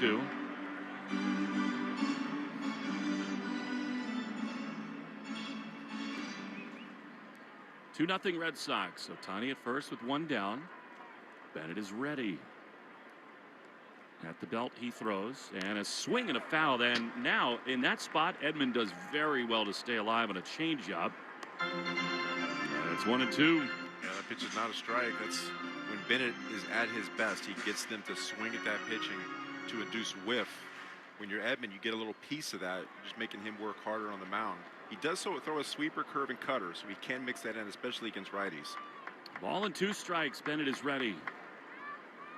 Two 2-0 Red Sox. Ohtani at first with 1 down. Bennett is ready. At the belt, he throws, and a swing and a foul. And now, in that spot, Edman does very well to stay alive on a changeup. And it's 1-2. Yeah, that pitch is not a strike. That's when Bennett is at his best. He gets them to swing at that pitching to induce whiff. When you're Edman, you get a little piece of that, just making him work harder on the mound. He does throw a sweeper, curve, and cutter, so he can mix that in, especially against righties. Ball and 2 strikes. Bennett is ready.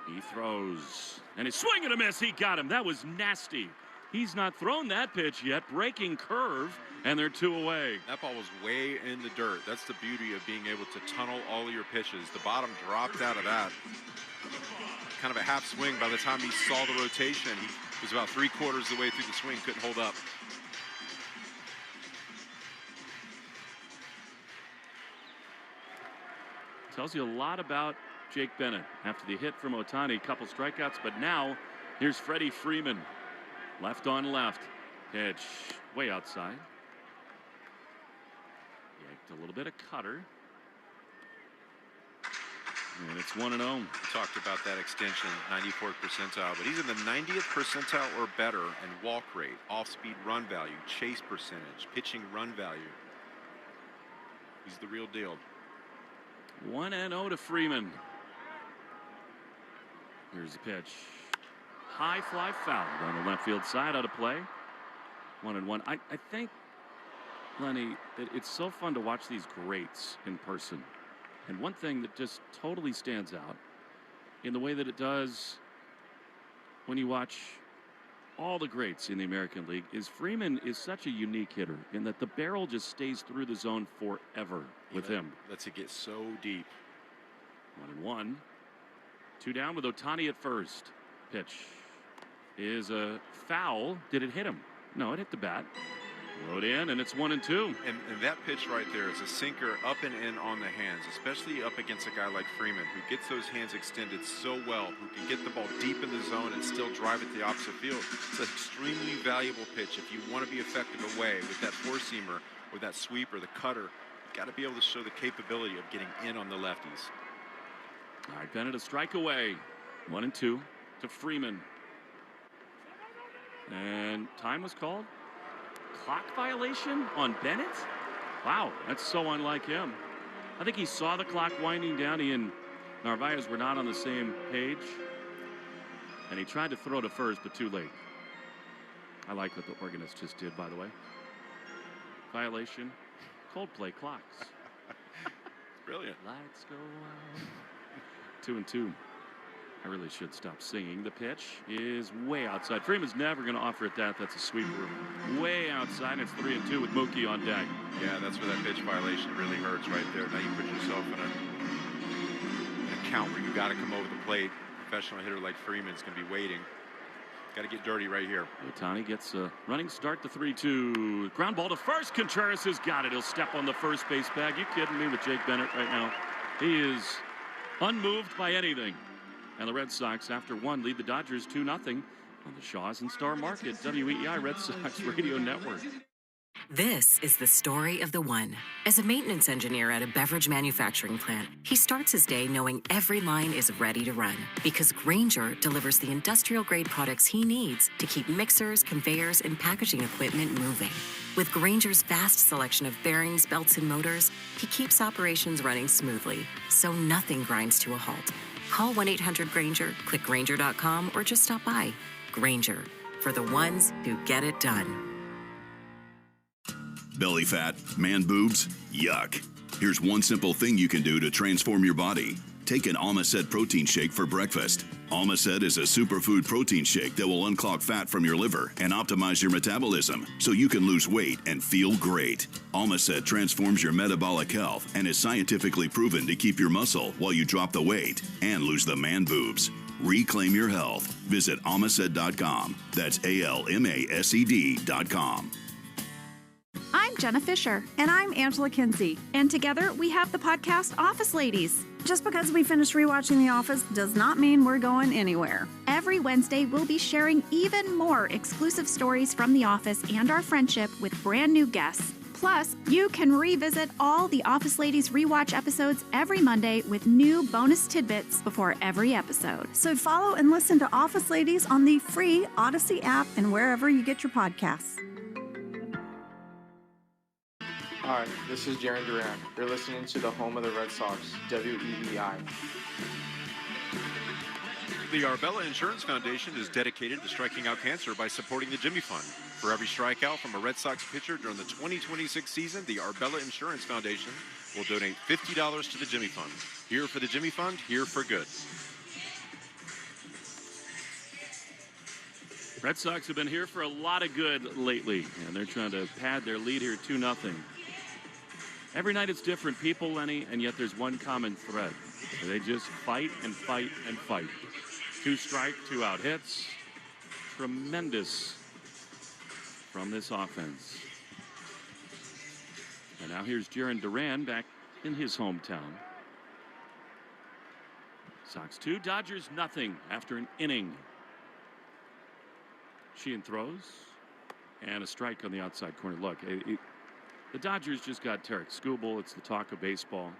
He throws. And his swing and a miss. He got him. That was nasty. He's not thrown that pitch yet. Breaking curve, and they're 2 away. That ball was way in the dirt. That's the beauty of being able to tunnel all of your pitches. The bottom dropped out of that. Kind of a half swing. By the time he saw the rotation, he was about 3/4 of the way through the swing, couldn't hold up. Tells you a lot about Jake Bennett. After the hit from Ohtani, a couple strikeouts, but now here's Freddie Freeman. Left on left. Pitch way outside. Yanked a little bit of cutter. And it's 1-0. We talked about that extension, 94th percentile, but he's in the 90th percentile or better in walk rate, off-speed run value, chase percentage, pitching run value. He's the real deal. 1-0 to Freeman. Here's the pitch. High fly foul down the left field side, out of play. 1-1. I think, Lenny, that it's so fun to watch these greats in person. And one thing that just totally stands out in the way that it does when you watch all the greats in the American League is Freeman is such a unique hitter in that the barrel just stays through the zone forever with him. Lets it get so deep. 1-1. 2 down with Ohtani at first. Pitch is a foul. Did it hit him? No, it hit the bat. Rode in, and it's 1-2. And that pitch right there is a sinker up and in on the hands, especially up against a guy like Freeman, who gets those hands extended so well, who can get the ball deep in the zone and still drive it the opposite field. It's an extremely valuable pitch. If you want to be effective away with that four-seamer or that sweeper, the cutter, you've got to be able to show the capability of getting in on the lefties. All right, Bennett a strike away. 1-2 to Freeman. And time was called. Clock violation on Bennett? Wow, that's so unlike him. I think he saw the clock winding down. He and Narvaez were not on the same page. And he tried to throw to first, but too late. I like what the organist just did, by the way. Violation. Coldplay clocks. Brilliant. Lights go out. 2-2. I really should stop singing. The pitch is way outside. Freeman's never going to offer it that. That's a sweeper. Way outside. It's 3-2 with Mookie on deck. Yeah, that's where that pitch violation really hurts right there. Now you put yourself in a count where you got to come over the plate. A professional hitter like Freeman's going to be waiting. Got to get dirty right here. Ohtani gets a running start to 3-2. Ground ball to first. Contreras has got it. He'll step on the first base bag. You kidding me with Jake Bennett right now? He is unmoved by anything. And the Red Sox, after one, lead the Dodgers 2-0 on the Shaws and Star Market, WEEI Red Sox Radio Network. This is the story of the one. As a maintenance engineer at a beverage manufacturing plant, he starts his day knowing every line is ready to run because Grainger delivers the industrial-grade products he needs to keep mixers, conveyors, and packaging equipment moving. With Grainger's vast selection of bearings, belts, and motors, he keeps operations running smoothly, so nothing grinds to a halt. Call 1-800-GRAINGER, click Grainger.com, or just stop by. Grainger, for the ones who get it done. Belly fat, man boobs, yuck. Here's one simple thing you can do to transform your body. Take an Almacet protein shake for breakfast. Almacet is a superfood protein shake that will unclog fat from your liver and optimize your metabolism so you can lose weight and feel great. Almacet transforms your metabolic health and is scientifically proven to keep your muscle while you drop the weight and lose the man boobs. Reclaim your health. Visit Almacet.com. That's ALMASED.com. I'm Jenna Fisher. And I'm Angela Kinsey. And together we have the podcast Office Ladies. Just because we finished rewatching The Office does not mean we're going anywhere. Every Wednesday, we'll be sharing even more exclusive stories from The Office and our friendship with brand new guests. Plus, you can revisit all the Office Ladies rewatch episodes every Monday with new bonus tidbits before every episode. So follow and listen to Office Ladies on the free Odyssey app and wherever you get your podcasts. Hi, this is Jaron Duran. You're listening to the home of the Red Sox, WEEI. The Arbella Insurance Foundation is dedicated to striking out cancer by supporting the Jimmy Fund. For every strikeout from a Red Sox pitcher during the 2026 season, the Arbella Insurance Foundation will donate $50 to the Jimmy Fund. Here for the Jimmy Fund, here for good. Red Sox have been here for a lot of good lately, and they're trying to pad their lead here 2-0. Every night it's different people, Lenny, and yet there's one common thread. They just fight and fight and fight. 2 strike, 2 out hits. Tremendous from this offense. And now here's Jarren Duran back in his hometown. Sox 2, Dodgers nothing after an inning. Sheehan throws, and a strike on the outside corner. Look, the Dodgers just got Tarek Skubal. It's the talk of baseball.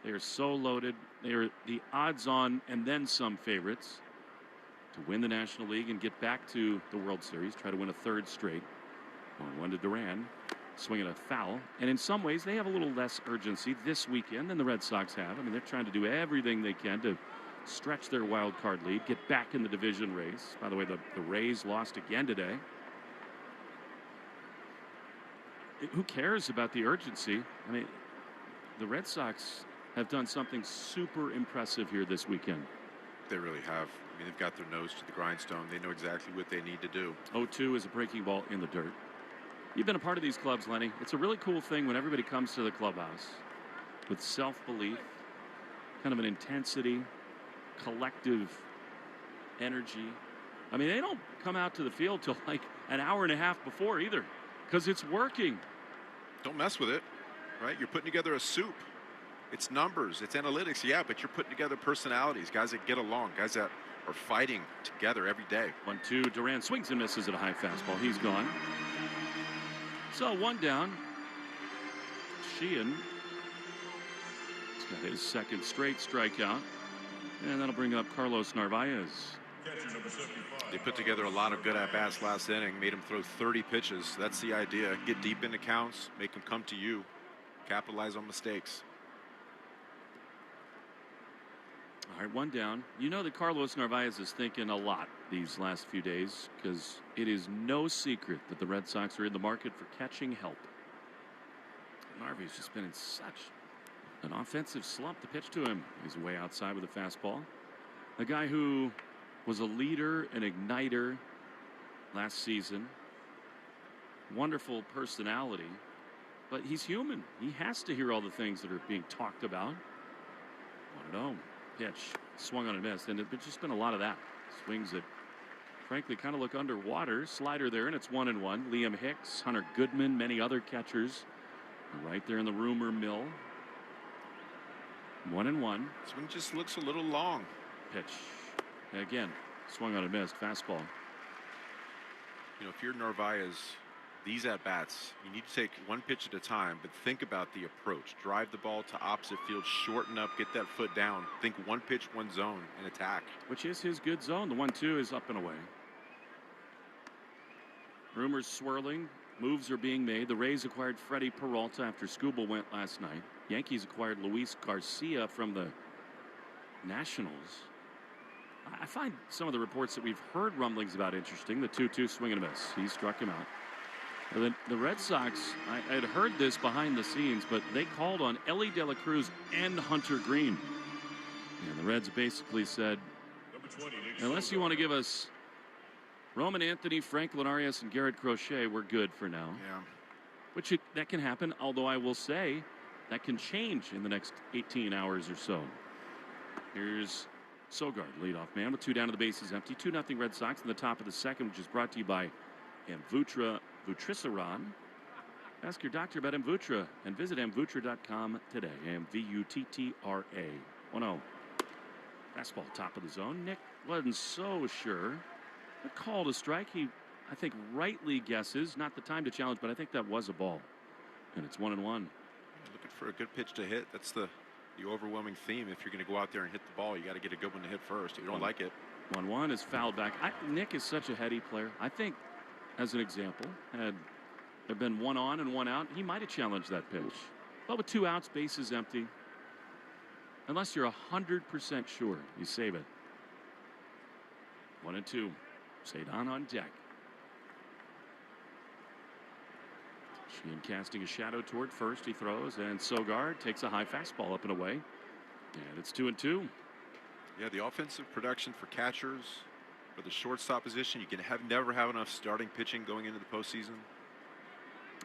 They are so loaded. They are the odds-on and then some favorites to win the National League and get back to the World Series, try to win a 3rd straight. 1-1 to Duran, swinging a foul. And in some ways, they have a little less urgency this weekend than the Red Sox have. I mean, they're trying to do everything they can to stretch their wild card lead, get back in the division race. By the way, the Rays lost again today. Who cares about the urgency? I mean, the Red Sox have done something super impressive here this weekend. They really have. I mean, they've got their nose to the grindstone. They know exactly what they need to do. 0-2 is a breaking ball in the dirt. You've been a part of these clubs, Lenny. It's a really cool thing when everybody comes to the clubhouse with self-belief, kind of an intensity, collective energy. I mean, they don't come out to the field till like an hour and a half before either, because it's working. Don't mess with it, right? You're putting together a soup. It's numbers, it's analytics, yeah, but you're putting together personalities, guys that get along, guys that are fighting together every day. 1-2, Duran swings and misses at a high fastball. He's gone. So 1 down. Sheehan has got his 2nd straight strikeout, and that'll bring up Carlos Narvaez. They put together a lot of good at-bats last inning, made him throw 30 pitches. That's the idea. Get deep into counts, make them come to you, capitalize on mistakes. All right, 1 down. You know that Carlos Narvaez is thinking a lot these last few days, because it is no secret that the Red Sox are in the market for catching help. Narvaez just been in such an offensive slump. The pitch to him is way outside with a fastball. A guy who was a leader, an igniter last season. Wonderful personality, but he's human. He has to hear all the things that are being talked about. 1-0. Pitch swung on and missed, and it's just been a lot of that. Swings that frankly kind of look underwater. Slider there, and it's 1-1. Liam Hicks, Hunter Goodman, many other catchers right there in the rumor mill. 1-1. This one just looks a little long. Pitch again, swung on and missed. Fastball. You know, if you're Narvaez, these at-bats, you need to take 1 pitch at a time, but think about the approach. Drive the ball to opposite field, shorten up, get that foot down. Think 1 pitch, 1 zone, and attack. Which is his good zone. The 1-2 is up and away. Rumors swirling. Moves are being made. The Rays acquired Freddie Peralta after Skubal went last night. Yankees acquired Luis Garcia from the Nationals. I find some of the reports that we've heard rumblings about interesting. The 2-2 swing and a miss. He struck him out. The Red Sox, I had heard this behind the scenes, but they called on Ellie De La Cruz and Hunter Green. And the Reds basically said, unless you want to give us Roman Anthony, Frank Linares, and Garrett Crochet, we're good for now. Yeah. Which that can happen, although I will say that can change in the next 18 hours or so. Here's Sogard, leadoff man, with 2 down to the bases empty. 2-0 Red Sox in the top of the 2nd, which is brought to you by Vutriceran. Ask your doctor about Amvutra and visit amvutra.com today. Amvutra. 1-0. Fastball top of the zone. Nick wasn't so sure. A call to strike. He, I think, rightly guesses. Not the time to challenge, but I think that was a ball. And it's 1-1. Looking for a good pitch to hit. That's the overwhelming theme. If you're going to go out there and hit the ball, you got to get a good one to hit first. If you don't like it. 1-1 is fouled back. Nick is such a heady player. I think, as an example, had there been 1 on and 1 out, he might have challenged that pitch. But with 2 outs, bases empty, unless you're 100% sure, you save it. 1-2. Cedon on deck. Sheehan casting a shadow toward first. He throws, and Sogard takes a high fastball up and away. And it's 2-2. Yeah, the offensive production for catchers, for the shortstop position, you can never have enough starting pitching going into the postseason.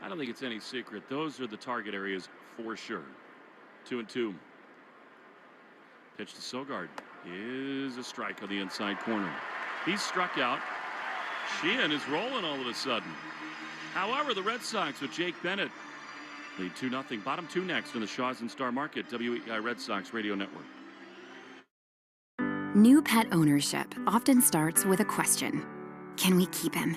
I don't think it's any secret. Those are the target areas for sure. 2-2. Pitch to Sogard is a strike on the inside corner. He's struck out. Sheehan is rolling all of a sudden. However, the Red Sox with Jake Bennett lead 2-0. Bottom two next in the Shaws and Star Market, WEI Red Sox Radio Network. New pet ownership often starts with a question. Can we keep him?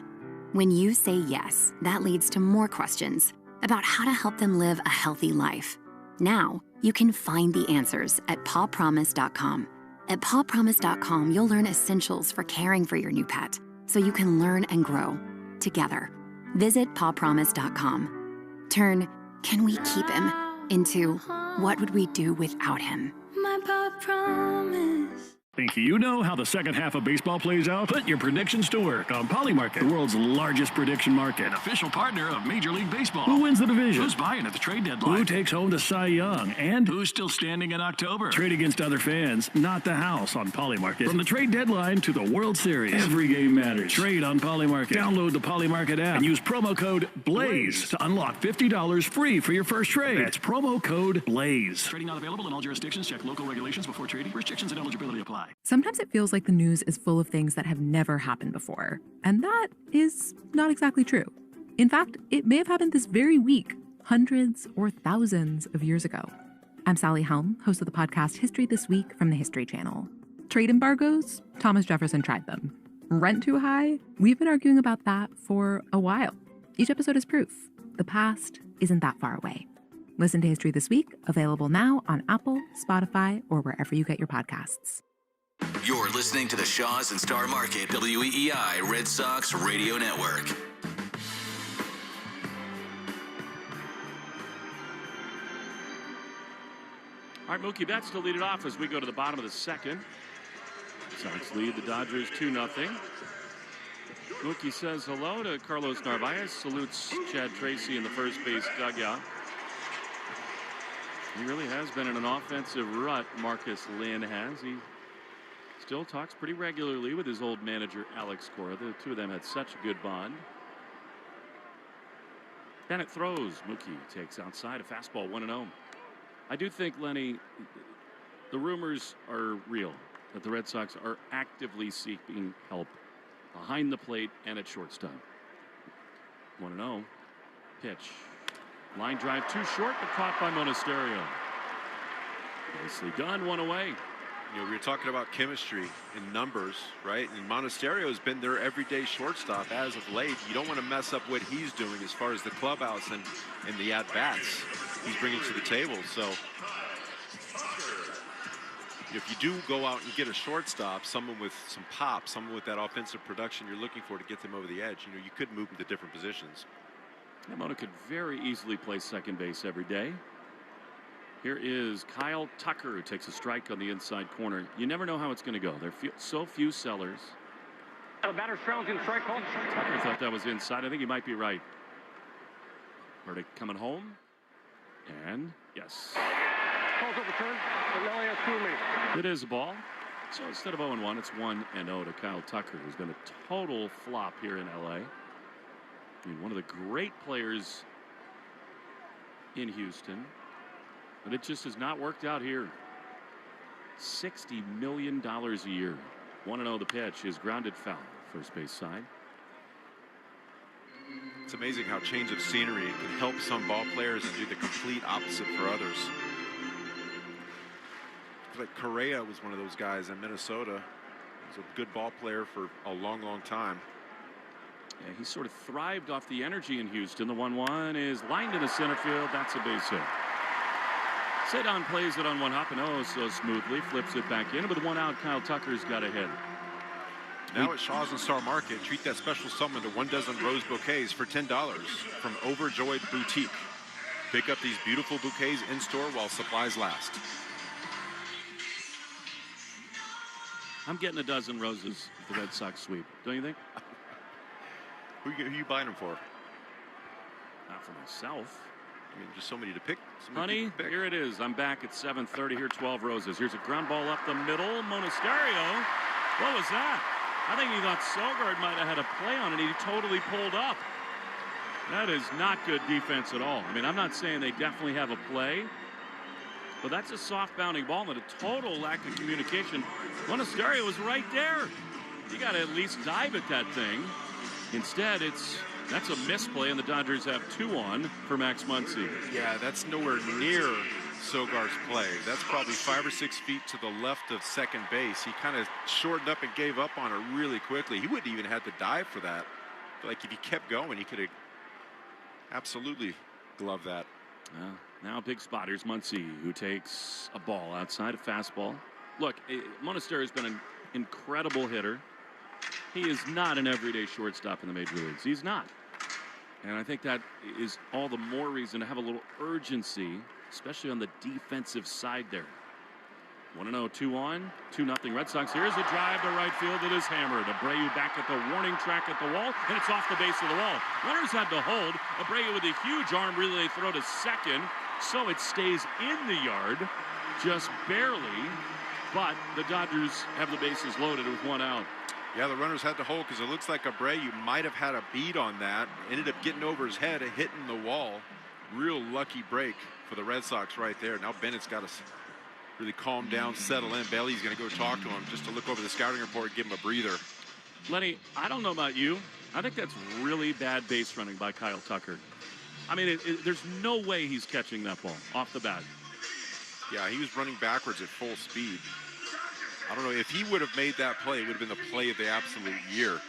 When you say yes, that leads to more questions about how to help them live a healthy life. Now, you can find the answers at pawpromise.com. At pawpromise.com, you'll learn essentials for caring for your new pet so you can learn and grow together. Visit pawpromise.com. Turn, can we keep him, into what would we do without him? My paw promise. Think you know how the second half of baseball plays out? Put your predictions to work on Polymarket, the world's largest prediction market. An official partner of Major League Baseball. Who wins the division? Who's buying at the trade deadline? Who takes home the Cy Young? And who's still standing in October? Trade against other fans, not the house on Polymarket. From the trade deadline to the World Series, every game matters. Trade on Polymarket. Download the Polymarket app and use promo code BLAZE to unlock $50 free for your first trade. That's promo code BLAZE. Trading not available in all jurisdictions. Check local regulations before trading. Restrictions and eligibility apply. Sometimes it feels like the news is full of things that have never happened before, and that is not exactly true. In fact, it may have happened this very week, hundreds or thousands of years ago. I'm Sally Helm, host of the podcast History This Week from the History Channel. Trade embargoes? Thomas Jefferson tried them. Rent too high? We've been arguing about that for a while. Each episode is proof. The past isn't that far away. Listen to History This Week, available now on Apple, Spotify, or wherever you get your podcasts. You're listening to the Shaws and Star Market, WEEI Red Sox Radio Network. All right, Mookie Betts to lead it off as we go to the bottom of the second. Sox lead the Dodgers 2-0. Mookie says hello to Carlos Narvaez, salutes Chad Tracy in the first base dugout. He really has been in an offensive rut, Marcus Lynn has. He still talks pretty regularly with his old manager, Alex Cora. The two of them had such a good bond. Bennett throws. Mookie takes outside a fastball, 1-0. I do think, Lenny, the rumors are real that the Red Sox are actively seeking help behind the plate and at shortstop. 1-0. Pitch. Line drive too short, but caught by Monasterio. Nicely done, one away. You know, we were talking about chemistry and numbers, right? And Monasterio has been their everyday shortstop as of late. You don't want to mess up what he's doing as far as the clubhouse and the at-bats he's bringing to the table. So if you do go out and get a shortstop, someone with some pop, someone with that offensive production you're looking for to get them over the edge, you know, you could move them to different positions. Mona could very easily play second base every day. Here is Kyle Tucker, who takes a strike on the inside corner. You never know how it's going to go. There are so few sellers. The batter's challenging strike call. Tucker thought that was inside. I think he might be right. Verdict coming home. And yes. Calls overturned. It is a ball. So instead of 0-1, it's 1-0 to Kyle Tucker, who's been a total flop here in LA. I mean, one of the great players in Houston. But it just has not worked out here. $60 million a year. 1-0 the pitch is grounded foul. First base side. It's amazing how change of scenery can help some ball players and do the complete opposite for others. Like Correa was one of those guys in Minnesota. He was a good ball player for a long, long time. Yeah, he sort of thrived off the energy in Houston. The 1-1 is lined into center field. That's a base hit. Cedon plays it on one hop and so smoothly, flips it back in. With 1 out, Kyle Tucker's got a hit. Now at Shaws and Star Market, treat that special summon to 1 dozen rose bouquets for $10 from Overjoyed Boutique. Pick up these beautiful bouquets in store while supplies last. I'm getting a dozen roses with the Red Sox sweep. Don't you think? Who are you buying them for? Not for myself. I mean, just so many to pick. Honey, here it is. I'm back at 7:30 here, 12 Roses. Here's a ground ball up the middle. Monasterio. What was that? I think he thought Sogard might have had a play on it. He totally pulled up. That is not good defense at all. I mean, I'm not saying they definitely have a play, but that's a soft bounding ball and a total lack of communication. Monasterio was right there. You got to at least dive at that thing. Instead, that's a misplay, and the Dodgers have 2 on for Max Muncy. Yeah, that's nowhere near Sogard's play. That's probably 5 or 6 feet to the left of second base. He kind of shortened up and gave up on it really quickly. He wouldn't even have to dive for that. Like, if he kept going, he could have absolutely gloved that. Now big spotters, Muncy, who takes a ball outside, a fastball. Look, Monasterio's been an incredible hitter. He is not an everyday shortstop in the major leagues. He's not. And I think that is all the more reason to have a little urgency, especially on the defensive side there. 1-0, 2 on, 2-0 Red Sox. Here's a drive to right field that is hammered. Abreu back at the warning track at the wall, and it's off the base of the wall. Runners had to hold. Abreu with a huge arm relay throw to second, so it stays in the yard, just barely. But the Dodgers have the bases loaded with 1 out. Yeah, the runners had to hold because it looks like Abreu might have had a beat on that. Ended up getting over his head and hitting the wall. Real lucky break for the Red Sox right there. Now Bennett's got to really calm down, settle in. Bailey's going to go talk to him just to look over the scouting report and give him a breather. Lenny, I don't know about you. I think that's really bad base running by Kyle Tucker. I mean, there's no way he's catching that ball off the bat. Yeah, he was running backwards at full speed. I don't know, if he would have made that play, it would have been the play of the absolute year.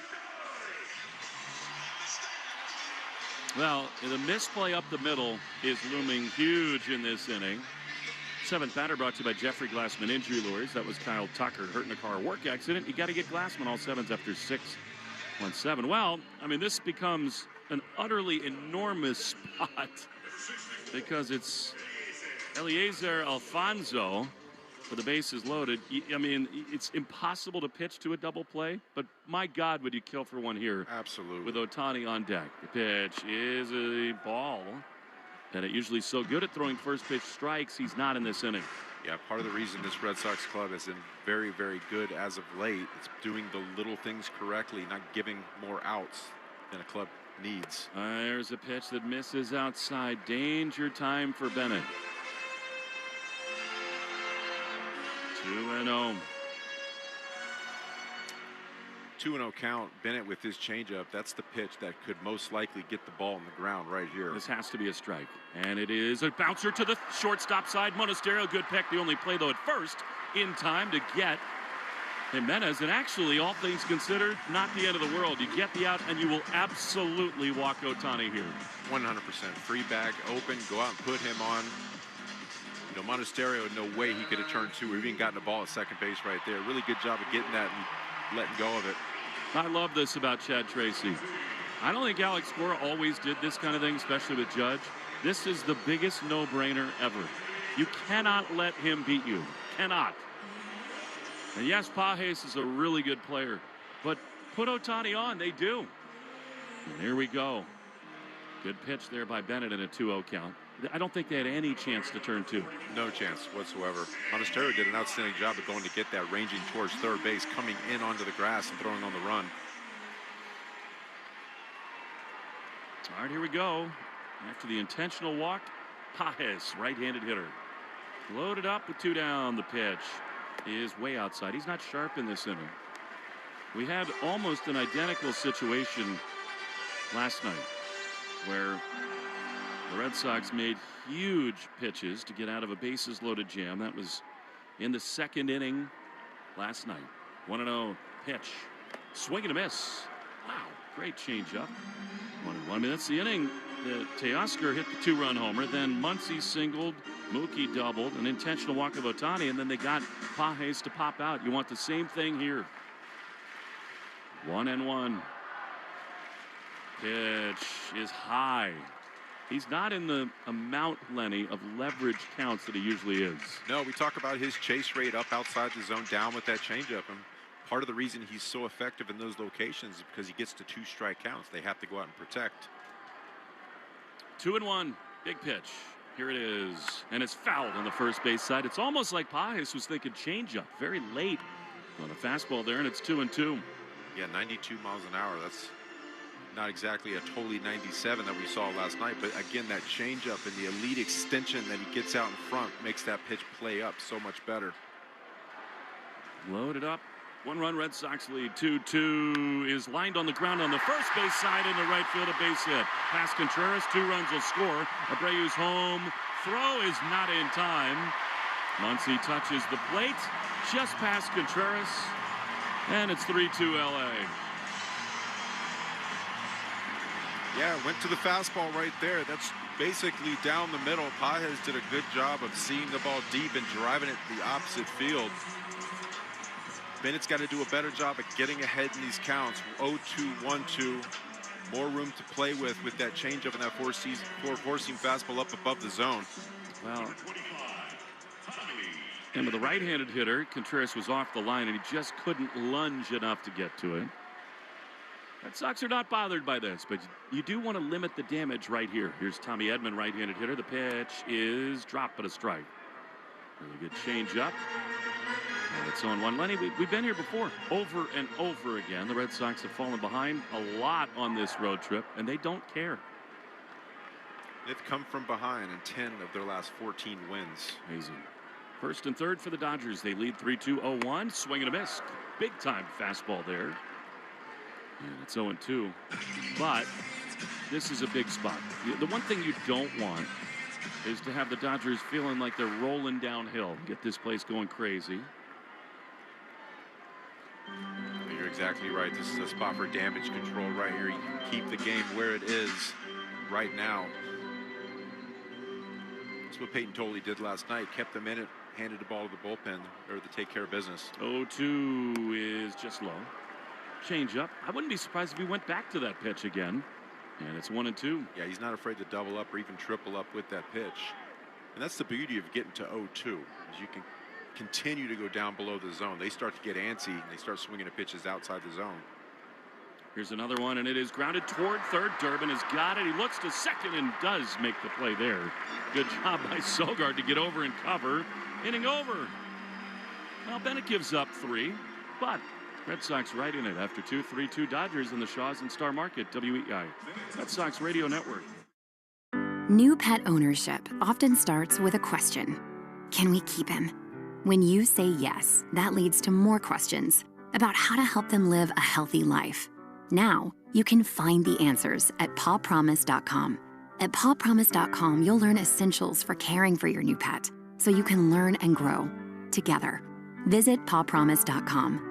Well, the misplay up the middle is looming huge in this inning. 7th batter brought to you by Jeffrey Glassman Injury Lawyers. That was Kyle Tucker hurt in a car work accident. You got to get Glassman all 7s after 6-1-7. Well, I mean, this becomes an utterly enormous spot because it's Eliezer Alfonso. For the bases loaded. I mean, it's impossible to pitch to a double play, but my God, would you kill for one here? Absolutely. With Ohtani on deck. The pitch is a ball. And it usually so good at throwing first pitch strikes. He's not in this inning. Yeah, part of the reason this Red Sox club has been very, very good as of late. It's doing the little things correctly, not giving more outs than a club needs. There's a pitch that misses outside. Danger time for Bennett. 2-0. 2-0 count. Bennett with his changeup. That's the pitch that could most likely get the ball on the ground right here. This has to be a strike. And it is a bouncer to the shortstop side. Monasterio, good pick. The only play, though, at first in time to get Jimenez. And actually, all things considered, not the end of the world. You get the out, and you will absolutely walk Ohtani here. 100%. Free bag open. Go out and put him on. You know, Monasterio, no way he could have turned 2 or even gotten the ball at second base right there. Really good job of getting that and letting go of it. I love this about Chad Tracy. I don't think Alex Cora always did this kind of thing, especially with Judge. This is the biggest no-brainer ever. You cannot let him beat you. Cannot. And yes, Pages is a really good player, but put Ohtani on. They do. And here we go. Good pitch there by Bennett in a 2-0 count. I don't think they had any chance to turn 2. No chance whatsoever. Monasterio did an outstanding job of going to get that, ranging towards third base, coming in onto the grass and throwing on the run. All right, here we go. After the intentional walk, Pages, right-handed hitter. Loaded up with 2 down. The pitch is way outside. He's not sharp in this inning. We had almost an identical situation last night where the Red Sox made huge pitches to get out of a bases-loaded jam. That was in the second inning last night. 1-0 pitch. Swing and a miss. Wow, great changeup. 1-1. I mean, that's the inning. Teoscar hit the 2-run homer. Then Muncy singled. Mookie doubled. An intentional walk of Ohtani. And then they got Pages to pop out. You want the same thing here. 1-1. Pitch is high. He's not in the amount, Lenny, of leverage counts that he usually is. No, we talk about his chase rate up outside the zone, down with that changeup. And part of the reason he's so effective in those locations is because he gets to 2 strike counts. They have to go out and protect. 2-1. Big pitch. Here it is. And it's fouled on the first base side. It's almost like Pages was thinking changeup very late on a fastball there, and it's 2-2. Yeah, 92 miles an hour. That's not exactly a totally 97 that we saw last night, but again, that changeup and the elite extension that he gets out in front makes that pitch play up so much better. Loaded up. 1-run Red Sox lead. 2-2 is lined on the ground on the first base side into right field, a base hit. Past Contreras, 2 runs will score. Abreu's home throw is not in time. Muncy touches the plate just past Contreras, and it's 3-2 LA. Yeah, went to the fastball right there. That's basically down the middle. Pages did a good job of seeing the ball deep and driving it the opposite field. Bennett's got to do a better job at getting ahead in these counts. 0-2, 1-2. More room to play with that changeup and that four-seam fastball up above the zone. Well, and with the right-handed hitter, Contreras was off the line, and he just couldn't lunge enough to get to it. Red Sox are not bothered by this, but you do want to limit the damage right here. Here's Tommy Edman, right-handed hitter. The pitch is dropped, but a strike. Really good changeup. And it's on one. Lenny, we've been here before, over and over again. The Red Sox have fallen behind a lot on this road trip, and they don't care. They've come from behind in 10 of their last 14 wins. Amazing. First and third for the Dodgers. They lead 3-2, 0-1. Swing and a miss. Big-time fastball there. And it's 0-2. But this is a big spot. The one thing you don't want is to have the Dodgers feeling like they're rolling downhill. Get this place going crazy. You're exactly right. This is a spot for damage control right here. You can keep the game where it is right now. That's what Peyton Tolley did last night. Kept them in it, handed the ball to the bullpen, or to take care of business. 0-2 is just low. Change up. I wouldn't be surprised if he went back to that pitch again. And it's 1-2. Yeah, he's not afraid to double up or even triple up with that pitch. And that's the beauty of getting to 0-2, is you can continue to go down below the zone. They start to get antsy, and they start swinging at pitches outside the zone. Here's another one, and it is grounded toward third. Durbin has got it. He looks to second and does make the play there. Good job by Sogard to get over and cover. Inning over. Well, Bennett gives up 3, but Red Sox right in it after 2, 3-2 Dodgers in the Shaws and Star Market. WEI, Red Sox Radio Network. New pet ownership often starts with a question. Can we keep him? When you say yes, that leads to more questions about how to help them live a healthy life. Now, you can find the answers at pawpromise.com. At pawpromise.com, you'll learn essentials for caring for your new pet, so you can learn and grow together. Visit pawpromise.com.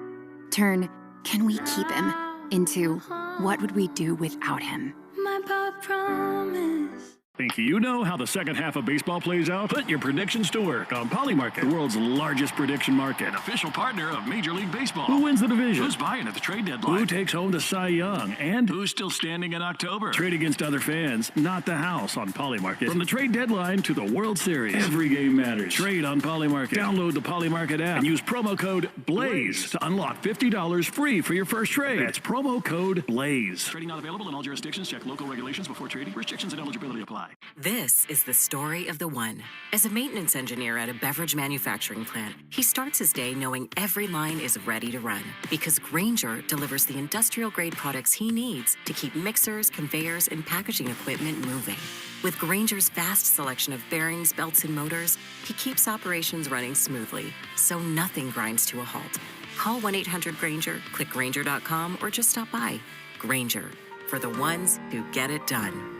Turn, can we keep him, into what would we do without him? My paw promise. Think you know how the second half of baseball plays out? Put your predictions to work on Polymarket, the world's largest prediction market. An official partner of Major League Baseball. Who wins the division? Who's buying at the trade deadline? Who takes home the Cy Young? And who's still standing in October? Trade against other fans, not the house on Polymarket. From the trade deadline to the World Series, every game matters. Trade on Polymarket. Download the Polymarket app and use promo code BLAZE to unlock $50 free for your first trade. That's promo code BLAZE. Trading not available in all jurisdictions. Check local regulations before trading. Restrictions and eligibility apply. This is the story of the one. As a maintenance engineer at a beverage manufacturing plant, he starts his day knowing every line is ready to run because Grainger delivers the industrial-grade products he needs to keep mixers, conveyors, and packaging equipment moving. With Grainger's vast selection of bearings, belts, and motors, he keeps operations running smoothly, so nothing grinds to a halt. Call 1-800-GRAINGER, click Grainger.com, or just stop by. Grainger, for the ones who get it done.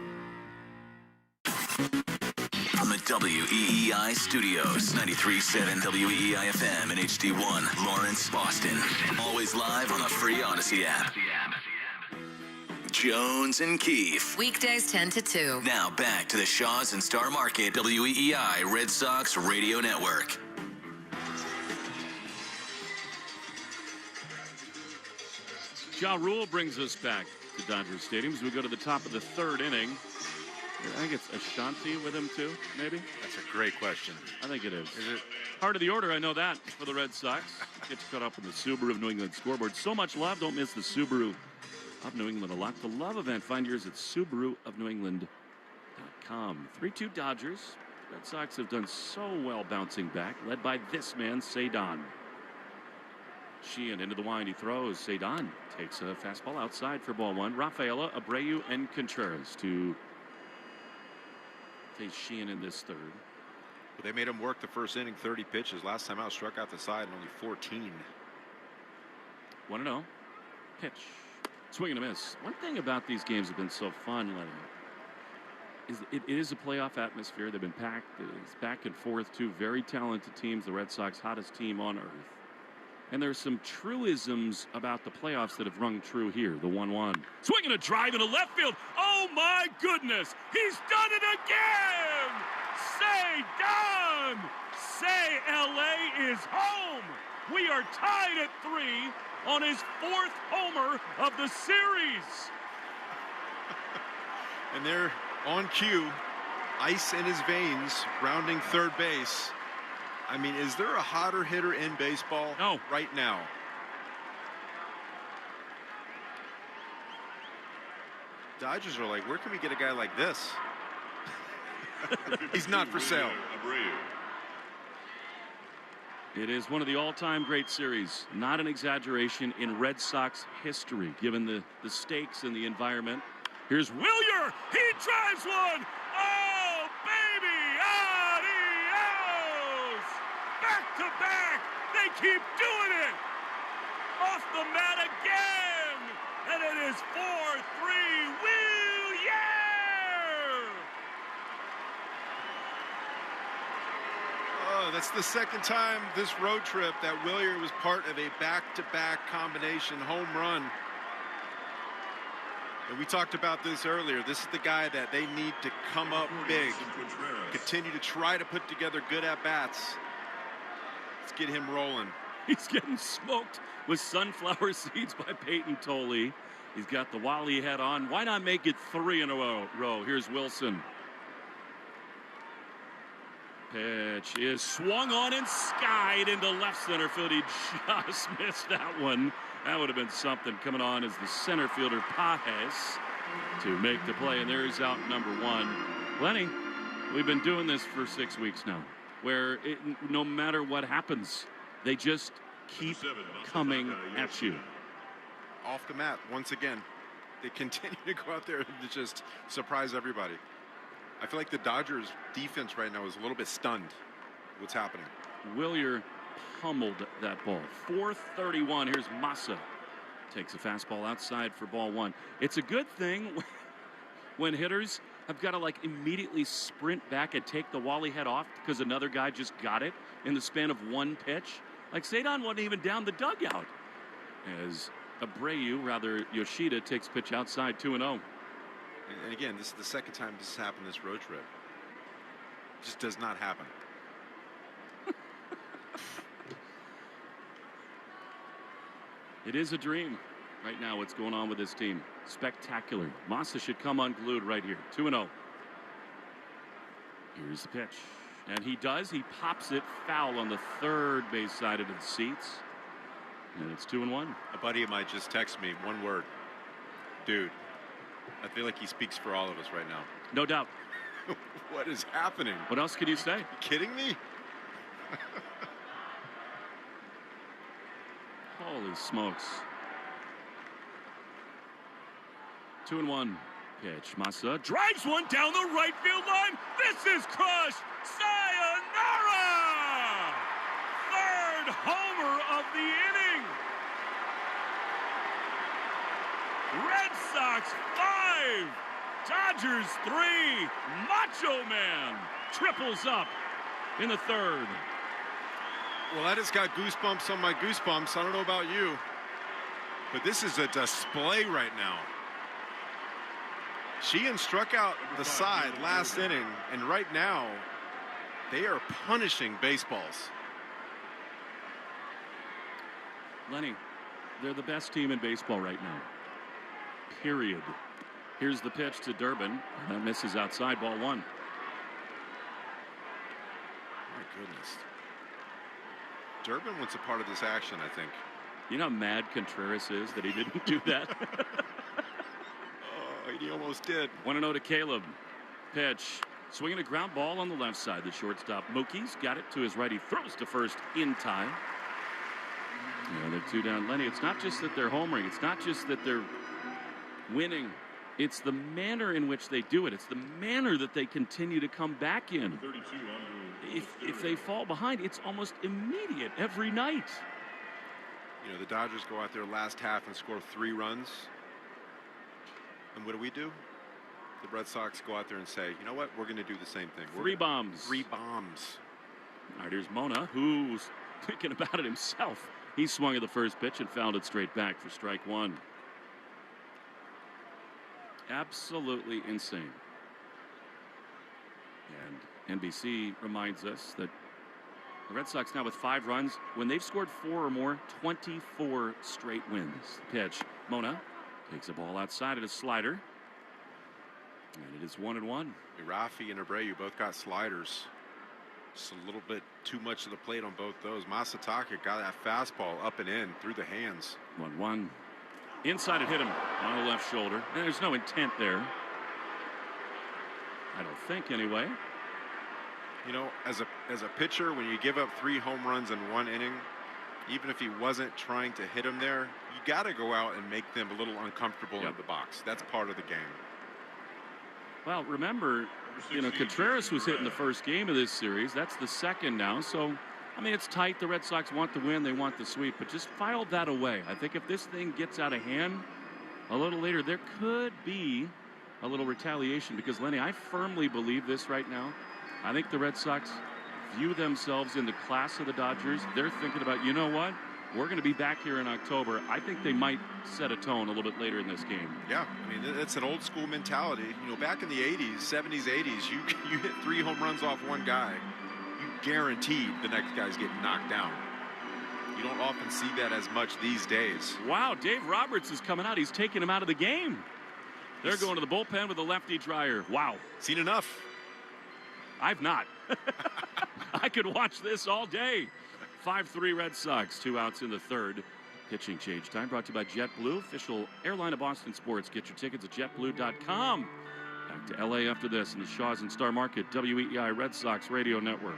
From the WEEI studios, 93.7 WEEI FM and HD1, Lawrence, Boston. Always live on the free Odyssey app. Jones and Keefe. Weekdays 10 to 2. Now back to the Shaws and Star Market, WEEI Red Sox Radio Network. Ja Rule brings us back to Dodger Stadium as we go to the top of the third inning. I think it's Ashanti with him too, maybe? That's a great question. I think it is. Is it? Heart of the order, I know that, for the Red Sox. Gets caught up in the Subaru of New England scoreboard. So much love. Don't miss the Subaru of New England Unlock the Love event. Find yours at SubaruofNewEngland.com. PopPromise.com. 3-2 Dodgers. Red Sox have done so well bouncing back, led by this man, Cedon. Sheehan into the wind. He throws. Cedon takes a fastball outside for ball one. Rafaela, Abreu, and Contreras to face Sheehan in this third. Well, they made him work the first inning, 30 pitches. Last time out, struck out the side and only 14. 1-0. Pitch. Swing and a miss. One thing about these games have been so fun, Lenny, is it is a playoff atmosphere. They've been packed. It's back and forth. Two very talented teams. The Red Sox, hottest team on earth. And there's some truisms about the playoffs that have rung true here. The 1-1. Swinging a drive into left field. Oh, my goodness. He's done it again. Say done. Say L.A. is home. We are tied at 3 on his 4th homer of the series. And they're on cue. Ice in his veins, rounding third base. I mean, is there a hotter hitter in baseball right now? Dodgers are like, where can we get a guy like this? He's not for sale. It is one of the all-time great series. Not an exaggeration in Red Sox history, given the stakes and the environment. Here's Wilyer. He drives one. Oh, baby. Adios. Back to back. They keep doing it. Off the mat again. And it is 4-3. Wilyer. Oh, that's the second time this road trip that Wilyer was part of a back-to-back combination home run. And we talked about this earlier. This is the guy that they need to come up big, continue to try to put together good at-bats. Let's get him rolling. He's getting smoked with sunflower seeds by Peyton Tolley. He's got the Wally hat on. Why not make it 3 in a row? Here's Wilson. Pitch is swung on and skied into left center field. He just missed that one. That would have been something. Coming on as the center fielder, Pajes, to make the play. And there's out number 1. Lenny, we've been doing this for 6 weeks now, where no matter what happens, they just keep coming at you. Off the mat once again. They continue to go out there and just surprise everybody. I feel like the Dodgers defense right now is a little bit stunned. What's happening? Wilyer pummeled that ball. 4:31. Here's Massa. Takes a fastball outside for ball 1. It's a good thing when hitters have got to like immediately sprint back and take the Wally head off because another guy just got it in the span of one pitch. Like Cedon wasn't even down the dugout. As Abreu, rather Yoshida, takes pitch outside 2-0. And again, this is the second time this has happened this road trip. It just does not happen. It is a dream right now what's going on with this team. Spectacular. Massa should come unglued right here. 2-0. Here's the pitch. And he does. He pops it foul on the third base side of the seats. And it's 2-1. A buddy of mine just texted me one word. Dude. I feel like he speaks for all of us right now. No doubt. What is happening? What else could you say? You kidding me? Holy smokes. 2-1 pitch. Massa drives one down the right field line. This is crushed. Sayonara! Third homer of the inning. Red Sox 5, Dodgers 3. Macho Man triples up in the third. Well, that has got goosebumps on my goosebumps. I don't know about you, but this is a display right now. Sheehan struck out the side last inning, and right now they are punishing baseballs. Lenny, they're the best team in baseball right now. Period. Here's the pitch to Durbin. That misses outside, ball 1. My goodness. Durbin wants a part of this action, I think. You know how mad Contreras is that he didn't do that? Oh, he almost did. 1-0 to Caleb. Pitch. Swinging a ground ball on the left side. The shortstop, Mookie's got it to his right. He throws to first in time. They're 2 down. Lenny, it's not just that they're homering. It's not just that they're winning. It's the manner in which they do it. It's the manner that they continue to come back in. If they fall behind, it's almost immediate every night. The Dodgers go out there last half and score 3 runs. And what do? The Red Sox go out there and say, you know what? We're going to do the same thing. 3 bombs. 3 bombs. All right, here's Mona, who's thinking about it himself. He swung at the first pitch and fouled it straight back for strike 1. Absolutely insane. And NBC reminds us that the Red Sox now with 5 runs. When they've scored 4 or more, 24 straight wins. Pitch. Mona takes a ball outside at a slider. And it is 1-1. Rafi and Abreu both got sliders. Just a little bit too much of the plate on both those. Masataka got that fastball up and in through the hands. 1-1. Inside it hit him on the left shoulder. And there's no intent there. I don't think anyway. As a pitcher, when you give up 3 home runs in 1 inning, even if he wasn't trying to hit him there, you got to go out and make them a little uncomfortable in the box. That's part of the game. Well, remember, Contreras was hit in the first game of this series. That's the second now. So, it's tight. The Red Sox want the win. They want the sweep. But just file that away. I think if this thing gets out of hand a little later, there could be a little retaliation. Because, Lenny, I firmly believe this right now. I think the Red Sox view themselves in the class of the Dodgers. They're thinking about, you know what? We're going to be back here in October. I think they might set a tone a little bit later in this game. Yeah, it's an old school mentality. Back in the 80s, 70s, 80s, you hit 3 home runs off one guy, you guaranteed the next guy's getting knocked down. You don't often see that as much these days. Wow, Dave Roberts is coming out. He's taking him out of the game. They're going to the bullpen with a lefty dryer. Wow. Seen enough. I've not. I could watch this all day. 5-3 Red Sox, 2 outs in the third. Pitching change time brought to you by JetBlue, official airline of Boston sports. Get your tickets at jetblue.com. Back to LA after this in the Shaw's and Star Market, WEEI Red Sox Radio Network.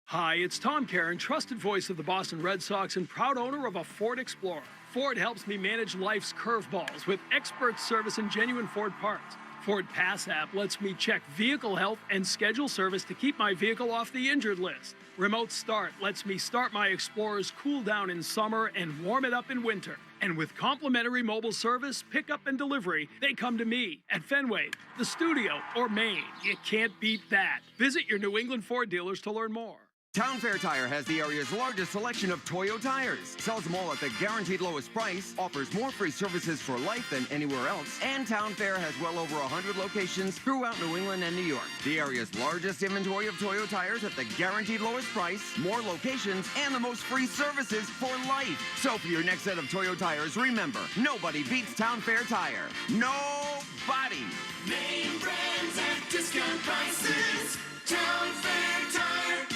Hi, it's Tom Caron, trusted voice of the Boston Red Sox and proud owner of a Ford Explorer. Ford helps me manage life's curveballs with expert service and genuine Ford parts. Ford Pass app lets me check vehicle health and schedule service to keep my vehicle off the injured list. Remote Start lets me start my Explorer's cool down in summer and warm it up in winter. And with complimentary mobile service, pickup and delivery, they come to me at Fenway, the studio, or Maine. You can't beat that. Visit your New England Ford dealers to learn more. Town Fair Tire has the area's largest selection of Toyo tires, sells them all at the guaranteed lowest price, offers more free services for life than anywhere else, and Town Fair has well over 100 locations throughout New England and New York. The area's largest inventory of Toyo tires at the guaranteed lowest price, more locations, and the most free services for life. So for your next set of Toyo tires, remember, nobody beats Town Fair Tire. Nobody! Name brands at discount prices. Town Fair Tire.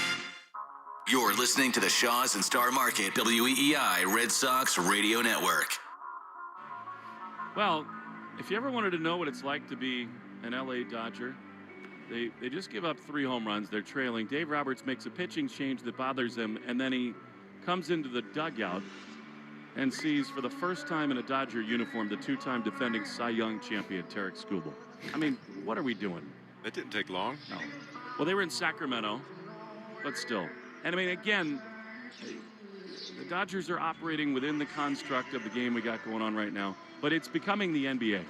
You're listening to the Shaw's and Star Market WEEI Red Sox Radio Network. Well, if you ever wanted to know what it's like to be an LA Dodger, they just give up 3 home runs. They're trailing. Dave Roberts makes a pitching change that bothers him, and then he comes into the dugout and sees for the first time in a Dodger uniform the 2-time defending Cy Young champion, Tarek Skubal. What are we doing? That didn't take long. No. Well, they were in Sacramento, but still. And again, the Dodgers are operating within the construct of the game we got going on right now. But it's becoming the NBA,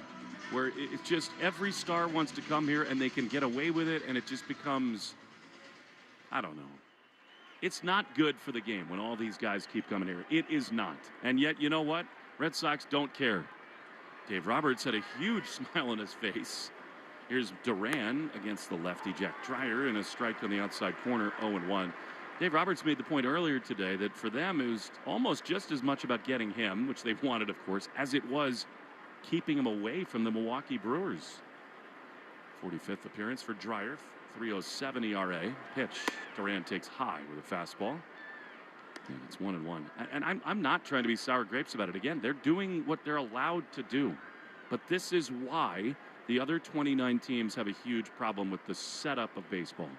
where it's just every star wants to come here and they can get away with it. And it just becomes, I don't know. It's not good for the game when all these guys keep coming here. It is not. And yet, you know what? Red Sox don't care. Dave Roberts had a huge smile on his face. Here's Duran against the lefty Jack Dreyer in a strike on the outside corner, 0-1. Dave Roberts made the point earlier today that for them it was almost just as much about getting him, which they've wanted, of course, as it was keeping him away from the Milwaukee Brewers. 45th appearance for Dreyer, 3.07 ERA. Pitch, Duran takes high with a fastball. And it's 1-1. And I'm not trying to be sour grapes about it. Again, they're doing what they're allowed to do. But this is why The other 29 teams have a huge problem with the setup of baseball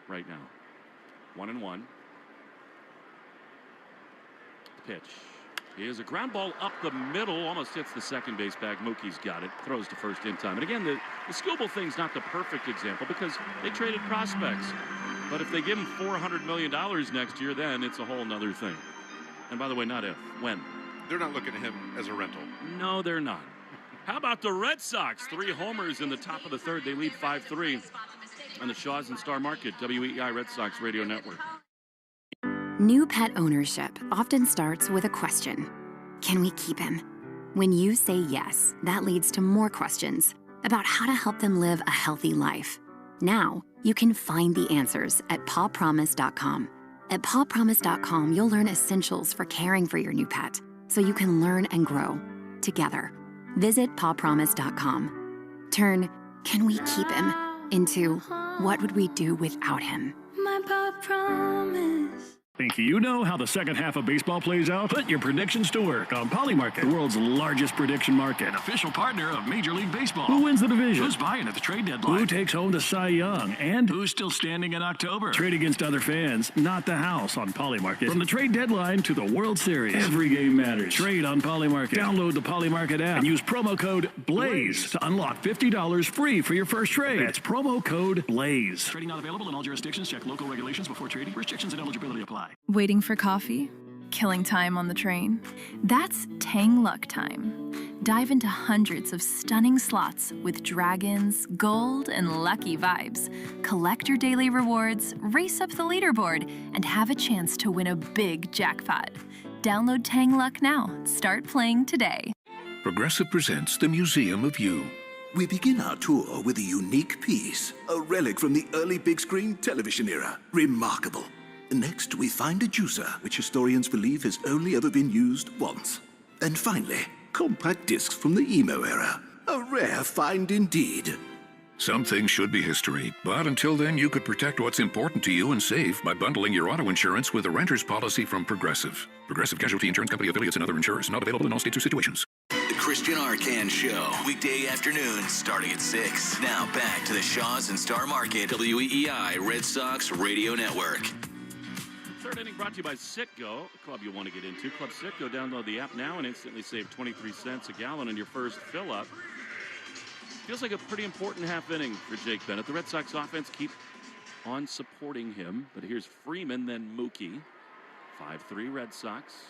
right now. 1-1. Pitch. Here's a ground ball up the middle, almost hits the second base bag. Mookie's got it, throws to first in time. And again, the Skubal thing's not the perfect example because they traded prospects. But if they give him $400 million next year, then it's a whole nother thing. And by the way, not if, when. They're not looking at him as a rental. No, they're not. How about the Red Sox? 3 homers in the top of the third. They lead 5-3 on the Shaws and Star Market, WEEI Red Sox Radio Network. New pet ownership often starts with a question. Can we keep him? When you say yes, that leads to more questions about how to help them live a healthy life. Now, you can find the answers at pawpromise.com. At pawpromise.com, you'll learn essentials for caring for your new pet so you can learn and grow together. Visit pawpromise.com. Turn, can we keep him, into what would we do without him? My paw promise. Think you know how the second half of baseball plays out? Put your predictions to work on Polymarket, the world's largest prediction market. Official partner of Major League Baseball. Who wins the division? Who's buying at the trade deadline? Who takes home the Cy Young? And who's still standing in October? Trade against other fans, not the house on Polymarket. From the trade deadline to the World Series, every game matters. Trade on Polymarket. Download the Polymarket app and use promo code BLAZE to unlock $50 free for your first trade. That's promo code BLAZE. Trading not available in all jurisdictions. Check local regulations before trading. Restrictions and eligibility apply. Waiting for coffee? Killing time on the train? That's Tang Luck time. Dive into hundreds of stunning slots with dragons, gold, and lucky vibes. Collect your daily rewards, race up the leaderboard, and have a chance to win a big jackpot. Download Tang Luck now. Start playing today. Progressive presents the Museum of You. We begin our tour with a unique piece, a relic from the early big screen television era. Remarkable. Next, we find a juicer, which historians believe has only ever been used once. And finally, compact discs from the emo era. A rare find indeed. Some things should be history, but until then, you could protect what's important to you and save by bundling your auto insurance with a renter's policy from Progressive. Progressive Casualty Insurance Company affiliates and other insurers. Not available in all states or situations. The Christian Arcan Show, weekday afternoons starting at 6. Now back to the Shaws and Star Market, WEEI Red Sox Radio Network. Third inning brought to you by Citgo, a club you want to get into. Club Citgo, download the app now and instantly save 23 cents a gallon on your first fill-up. Feels like a pretty important half inning for Jake Bennett. The Red Sox offense keep on supporting him, but here's Freeman, then Mookie. 5-3 Red Sox.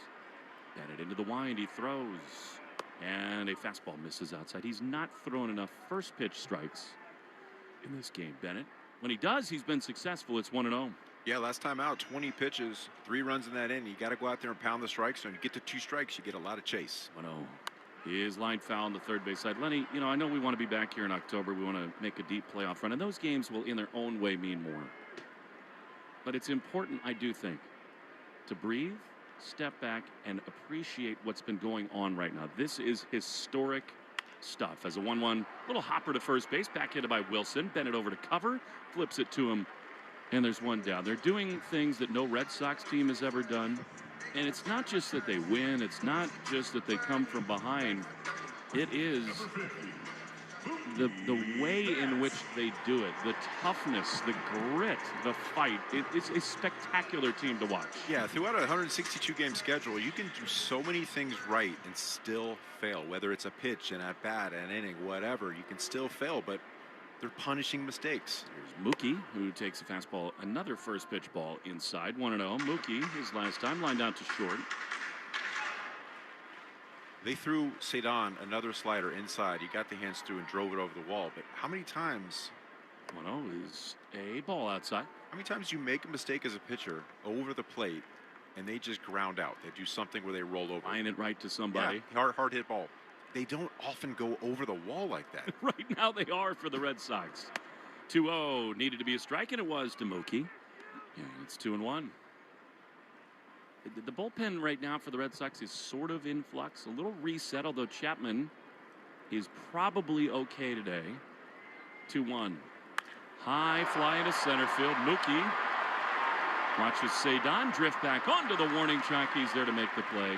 Bennett into the wind, he throws. And a fastball misses outside. He's not thrown enough first pitch strikes in this game, Bennett. When he does, he's been successful. It's 1-0. Yeah, last time out, 20 pitches, 3 runs in that inning. You got to go out there and pound the strikes. So when you get to 2 strikes, you get a lot of chase. 1-0. His line foul on the third base side. Lenny, you know, I know we want to be back here in October. We want to make a deep playoff run. And those games will, in their own way, mean more. But it's important, I do think, to breathe, step back, and appreciate what's been going on right now. This is historic stuff. As a 1-1, little hopper to first base, backhanded by Wilson. Bennett over to cover, flips it to him. And there's one down. They're doing things that no Red Sox team has ever done. And it's not just that they win. It's not just that they come from behind. It is the way in which they do it, the toughness, the grit, the fight. It's a spectacular team to watch. Yeah, throughout a 162-game schedule, you can do so many things right and still fail. Whether it's a pitch, an at-bat, an inning, whatever, you can still fail. But they're punishing mistakes. Here's Mookie, who takes a fastball, another first pitch ball inside. 1-0. Mookie, his last time, lined out to short. They threw Cedon another slider inside. He got the hands through and drove it over the wall. But how many times? 1-0 is a ball outside. How many times do you make a mistake as a pitcher over the plate and they just ground out? They do something where they roll over. Line it right to somebody. Yeah, hard hit ball. They don't often go over the wall like that. Right now they are for the Red Sox. 2-0 needed to be a strike, and it was to Mookie. Yeah, it's 2-1. The bullpen right now for the Red Sox is sort of in flux, a little reset, although Chapman is probably okay today. 2-1. High fly into center field. Mookie watches Cedon drift back onto the warning track. He's there to make the play.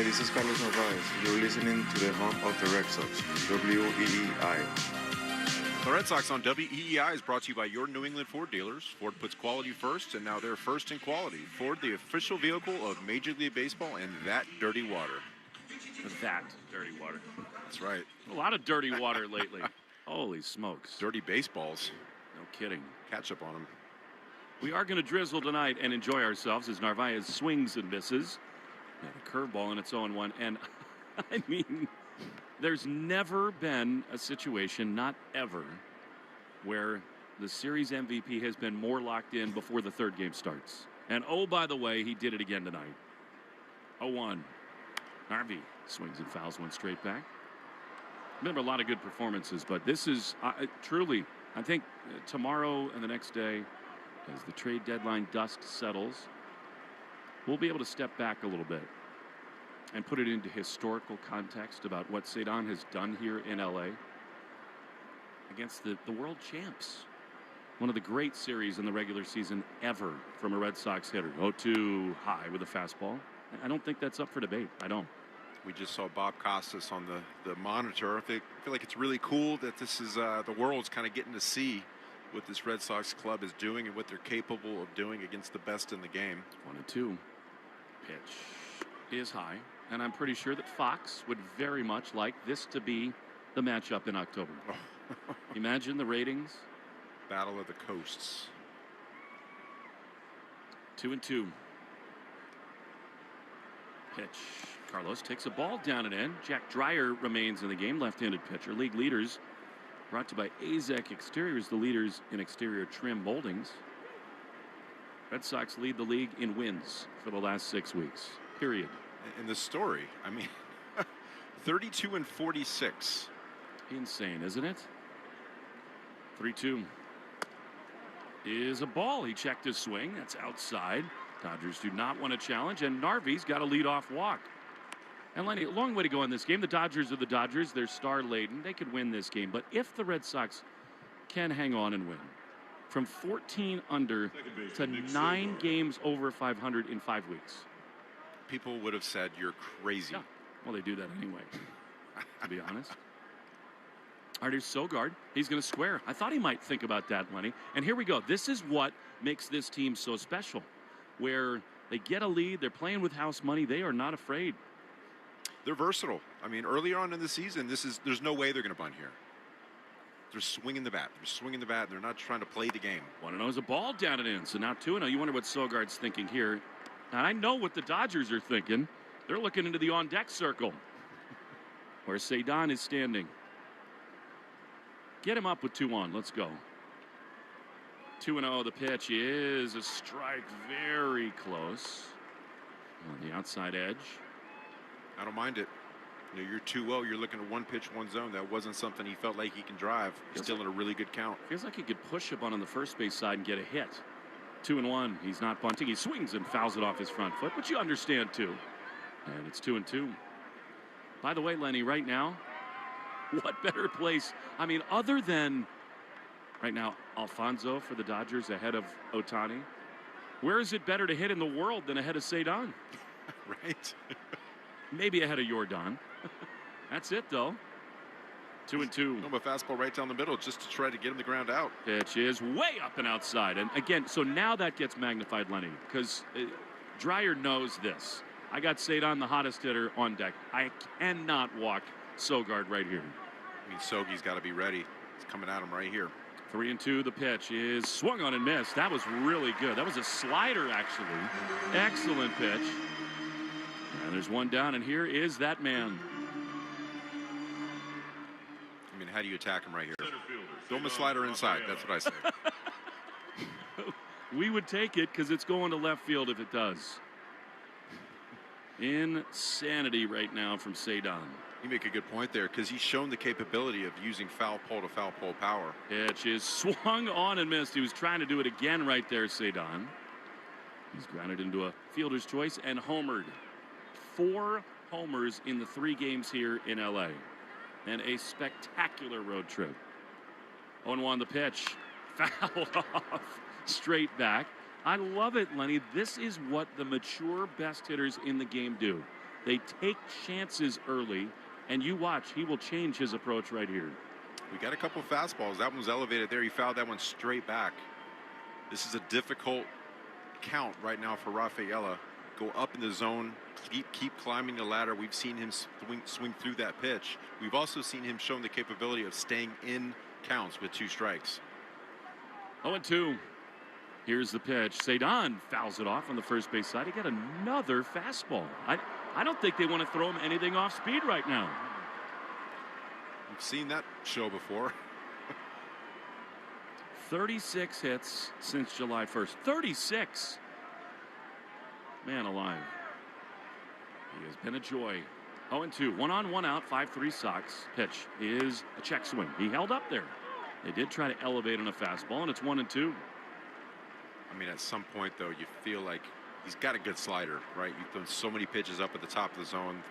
Hi, this is Carlos Narvaez. You're listening to the home of the Red Sox, WEEI. The Red Sox on WEEI is brought to you by your New England Ford dealers. Ford puts quality first, and now they're first in quality. Ford, the official vehicle of Major League Baseball, and that dirty water. That dirty water. That's right. A lot of dirty water lately. Holy smokes. Dirty baseballs. No kidding. Catch up on them. We are going to drizzle tonight and enjoy ourselves as Narvaez swings and misses. And a curveball, and it's 0-1. And, I mean, there's never been a situation, not ever, where the series MVP has been more locked in before the third game starts. And, oh, by the way, he did it again tonight. 0-1. Narvi swings and fouls one straight back. Remember, a lot of good performances, but this is truly, I think, tomorrow and the next day, as the trade deadline dust settles, we'll be able to step back a little bit and put it into historical context about what Cedon has done here in LA against the world champs. One of the great series in the regular season ever from a Red Sox hitter. 0-2 high with a fastball. I don't think that's up for debate. I don't. We just saw Bob Costas on the monitor. I feel like it's really cool that this is the world's kind of getting to see what this Red Sox club is doing and what they're capable of doing against the best in the game. 1-2. Pitch is high, and I'm pretty sure that Fox would very much like this to be the matchup in October. Imagine the ratings. Battle of the Coasts. 2-2. Pitch. Carlos takes a ball down and in. Jack Dreyer remains in the game, left-handed pitcher. League leaders brought to you by AZEK Exteriors, the leaders in exterior trim moldings. Red Sox lead the league in wins for the last 6 weeks, period. And the story, I mean, 32-46. Insane, isn't it? 3-2 is a ball. He checked his swing. That's outside. Dodgers do not want to challenge, and Narvi's got a leadoff walk. And Lenny, a long way to go in this game. The Dodgers are the Dodgers. They're star-laden. They could win this game. But if the Red Sox can hang on and win, from 14 under to 9 games over 500 in 5 weeks. People would have said you're crazy. Yeah. Well, they do that anyway, to be honest. Artis Sogard, he's going to square. I thought he might think about that, Lenny. And here we go. This is what makes this team so special, where they get a lead. They're playing with house money. They are not afraid. They're versatile. I mean, earlier on in the season, there's no way they're going to bunt here. They're swinging the bat. They're swinging the bat. And they're not trying to play the game. 1-0 is a ball down and in. So now 2-0. You wonder what Sogard's thinking here. And I know what the Dodgers are thinking. They're looking into the on-deck circle where Cedon is standing. Get him up with 2 on. Let's go. 2-0. The pitch is a strike, very close on the outside edge. I don't mind it. You know, you're 2-0. You're looking at 1 pitch, 1 zone. That wasn't something he felt like he can drive. He's still in a really good count. Feels like he could push up on the first base side and get a hit. 2-1. He's not bunting. He swings and fouls it off his front foot, which you understand too. And it's 2-2. By the way, Lenny, right now, what better place? I mean, other than right now, Alfonso for the Dodgers ahead of Ohtani. Where is it better to hit in the world than ahead of Cedon? Right. Maybe ahead of Yordan. That's it, though. 2-2. A fastball right down the middle just to try to get him the ground out. Pitch is way up and outside. And again, so now that gets magnified, Lenny, because Dreyer knows this. I got Cedon, the hottest hitter, on deck. I cannot walk Sogard right here. I mean, Sogi's got to be ready. He's coming at him right here. 3-2. The pitch is swung on and missed. That was really good. That was a slider, actually. Excellent pitch. And there's one down, and here is that man. I mean, how do you attack him right here? Throw him a slider inside. That's what I say. We would take it because it's going to left field if it does. Insanity right now from Cedon. You make a good point there because he's shown the capability of using foul pole to foul pole power. Pitch is swung on and missed. He was trying to do it again right there, Cedon. He's grounded into a fielder's choice and homered. 4 homers in the 3 games here in LA. And a spectacular road trip. 0-1 the pitch. Fouled off. Straight back. I love it, Lenny. This is what the mature best hitters in the game do. They take chances early, and you watch, he will change his approach right here. We got a couple fastballs. That one was elevated there. He fouled that one straight back. This is a difficult count right now for Rafaela. Go up in the zone, keep climbing the ladder. We've seen him swing through that pitch. We've also seen him showing the capability of staying in counts with 2 strikes. 0-2. Here's the pitch. Cedon fouls it off on the first base side. He got another fastball. I don't think they want to throw him anything off speed right now. We've seen that show before. 36 hits since July 1st. 36. Man alive. He has been a joy. 0-2. 1 on, 1 out. 5-3 Sox. Pitch is a check swing. He held up there. They did try to elevate on a fastball, and it's 1-2. I mean, at some point, though, you feel like he's got a good slider, right? You've thrown so many pitches up at the top of the zone.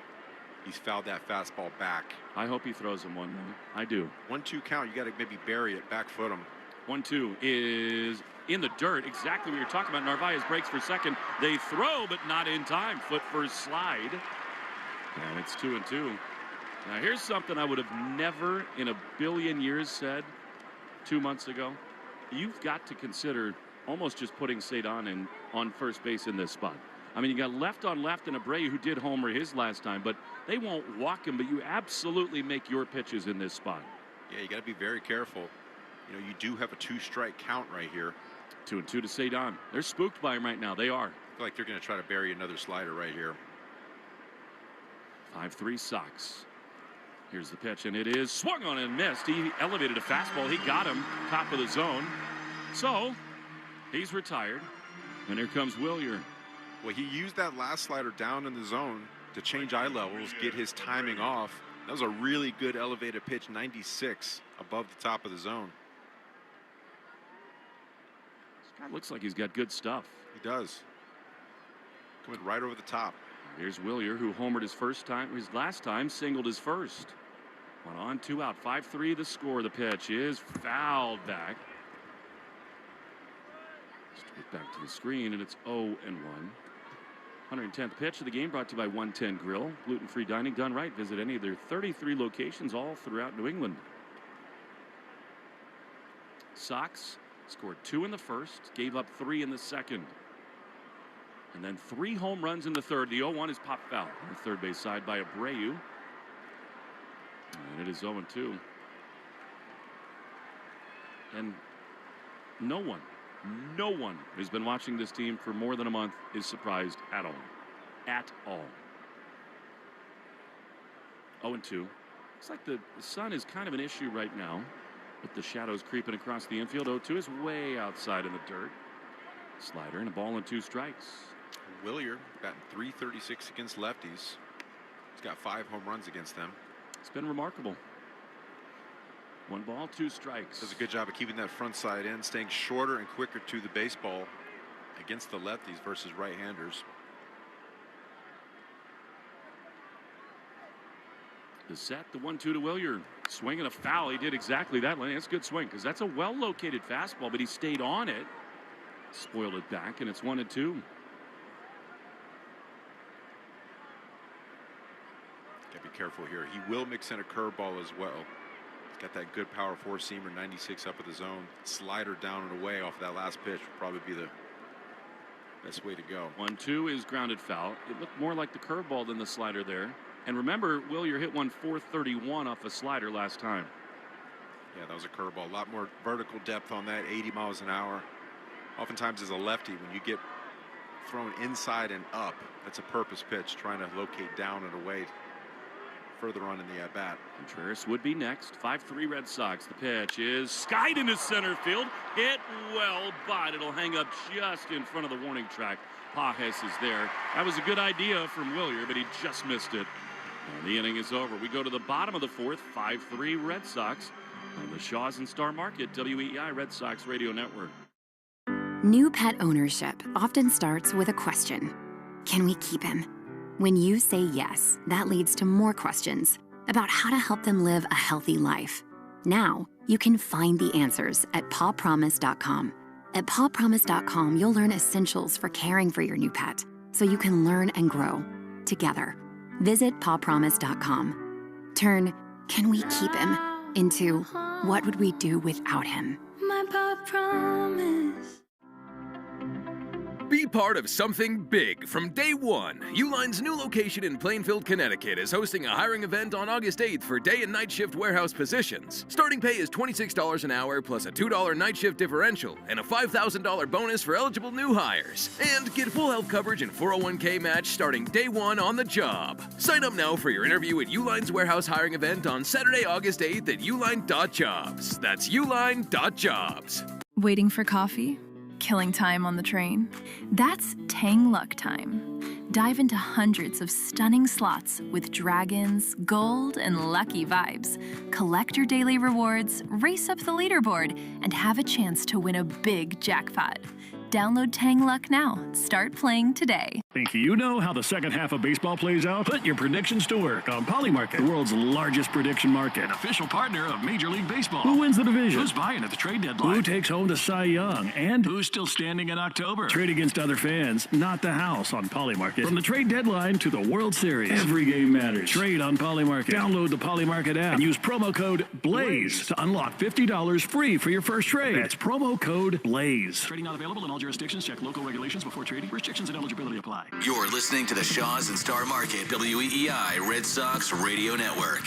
He's fouled that fastball back. I hope he throws him one. I do. 1-2 count. You got to maybe bury it, back foot him. 1-2 is in the dirt. Exactly what you're talking about. Narvaez breaks for second. They throw, but not in time. Foot first slide. And it's 2-2. Now, here's something I would have never in a billion years said 2 months ago. You've got to consider almost just putting Cedon in on first base in this spot. I mean, you got left on left and Abreu, who did homer his last time, but they won't walk him, but you absolutely make your pitches in this spot. Yeah, you got to be very careful. You know, you do have a 2-strike count right here. 2-2 to Cedon. They're spooked by him right now. They are. I feel like they're going to try to bury another slider right here. 5-3 Sox. Here's the pitch, and it is swung on and missed. He elevated a fastball. He got him top of the zone. So he's retired. And here comes Willier. Well, he used that last slider down in the zone to change eye levels, get his timing off. That was a really good elevated pitch, 96 above the top of the zone. This guy looks like he's got good stuff. He does. Coming right over the top. Here's Willier, who homered his last time, singled his first. 1 on, 2 out. 5-3 the score. The pitch is fouled back. Straight back to the screen, and it's 0-1. 110th pitch of the game brought to you by 110 Grill. Gluten-free dining done right. Visit any of their 33 locations all throughout New England. Sox scored 2 in the first, gave up 3 in the second. And then 3 home runs in the third. The 0-1 is popped foul on the third base side by Abreu. And it is 0-2. And no one who's been watching this team for more than a month is surprised at all. At all. 0-2. Looks like the sun is kind of an issue right now with the shadows creeping across the infield. 0-2 is way outside in the dirt. Slider and a ball and 2 strikes. Willier batting .336 against lefties. He's got 5 home runs against them. It's been remarkable. 1 ball, 2 strikes. Does a good job of keeping that front side in, staying shorter and quicker to the baseball against the lefties versus right-handers. The set, the 1-2 to Willier. Swinging a foul. He did exactly that. That's a good swing because that's a well-located fastball, but he stayed on it. Spoiled it back, and it's 1-2. Gotta be careful here. He will mix in a curveball as well. He's got that good power 4-seamer, 96 up at the zone. Slider down and away off that last pitch would probably be the best way to go. 1-2 is grounded foul. It looked more like the curveball than the slider there. And remember, Willier hit one .431 off a slider last time. Yeah, that was a curveball. A lot more vertical depth on that, 80 miles an hour. Oftentimes as a lefty, when you get thrown inside and up, that's a purpose pitch, trying to locate down and away further on in the at-bat. Contreras would be next. 5-3 Red Sox. The pitch is skied into center field. Hit well, but it'll hang up just in front of the warning track. Pajes is there. That was a good idea from Willier, but he just missed it. And the inning is over. We go to the bottom of the 4th. 5-3 Red Sox on the Shaws and Star Market, WEEI Red Sox Radio Network. New pet ownership often starts with a question. Can we keep him? When you say yes, that leads to more questions about how to help them live a healthy life. Now, you can find the answers at pawpromise.com. At pawpromise.com, you'll learn essentials for caring for your new pet so you can learn and grow together. Visit pawpromise.com. Turn "Can we keep him?" into "What would we do without him?" My Paw Promise. Be part of something big from day one. Uline's new location in Plainfield, Connecticut is hosting a hiring event on August 8th for day and night shift warehouse positions. Starting pay is $26 an hour plus a $2 night shift differential and a $5,000 bonus for eligible new hires. And get full health coverage and 401k match starting day one on the job. Sign up now for your interview at Uline's warehouse hiring event on Saturday, August 8th at uline.jobs. That's uline.jobs. Waiting for coffee? Killing time on the train? That's Tang Luck time. Dive into hundreds of stunning slots with dragons, gold, and lucky vibes. Collect your daily rewards, race up the leaderboard, and have a chance to win a big jackpot. Download Tang Luck now. Start playing today. Think you know how the second half of baseball plays out? Put your predictions to work on Polymarket, the world's largest prediction market. An official partner of Major League Baseball. Who wins the division? Who's buying at the trade deadline? Who takes home the Cy Young? And who's still standing in October? Trade against other fans, not the house on Polymarket. From the trade deadline to the World Series, every game matters. Trade on Polymarket. Download the Polymarket app and use promo code BLAZE to unlock $50 free for your first trade. That's promo code BLAZE. Trading not available in all jurisdictions. Check local regulations before trading. Restrictions and eligibility apply. You're listening to the Shaws and Star Market WEEI Red Sox Radio Network.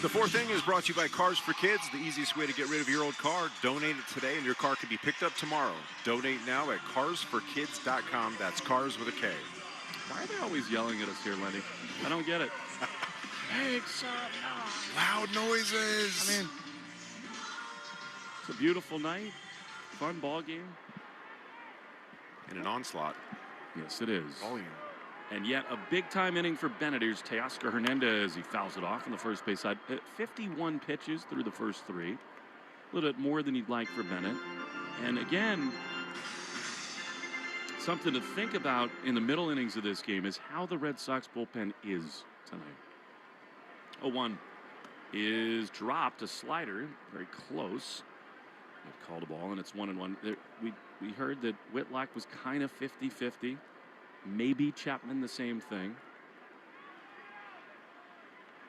The fourth inning is brought to you by Cars for Kids, the easiest way to get rid of your old car. Donate it today and your car can be picked up tomorrow. Donate now at carsforkids.com. That's cars with a K. Why are they always yelling at us here, Lenny? I don't get it. Make some noise. Loud noises. I mean, it's a beautiful night. Fun ball game. In an onslaught. Yes, it is. Volume. And yet a big-time inning for Bennett. Here's Teoscar Hernandez. He fouls it off on the first base side. 51 pitches through the first three. A little bit more than you'd like for Bennett. And again, something to think about in the middle innings of this game is how the Red Sox bullpen is tonight. 0-1 is dropped. A slider. Very close. They've called a ball, and it's 1-1. We heard that Whitlock was kind of 50-50. Maybe Chapman the same thing.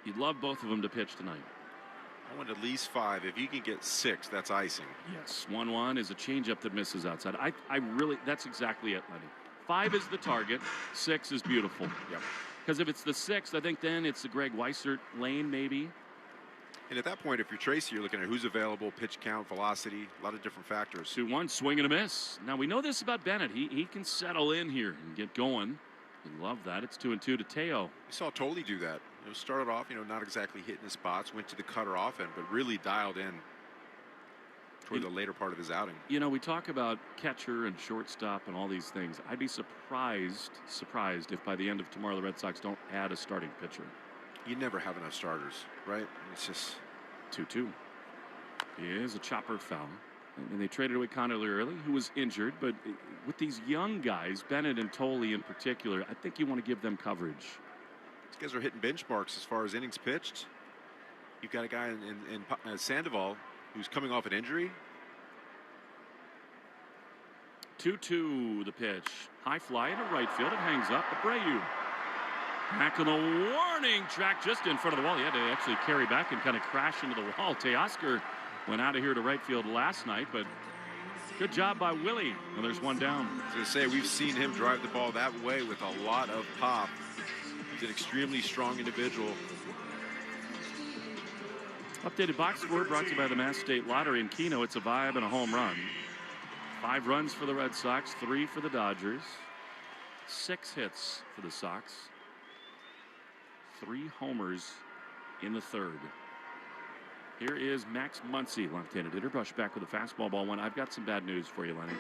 You'd love both of them to pitch tonight. I want at least 5. If you can get 6, that's icing. Yes, 1-1 is a changeup that misses outside. I really, that's exactly it, Lenny. 5 is the target. 6 is beautiful. Yep. Because if it's the 6th, I think then it's the Greg Weissert lane, maybe. And at that point, if you're Tracy, you're looking at who's available, pitch count, velocity, a lot of different factors. 2-1, swing and a miss. Now, we know this about Bennett. He can settle in here and get going. We love that. It's 2-2 to Teo. You saw Tolley do that. Started off, not exactly hitting the spots, went to the cutter often, but really dialed in toward the later part of his outing. We talk about catcher and shortstop and all these things. I'd be surprised if by the end of tomorrow the Red Sox don't add a starting pitcher. You never have enough starters, right? It's just 2-2. He is a chopper foul. And they traded away Connerly early, who was injured. But with these young guys, Bennett and Tolley in particular, I think you want to give them coverage. These guys are hitting benchmarks as far as innings pitched. You've got a guy in Sandoval who's coming off an injury. 2-2 the pitch. High fly to right field. It hangs up. Abreu. Back on the warning track just in front of the wall. He had to actually carry back and kind of crash into the wall. Teoscar went out of here to right field last night, but good job by Willie. Well, there's one down. I was going to say, we've seen him drive the ball that way with a lot of pop. He's an extremely strong individual. Updated box score brought to you by the Mass State Lottery in Keno. It's a vibe and a home run. 5 runs for the Red Sox, 3 for the Dodgers. 6 hits for the Sox. 3 homers in the third. Here is Max Muncy, left-handed hitter. Brush back with a fastball, ball 1. I've got some bad news for you, Lenny.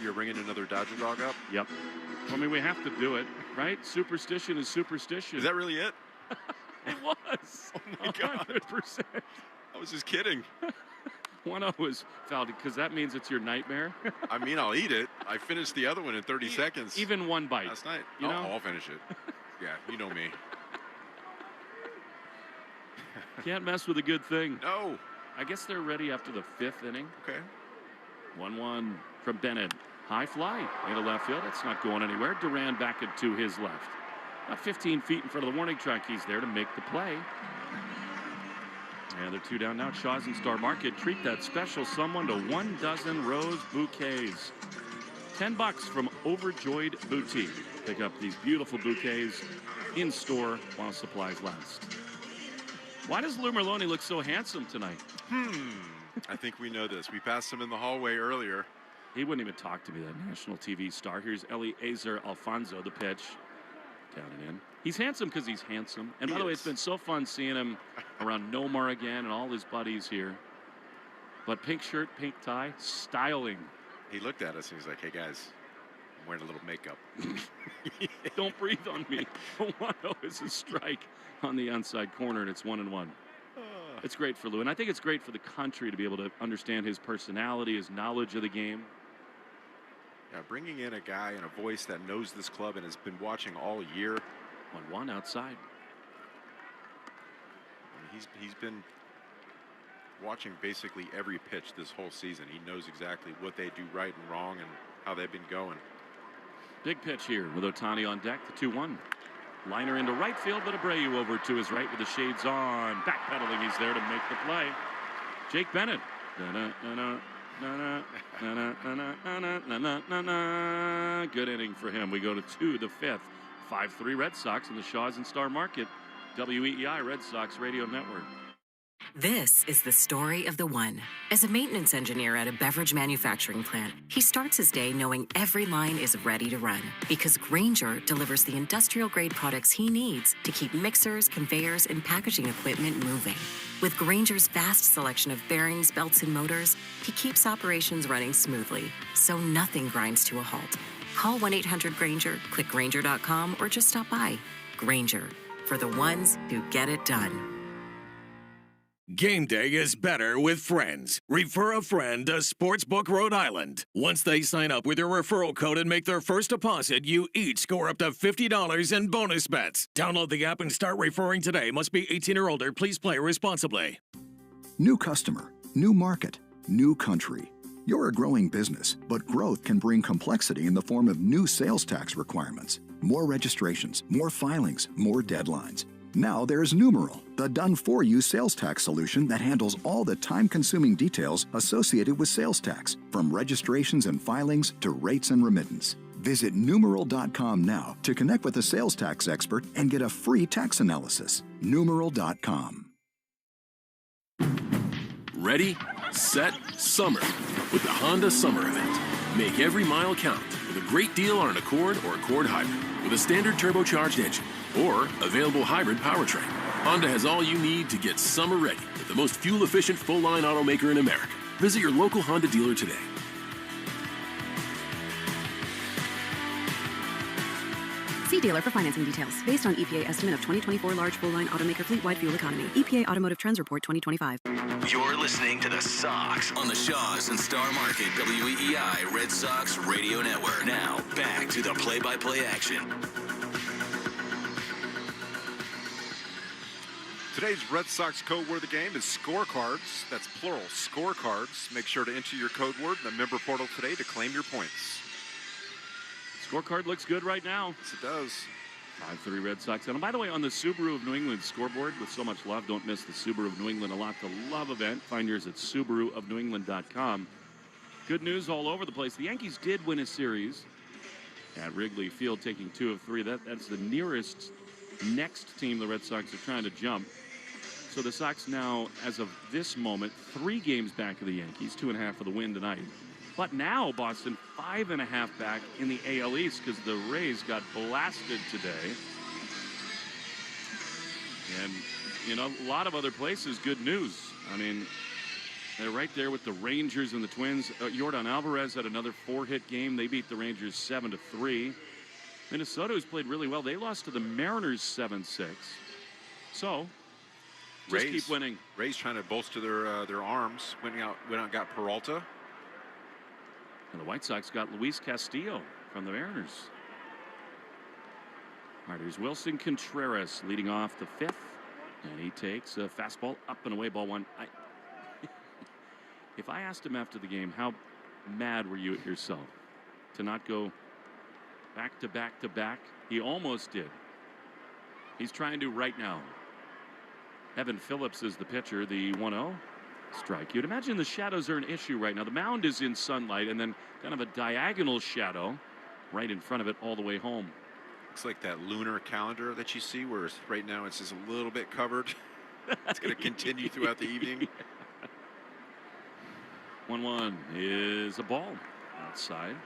You're bringing another Dodger dog up? Yep. I mean, we have to do it, right? Superstition is superstition. Is that really it? It was. Oh, my God. 100%. I was just kidding. 1-0 is fouled because that means it's your nightmare. I mean, I'll eat it. I finished the other one in 30 seconds. Even one bite. Last night. You know? I'll finish it. Yeah, you know me. Can't mess with a good thing. No. I guess they're ready after the 5th inning. Okay. 1-1 from Bennett. High fly into left field. That's not going anywhere. Duran back to his left. About 15 feet in front of the warning track. He's there to make the play. And they're 2 down now. Shaw's and Star Market. Treat that special someone to 1 dozen rose bouquets. $10 from Overjoyed Boutique. Pick up these beautiful bouquets in store while supplies last. Why does Lou Merlone look so handsome tonight? I think we know this. We passed him in the hallway earlier. He wouldn't even talk to me, that national TV star. Here's Eliezer Alfonso, the pitch. Down and in. He's handsome because he's handsome. And by the way, it's been so fun seeing him around Nomar again and all his buddies here. But pink shirt, pink tie, styling. He looked at us and he's like, hey, guys, I'm wearing a little makeup. Don't breathe on me. 1-0 is a strike on the onside corner, and it's 1-1. It's great for Lou, and I think it's great for the country to be able to understand his personality, his knowledge of the game. Yeah, bringing in a guy and a voice that knows this club and has been watching all year. 1-1 outside. I mean, he's been watching basically every pitch this whole season. He knows exactly what they do right and wrong and how they've been going. Big pitch here with Ohtani on deck, the 2-1. Liner into right field, but Abreu over to his right with the shades on. Backpedaling, he's there to make the play. Jake Bennett. Good inning for him. We go to the 5th. 5-3 Red Sox in the Shaw's and Star Market. WEEI Red Sox Radio Network. This is the story of the one. As a maintenance engineer at a beverage manufacturing plant, he starts his day knowing every line is ready to run because Grainger delivers the industrial-grade products he needs to keep mixers, conveyors, and packaging equipment moving. With Grainger's vast selection of bearings, belts, and motors, he keeps operations running smoothly, so nothing grinds to a halt. Call 1-800-GRAINGER, click Grainger.com, or just stop by. Grainger, for the ones who get it done. Game day is better with friends. Refer a friend to Sportsbook Rhode Island. Once they sign up with your referral code and make their first deposit, you each score up to $50 in bonus bets. Download the app and start referring today. Must be 18 or older. Please play responsibly. New customer, new market, new country. You're a growing business, but growth can bring complexity in the form of new sales tax requirements, more registrations, more filings, more deadlines. Now there's Numeral, the done-for-you sales tax solution that handles all the time-consuming details associated with sales tax, from registrations and filings to rates and remittance. Visit Numeral.com now to connect with a sales tax expert and get a free tax analysis. Numeral.com. Ready, set, summer with the Honda Summer Event. Make every mile count with a great deal on an Accord or Accord Hybrid with a standard turbocharged engine or available hybrid powertrain. Honda has all you need to get summer ready with the most fuel-efficient full-line automaker in America. Visit your local Honda dealer today. See dealer for financing details. Based on EPA estimate of 2024 large full-line automaker fleet-wide fuel economy. EPA Automotive Trends Report 2025. You're listening to the Sox on the Shaw's and Star Market WEEI Red Sox Radio Network. Now, back to the play-by-play action. Today's Red Sox code word of the game is scorecards. That's plural, scorecards. Make sure to enter your code word in the member portal today to claim your points. Scorecard looks good right now. Yes, it does. 5-3 Red Sox. And by the way, on the Subaru of New England scoreboard, with so much love, don't miss the Subaru of New England A Lot to Love event. Find yours at SubaruofNewEngland.com. Good news all over the place. The Yankees did win a series at Wrigley Field, taking 2 of 3. That's the nearest next team the Red Sox are trying to jump. So the Sox now, as of this moment, 3 games back of the Yankees, 2.5 for the win tonight. But now Boston 5.5 back in the AL East because the Rays got blasted today. And, you know, a lot of other places, good news. I mean, they're right there with the Rangers and the Twins. Yordan Alvarez had another 4-hit game. They beat the Rangers 7-3. Minnesota, who's played really well, they lost to the Mariners 7-6. So, just keep winning. Rays trying to bolster their arms. Went out and got Peralta. And the White Sox got Luis Castillo from the Mariners. All right, here's Wilson Contreras leading off the 5th. And he takes a fastball up and away, ball 1. If I asked him after the game, how mad were you at yourself? to not go back to back to back. He almost did. He's trying to right now. Evan Phillips is the pitcher, the 1-0 strike. You'd imagine the shadows are an issue right now. The mound is in sunlight and then kind of a diagonal shadow right in front of it all the way home. Looks like that lunar calendar that you see, where right now it's just a little bit covered. It's going to continue throughout the evening. 1-1 is a ball outside.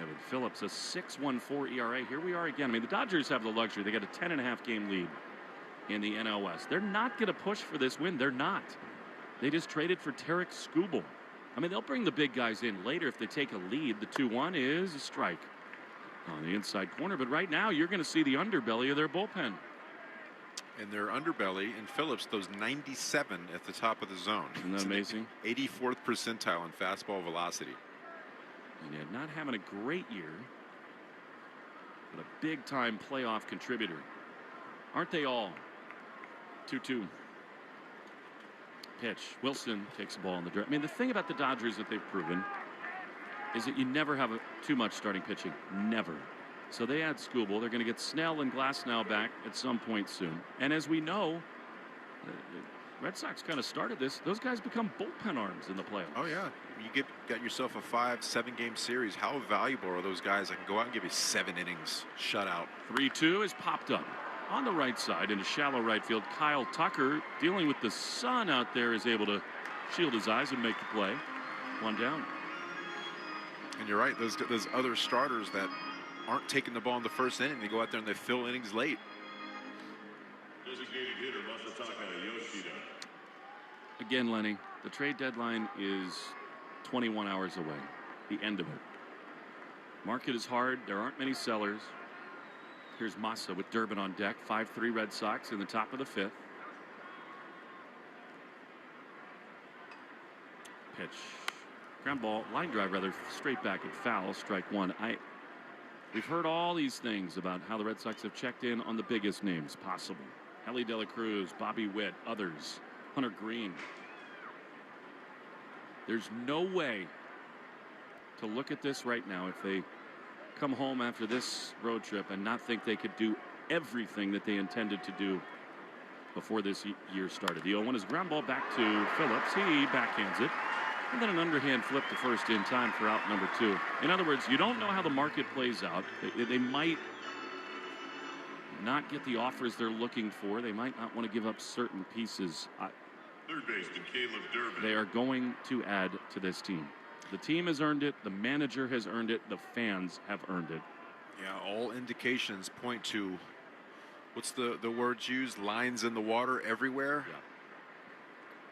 Evan Phillips, a 6.14 ERA. Here we are again. I mean, the Dodgers have the luxury. They got a 10.5 game lead in the NL West. They're not going to push for this win. They're not. They just traded for Tarek Skubal. I mean, they'll bring the big guys in later if they take a lead. The 2-1 is a strike on the inside corner. But right now, you're going to see the underbelly of their bullpen. And their underbelly in Phillips, those 97 at the top of the zone. Isn't that amazing? 84th percentile in fastball velocity. And yet not having a great year, but a big-time playoff contributor. Aren't they all? 2-2. Pitch. Wilson takes the ball in the dirt. I mean, the thing about the Dodgers that they've proven is that you never have too much starting pitching. Never. So they add Skubal. They're going to get Snell and Glasnow back at some point soon. And as we know, Red Sox kind of started this. Those guys become bullpen arms in the playoffs. Oh, yeah. You got yourself a 5-7 game series. How valuable are those guys that can go out and give you 7 innings shutout? 3-2 is popped up on the right side into shallow right field. Kyle Tucker, dealing with the sun out there, is able to shield his eyes and make the play. 1 down. And you're right. Those other starters that aren't taking the ball in the first inning, they go out there and they fill innings late. Designated hitter Masataka Yoshida. Again, Lenny, the trade deadline is 21 hours away. The end of it. Market is hard. There aren't many sellers. Here's Massa with Durbin on deck. 5-3 Red Sox in the top of the 5th. Pitch. Ground ball. Line drive, rather. Straight back and foul. Strike 1. We've heard all these things about how the Red Sox have checked in on the biggest names possible. Ellie De La Cruz, Bobby Witt, others. Hunter Green. There's no way to look at this right now if they come home after this road trip and not think they could do everything that they intended to do before this year started. The 0-1 is ground ball back to Phillips. He backhands it. And then an underhand flip to first in time for out number 2. In other words, you don't know how the market plays out. They might not get the offers they're looking for. They might not want to give up certain pieces. Third baseman Caleb Durbin. They are going to add to this team. The team has earned it. The manager has earned it. The fans have earned it. Yeah, all indications point to, what's the words used? Lines in the water everywhere. Yeah.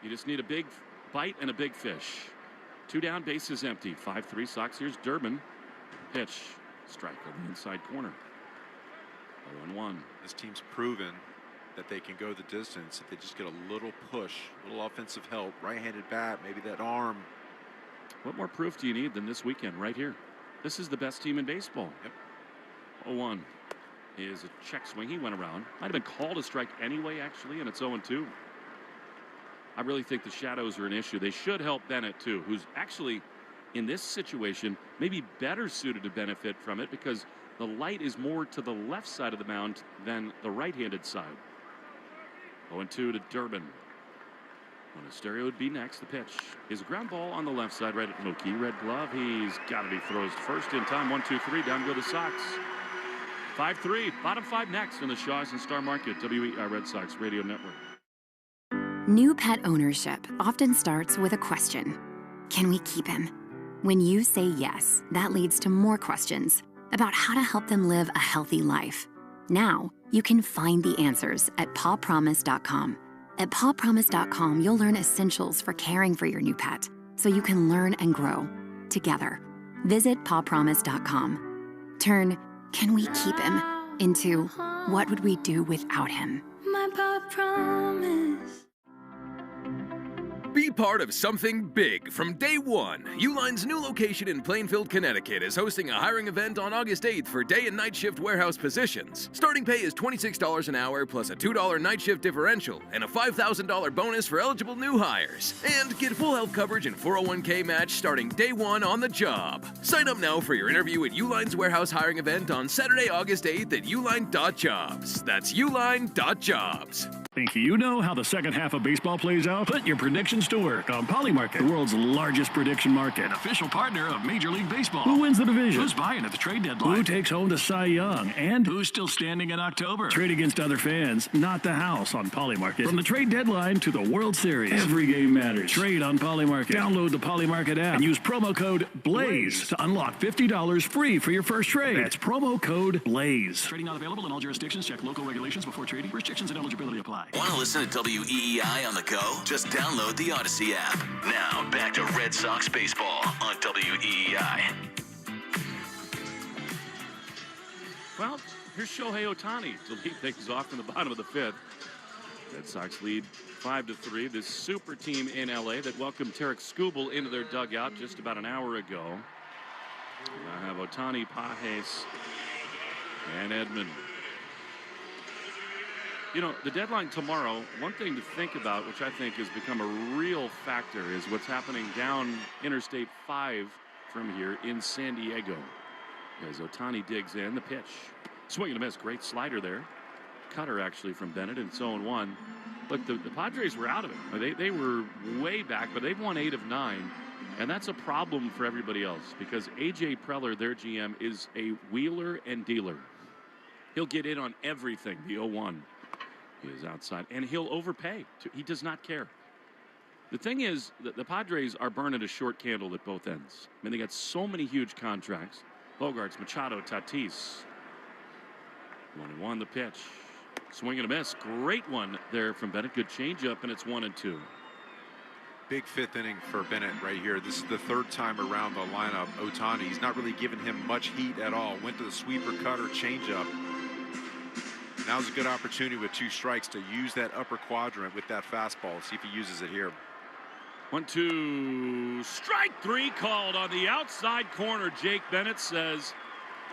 You just need a big bite and a big fish. 2 down, bases empty. 5-3 Sox. Here's Durbin. Pitch. Strike on the inside corner. 0-1. This team's proven that they can go the distance if they just get a little push, a little offensive help, right-handed bat, maybe that arm. What more proof do you need than this weekend right here? This is the best team in baseball. Yep. 0-1 is a check swing. He went around. Might have been called a strike anyway, actually, and it's 0-2. I really think the shadows are an issue. They should help Bennett, too, who's actually, in this situation, maybe better suited to benefit from it because the light is more to the left side of the mound than the right-handed side. 0-2 to Durbin. Monasterio would be next. The pitch is a ground ball on the left side, right at Mookie. Red glove. He's got it. He throws first in time. 1-2-3. Down go the Sox. 5-3. Bottom 5 next in the Shaws and Star Market. WEI Red Sox Radio Network. New pet ownership often starts with a question. Can we keep him? When you say yes, that leads to more questions about how to help them live a healthy life. Now, you can find the answers at pawpromise.com. At pawpromise.com, you'll learn essentials for caring for your new pet so you can learn and grow together. Visit pawpromise.com. Turn, can we keep him, into what would we do without him? My paw promise. Be part of something big from day one. Uline's new location in Plainfield, Connecticut is hosting a hiring event on August 8th for day and night shift warehouse positions. Starting pay is $26 an hour plus a $2 night shift differential and a $5,000 bonus for eligible new hires. And get full health coverage and 401k match starting day one on the job. Sign up now for your interview at Uline's warehouse hiring event on Saturday, August 8th at uline.jobs. That's uline.jobs. Think you know how the second half of baseball plays out? Put your predictions to work on Polymarket, the world's largest prediction market. An official partner of Major League Baseball. Who wins the division? Who's buying at the trade deadline? Who takes home the Cy Young? And who's still standing in October? Trade against other fans, not the house on Polymarket. From the trade deadline to the World Series, every game matters. Trade on Polymarket. Download the Polymarket app and use promo code BLAZE to unlock $50 free for your first trade. That's promo code BLAZE. Trading not available in all jurisdictions. Check local regulations before trading. Restrictions and eligibility apply. Want to listen to WEEI on the go? Just download the Odyssey app. Now, back to Red Sox baseball on WEEI. Well, here's Shohei Ohtani to lead things off in the bottom of the fifth. Red Sox lead 5-3. This super team in LA that welcomed Tarek Skubal into their dugout just about an hour ago. I have Ohtani, Pages, and Edman. You know, the deadline tomorrow, one thing to think about, which I think has become a real factor, is what's happening down Interstate 5 from here in San Diego. As Ohtani digs in, the pitch. Swing and a miss. Great slider there. Cutter, actually, from Bennett, and it's 0-1. Look, the Padres were out of it. They were way back, but they've won 8 of 9. And that's a problem for everybody else because A.J. Preller, their GM, is a wheeler and dealer. He'll get in on everything, the 0-1. He is outside, and he'll overpay. He does not care. The thing is, the Padres are burning a short candle at both ends. I mean, they got so many huge contracts. Bogarts, Machado, Tatis. 1-1 the pitch. Swing and a miss. Great one there from Bennett. Good changeup, and it's 1-2. Big fifth inning for Bennett right here. This is the third time around the lineup. Ohtani, he's not really giving him much heat at all. Went to the sweeper, cutter, changeup. Now's a good opportunity with 2 strikes to use that upper quadrant with that fastball. See if he uses it here. 1-2. Strike 3 called on the outside corner. Jake Bennett says,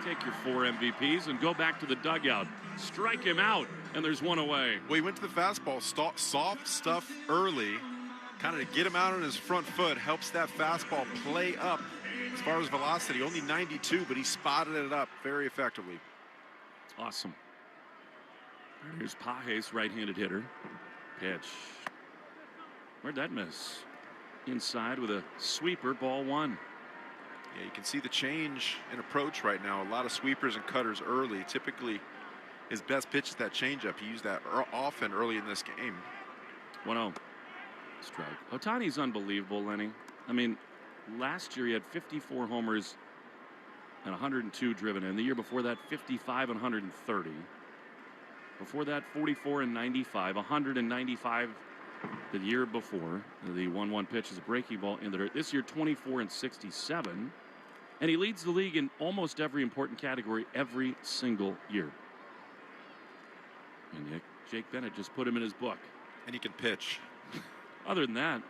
take your 4 MVPs and go back to the dugout. Strike him out, and there's 1 away. Well, he went to the fastball, soft stuff early, kind of to get him out on his front foot, helps that fastball play up. As far as velocity, only 92, but he spotted it up very effectively. Awesome. Here's Pages, right-handed hitter. Pitch. Where'd that miss? Inside with a sweeper, ball 1. Yeah, you can see the change in approach right now. A lot of sweepers and cutters early. Typically, his best pitch is that changeup. He used that often early in this game. 1-0. Strike. Ohtani's unbelievable, Lenny. I mean, last year he had 54 homers and 102 driven in. The year before that, 55 and 130. Before that, 44 and 95, 195 the year before. The 1-1 pitch is a breaking ball in the dirt. This year, 24 and 67. And he leads the league in almost every important category every single year. And Jake Bennett just put him in his book. And he can pitch. Other than that,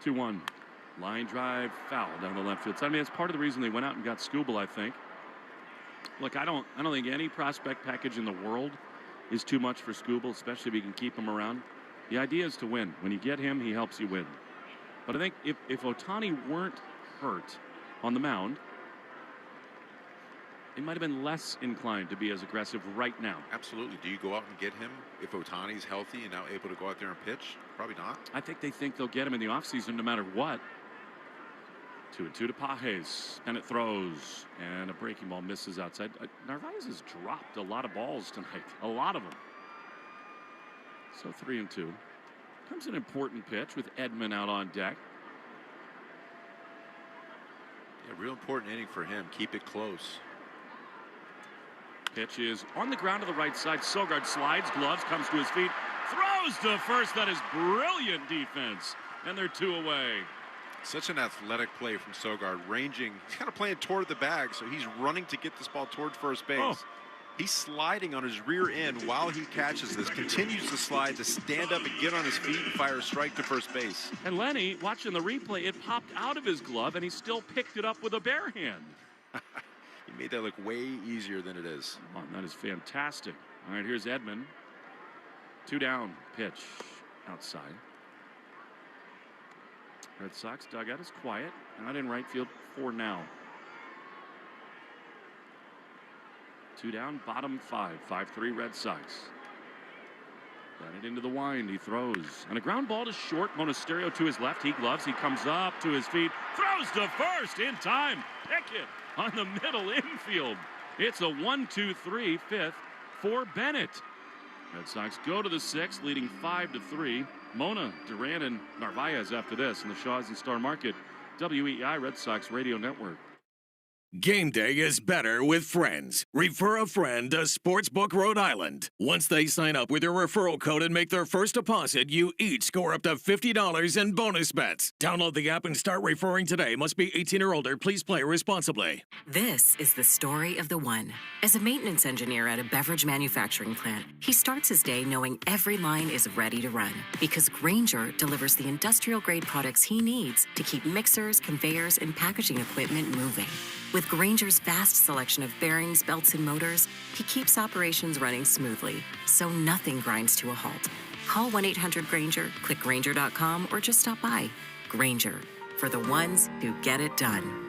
2-1. Line drive, foul down the left field side. I mean, it's part of the reason they went out and got Skubal, I think. Look, I don't think any prospect package in the world is too much for Skubal, especially if you can keep him around. The idea is to win. When you get him, he helps you win. But I think if Ohtani weren't hurt on the mound, he might have been less inclined to be as aggressive right now. Absolutely. Do you go out and get him if Ohtani's healthy and now able to go out there and pitch? Probably not. I think they think they'll get him in the offseason no matter what. 2-2 to Pages. And it throws. And a breaking ball misses outside. Narvaez has dropped a lot of balls tonight. A lot of them. So 3-2. Comes an important pitch with Edman out on deck. Yeah, real important inning for him. Keep it close. Pitch is on the ground to the right side. Sogard slides, gloves, comes to his feet, throws to first. That is brilliant defense. And they're 2 away. Such an athletic play from Sogard, ranging. He's kind of playing toward the bag, so he's running to get this ball toward first base. He's sliding on his rear end while he catches this, continues to slide to stand up and get on his feet and fire a strike to first base. And Lenny, watching the replay, it popped out of his glove, and he still picked it up with a bare hand. He made that look way easier than it is. Oh, that is fantastic. All right, here's Edman. 2 down, pitch outside. Red Sox dugout is quiet. Out in right field for now. 2 down, bottom 5. 5-3 Red Sox. Got it into the wind. He throws. And a ground ball to short. Monasterio to his left. He gloves. He comes up to his feet. Throws to first in time. Pickett on the middle infield. It's a 1-2-3 fifth for Bennett. Red Sox go to the 6th, leading 5-3. Mona, Duran, and Narvaez after this in the Shaws and Star Market WEEI Red Sox Radio Network. Game day is better with friends. Refer a friend to Sportsbook Rhode Island. Once they sign up with your referral code and make their first deposit, you each score up to $50 in bonus bets. Download the app and start referring today. Must be 18 or older. Please play responsibly. This is the story of the one. As a maintenance engineer at a beverage manufacturing plant, he starts his day knowing every line is ready to run because Grainger delivers the industrial-grade products he needs to keep mixers, conveyors, and packaging equipment moving. With Grainger's vast selection of bearings, belts, and motors, he keeps operations running smoothly, so nothing grinds to a halt. Call 1-800-GRAINGER, click Grainger.com, or just stop by. Grainger, for the ones who get it done.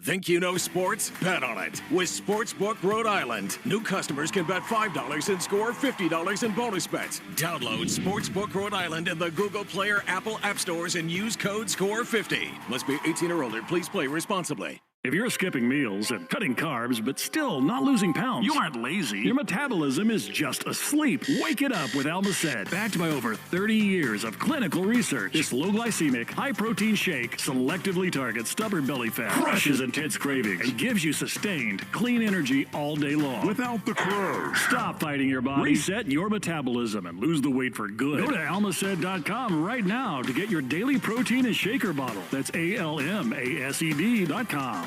Think you know sports? Bet on it with Sportsbook Rhode Island. New customers can bet $5 and score $50 in bonus bets. Download Sportsbook Rhode Island in the Google Play or Apple App Stores and use code SCORE50. Must be 18 or older. Please play responsibly. If you're skipping meals and cutting carbs but still not losing pounds, you aren't lazy. Your metabolism is just asleep. Wake it up with Almacet. Backed by over 30 years of clinical research, this low-glycemic, high-protein shake selectively targets stubborn belly fat, crushes intense cravings, and gives you sustained, clean energy all day long. Without the crows. Stop fighting your body, reset your metabolism, and lose the weight for good. Go to almacet.com right now to get your daily protein and shaker bottle. That's ALMASED.com.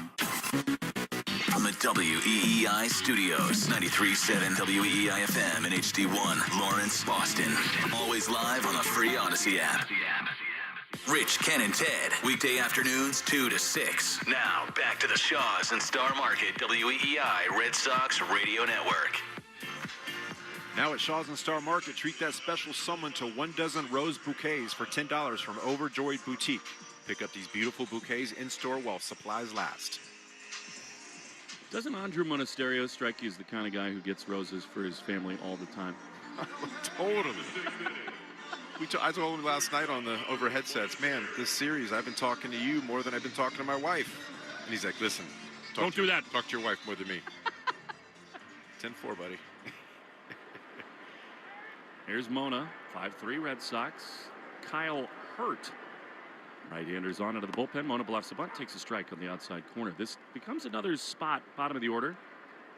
From the WEEI studios, 93.7 WEEI FM and HD1, Lawrence, Boston. Always live on the free Odyssey app. Rich, Ken, and Ted, weekday afternoons 2 to 6. Now, back to the Shaws and Star Market WEEI Red Sox Radio Network. Now at Shaws and Star Market, treat that special someone to 1 dozen rose bouquets for $10 from Overjoyed Boutique. Pick up these beautiful bouquets in-store while supplies last. Doesn't Andrew Monasterio strike you as the kind of guy who gets roses for his family all the time? Totally. I told him last night on the over headsets, man, this series, I've been talking to you more than I've been talking to my wife. And he's like, listen. Don't do that. Talk to your wife more than me. 10-4, buddy. Here's Mona, 5-3 Red Sox. Kyle Hurt. Right-handers on into the bullpen. Mona bluffs a bunt, takes a strike on the outside corner. This becomes another spot, bottom of the order.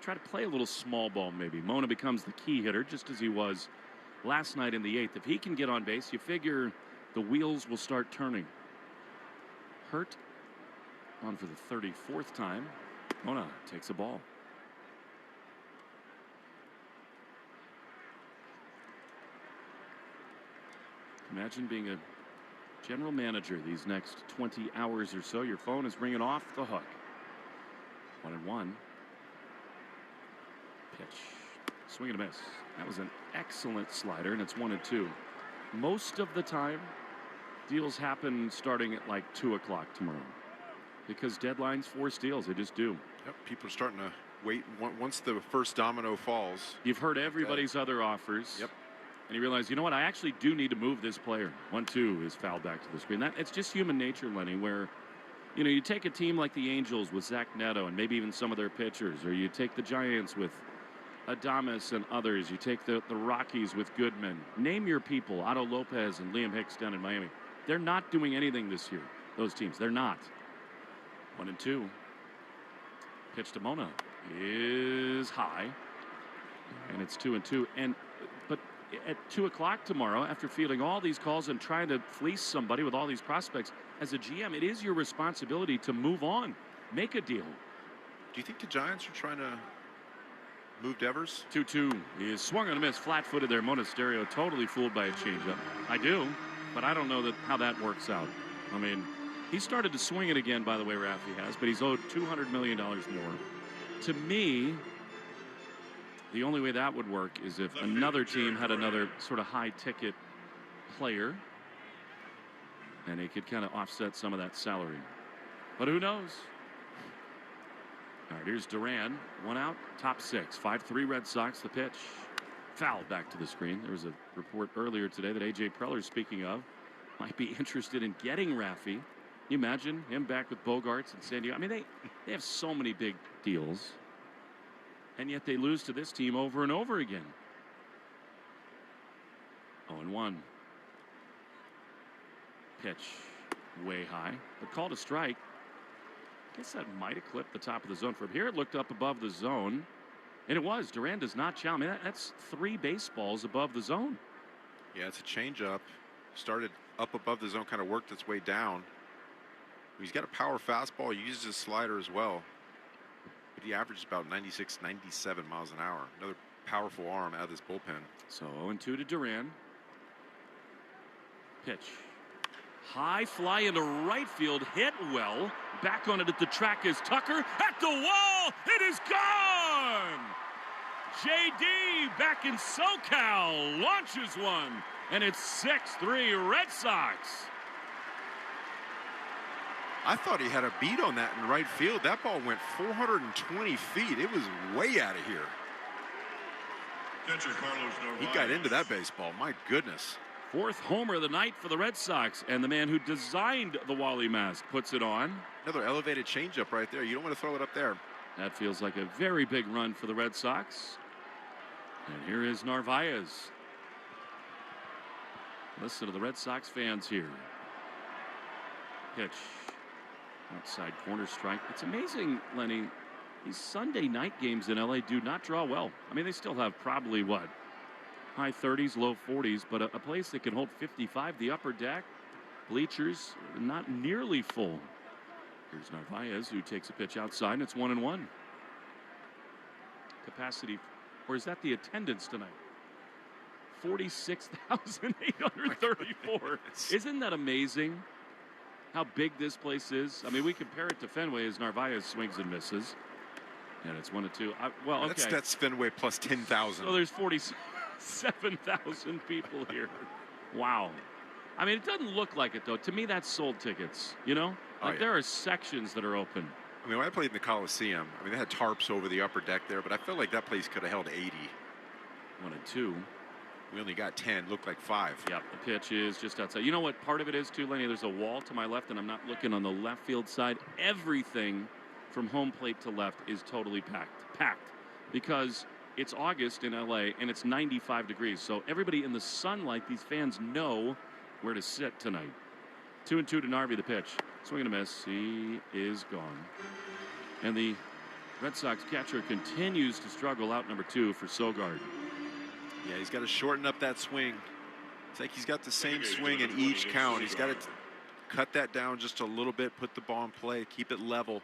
Try to play a little small ball, maybe. Mona becomes the key hitter, just as he was last night in the 8th. If he can get on base, you figure the wheels will start turning. Hurt on for the 34th time. Mona takes a ball. Imagine being a general manager these next 20 hours or so. Your phone is ringing off the hook. 1-1. Pitch. Swing and a miss. That was an excellent slider, and it's 1-2. Most of the time, deals happen starting at like 2 o'clock tomorrow because deadlines force deals. They just do. Yep, people are starting to wait. Once the first domino falls. You've heard everybody's other offers. Yep. And you realize, you know what, I actually do need to move this player. 1-2 is fouled back to the screen. It's just human nature, Lenny, where, you know, you take a team like the Angels with Zach Neto and maybe even some of their pitchers, or you take the Giants with Adames and others. You take the Rockies with Goodman. Name your people, Otto Lopez and Liam Hicks down in Miami. They're not doing anything this year, those teams. They're not. 1-2. Pitch to Mona is high, and it's 2-2. But at 2 o'clock tomorrow, after fielding all these calls and trying to fleece somebody with all these prospects, as a GM, it is your responsibility to move on, make a deal. Do you think the Giants are trying to moved Evers. 2-2. He is swung on a miss, flat-footed there. Monasterio totally fooled by a changeup. I do, but I don't know how that works out. I mean, he started to swing it again, by the way, Raffy has, but he's owed $200 million more. To me, the only way that would work is if another team had another sort of high-ticket player, and he could kind of offset some of that salary. But who knows? All right, here's Duran. One out, top 6. 5-3 Red Sox. The pitch. Foul back to the screen. There was a report earlier today that A.J. Preller, speaking of, might be interested in getting Raffy. Can you imagine him back with Bogarts and San Diego? I mean, they have so many big deals, and yet they lose to this team over and over again. 0-1. Pitch way high, but called a strike. I guess that might have clipped the top of the zone. From here, it looked up above the zone, and it was. Duran does not chow. I mean, that's 3 baseballs above the zone. Yeah, it's a changeup. Started up above the zone, kind of worked its way down. He's got a power fastball. He uses his slider as well. But he averages about 96, 97 miles an hour. Another powerful arm out of this bullpen. So 0-2 to Duran. Pitch. High fly into right field, hit well. Back on it at the track is Tucker. At the wall, it is gone! JD back in SoCal launches one, and it's 6-3 Red Sox. I thought he had a beat on that in right field. That ball went 420 feet. It was way out of here. Catcher Carlos Narvaez. He got into that baseball. My goodness. 4th homer of the night for the Red Sox, and the man who designed the Wally mask puts it on. Another elevated changeup right there. You don't want to throw it up there. That feels like a very big run for the Red Sox. And here is Narvaez. Listen to the Red Sox fans here. Pitch. Outside corner strike. It's amazing, Lenny. These Sunday night games in LA do not draw well. I mean, they still have probably what? High 30s, low 40s, but a place that can hold 55. The upper deck, bleachers, not nearly full. Here's Narvaez, who takes a pitch outside, and it's 1-1. Capacity, or is that the attendance tonight? 46,834. Isn't that amazing? How big this place is. I mean, we compare it to Fenway as Narvaez swings and misses, and it's 1-2. Well, okay. That's Fenway plus 10,000. So there's 47,000 people here. Wow. I mean, it doesn't look like it, though. To me, that's sold tickets, you know? Like, there are sections that are open. I mean, when I played in the Coliseum, I mean, they had tarps over the upper deck there, but I felt like that place could have held 80. 1-2. We only got 10, looked like 5. Yep, the pitch is just outside. You know what part of it is, too, Lenny? There's a wall to my left, and I'm not looking on the left field side. Everything from home plate to left is totally packed. Because it's August in LA, and it's 95 degrees. So everybody in the sunlight, these fans know where to sit tonight. 2-2 to Narvi, the pitch. Swing and a miss. He is gone. And the Red Sox catcher continues to struggle out number 2 for Sogard. Yeah, he's got to shorten up that swing. It's like he's got the same swing in each count. He's got to cut that down just a little bit, put the ball in play, keep it level.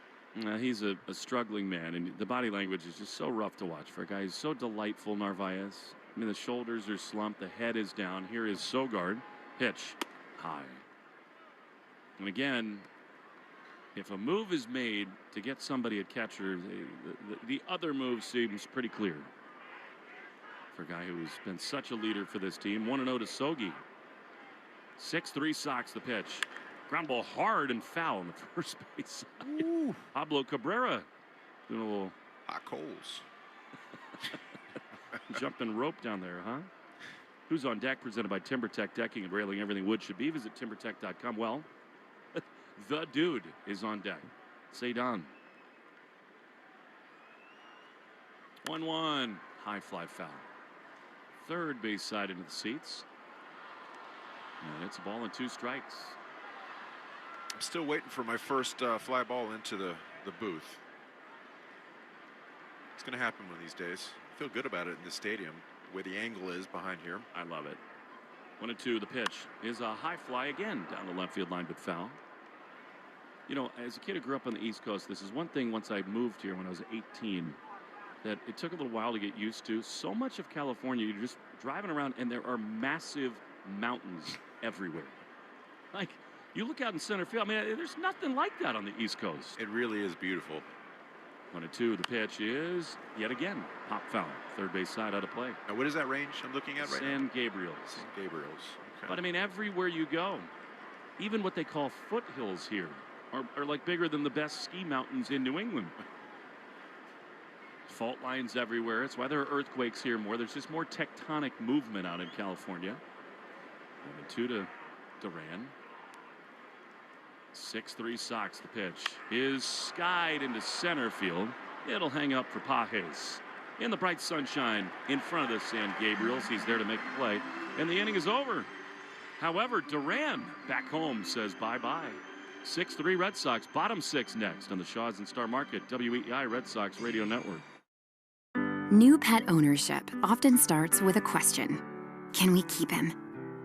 He's a struggling man, and the body language is just so rough to watch for a guy who's so delightful, Narvaez. I mean, the shoulders are slumped, the head is down. Here is Sogard. Pitch high. And again, if a move is made to get somebody at catcher, the other move seems pretty clear for a guy who's been such a leader for this team. 1-0 to Sogi. 6-3 Sox, the pitch. Ground ball hard and foul on the first base side. Pablo Cabrera doing a little hot coals. Jumping rope down there, huh? Who's on Deck? Presented by TimberTech Decking and Railing. Everything wood should be. Visit timbertech.com. Well, the dude is on deck. Cedon. 1-1. High fly foul. Third base side into the seats. And it's a ball and 2 strikes. I'm still waiting for my first fly ball into the booth. It's going to happen one of these days. I feel good about it in this stadium, the way the angle is behind here. I love it. 1-2, the pitch is a high fly again down the left field line, but foul. You know, as a kid who grew up on the East Coast, this is one thing once I moved here when I was 18. that it took a little while to get used to. So much of California, you're just driving around and there are massive mountains everywhere. Like, you look out in center field, I mean, there's nothing like that on the East Coast. It really is beautiful. 1-2, the pitch is, yet again, pop foul. Third base side out of play. Now, what is that range I'm looking at right now? San Gabriel's. San Gabriel's. Okay. But, I mean, everywhere you go, even what they call foothills here are like bigger than the best ski mountains in New England. Fault lines everywhere. It's why there are earthquakes here more. There's just more tectonic movement out in California. 1-2 to Duran. 6-3 Sox. The pitch is skied into center field. It'll hang up for Pages. In the bright sunshine in front of the San Gabriels. He's there to make the play. And the inning is over. However, Duran back home says bye-bye. 6-3 Red Sox. Bottom 6 next on the Shaws and Star Market. WEEI Red Sox Radio Network. New pet ownership often starts with a question. Can we keep him?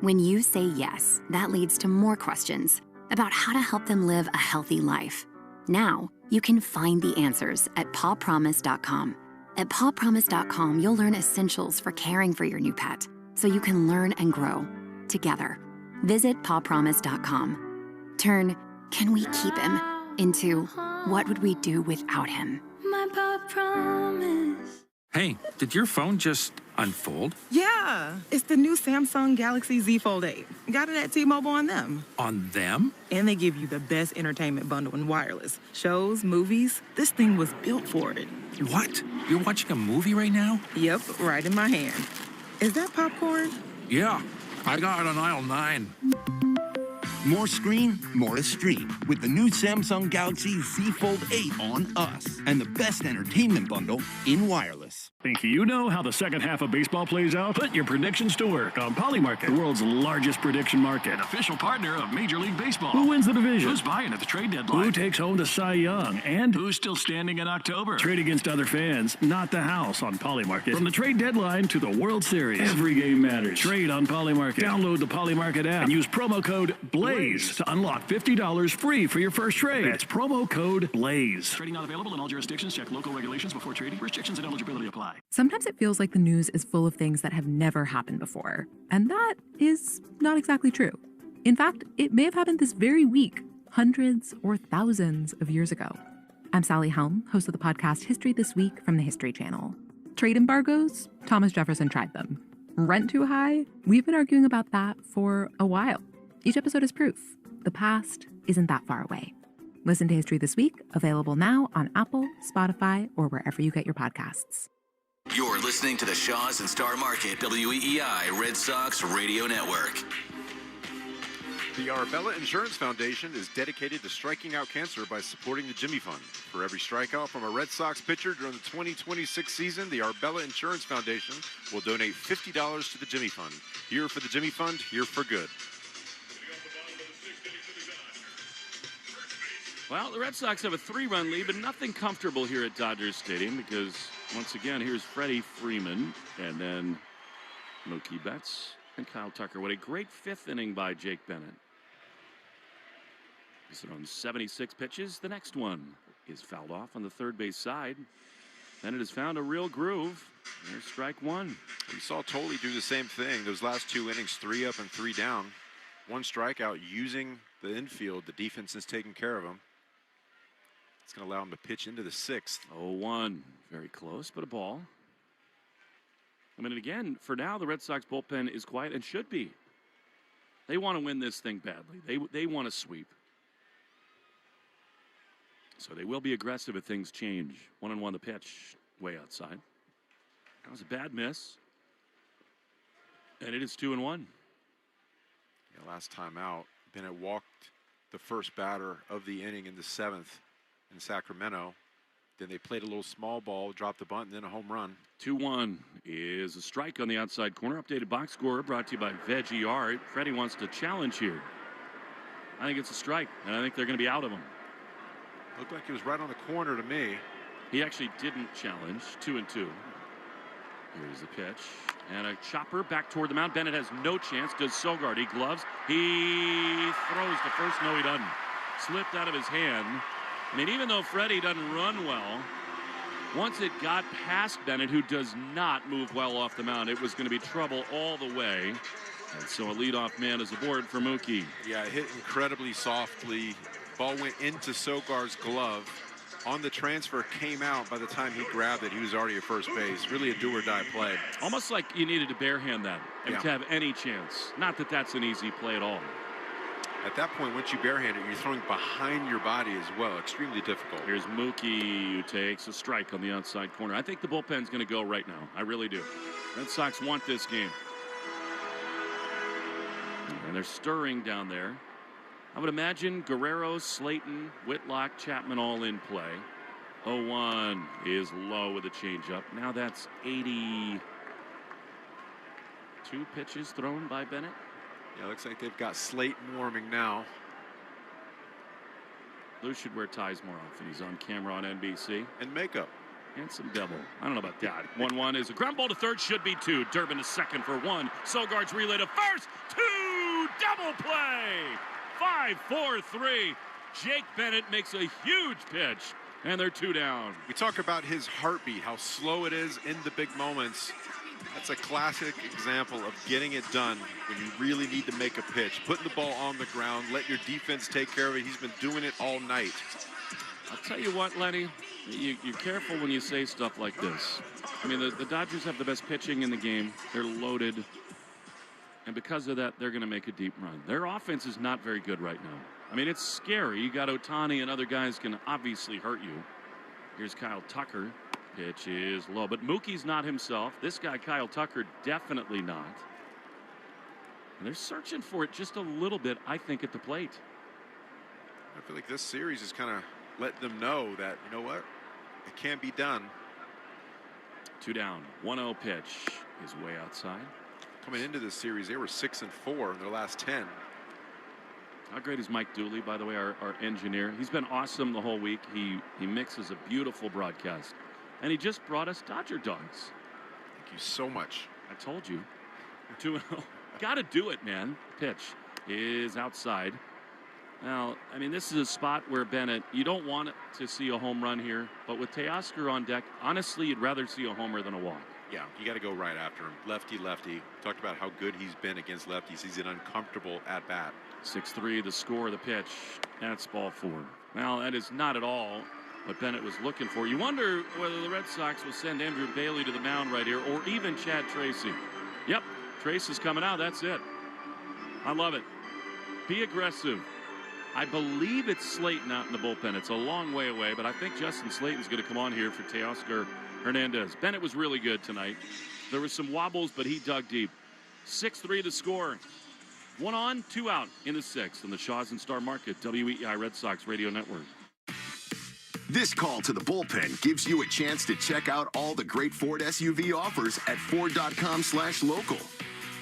When you say yes, that leads to more questions about how to help them live a healthy life. Now, you can find the answers at pawpromise.com. At pawpromise.com, you'll learn essentials for caring for your new pet so you can learn and grow together. Visit pawpromise.com. Turn "can we keep him" into "what would we do without him?" My paw promise. Hey, did your phone just unfold? Yeah, it's the new Samsung Galaxy Z Fold 8. Got it at T-Mobile on them. On them? And they give you the best entertainment bundle in wireless. Shows, movies. This thing was built for it. What? You're watching a movie right now? Yep, right in my hand. Is that popcorn? Yeah, I got it on aisle 9. More screen, more to stream with the new Samsung Galaxy Z Fold 8 on us and the best entertainment bundle in wireless. Think you know how the second half of baseball plays out? Put your predictions to work on Polymarket, the world's largest prediction market. Official partner of Major League Baseball. Who wins the division? Who's buying at the trade deadline? Who takes home the Cy Young? And who's still standing in October? Trade against other fans, not the house on Polymarket. From the trade deadline to the World Series, every game matters. Trade on Polymarket. Download the Polymarket app and use promo code BLAZE to unlock $50 free for your first trade. That's promo code BLAZE. Trading not available in all jurisdictions. Check local regulations before trading. Restrictions and eligibility apply. Sometimes it feels like the news is full of things that have never happened before. And that is not exactly true. In fact, it may have happened this very week, hundreds or thousands of years ago. I'm Sally Helm, host of the podcast History This Week from the History Channel. Trade embargoes? Thomas Jefferson tried them. Rent too high? We've been arguing about that for a while. Each episode is proof. The past isn't that far away. Listen to History This Week, available now on Apple, Spotify, or wherever you get your podcasts. You're listening to the Shaws and Star Market WEEI Red Sox Radio Network. The Arbella Insurance Foundation is dedicated to striking out cancer by supporting the Jimmy Fund. For every strikeout from a Red Sox pitcher during the 2026 season, the Arbella Insurance Foundation will donate $50 to the Jimmy Fund. Here for the Jimmy Fund, here for good. Well, the Red Sox have a 3-run lead, but nothing comfortable here at Dodger Stadium because, once again, here's Freddie Freeman and then Mookie Betts and Kyle Tucker. What a great 5th inning by Jake Bennett. He's on 76 pitches. The next one is fouled off on the third base side. Bennett has found a real groove. There's strike 1. We saw Tolle do the same thing. Those last 2 innings, 3 up and 3 down. 1 strikeout using the infield. The defense is taking care of him. It's going to allow him to pitch into the 6th. 0-1. Very close, but a ball. I mean, again, for now, the Red Sox bullpen is quiet and should be. They want to win this thing badly. They want to sweep. So they will be aggressive if things change. 1-1 the pitch, way outside. That was a bad miss. And it is 2-1. Yeah, last time out, Bennett walked the first batter of the inning in the 7th. In Sacramento. Then they played a little small ball, dropped the bunt, and then a home run. 2-1 is a strike on the outside corner. Updated box score brought to you by Veggie Art. Freddie wants to challenge here. I think it's a strike, and I think they're going to be out of him. Looked like he was right on the corner to me. He actually didn't challenge. 2-2. Here's the pitch. And a chopper back toward the mound. Bennett has no chance. Does Sogard. He gloves. He throws to first. No, he doesn't. Slipped out of his hand. I mean, even though Freddie doesn't run well, Once it got past Bennett, who does not move well off the mound, it was going to be trouble all the way. And so a leadoff man is aboard for Mookie. Yeah, it hit incredibly softly. Ball went into Sogar's glove. On the transfer, came out. By the time he grabbed it, he was already at first base. Really a do-or-die play. Almost like you needed to barehand that and to have any chance. Not that that's an easy play at all. At that point, once you barehand it, you're throwing behind your body as well. Extremely difficult. Here's Mookie, who takes a strike on the outside corner. I think the bullpen's going to go right now. I really do. Red Sox want this game. And they're stirring down there. I would imagine Guerrero, Slayton, Whitlock, Chapman all in play. 0-1 is low with a changeup. Now that's 82 pitches thrown by Bennett. Yeah, looks like they've got Slayton warming now. Lou should wear ties more often. He's on camera on NBC. And makeup. And some devil. I don't know about that. 1-1 is a ground ball to third. Should be 2. Durbin to second for 1. Sogard's relay to first. 2. Double play. 5-4-3. Jake Bennett makes a huge pitch. And they're 2 down. We talk about his heartbeat, how slow it is in the big moments. That's a classic example of getting it done when you really need to make a pitch. Putting the ball on the ground, let your defense take care of it. He's been doing it all night. I'll tell you what, Lenny, you're careful when you say stuff like this. I mean, the Dodgers have the best pitching in the game. They're loaded. And because of that, they're going to make a deep run. Their offense is not very good right now. I mean, it's scary. You got Ohtani and other guys can obviously hurt you. Here's Kyle Tucker. Pitch is low, but Mookie's not himself. This guy, Kyle Tucker, definitely not. And they're searching for it just a little bit, I think, at the plate. I feel like this series is kind of letting them know that, you know what, it can be done. 2 down. 1-0 pitch is way outside. Coming into this series, they were 6-4 in their last 10. How great is Mike Dooley, by the way, our engineer? He's been awesome the whole week. He mixes a beautiful broadcast. And he just brought us Dodger dogs. Thank you so much. I told you. 2-0. Got to do it, man. Pitch is outside. Now, I mean, this is a spot where Bennett, you don't want to see a home run here. But with Teoscar on deck, honestly, you'd rather see a homer than a walk. Yeah, you got to go right after him. Lefty, lefty. Talked about how good he's been against lefties. He's an uncomfortable at bat. 6-3, the score, the pitch. That's ball 4. Now, that is not at all what Bennett was looking for. You wonder whether the Red Sox will send Andrew Bailey to the mound right here, or even Chad Tracy. Yep, Trace is coming out. That's it. I love it. Be aggressive. I believe it's Slayton out in the bullpen. It's a long way away, but I think Justin Slayton's going to come on here for Teoscar Hernandez. Bennett was really good tonight. There was some wobbles, but he dug deep. 6-3 the score. 1 on, 2 out in the 6th in the Shaws and Star Market, WEEI Red Sox Radio Network. This call to the bullpen gives you a chance to check out all the great Ford SUV offers at Ford.com/local.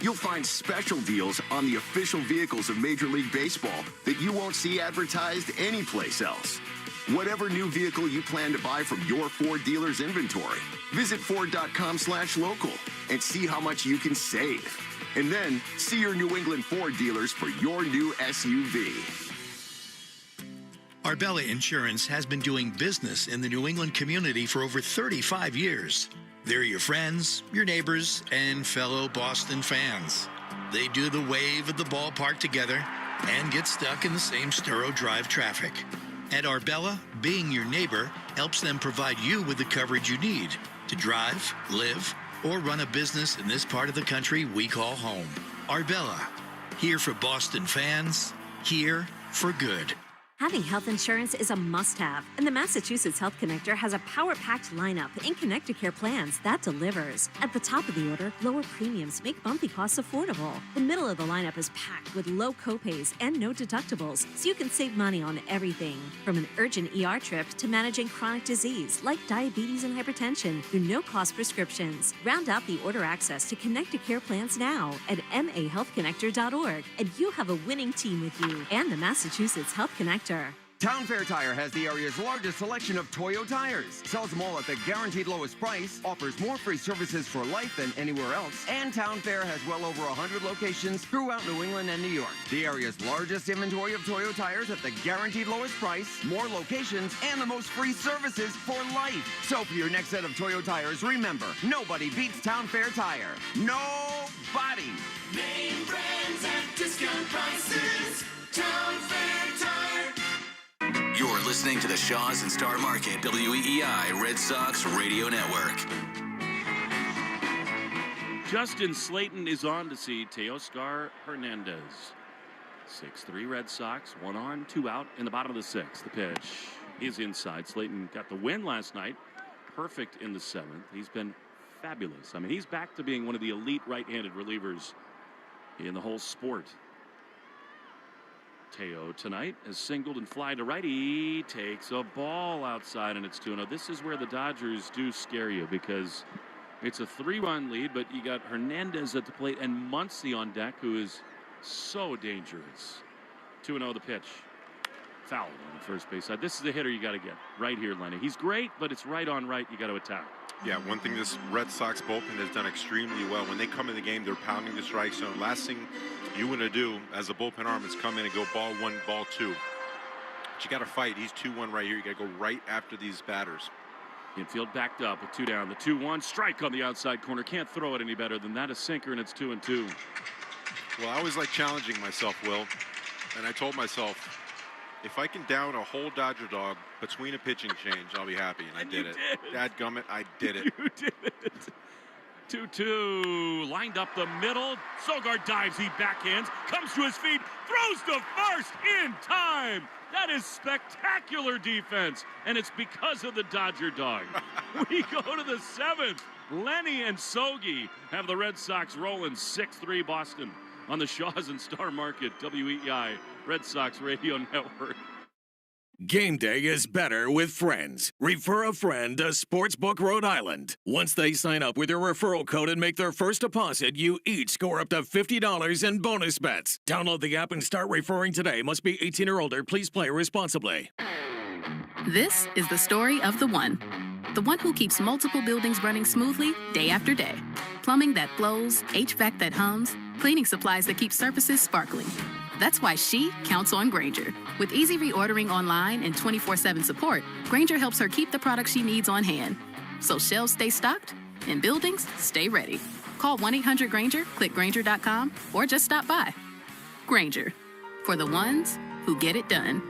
You'll find special deals on the official vehicles of Major League Baseball that you won't see advertised anyplace else. Whatever new vehicle you plan to buy from your Ford dealer's inventory, visit Ford.com/local and see how much you can save. And then see your New England Ford dealers for your new SUV. Arbella Insurance has been doing business in the New England community for over 35 years. They're your friends, your neighbors, and fellow Boston fans. They do the wave at the ballpark together and get stuck in the same Sturo Drive traffic. At Arbella, being your neighbor helps them provide you with the coverage you need to drive, live, or run a business in this part of the country we call home. Arbella, here for Boston fans, here for good. Having health insurance is a must-have, and the Massachusetts Health Connector has a power-packed lineup in Connect-to-Care plans that delivers. At the top of the order, lower premiums make monthly costs affordable. The middle of the lineup is packed with low copays and no deductibles, so you can save money on everything. From an urgent ER trip to managing chronic disease like diabetes and hypertension through no-cost prescriptions. Round out the order access to Connect-to-Care plans now at mahealthconnector.org, and you'll have a winning team with you and the Massachusetts Health Connector. Town Fair Tire has the area's largest selection of Toyo tires, sells them all at the guaranteed lowest price, offers more free services for life than anywhere else, and Town Fair has well over 100 locations throughout New England and New York. The area's largest inventory of Toyo tires at the guaranteed lowest price, more locations, and the most free services for life. So for your next set of Toyo tires, remember, nobody beats Town Fair Tire. Nobody. Name brands at discount prices. Town Fair Tire. You're listening to the Shaws and Star Market WEEI Red Sox Radio Network. Justin Slayton is on to see Teoscar Hernandez. 6-3 Red Sox, 1 on, 2 out in the bottom of the 6th. The pitch is inside. Slayton got the win last night. Perfect in the 7th. He's been fabulous. I mean, he's back to being one of the elite right-handed relievers in the whole sport. Teo tonight has singled and fly to right. He takes a ball outside, and it's 2-0. This is where the Dodgers do scare you because it's a 3-run lead, but you got Hernandez at the plate and Muncy on deck, who is so dangerous. 2-0 the pitch. Foul on the first base side. This is the hitter you got to get right here, Lenny. He's great, but it's right on right. You got to attack. Yeah, one thing this Red Sox bullpen has done extremely well. When they come in the game, they're pounding the strike zone. Last thing you want to do as a bullpen arm is come in and go ball 1, ball 2. But you got to fight. He's 2-1 right here. You got to go right after these batters. Infield backed up with 2 down. The 2-1 strike on the outside corner. Can't throw it any better than that. A sinker, and it's 2-2. Well, I always like challenging myself, Will. And I told myself, if I can down a whole Dodger dog between a pitching change, I'll be happy. And I did it. Dadgummit, I did it. You did it. 2-2. Lined up the middle. Sogard dives. He backhands. Comes to his feet. Throws to first in time. That is spectacular defense. And it's because of the Dodger dog. We go to the 7th. Lenny and Sogi have the Red Sox rolling 6-3 Boston on the Shaws and Star Market WEEI Red Sox Radio Network. Game day is better with friends. Refer a friend to Sportsbook Rhode Island. Once they sign up with your referral code and make their first deposit, you each score up to $50 in bonus bets. Download the app and start referring today. Must be 18 or older. Please play responsibly. This is the story of the one who keeps multiple buildings running smoothly day after day. Plumbing that flows, HVAC that hums, cleaning supplies that keep surfaces sparkling. That's why she counts on Grainger. With easy reordering online and 24/7 support, Grainger helps her keep the products she needs on hand. So shelves stay stocked and buildings stay ready. Call 1-800-GRAINGER, click Grainger.com, or just stop by. Grainger, for the ones who get it done.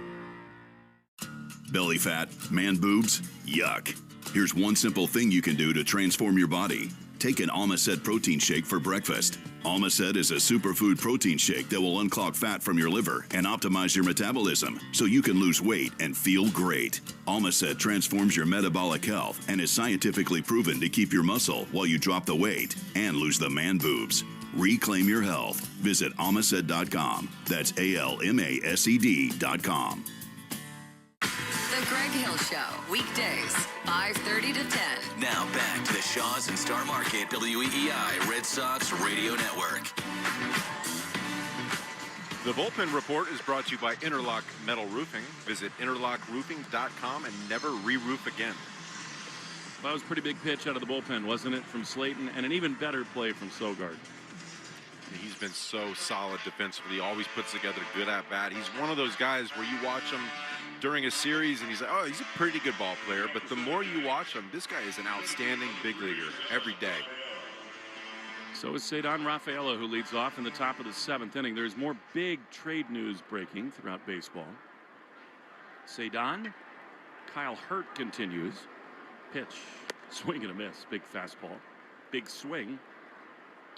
Belly fat, man boobs, yuck. Here's one simple thing you can do to transform your body. Take an Almacet protein shake for breakfast. Almacet is a superfood protein shake that will unclog fat from your liver and optimize your metabolism so you can lose weight and feel great. Almacet transforms your metabolic health and is scientifically proven to keep your muscle while you drop the weight and lose the man boobs. Reclaim your health. Visit almacet.com. That's ALMASED.com. The Greg Hill Show, weekdays, 5:30 to 10. Now back to the Shaws and Star Market WEEI Red Sox Radio Network. The Bullpen Report is brought to you by Interlock Metal Roofing. Visit interlockroofing.com and never re-roof again. Well, that was a pretty big pitch out of the bullpen, wasn't it, from Slayton, and an even better play from Sogard. He's been so solid defensively. He always puts together a good at-bat. He's one of those guys where you watch him during a series and he's like, oh, he's a pretty good ball player. But the more you watch him, this guy is an outstanding big leaguer every day. So is Cedon Rafaela, who leads off in the top of the 7th inning. There's more big trade news breaking throughout baseball. Cedon, Kyle Hurt continues. Pitch, swing and a miss. Big fastball, big swing.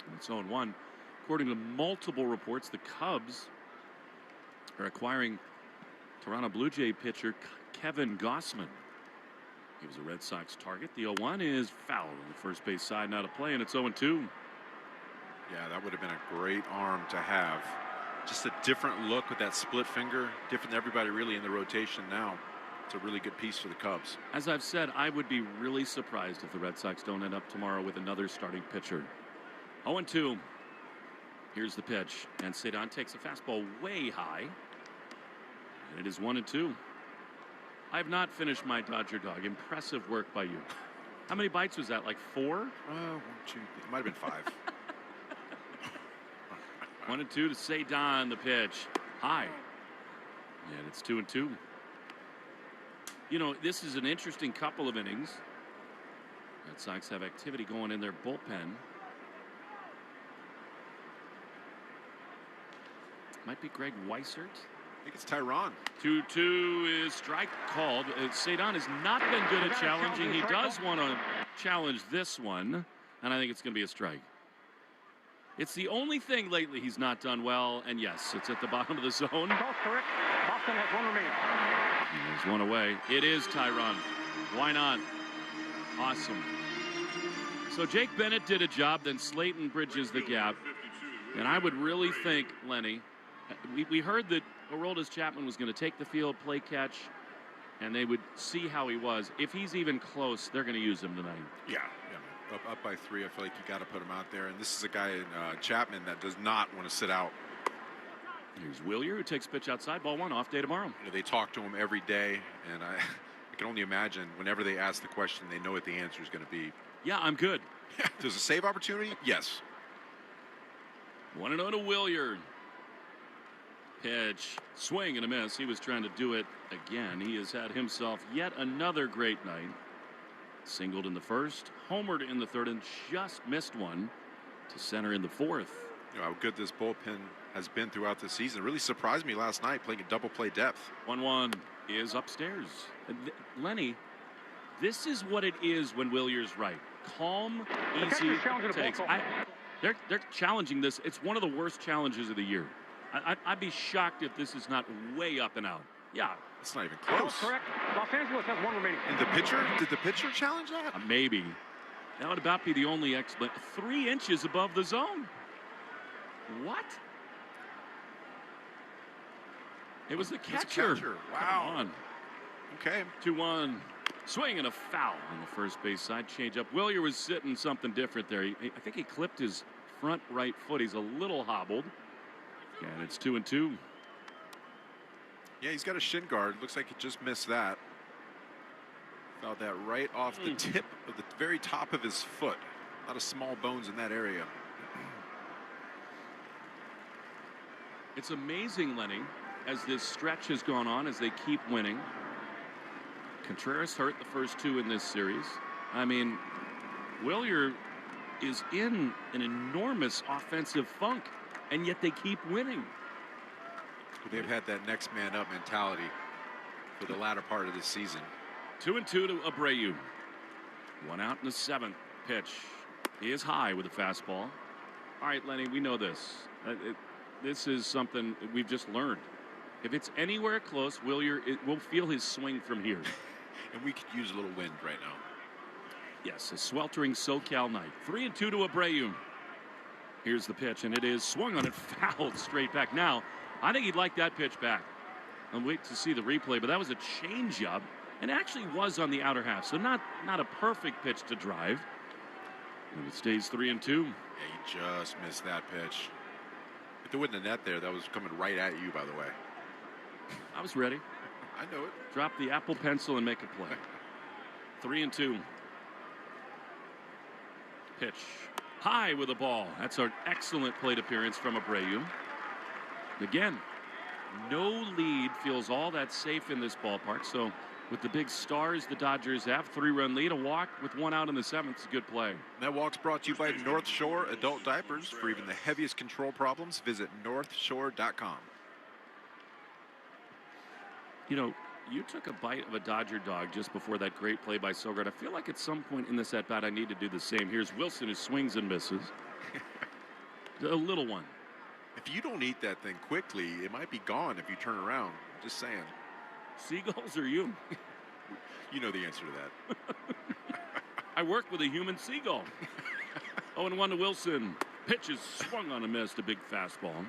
And it's 0-1. According to multiple reports, the Cubs are acquiring Toronto Blue Jay pitcher Kevin Gausman. He was a Red Sox target. The 0-1 is foul on the first base side, now to play, and it's 0-2. Yeah, that would have been a great arm to have. Just a different look with that split finger, different than everybody really in the rotation now. It's a really good piece for the Cubs. As I've said, I would be really surprised if the Red Sox don't end up tomorrow with another starting pitcher. 0-2. Here's the pitch, and Cedon takes a fastball way high, and it is 1-2. I have not finished my Dodger dog. Impressive work by you. How many bites was that? Like 4? 1, 2, it might have been 5. 1-2 to Cedon, the pitch. High. And it's 2-2. You know, this is an interesting couple of innings. Red Sox have activity going in their bullpen. Might be Greg Weissert. I think it's Tyron. 2-2 is strike called. Cedon has not been good at challenging. He does want to challenge this one, and I think it's going to be a strike. It's the only thing lately he's not done well, and yes, it's at the bottom of the zone. Both correct. Boston has 1 remaining. There's 1 away. It is Tyron. Why not? Awesome. So Jake Bennett did a job, then Slayton bridges the gap. And I would really think, Lenny, we heard that Aroldis Chapman was going to take the field, play catch, and they would see how he was. If he's even close, they're going to use him tonight. Yeah. Up by 3, I feel like you got to put him out there. And this is a guy in Chapman that does not want to sit out. Here's Willier, who takes pitch outside. Ball 1, off day tomorrow. You know, they talk to him every day, and I can only imagine whenever they ask the question, they know what the answer is going to be. Yeah, I'm good. There's a save opportunity? Yes. 1-0 to Willier. Pitch, swing and a miss. He was trying to do it again. He has had himself yet another great night. Singled in the first, homered in the third, and just missed one to center in the fourth. You know how good this bullpen has been throughout the season. It really surprised me last night playing a double play depth. 1-1 is upstairs. Lenny, this is what it is when Willier's right. Calm, easy takes. They're challenging this. It's one of the worst challenges of the year. I'd be shocked if this is not way up and out. Yeah. It's not even close. Correct. Los Angeles has 1 remaining. And the pitcher? Did the pitcher challenge that? Maybe. That would about be the only explanation. 3 inches above the zone. What? It was the catcher. Wow. Come on. Okay. 2-1. Swing and a foul on the first base side. Change up. Willier was sitting something different there. I think he clipped his front right foot. He's a little hobbled. And it's 2-2. Yeah, he's got a shin guard. Looks like he just missed that. Fouled that right off the tip of the very top of his foot. A lot of small bones in that area. It's amazing, Lenny, as this stretch has gone on, as they keep winning. Contreras hurt the first 2 in this series. I mean, Willier is in an enormous offensive funk, and yet they keep winning. They've had that next man up mentality for the latter part of this season. 2-2 to Abreu. 1 out in the 7th. Pitch is high with a fastball. All right, Lenny, we know this. This is something we've just learned. If it's anywhere close, Willier will feel his swing from here. And we could use a little wind right now. Yes, a sweltering SoCal night. 3-2 to Abreu. Here's the pitch, and it is swung on and fouled straight back. Now, I think he'd like that pitch back. I'll wait to see the replay, but that was a changeup, and actually was on the outer half, so not a perfect pitch to drive. And it stays 3-2. Yeah, you just missed that pitch. If there wasn't a net there, that was coming right at you, by the way. I was ready. I know it. Drop the Apple Pencil and make a play. 3-2. Pitch. High with the ball. That's an excellent plate appearance from Abreu. Again, no lead feels all that safe in this ballpark. So with the big stars the Dodgers have, 3-run lead, a walk with 1 out in the 7th. It's a good play. That walk's brought to you by North Shore Adult Diapers. For even the heaviest control problems, visit northshore.com. You know, you took a bite of a Dodger dog just before that great play by Sogard. I feel like at some point in this at-bat I need to do the same. Here's Wilson, who swings and misses. A little one. If you don't eat that thing quickly, it might be gone if you turn around. Just saying. Seagulls or you? You know the answer to that. I work with a human seagull. 0-1 to Wilson. Pitch is swung on a miss, a big fastball.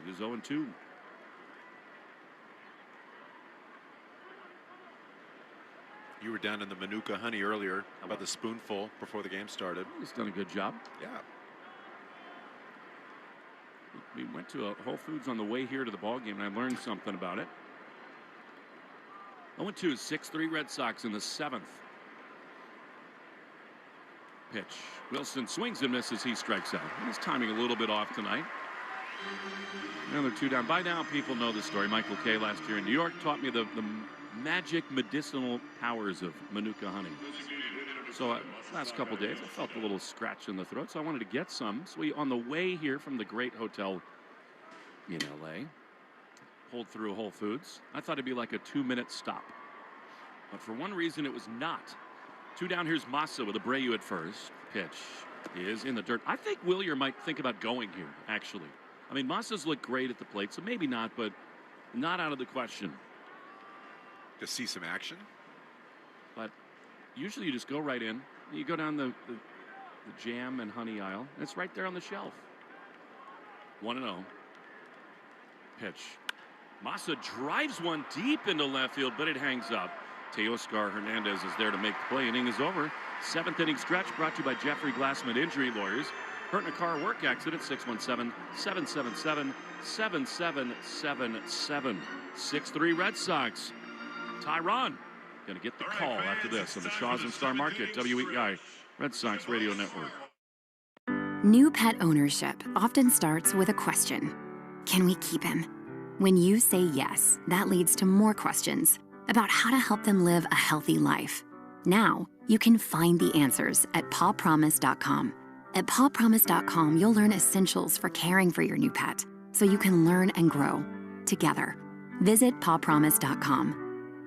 It is 0-2. You were down in the Manuka honey earlier about the spoonful before the game started. He's done a good job. Yeah. We went to a Whole Foods on the way here to the ball game, and I learned something about it. 0-2, 6-3 Red Sox in the 7th. Pitch. Wilson swings and misses. He strikes out. His timing a little bit off tonight. Another 2 down. By now, people know the story. Michael Kay last year in New York taught me the magic medicinal powers of Manuka honey. So last couple days, I felt a little scratch in the throat, so I wanted to get some. So on the way here from the great hotel in L.A., pulled through Whole Foods. I thought it'd be like a 2-minute stop. But for one reason, it was not. 2 down, here's Massa with Abreu at first. Pitch is in the dirt. I think Willier might think about going here, actually. I mean, Massa's looked great at the plate, so maybe not, but not out of the question. To see some action? But usually you just go right in. You go down the jam and honey aisle. And it's right there on the shelf. 1-0. Pitch. Massa drives one deep into left field, but it hangs up. Teoscar Hernandez is there to make the play. Inning is over. 7th inning stretch brought to you by Jeffrey Glassman Injury Lawyers. Hurt in a car work accident, 617-777-7777. 6-3 Red Sox. Tyron going to get the call after this on the Shaws and Star Market, WEI Red Sox Radio Network. New pet ownership often starts with a question. Can we keep him? When you say yes, that leads to more questions about how to help them live a healthy life. Now, you can find the answers at pawpromise.com. At pawpromise.com, you'll learn essentials for caring for your new pet, so you can learn and grow together. Visit pawpromise.com.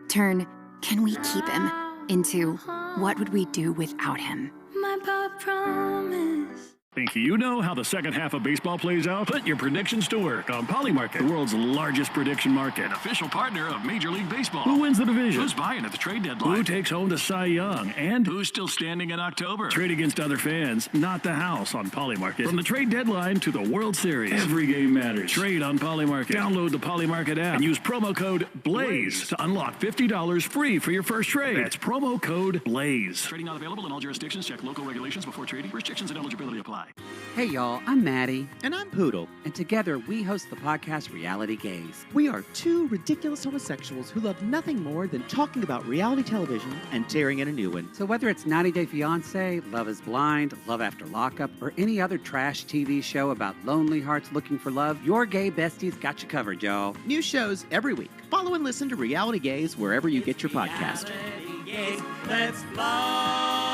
Turn, can we keep him, into what would we do without him? My paw promise. Think you know how the second half of baseball plays out? Put your predictions to work on Polymarket, the world's largest prediction market. Official partner of Major League Baseball. Who wins the division? Who's buying at the trade deadline? Who takes home the Cy Young? And who's still standing in October? Trade against other fans, not the house on Polymarket. From the trade deadline to the World Series, every game matters. Trade on Polymarket. Download the Polymarket app and use promo code BLAZE to unlock $50 free for your first trade. That's promo code BLAZE. Trading not available in all jurisdictions. Check local regulations before trading. Restrictions and eligibility apply. Hey y'all, I'm Maddie. And I'm Poodle. And together we host the podcast Reality Gaze. We are 2 ridiculous homosexuals who love nothing more than talking about reality television and tearing in a new one. So whether it's 90 Day Fiancé, Love is Blind, Love After Lockup, or any other trash TV show about lonely hearts looking for love, your gay besties got you covered, y'all. New shows every week. Follow and listen to Reality Gaze wherever you get your podcast. Gaze, let's love.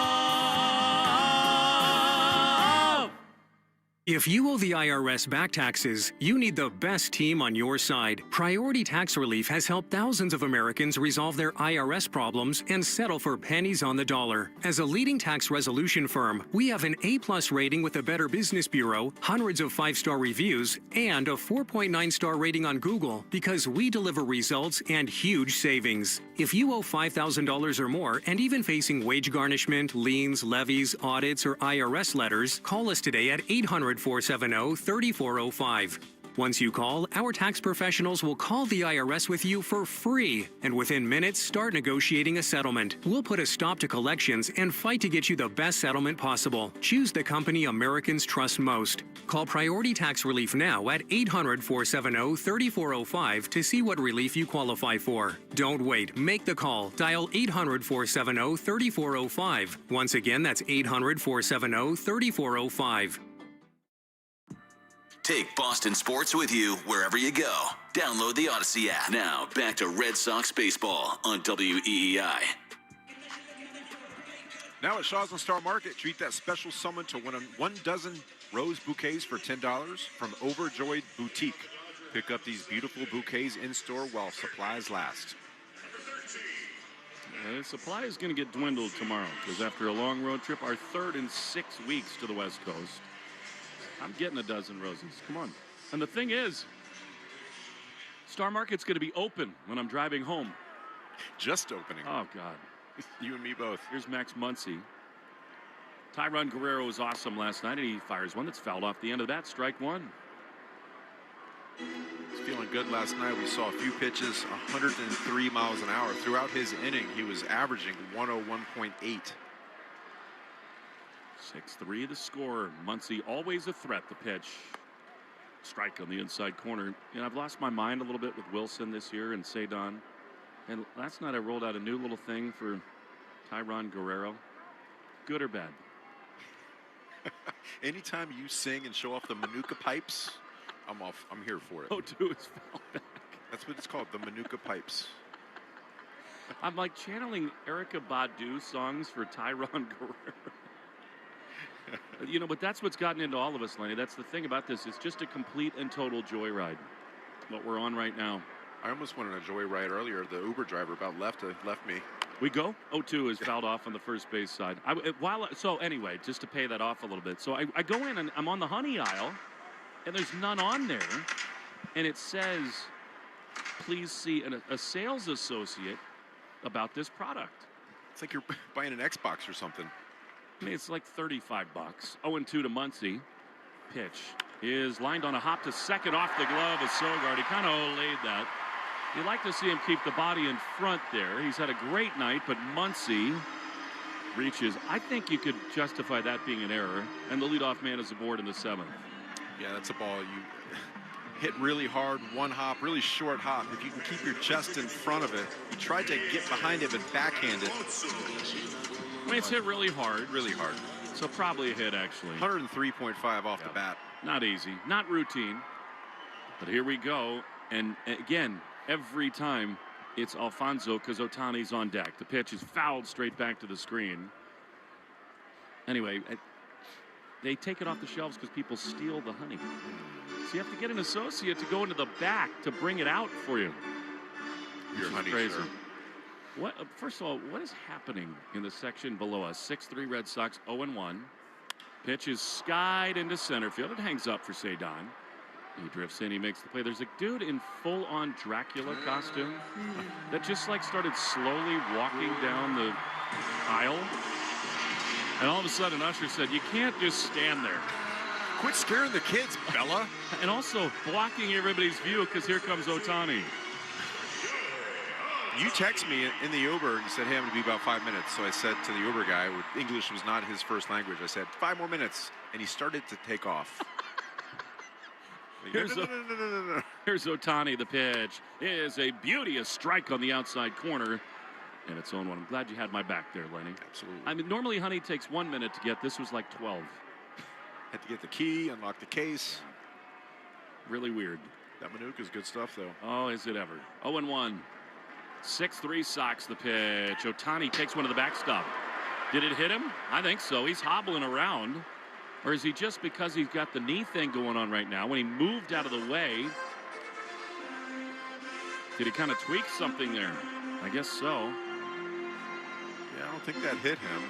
If you owe the IRS back taxes, you need the best team on your side. Priority Tax Relief has helped thousands of Americans resolve their IRS problems and settle for pennies on the dollar. As a leading tax resolution firm, we have an A+ rating with the Better Business Bureau, hundreds of 5-star reviews, and a 4.9-star rating on Google because we deliver results and huge savings. If you owe $5,000 or more and even facing wage garnishment, liens, levies, audits, or IRS letters, call us today at 800-470-3405. Once you call, our tax professionals will call the IRS with you for free, and within minutes, start negotiating a settlement. We'll put a stop to collections and fight to get you the best settlement possible. Choose the company Americans trust most. Call Priority Tax Relief now at 800-470-3405 to see what relief you qualify for. Don't wait. Make the call. Dial 800-470-3405. Once again, that's 800-470-3405. Take Boston sports with you wherever you go. Download the Odyssey app. Now, back to Red Sox baseball on WEEI. Now at Shaws and Star Market, treat that special summon to win 1 dozen rose bouquets for $10 from Overjoyed Boutique. Pick up these beautiful bouquets in-store while supplies last. The supply is going to get dwindled tomorrow because after a long road trip, our 3rd in 6 weeks to the West Coast, I'm getting a dozen roses. Come on. And the thing is, Star Market's going to be open when I'm driving home. Just opening. Oh, God. You and me both. Here's Max Muncy. Tyron Guerrero was awesome last night, and he fires one that's fouled off the end of that. Strike 1. He's feeling good last night. We saw a few pitches, 103 miles an hour. Throughout his inning, he was averaging 101.8. 6-3 the score. Muncy always a threat. The pitch. Strike on the inside corner. And I've lost my mind a little bit with Wilson this year and Cedon. And last night I rolled out a new little thing for Tyron Guerrero. Good or bad? Anytime you sing and show off the Manuka pipes, I'm off. I'm here for it. 0-2 is foul back. That's what it's called, the Manuka pipes. I'm like channeling Erykah Badu songs for Tyron Guerrero. But that's what's gotten into all of us, Lenny. That's the thing about this. It's just a complete and total joyride, what we're on right now. I almost went on a joyride earlier. The Uber driver about left me. We go. 0-2 is fouled off on the first base side. So anyway, just to pay that off a little bit. So I go in and I'm on the honey aisle, and there's none on there. And it says, please see a sales associate about this product. It's like you're buying an Xbox or something. I mean, it's like $35. 0-2 to Muncy. Pitch is lined on a hop to second off the glove of Sogard. He kind of laid that. You'd like to see him keep the body in front there. He's had a great night, but Muncy reaches. I think you could justify that being an error, and the leadoff man is aboard in the 7th. Yeah, that's a ball you hit really hard, one hop, really short hop. If you can keep your chest in front of it, you tried to get behind it and backhand it. I mean, it's hit really hard. Really hard. So probably a hit, actually. 103.5 off the bat. Not easy, not routine. But here we go. And again, every time it's Alfonso because Ohtani's on deck. The pitch is fouled straight back to the screen. Anyway, they take it off the shelves because people steal the honey. So you have to get an associate to go into the back to bring it out for you. Your honey, crazy. sir. What? First of all, what is happening in the section below us? 6-3 Red Sox, 0-1. Pitch is skied into center field. It hangs up for Cedon. He drifts in. He makes the play. There's a dude in full-on Dracula costume that just started slowly walking down the aisle. And all of a sudden, Usher said, "You can't just stand there. Quit scaring the kids, Bella." And also blocking everybody's view because here comes Ohtani. You text me in the Uber and said, "Hey, I'm going to be about 5 minutes." So I said to the Uber guy, English was not his first language, I said, 5 more minutes. And he started to take off. Here's Ohtani. The pitch is a beauty, a strike on the outside corner. And it's 0-1. I'm glad you had my back there, Lenny. Absolutely. I mean, normally honey takes 1 minute to get. This was like 12. Had to get the key, unlock the case. Really weird. That Manuka's good stuff, though. Oh, is it ever. 0-1. 6-3 Sox the pitch. Ohtani takes one to the backstop. Did it hit him? I think so. He's hobbling around. Or is he just because he's got the knee thing going on right now? When he moved out of the way, did he kind of tweak something there? I guess so. Yeah, I don't think that hit him.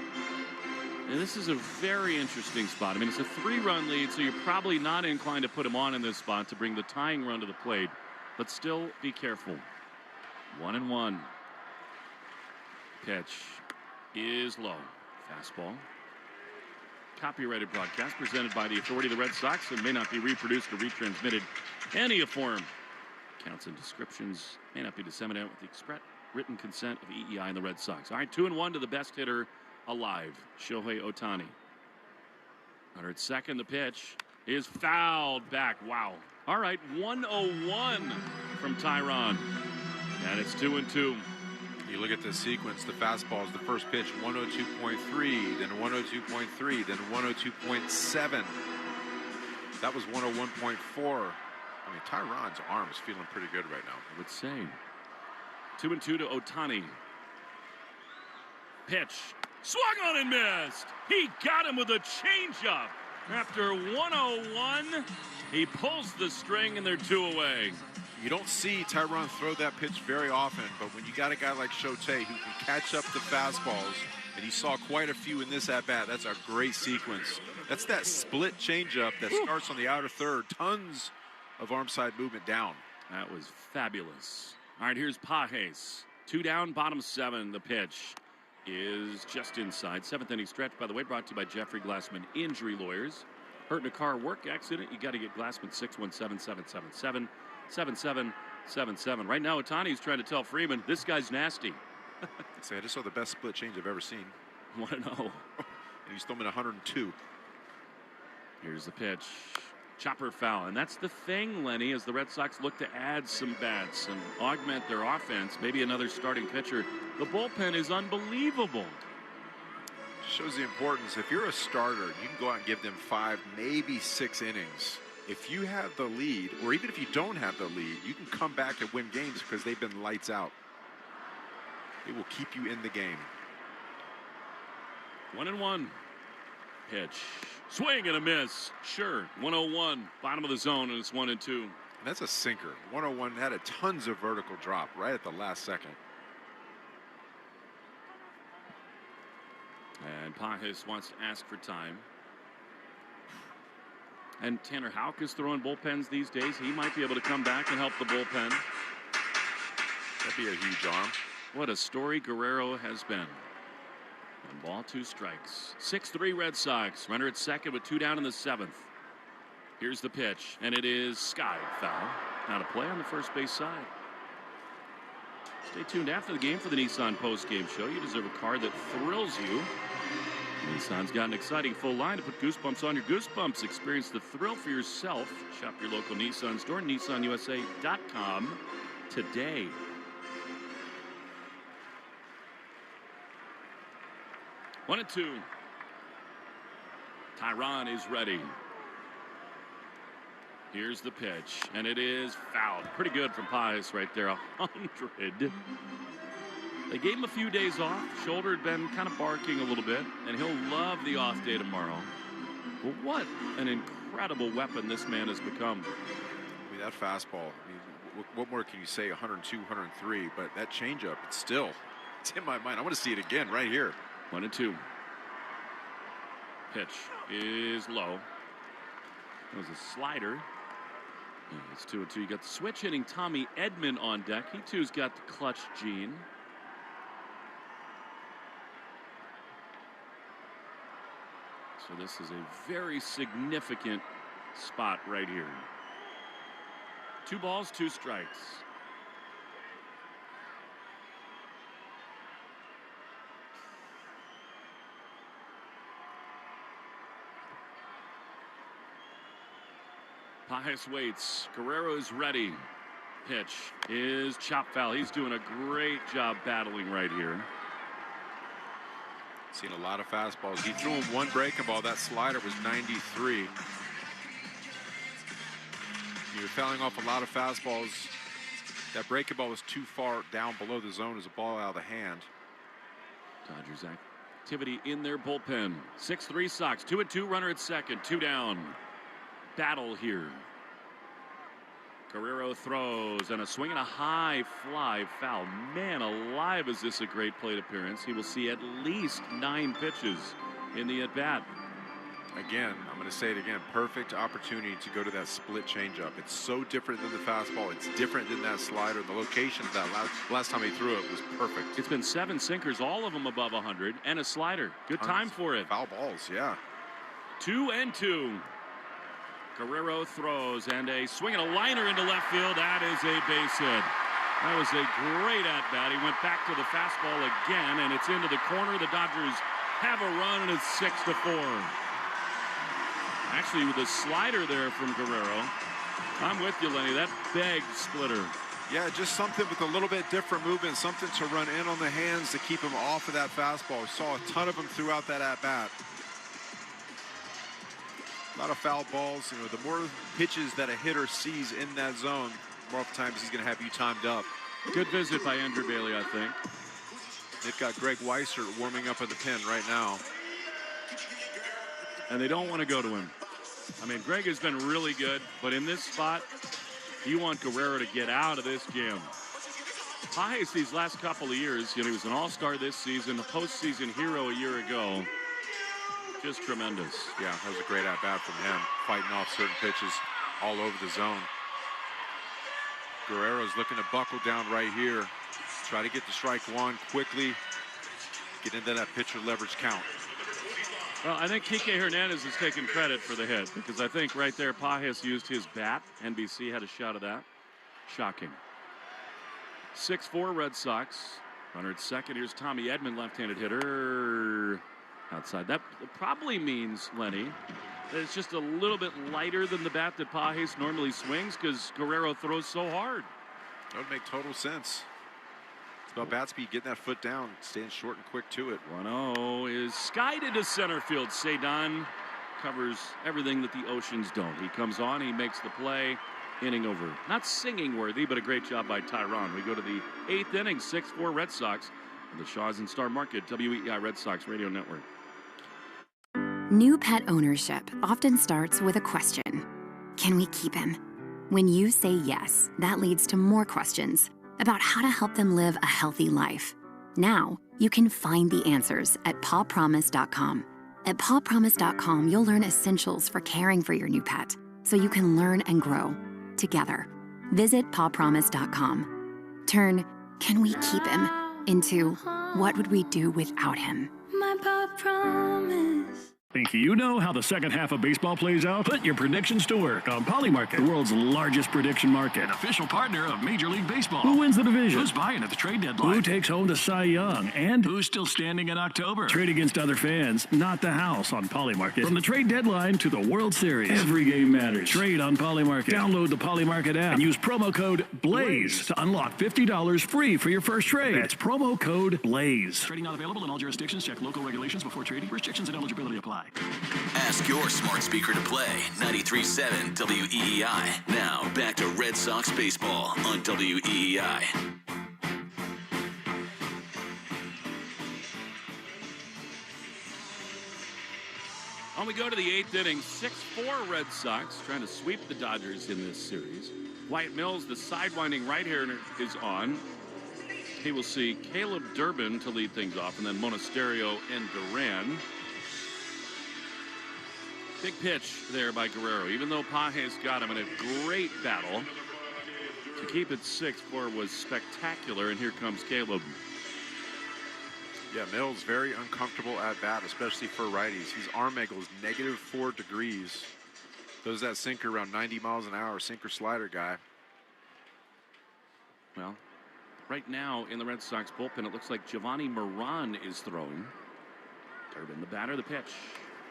And this is a very interesting spot. I mean, it's a 3-run lead, so you're probably not inclined to put him on in this spot to bring the tying run to the plate. But still, be careful. 1-1. Pitch is low. Fastball. Copyrighted broadcast presented by the authority of the Red Sox and may not be reproduced or retransmitted in any form. Counts and descriptions may not be disseminated with the express written consent of EEI and the Red Sox. All right, 2-1 to the best hitter alive, Shohei Ohtani. Under at second, the pitch is fouled back. Wow. All right, 1-0-1 from Tyron. And it's 2-2. You look at this sequence, the fastball is the first pitch, 102.3, then 102.3, then 102.7. That was 101.4. I mean, Tyron's arm is feeling pretty good right now. I would say. 2-2 to Ohtani. Pitch. Swung on and missed. He got him with a changeup. After 101, he pulls the string and they're 2 away. You don't see Tyron throw that pitch very often, but when you got a guy like Shohei who can catch up the fastballs, and he saw quite a few in this at-bat, that's a great sequence. That's that split changeup that starts on the outer third. Tons of arm side movement down. That was fabulous. All right, here's Pages. 2 down, bottom 7. The pitch is just inside. 7th inning stretch, by the way, brought to you by Jeffrey Glassman Injury Lawyers. Hurt in a car work accident, you got to get Glassman 617-777. 7777. Right now, Ohtani's trying to tell Freeman, this guy's nasty. I just saw the best split change I've ever seen. 1-0. And he's still in 102. Here's the pitch. Chopper foul. And that's the thing, Lenny, as the Red Sox look to add some bats and augment their offense, maybe another starting pitcher. The bullpen is unbelievable. Shows the importance. If you're a starter, you can go out and give them 5, maybe 6 innings. If you have the lead, or even if you don't have the lead, you can come back and win games because they've been lights out. It will keep you in the game. 1-1. Pitch. Swing and a miss. Sure. 101. Bottom of the zone, and it's 1-2. And that's a sinker. 101 had a tons of vertical drop right at the last second. And Pajes wants to ask for time. And Tanner Houck is throwing bullpens these days. He might be able to come back and help the bullpen. That'd be a huge arm. What a story Guerrero has been. 1 ball, 2 strikes. 6-3 Red Sox. Runner at second with 2 down in the 7th. Here's the pitch, and it is sky foul. Now to play on the first base side. Stay tuned after the game for the Nissan post-game show. You deserve a car that thrills you. Nissan's got an exciting full line to put goosebumps on your goosebumps. Experience the thrill for yourself. Shop your local Nissan store, nissanusa.com today. 1-2. Tyron is ready. Here's the pitch, and it is fouled. Pretty good from Pajes right there, 100. They gave him a few days off. Shoulder had been kind of barking a little bit, and he'll love the off day tomorrow. But what an incredible weapon this man has become. I mean, that fastball, I mean, what more can you say? 102, 103, but that changeup, it's in my mind. I want to see it again right here. 1-2. Pitch is low. It was a slider. It's 2-2. You got the switch hitting Tommy Edman on deck. He too's got the clutch gene. So this is a very significant spot right here. 2 balls, 2 strikes. Pajes waits. Guerrero is ready. Pitch is chop foul. He's doing a great job battling right here. Seen a lot of fastballs. He threw him 1 breaking ball. That slider was 93. You're fouling off a lot of fastballs. That breaking ball was too far down below the zone as a ball out of the hand. Dodgers activity in their bullpen. 6-3 Sox. 2-2 runner at second. 2 down. Battle here. Guerrero throws and a swing and a high fly foul. Man alive, is this a great plate appearance. He will see at least 9 pitches in the at-bat. Again, I'm going to say it again. Perfect opportunity to go to that split changeup. It's so different than the fastball. It's different than that slider. The location of that last time he threw it was perfect. It's been 7 sinkers, all of them above 100, and a slider. Good time for it. Foul balls, yeah. 2-2. Guerrero throws and a swing and a liner into left field. That is a base hit. That was a great at-bat. He went back to the fastball again, and it's into the corner. The Dodgers have a run, and it's 6-4. Actually, with a slider there from Guerrero. I'm with you, Lenny. That big splitter. Yeah, just something with a little bit different movement, something to run in on the hands to keep him off of that fastball. We saw a ton of them throughout that at-bat. A lot of foul balls. You know, the more pitches that a hitter sees in that zone, more oftentimes he's going to have you timed up. Good visit by Andrew Bailey, I think. They've got Greg Weissert warming up in the pen right now. And they don't want to go to him. I mean, Greg has been really good, but in this spot, you want Guerrero to get out of this jam. Pajes these last couple of years, you know, he was an all-star this season, a postseason hero a year ago. Just tremendous. Yeah, that was a great at-bat from him, fighting off certain pitches all over the zone. Guerrero's looking to buckle down right here. Try to get to strike 1 quickly. Get into that pitcher leverage count. Well, I think Kike Hernandez is taking credit for the hit, because I think right there Pajes used his bat. NBC had a shot of that. Shocking. 6-4 Red Sox. Runner at second. Here's Tommy Edman, left-handed hitter. Outside. That probably means, Lenny, It's just a little bit lighter than the bat that Pages normally swings because Guerrero throws so hard. That would make total sense. It's about bat speed, getting that foot down, staying short and quick to it. 1-0 is skied into center field. Cedon covers everything that the Oceans don't. He comes on, he makes the play. Inning over. Not singing worthy, but a great job by Tyron. We go to the 8th inning, 6-4 Red Sox. The Shaws and Star Market, WEEI Red Sox Radio Network. New pet ownership often starts with a question. Can we keep him? When you say yes, that leads to more questions about how to help them live a healthy life. Now, you can find the answers at pawpromise.com. At pawpromise.com, you'll learn essentials for caring for your new pet so you can learn and grow together. Visit pawpromise.com. Turn "can we keep him" into "what would we do without him?" My paw promise. Think you know how the second half of baseball plays out? Put your predictions to work on Polymarket, the world's largest prediction market. Official partner of Major League Baseball. Who wins the division? Who's buying at the trade deadline? Who takes home the Cy Young? And who's still standing in October? Trade against other fans, not the house on Polymarket. From the trade deadline to the World Series, every game matters. Trade on Polymarket. Download the Polymarket app and use promo code BLAZE to unlock $50 free for your first trade. That's promo code BLAZE. Trading not available in all jurisdictions. Check local regulations before trading. Restrictions and eligibility apply. Ask your smart speaker to play 93.7 WEEI. Now back to Red Sox baseball on WEEI. On we go to the 8th inning, 6-4 Red Sox trying to sweep the Dodgers in this series. Wyatt Mills, the sidewinding right-hander, is on. He will see Caleb Durbin to lead things off, and then Monasterio and Duran. Big pitch there by Guerrero. Even though Pages got him in a great battle, to keep it 6-4 was spectacular, and here comes Caleb. Yeah, Mills very uncomfortable at bat, especially for righties. His arm angle is -4 degrees. Throws that sinker around 90 miles an hour, sinker slider guy. Well, right now in the Red Sox bullpen, it looks like Giovanni Moran is throwing. Durbin, the batter, the pitch.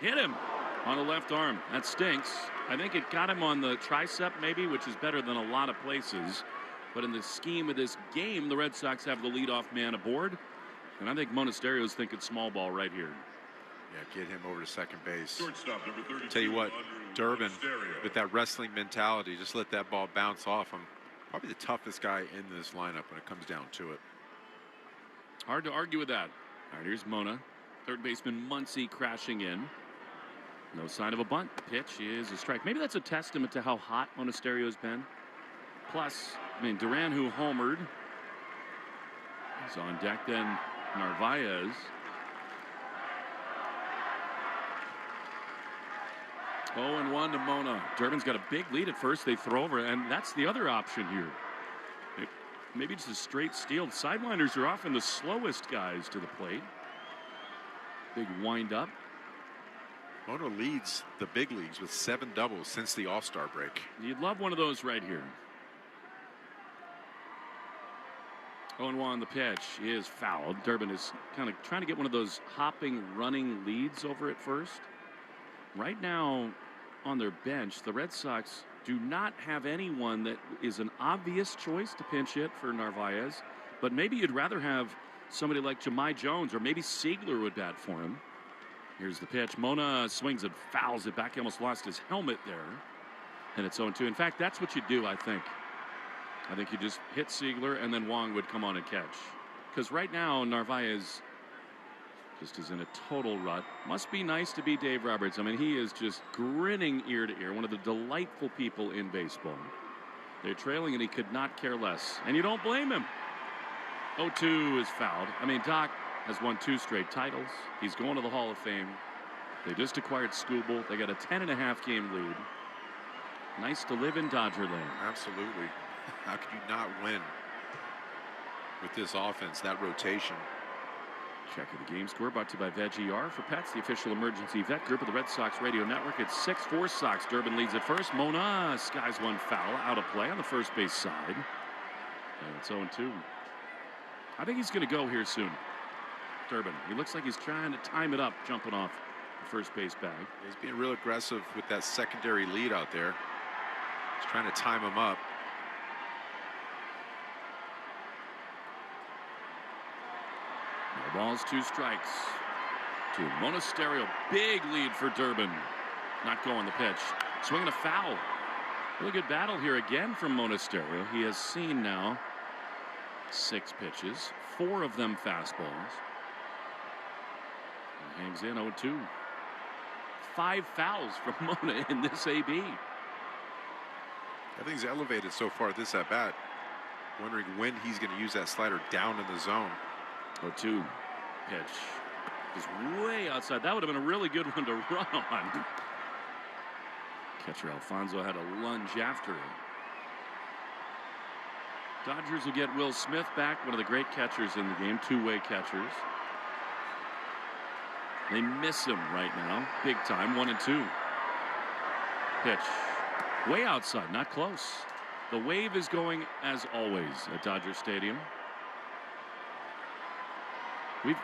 Hit him on the left arm. That stinks. I think it got him on the tricep maybe, which is better than a lot of places. But in the scheme of this game, the Red Sox have the leadoff man aboard. And I think Monasterio's thinking small ball right here. Yeah, get him over to second base. Tell you what, Durbin, with that wrestling mentality, just let that ball bounce off him. Probably the toughest guy in this lineup when it comes down to it. Hard to argue with that. All right, here's Mona. Third baseman Muncy crashing in. No sign of a bunt. Pitch is a strike. Maybe that's a testament to how hot Monasterio's been. Plus, I mean, Duran, who homered, is on deck. Then Narvaez. 0-1 to Mona. Durbin's got a big lead at first. They throw over, and that's the other option here. Maybe just a straight steal. The sidewinders are often the slowest guys to the plate. Big wind up. Mona leads the big leagues with 7 doubles since the All-Star break. You'd love one of those right here. 0-1, the pitch is fouled. Durbin is kind of trying to get one of those hopping, running leads over at first. Right now on their bench, the Red Sox do not have anyone that is an obvious choice to pinch hit for Narvaez. But maybe you'd rather have somebody like Jahmai Jones, or maybe Siegler would bat for him. Here's the pitch. Mona swings it, fouls it back. He almost lost his helmet there. And it's 0-2. In fact, that's what you do, I think. I think you just hit Siegler, and then Wong would come on and catch. Because right now, Narvaez just is in a total rut. Must be nice to be Dave Roberts. I mean, he is just grinning ear to ear. One of the delightful people in baseball. They're trailing, and he could not care less. And you don't blame him. 0-2 is fouled. I mean, Doc has won 2 straight titles. He's going to the Hall of Fame. They just acquired Skubal. They got a 10.5 game lead. Nice to live in Dodger land. Absolutely. How could you not win with this offense, that rotation? Check of the game score brought to you by VegER for Pets, the official emergency vet group of the Red Sox Radio Network. It's 6-4 Sox. Durbin leads at first. Mona skies one foul out of play on the first base side. And it's 0-2. I think he's going to go here soon. Durbin. He looks like he's trying to time it up, jumping off first base bag. He's being real aggressive with that secondary lead out there. He's trying to time him up. No balls, 2 strikes to Monasterio. Big lead for Durbin. Not going the pitch. Swinging a foul. Really good battle here again from Monasterio. He has seen now 6 pitches, 4 of them fastballs. He hangs in 0-2. 5 fouls from Mona in this AB. Everything's elevated so far this at bat. Wondering when he's going to use that slider down in the zone. 0-2 pitch is way outside. That would have been a really good one to run on. Catcher Alfonso had a lunge after it. Dodgers will get Will Smith back, one of the great catchers in the game, 2-way catchers. They miss him right now, big time, 1-2. Pitch, way outside, not close. The wave is going as always at Dodger Stadium.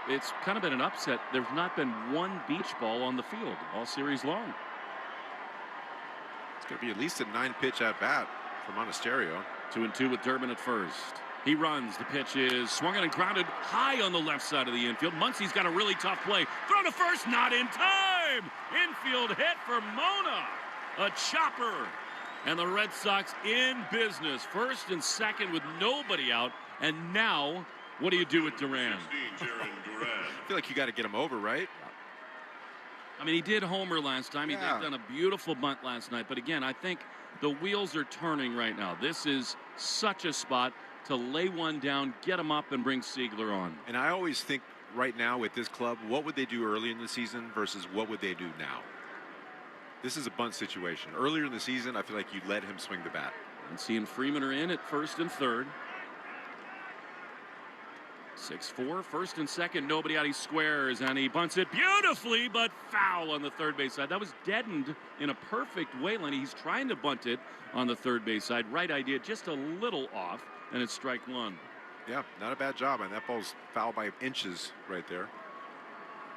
It's kind of been an upset. There's not been one beach ball on the field all series long. It's going to be at least a 9-pitch at bat for Monasterio. 2-2 with Durbin at first. He runs. The pitch is swung and grounded high on the left side of the infield. Muncie's got a really tough play. Throw to first, not in time. Infield hit for Mona. A chopper. And the Red Sox in business. First and second with nobody out. And now, what do you do with Duran? I feel like you got to get him over, right? I mean, he did homer last time. Yeah. He did done a beautiful bunt last night. But again, I think the wheels are turning right now. This is such a spot to lay one down, get him up, and bring Siegler on. And I always think right now with this club, what would they do early in the season versus what would they do now? This is a bunt situation. Earlier in the season, I feel like you let him swing the bat. And seeing Freeman are in at first and third. 6-4, first and second, nobody out. He squares and he bunts it beautifully, but foul on the third base side. That was deadened in a perfect way, Lenny. He's trying to bunt it on the third base side. Right idea, just a little off, and it's strike 1. Yeah, not a bad job, and that ball's foul by inches right there.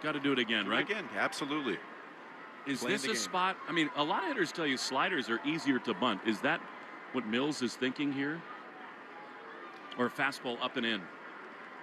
Got to do it again, right? Again, absolutely. Is this a spot? I mean, a lot of hitters tell you sliders are easier to bunt. Is that what Mills is thinking here? Or a fastball up and in?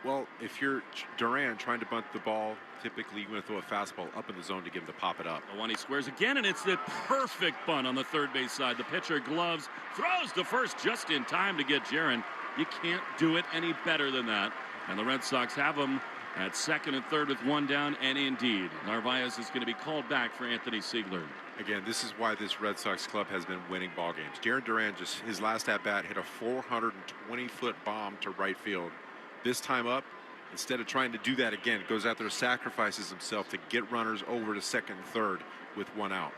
Well, if you're Duran trying to bunt the ball, typically you're going to throw a fastball up in the zone to get him to pop it up. The one he squares again, and it's the perfect bunt on the third base side. The pitcher gloves, throws to first just in time to get Jaron. You can't do it any better than that. And the Red Sox have him at second and third with 1 down, and indeed, Narvaez is going to be called back for Anthony Siegler. Again, this is why this Red Sox club has been winning ball games. Jarren Duran, just his last at-bat, hit a 420-foot bomb to right field. This time up, instead of trying to do that again, goes out there, sacrifices himself to get runners over to second and third with 1 out.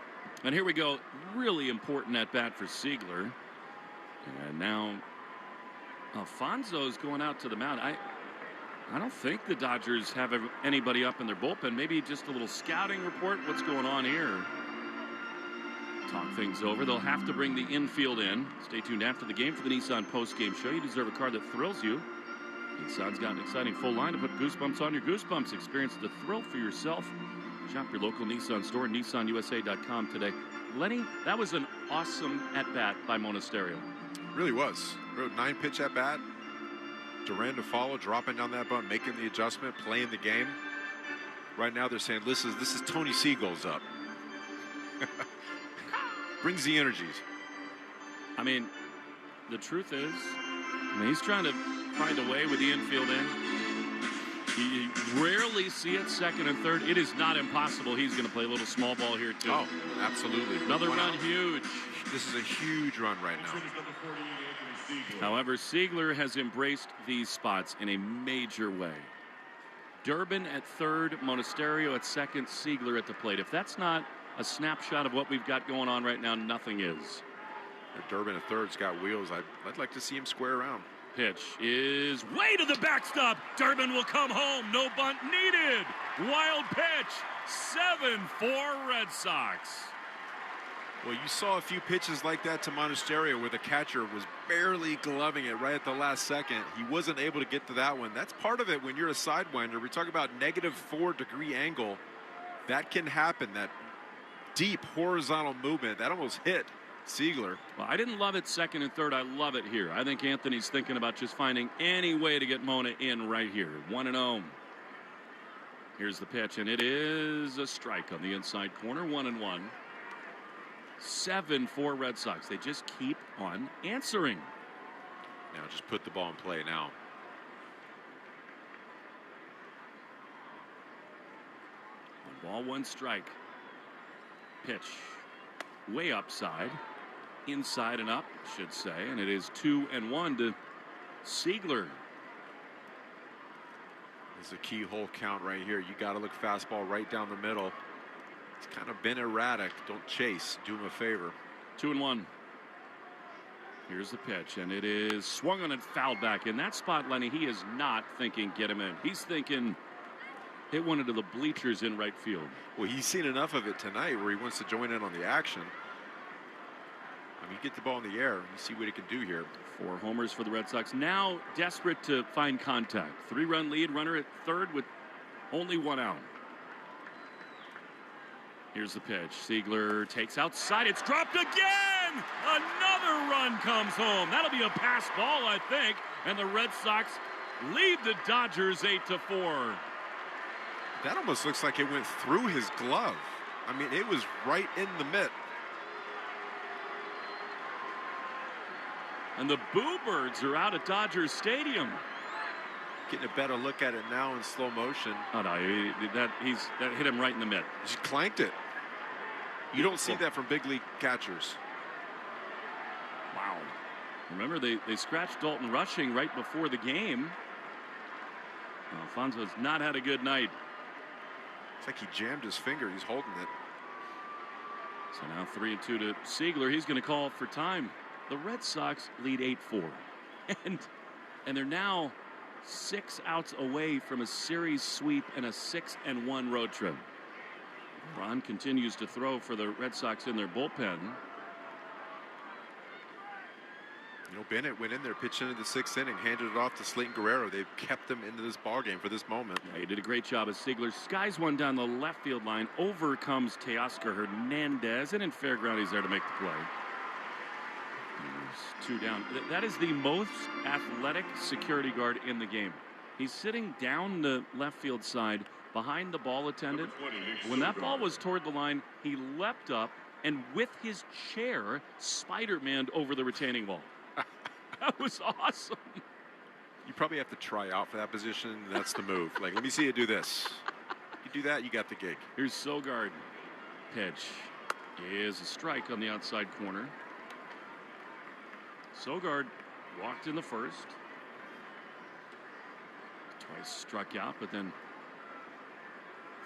And here we go. Really important at bat for Siegler. And now Alfonso's going out to the mound. I don't think the Dodgers have anybody up in their bullpen. Maybe just a little scouting report. What's going on here? Talk things over. They'll have to bring the infield in. Stay tuned after the game for the Nissan post-game show. You deserve a car that thrills you. Nissan's got an exciting full line to put goosebumps on your goosebumps. Experience the thrill for yourself. Shop your local Nissan store at nissanusa.com today. Lenny, that was an awesome at-bat by Monasterio. Really was. 9-pitch at-bat. Duran to follow, dropping down that bunt, making the adjustment, playing the game. Right now they're saying, this is Tony Seagull's up. Brings the energies. I mean, the truth is, he's trying to find a way with the infield in. You rarely see it second and third. It is not impossible. He's going to play a little small ball here, too. Oh, absolutely. Another run, huge. This is a huge run right now. However, Siegler has embraced these spots in a major way. Durbin at third, Monasterio at second, Siegler at the plate. If that's not a snapshot of what we've got going on right now, nothing is. If Durbin at third's got wheels. I'd like to see him square around. Pitch is way to the backstop. Durbin will come home. No bunt needed. Wild pitch. 7-4 Red Sox. Well, you saw a few pitches like that to Monasterio where the catcher was barely gloving it right at the last second. He wasn't able to get to that one. That's part of it when you're a sidewinder. We talk about -4 degree angle. That can happen. That deep horizontal movement, that almost hit Seigler. Well, I didn't love it second and third. I love it here. I think Anthony's thinking about just finding any way to get Mona in right here. 1-0. Here's the pitch, and it is a strike on the inside corner. 1-1. 7-4 Red Sox. They just keep on answering. Now just put the ball in play now. One ball, one strike. Pitch way upside, inside and up, I should say, and it is 2-1 to Seigler. There's a keyhole count right here. You got to look fastball right down the middle. It's kind of been erratic. Don't chase. Do him a favor. 2-1. Here's the pitch, and it is swung on and fouled back. In that spot, Lenny, he is not thinking get him in. He's thinking hit one into the bleachers in right field. Well, he's seen enough of it tonight where he wants to join in on the action. I mean, you get the ball in the air, you see what he can do here. 4 homers for the Red Sox. Now desperate to find contact. 3-run lead, runner at third with only 1 out. Here's the pitch. Seigler takes outside. It's dropped again. Another run comes home. That'll be a pass ball, I think. And the Red Sox lead the Dodgers 8-4. That almost looks like it went through his glove. I mean, it was right in the mitt. And the Boo Birds are out at Dodgers Stadium. Getting a better look at it now in slow motion. Oh, no, that hit him right in the mitt. Just clanked it. You don't see that from big league catchers. Wow. Remember, they scratched Dalton Rushing right before the game. Alfonso's not had a good night. It's like he jammed his finger. He's holding it. So now 3-2 to Seigler. He's going to call for time. The Red Sox lead 8-4. And they're now 6 outs away from a series sweep and a 6-1 road trip. Ron continues to throw for the Red Sox in their bullpen. You know, Bennett went in there, pitched into the 6th inning, handed it off to Slayton Guerrero. They've kept him into this ballgame for this moment. Yeah, he did a great job as Seigler skies one down the left field line. Over comes Teoscar Hernandez, and in fair ground, he's there to make the play. There's 2 down. That is the most athletic security guard in the game. He's sitting down the left field side behind the ball attendant. When that ball was toward the line, he leapt up and with his chair Spider-Man'd over the retaining wall. That was awesome. You probably have to try out for that position. That's the move. Like, let me see you do this. You do that, you got the gig. Here's Sogard. Pitch is a strike on the outside corner. Sogard walked in the first. Twice struck out, but then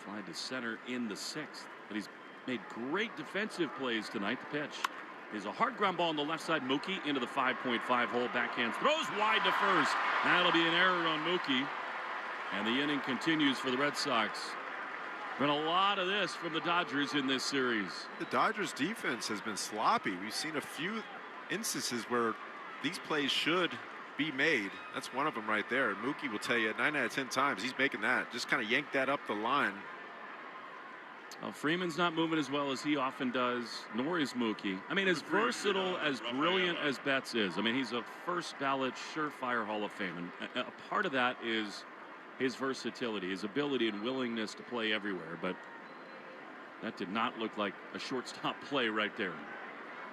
fly to center in the 6th. But he's made great defensive plays tonight. The pitch is a hard ground ball on the left side. Mookie into the 5.5 hole. Backhand throws wide to first. That'll be an error on Mookie. And the inning continues for the Red Sox. Been a lot of this from the Dodgers in this series. The Dodgers defense has been sloppy. We've seen a few instances where these plays should be made. That's one of them right there. Mookie will tell you 9 out of 10 times he's making that. Just kind of yank that up the line. Well, Freeman's not moving as well as he often does, nor is Mookie. I mean, as versatile, as brilliant as Betts is, I mean, he's a first ballot, surefire Hall of Fame. And a part of that is his versatility, his ability and willingness to play everywhere. But that did not look like a shortstop play right there.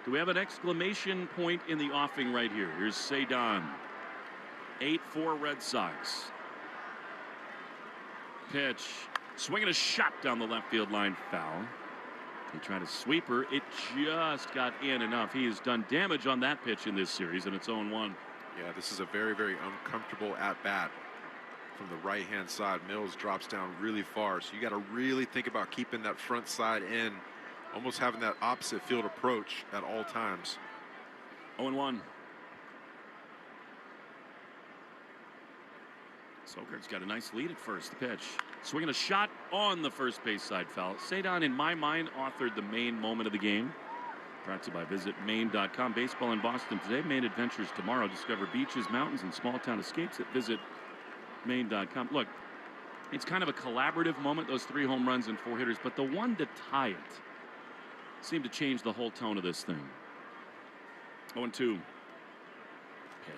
Do we have an exclamation point in the offing right here? Here's Cedon. 8-4 Red Sox. Pitch. Swinging a shot down the left field line, foul. He tried a sweeper. It just got in enough. He has done damage on that pitch in this series, and it's 0-1. Yeah, this is a very, very uncomfortable at-bat from the right-hand side. Mills drops down really far, so you got to really think about keeping that front side in, almost having that opposite field approach at all times. 0-1. Sogard's got a nice lead at first. The pitch. Swinging a shot on the first base side, foul. Cedon, in my mind, authored the Maine moment of the game. Brought to you by visitmaine.com. Baseball in Boston today. Maine adventures tomorrow. Discover beaches, mountains, and small town escapes at visitmaine.com. Look, It's kind of a collaborative moment, those 3 home runs and 4 hitters, but the one to tie it seemed to change the whole tone of this thing. 0-2. Pitch.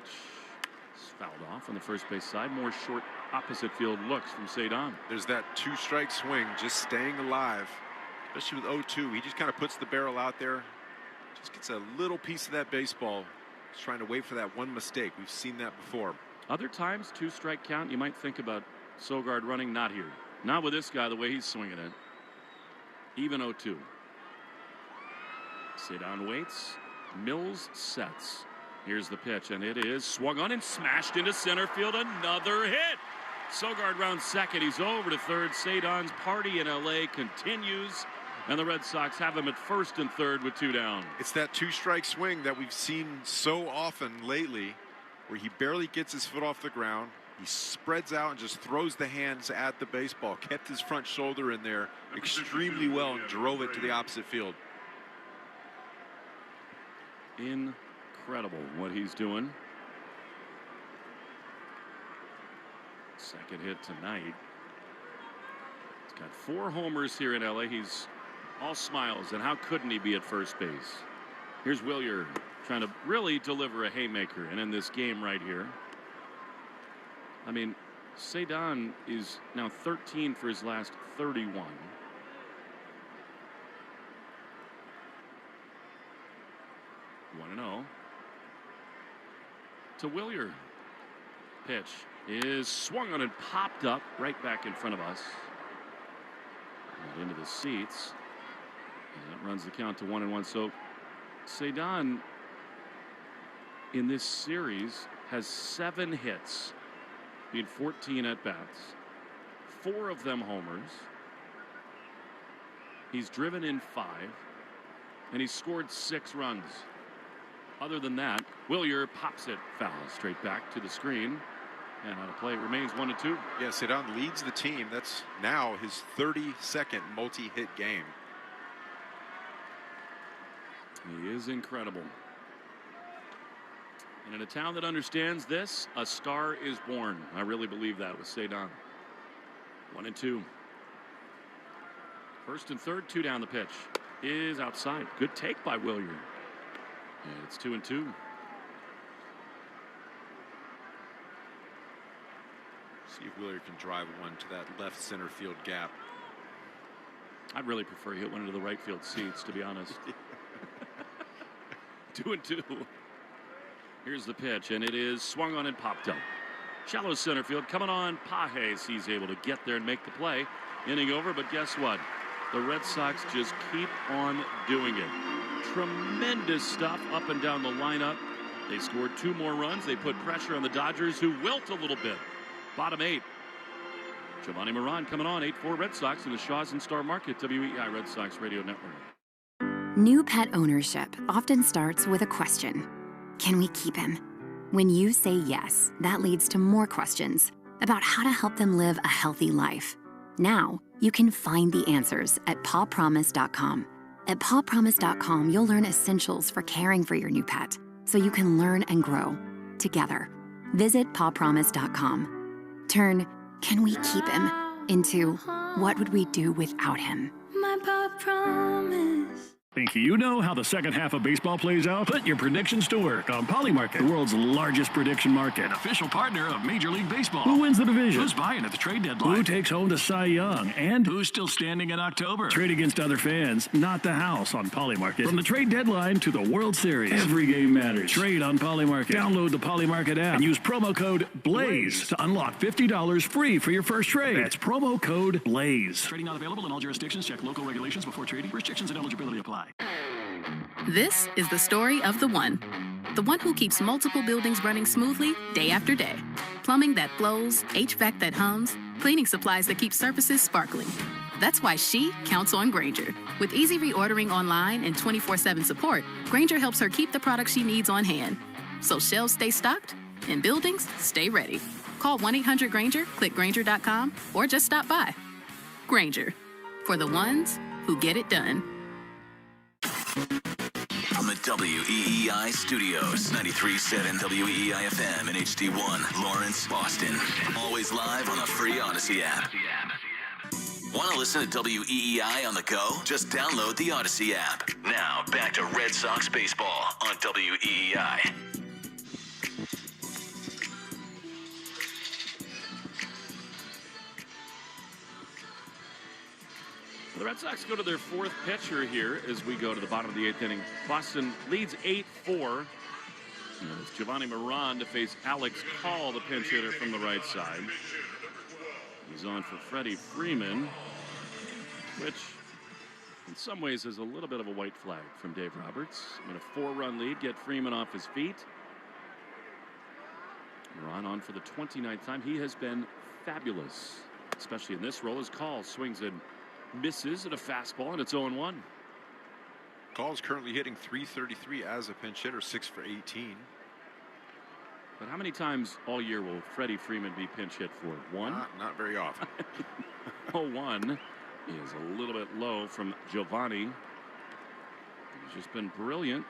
It's fouled off on the first base side. More short opposite field looks from Cedon. There's that 2-strike swing, just staying alive, especially with 0-2. He just kind of puts the barrel out there, just gets a little piece of that baseball. He's trying to wait for that one mistake. We've seen that before. Other times, 2-strike count, you might think about Sogard running. Not here. Not with this guy, the way he's swinging it. Even 0-2. Cedon waits. Mills sets. Here's the pitch, and it is swung on and smashed into center field. Another hit. Sogard rounds second. He's over to third. Cedon's party in L.A. continues, and the Red Sox have him at first and third with 2 down. It's that 2-strike swing that we've seen so often lately, where he barely gets his foot off the ground. He spreads out and just throws the hands at the baseball. Kept his front shoulder in there extremely well and drove it to the opposite field. Incredible what he's doing. Second hit tonight. He's got 4 homers here in LA. He's all smiles, and how couldn't he be at first base? Here's Willier trying to really deliver a haymaker and end this game right here. I mean, Cedon is now 13 for his last 31. One 1-0 to Willier. Pitch is swung on and popped up right back in front of us. And into the seats. And that runs the count to 1-1. So Cedon in this series has 7 hits, being 14 at bats, 4 of them homers. He's driven in 5, and he's scored 6 runs. Other than that, Willier pops it foul straight back to the screen, and out of play. It remains 1-2. Yeah, Cedon leads the team. That's now his 32nd multi-hit game. He is incredible. And in a town that understands this, a star is born. I really believe that with Cedon. 1-2. First and third, 2 down. The pitch is outside. Good take by Willier. And it's 2-2. See if Willier can drive one to that left center field gap. I'd really prefer he hit one into the right field seats, to be honest. 2-2. Here's the pitch, and it is swung on and popped up. Shallow center field coming on. Pages, he's able to get there and make the play. Inning over, but guess what? The Red Sox just keep on doing it. Tremendous stuff up and down the lineup. They scored 2 more runs. They put pressure on the Dodgers, who wilt a little bit. Bottom 8. Giovanni Moran coming on. 8-4 Red Sox in the Shaw's and Star Market. WEI Red Sox Radio Network. New pet ownership often starts with a question. Can we keep him? When you say yes, that leads to more questions about how to help them live a healthy life. Now, you can find the answers at pawpromise.com. At pawpromise.com, you'll learn essentials for caring for your new pet, so you can learn and grow together. Visit pawpromise.com. Turn, can we keep him, into what would we do without him? My paw promise. Think you know how the second half of baseball plays out? Put your predictions to work on Polymarket, the world's largest prediction market. Official partner of Major League Baseball. Who wins the division? Who's buying at the trade deadline? Who takes home the Cy Young? And who's still standing in October? Trade against other fans, not the house on Polymarket. From the trade deadline to the World Series, every game matters. Trade on Polymarket. Download the Polymarket app and use promo code BLAZE to unlock $50 free for your first trade. That's promo code BLAZE. Trading not available in all jurisdictions. Check local regulations before trading. Restrictions and eligibility apply. This is the story of the one who keeps multiple buildings running smoothly day after day. Plumbing that flows, HVAC that hums, cleaning supplies that keep surfaces sparkling. That's why she counts on Grainger. With easy reordering online and 24/7 support, Grainger helps her keep the products she needs on hand. So shelves stay stocked and buildings stay ready. Call 1-800-GRAINGER, click Grainger.com, or just stop by. Grainger, for the ones who get it done. From the WEEI Studios, 93.7 WEEI FM and HD1, Lawrence, Boston. Always live on the free Odyssey app. Want to listen to WEEI on the go? Just download the Odyssey app. Now, back to Red Sox baseball on WEEI. The Red Sox go to their fourth pitcher here as we go to the bottom of the eighth inning. Boston leads 8-4. It's Giovanni Moran to face Alex Call, the pinch hitter from the right side. He's on for Freddie Freeman, which in some ways is a little bit of a white flag from Dave Roberts. In a 4-run lead, get Freeman off his feet. Moran on for the 29th time. He has been fabulous, especially in this role as Call swings and misses at a fastball, and it's 0-1. Call's currently hitting .333 as a pinch hitter, 6 for 18. But how many times all year will Freddie Freeman be pinch hit for? One? Not very often. 0-1 is a little bit low from Giovanni. He's just been brilliant.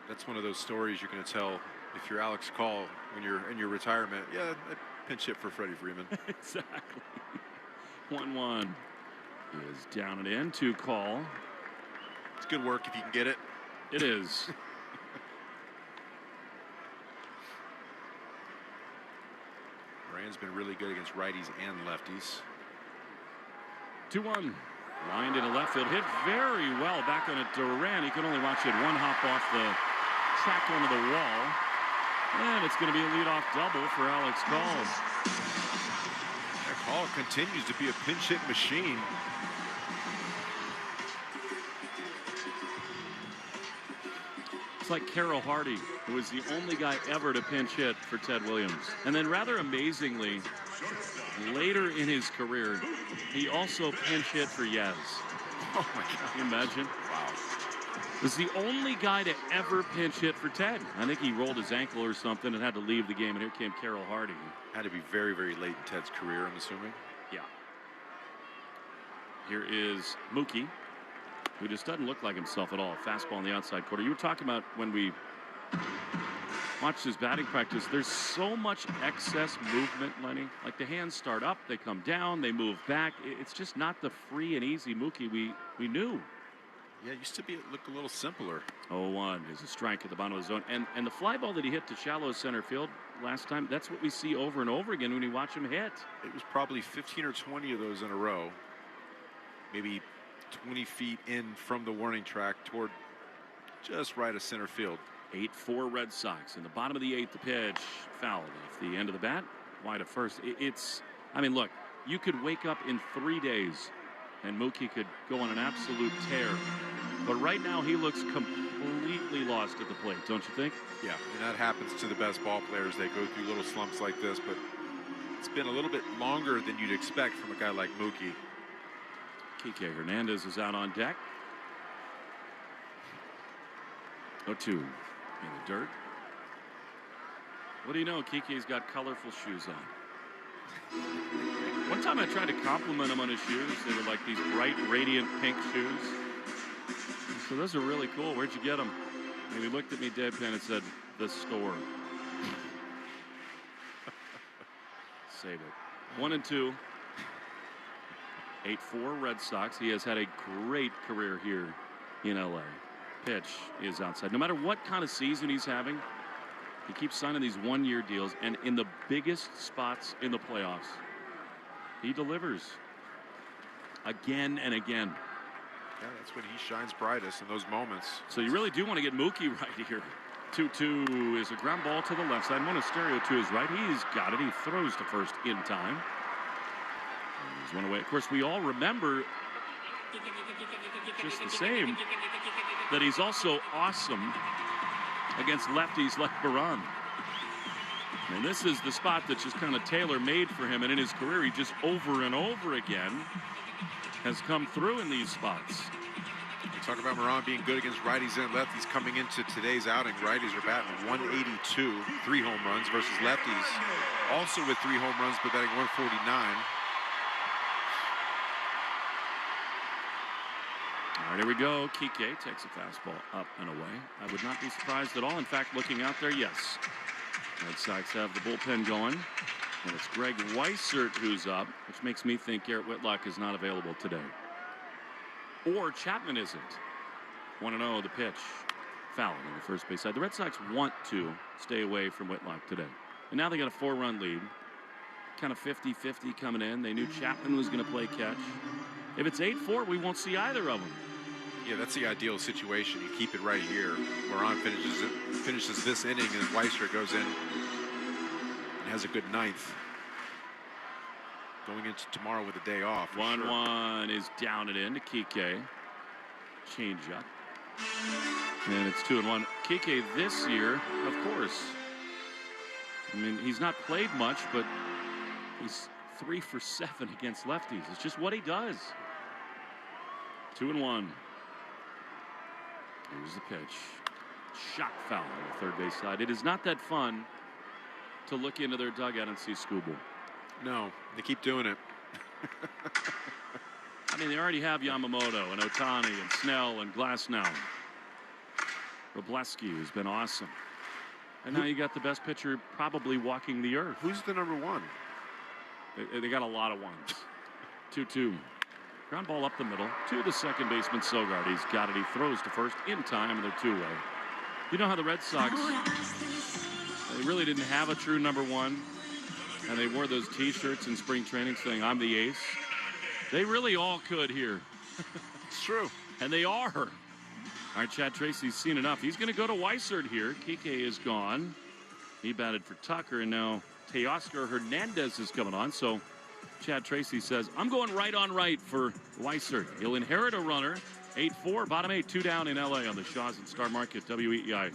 That's one of those stories you're going to tell if you're Alex Call when you're in your retirement. Yeah, I pinch hit for Freddie Freeman. Exactly. 1-1 is down and in to Call. It's good work if you can get it. It is. Moran's been really good against righties and lefties. 2-1. Lined into left field. Hit very well back on it. Duran. He could only watch it one hop off the track onto the wall. And it's going to be a leadoff double for Alex Call. Call continues to be a pinch hit machine. It's like Carroll Hardy, who was the only guy ever to pinch hit for Ted Williams. And then rather amazingly, later in his career, he also pinch hit for Yaz. Oh my God. Can you imagine? Wow. Was the only guy to ever pinch hit for Ted. I think he rolled his ankle or something and had to leave the game, and here came Carroll Hardy. Had to be very, very late in Ted's career, I'm assuming. Yeah. Here is Mookie, who just doesn't look like himself at all. Fastball in the outside quarter. You were talking about when we watched his batting practice, there's so much excess movement, Lenny. Like the hands start up, they come down, they move back. It's just not the free and easy Mookie we knew. Yeah, it used to look a little simpler. 0-1 is a strike at the bottom of the zone. And the fly ball that he hit to shallow center field last time, that's what we see over and over again when you watch him hit. It was probably 15 or 20 of those in a row. Maybe 20 feet in from the warning track toward just right of center field. 8-4 Red Sox. In the bottom of the eighth, the pitch fouled off the end of the bat. Wide at first. I mean, look, you could wake up in 3 days and Mookie could go on an absolute tear. But right now he looks completely lost at the plate, don't you think? Yeah, and that happens to the best ball players. They go through little slumps like this, but it's been a little bit longer than you'd expect from a guy like Mookie. Kike Hernandez is out on deck. 0-2 in the dirt. What do you know? Kike's got colorful shoes on. One time I tried to compliment him on his shoes. They were like these bright, radiant pink shoes. So those are really cool. Where'd you get them? And he looked at me deadpan and said, the store. Save it. 1-2. 8-4 Red Sox. He has had a great career here in LA. Pitch is outside. No matter what kind of season he's having, he keeps signing these one-year deals. And in the biggest spots in the playoffs, he delivers again and again. Yeah, that's when he shines brightest in those moments. So you really do want to get Mookie right here. 2-2 is a ground ball to the left side. Monasterio to his right. He's got it. He throws to first in time. And he's one away. Of course, we all remember just the same that he's also awesome against lefties like Baran. And this is the spot that's just kind of tailor-made for him. And in his career, he just over and over again has come through in these spots. We talk about Moran being good against righties and lefties coming into today's outing. Righties are batting 182, 3 home runs, versus lefties also with 3 home runs, but batting 149. All right, here we go. Kike takes a fastball up and away. I would not be surprised at all. In fact, looking out there, yes. Red Sox have the bullpen going. And it's Greg Weissert who's up, which makes me think Garrett Whitlock is not available today. Or Chapman isn't. 1-0 the pitch. Foul on the first base side. The Red Sox want to stay away from Whitlock today. And now they got a 4-run lead. Kind of 50-50 coming in. They knew Chapman was going to play catch. If it's 8-4, we won't see either of them. Yeah, that's the ideal situation. You keep it right here. Moran finishes this inning, and Weissert goes in and has a good ninth. Going into tomorrow with a day off. 1-1 is down and in to Kike. Change up. And it's 2-1. Kike this year, of course. I mean, he's not played much, but he's 3 for 7 against lefties. It's just what he does. 2-1. Here's the pitch. Shot foul on the third base side. It is not that fun to look into their dugout and see Skubal. No, they keep doing it. I mean, they already have Yamamoto and Ohtani and Snell and Glasnow. Robleski has been awesome. And now you got the best pitcher probably walking the earth. Who's the number one? They got a lot of ones. 2-2. Ground ball up the middle to the second baseman Sogard. He's got it. He throws to first in time, and they're two-way. You know how the Red Sox, they really didn't have a true number one, and they wore those T-shirts in spring training saying, "I'm the ace." They really all could here. It's true. And they are. All right, Chad Tracy's seen enough. He's going to go to Weissert here. Kike is gone. He batted for Tucker, and now Teoscar Hernandez is coming on. So Chad Tracy says, I'm going right on right for Weissert. He'll inherit a runner. 8-4, bottom 8, 2 down in L.A. on the Shaw's and Star Market, WEEI,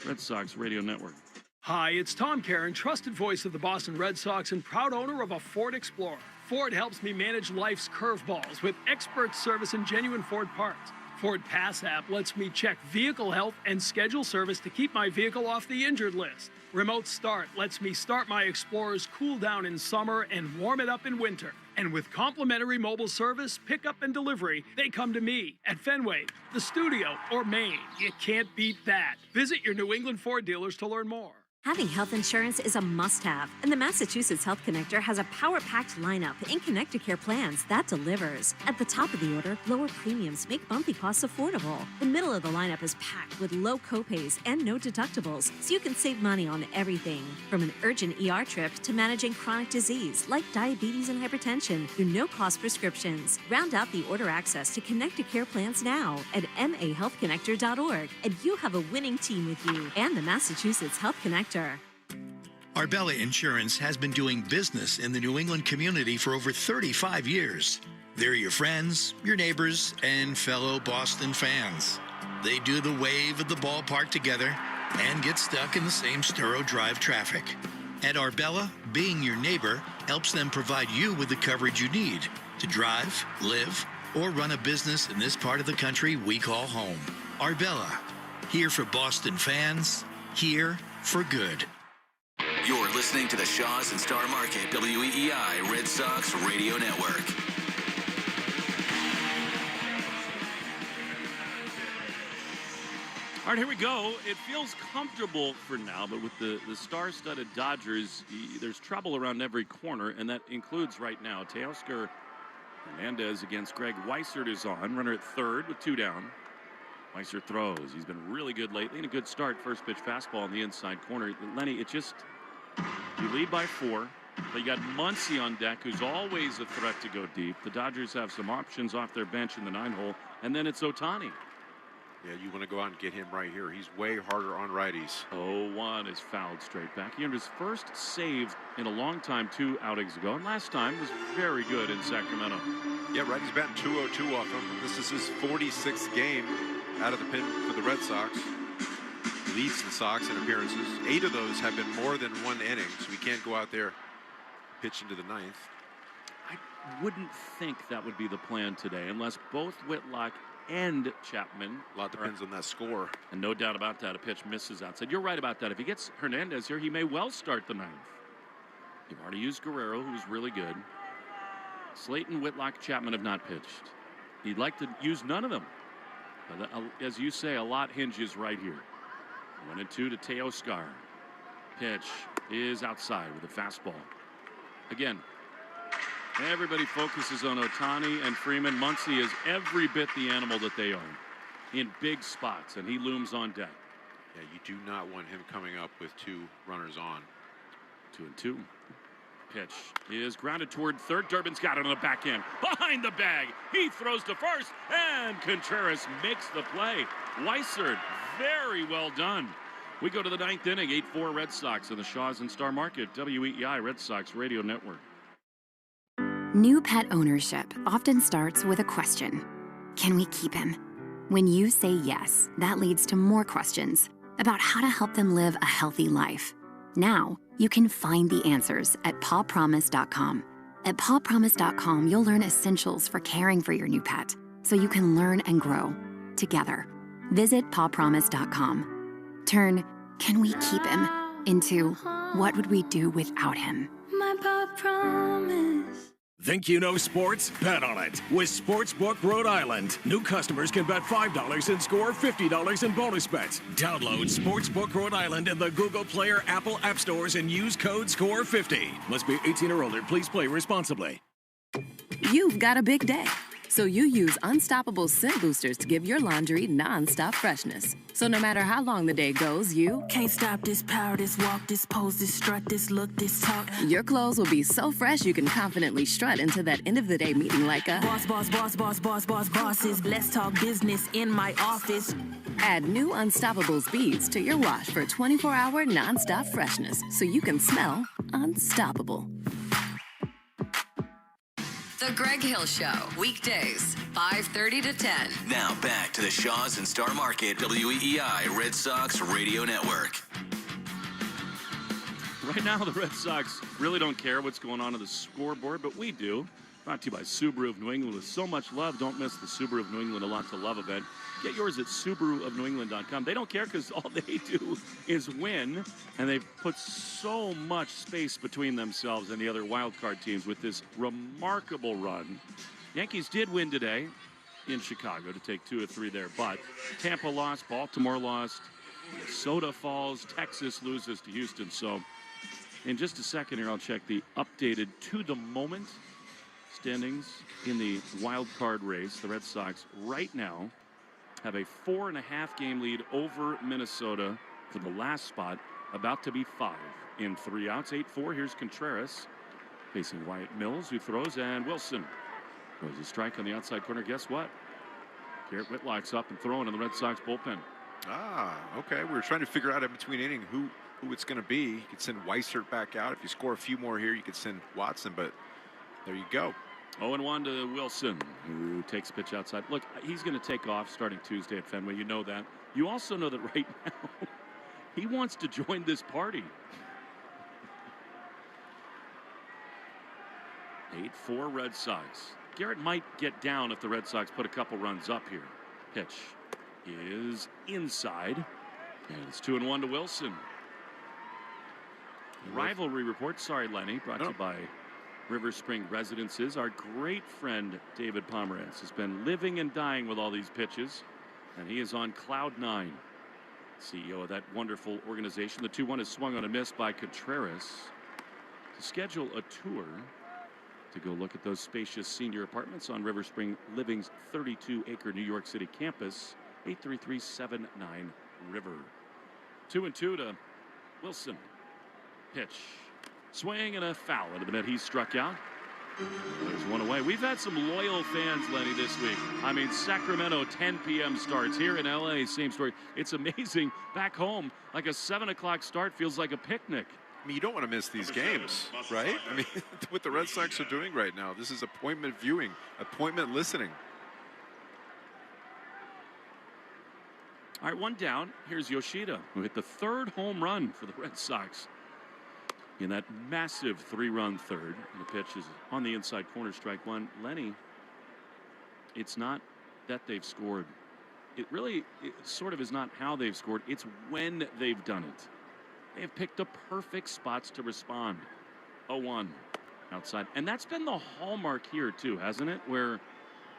Red Sox Radio Network. Hi, it's Tom Caron, trusted voice of the Boston Red Sox and proud owner of a Ford Explorer. Ford helps me manage life's curveballs with expert service and genuine Ford parts. Ford Pass app lets me check vehicle health and schedule service to keep my vehicle off the injured list. Remote Start lets me start my Explorer's cool down in summer and warm it up in winter. And with complimentary mobile service, pickup and delivery, they come to me at Fenway, the studio, or Maine. You can't beat that. Visit your New England Ford dealers to learn more. Having health insurance is a must-have, and the Massachusetts Health Connector has a power-packed lineup in Connect-to-Care plans that delivers. At the top of the order, lower premiums make bumpy costs affordable. The middle of the lineup is packed with low copays and no deductibles, so you can save money on everything. From an urgent ER trip to managing chronic disease like diabetes and hypertension through no-cost prescriptions. Round out the order access to Connect-to-Care plans now at mahealthconnector.org, and you have a winning team with you and the Massachusetts Health Connector. Arbella Insurance has been doing business in the New England community for over 35 years. They're your friends, your neighbors, and fellow Boston fans. They do the wave at the ballpark together and get stuck in the same Sturo Drive traffic. At Arbella, being your neighbor helps them provide you with the coverage you need to drive, live, or run a business in this part of the country we call home. Arbella, here for Boston fans, here for good. You're listening to the Shaw's and Star Market WEEI Red Sox Radio Network. All right, here we go. It feels comfortable for now, but with the star-studded Dodgers, there's trouble around every corner, and that includes right now. Teoscar Hernandez against Greg Weissert is on. Runner at third with 2 down. Weissert throws. He's been really good lately, and a good start. First pitch fastball in the inside corner. Lenny, it just, you lead by 4. But you got Muncy on deck, who's always a threat to go deep. The Dodgers have some options off their bench in the 9-hole, and then it's Ohtani. Yeah, you want to go out and get him right here. He's way harder on righties. 0-1 is fouled straight back. He earned his first save in a long time 2 outings ago, and last time was very good in Sacramento. Yeah, righty's batting 202 off him. This is his 46th game out of the pen for the Red Sox. Leads the Sox in appearances. 8 of those have been more than 1 inning, so he can't go out there pitch into the 9th. I wouldn't think that would be the plan today unless both Whitlock and Chapman. A lot depends on that score. And no doubt about that, a pitch misses outside. You're right about that. If he gets Hernandez here, he may well start the 9th. You've already used Guerrero, who's really good. Slayton, Whitlock, Chapman have not pitched. He'd like to use none of them. But as you say, a lot hinges right here. 1-2 to Teoscar. Pitch is outside with a fastball. Again, everybody focuses on Ohtani and Freeman. Muncy is every bit the animal that they are in big spots, and he looms on deck. Yeah, you do not want him coming up with 2 runners on. 2-2. Pitch is grounded toward third. Durbin's got it on the back end. Behind the bag. He throws to first, and Contreras makes the play. Weissert, very well done. We go to the 9th inning, 8-4 Red Sox in the Shaws and Star Market, WEEI Red Sox Radio Network. New pet ownership often starts with a question. Can we keep him? When you say yes, that leads to more questions about how to help them live a healthy life. Now, you can find the answers at pawpromise.com. At pawpromise.com, you'll learn essentials for caring for your new pet so you can learn and grow together. Visit pawpromise.com. Turn, can we keep him, into what would we do without him? My paw promise. Think you know sports? Bet on it. With Sportsbook Rhode Island, new customers can bet $5 and score $50 in bonus bets. Download Sportsbook Rhode Island in the Google Play or Apple App Stores and use code SCORE50. Must be 18 or older. Please play responsibly. You've got a big day, so you use Unstoppable Scent Boosters to give your laundry non-stop freshness. So no matter how long the day goes, you can't stop this power, this walk, this pose, this strut, this look, this talk. Your clothes will be so fresh you can confidently strut into that end of the day meeting like a boss, boss, boss, boss, boss, boss, bosses. Let's talk business in my office. Add new Unstoppables beads to your wash for 24-hour non-stop freshness so you can smell unstoppable. The Greg Hill Show, weekdays, 5:30 to 10. Now back to the Shaws and Star Market, WEEI Red Sox Radio Network. Right now, the Red Sox really don't care what's going on the scoreboard, but we do. Brought to you by Subaru of New England with so much love. Don't miss the Subaru of New England, a lot to love event. Get yours at SubaruofNewEngland.com. They don't care because all they do is win, and they've put so much space between themselves and the other wild card teams with this remarkable run. Yankees did win today in Chicago to take 2 of 3 there, but Tampa lost, Baltimore lost, Minnesota falls, Texas loses to Houston. So in just a second here, I'll check the updated to-the-moment standings in the wild card race. The Red Sox right now have a 4.5-game lead over Minnesota for the last spot, about to be 5 in 3 outs. 8-4. Here's Contreras facing Wyatt Mills, who throws, and Wilson throws a strike on the outside corner. Guess what? Garrett Whitlock's up and throwing in the Red Sox bullpen. Okay. We were trying to figure out in between inning who it's going to be. You could send Weissert back out. If you score a few more here, you could send Watson, but there you go. 0-1 to Wilson, who takes a pitch outside. Look, he's going to take off starting Tuesday at Fenway. You know that. You also know that right now he wants to join this party. 8-4 Red Sox. Garrett might get down if the Red Sox put a couple runs up here. Pitch is inside, and it's 2-1 to Wilson. Rivalry report. Sorry, Lenny. Brought to you by River Spring Residences. Our great friend David Pomerantz has been living and dying with all these pitches, and he is on cloud 9. CEO of that wonderful organization. The 2-1 is swung on a miss by Contreras to schedule a tour to go look at those spacious senior apartments on River Spring Living's 32-acre New York City campus. 833-79-RIVER. 2-2 to Wilson. Pitch. Swing and a foul into the mid. He's struck out. There's one away. We've had some loyal fans, Lenny, this week. I mean, Sacramento, 10 p.m. starts. Here in L.A., same story. It's amazing. Back home, like a 7 o'clock start feels like a picnic. I mean, you don't want to miss these games, right? I mean, what the Red Sox are doing right now, this is appointment viewing, appointment listening. All right, 1 down. Here's Yoshida, who hit the 3rd home run for the Red Sox in that massive 3-run third. And the pitch is on the inside corner, strike 1. Lenny, it's not that they've scored. It sort of is not how they've scored. It's when they've done it. They have picked the perfect spots to respond. 0-1 outside. And that's been the hallmark here, too, hasn't it? Where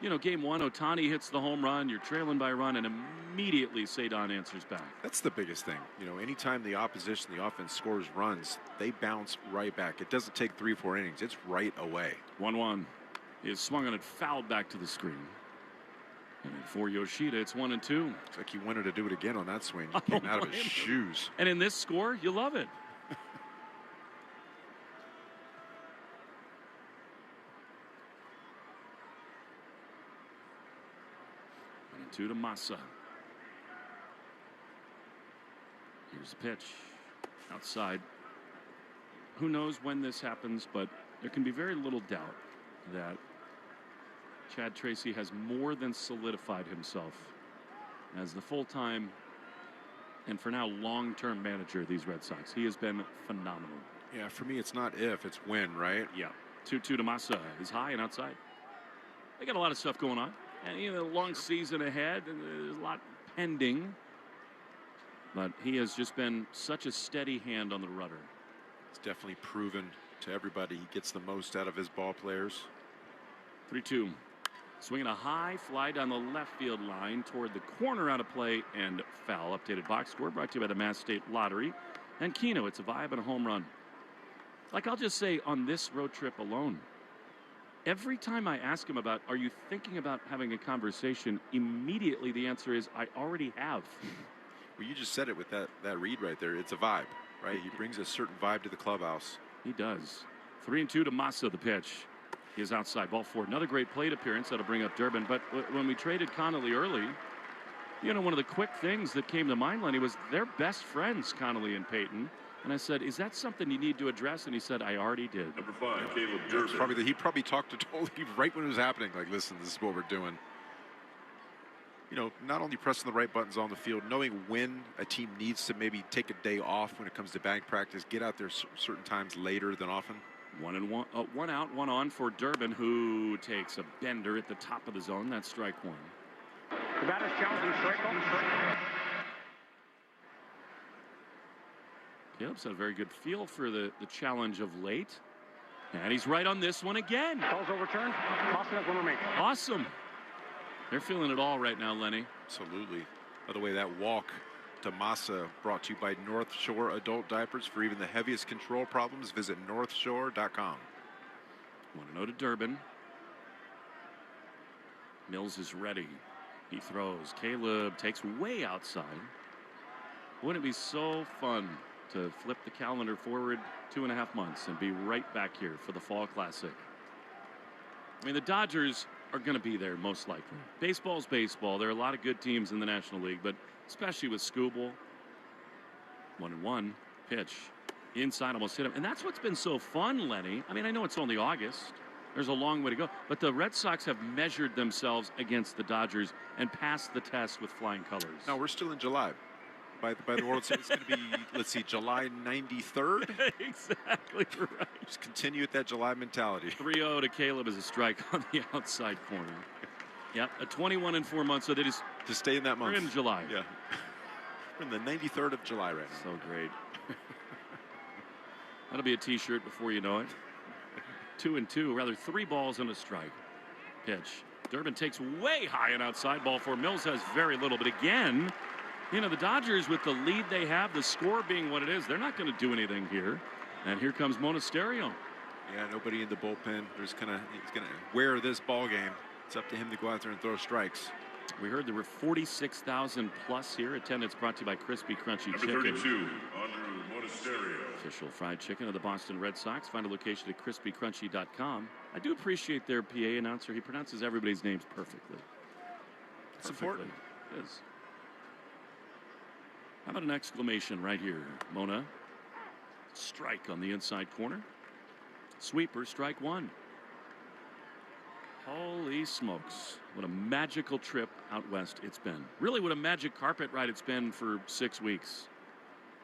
You know, game one, Ohtani hits the home run. You're trailing by a run, and immediately Cedon answers back. That's the biggest thing. You know, anytime the opposition, the offense scores runs, they bounce right back. It doesn't take 3-4 innings. It's right away. 1-1 is swung on it, fouled back to the screen. And for Yoshida, it's 1-2. It's like he wanted to do it again on that swing. He came out of his shoes. And in this score, you love it. 2 to Massa. Here's the pitch. Outside. Who knows when this happens, but there can be very little doubt that Chad Tracy has more than solidified himself as the full-time and for now long-term manager of these Red Sox. He has been phenomenal. Yeah, for me, it's not if, it's when, right? Yeah. 2-2 to Massa is high and outside. They got a lot of stuff going on. And, you know, a long season ahead, and there's a lot pending. But he has just been such a steady hand on the rudder. It's definitely proven to everybody he gets the most out of his ball players. 3-2. Swinging a high fly down the left field line toward the corner, out of play and foul. Updated box score brought to you by the Mass State Lottery and Keno. It's a vibe and a home run. Like, I'll just say, on this road trip alone, every time I ask him about, are you thinking about having a conversation, immediately the answer is, I already have. Well, you just said it with that read right there. It's a vibe, right? He brings a certain vibe to the clubhouse. He does. 3-2 to Massa, the pitch. He is outside, ball four. Another great plate appearance. That'll bring up Durbin. But when we traded Connolly early, you know, one of the quick things that came to mind, Lenny, was they're best friends, Connolly and Peyton. And I said, is that something you need to address? And he said, I already did. Number 5, Caleb Durbin. He probably talked to Tolley right when it was happening. Like, listen, this is what we're doing. You know, not only pressing the right buttons on the field, knowing when a team needs to maybe take a day off when it comes to batting practice, get out there certain times later than often. 1 out, 1 on for Durbin, who takes a bender at the top of the zone. That's strike one. The batter's challenging strike. Caleb's had a very good feel for the challenge of late. And he's right on this one again. Ball's overturned. Boston has 1 remaining. Awesome. They're feeling it all right now, Lenny. Absolutely. By the way, that walk to Massa brought to you by North Shore Adult Diapers. For even the heaviest control problems, visit northshore.com. 1-0 to Durbin. Mills is ready. He throws. Caleb takes way outside. Wouldn't it be so fun to flip the calendar forward 2.5 months and be right back here for the Fall Classic? I mean, the Dodgers are going to be there most likely. Baseball's baseball. There are a lot of good teams in the National League, but especially with Skubal. 1-1 pitch. Inside, almost hit him. And that's what's been so fun, Lenny. I mean, I know it's only August. There's a long way to go. But the Red Sox have measured themselves against the Dodgers and passed the test with flying colors. No, we're still in July. By the World Series, it's going to be, let's see, July 93rd. Exactly right. Just continue with that July mentality. 3-0 to Caleb as a strike on the outside corner. Yep, a 21 in 4 months, so they just to stay in that month. We're in July. Yeah, we're in the 93rd of July right now. So great. That'll be a T-shirt before you know it. 2-2, rather 3 balls and a strike. Pitch. Durbin takes way high and outside. Ball four. Mills has very little, but again, you know, the Dodgers, with the lead they have, the score being what it is, they're not going to do anything here. And here comes Monasterio. Yeah, nobody in the bullpen. He's going to wear this ball game. It's up to him to go out there and throw strikes. We heard there were 46,000 plus here. Attendance brought to you by Crispy Crunchy Number Chicken. 32, Andrew Monasterio. Official fried chicken of the Boston Red Sox. Find a location at crispycrunchy.com. I do appreciate their PA announcer. He pronounces everybody's names perfectly. It's important. It is. How about an exclamation right here? Mona. Strike on the inside corner. Sweeper, strike one. Holy smokes. What a magical trip out west it's been. Really, what a magic carpet ride it's been for 6 weeks.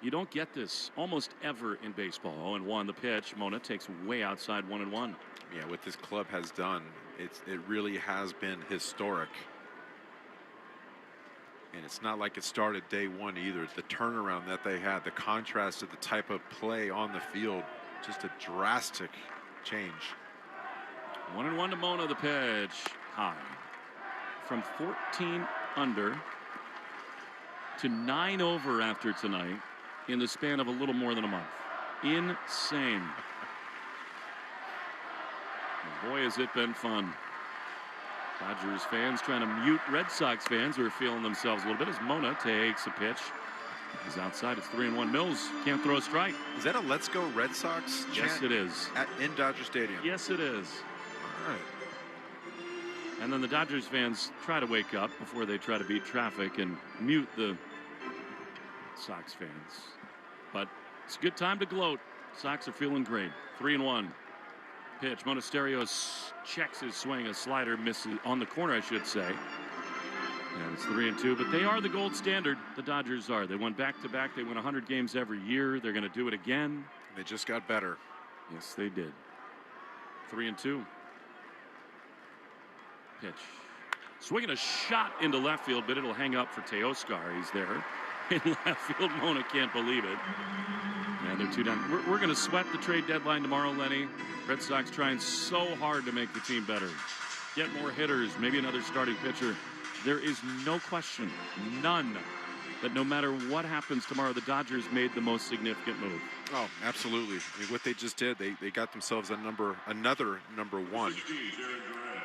You don't get this almost ever in baseball. 0-1 the pitch. Mona takes way outside 1-1. Yeah, what this club has done, it really has been historic. And it's not like it started day one either. The turnaround that they had, the contrast of the type of play on the field, just a drastic change. 1-1 to Mona, the pitch. High. from 14 under to 9 over after tonight in the span of a little more than a month. Insane. And boy, has it been fun. Dodgers fans trying to mute Red Sox fans who are feeling themselves a little bit as Mona takes a pitch. He's outside. It's 3-1. Mills can't throw a strike. Is that a "Let's Go Red Sox" chant? Yes, it is. In Dodger Stadium. Yes, it is. All right. And then the Dodgers fans try to wake up before they try to beat traffic and mute the Sox fans. But it's a good time to gloat. Sox are feeling great. 3-1. Pitch. Monasterio checks his swing. A slider misses on the corner, I should say. And it's 3-2. But they are the gold standard. The Dodgers are. They won back-to-back. They win 100 games every year. They're going to do it again. They just got better. Yes, they did. 3-2. Pitch. Swinging a shot into left field, but it'll hang up for Teoscar. He's there in left field. Mona can't believe it. And they're 2 down. We're going to sweat the trade deadline tomorrow, Lenny. Red Sox trying so hard to make the team better. Get more hitters, maybe another starting pitcher. There is no question, none, that no matter what happens tomorrow, the Dodgers made the most significant move. Oh, absolutely. I mean, what they just did, they got themselves another number one.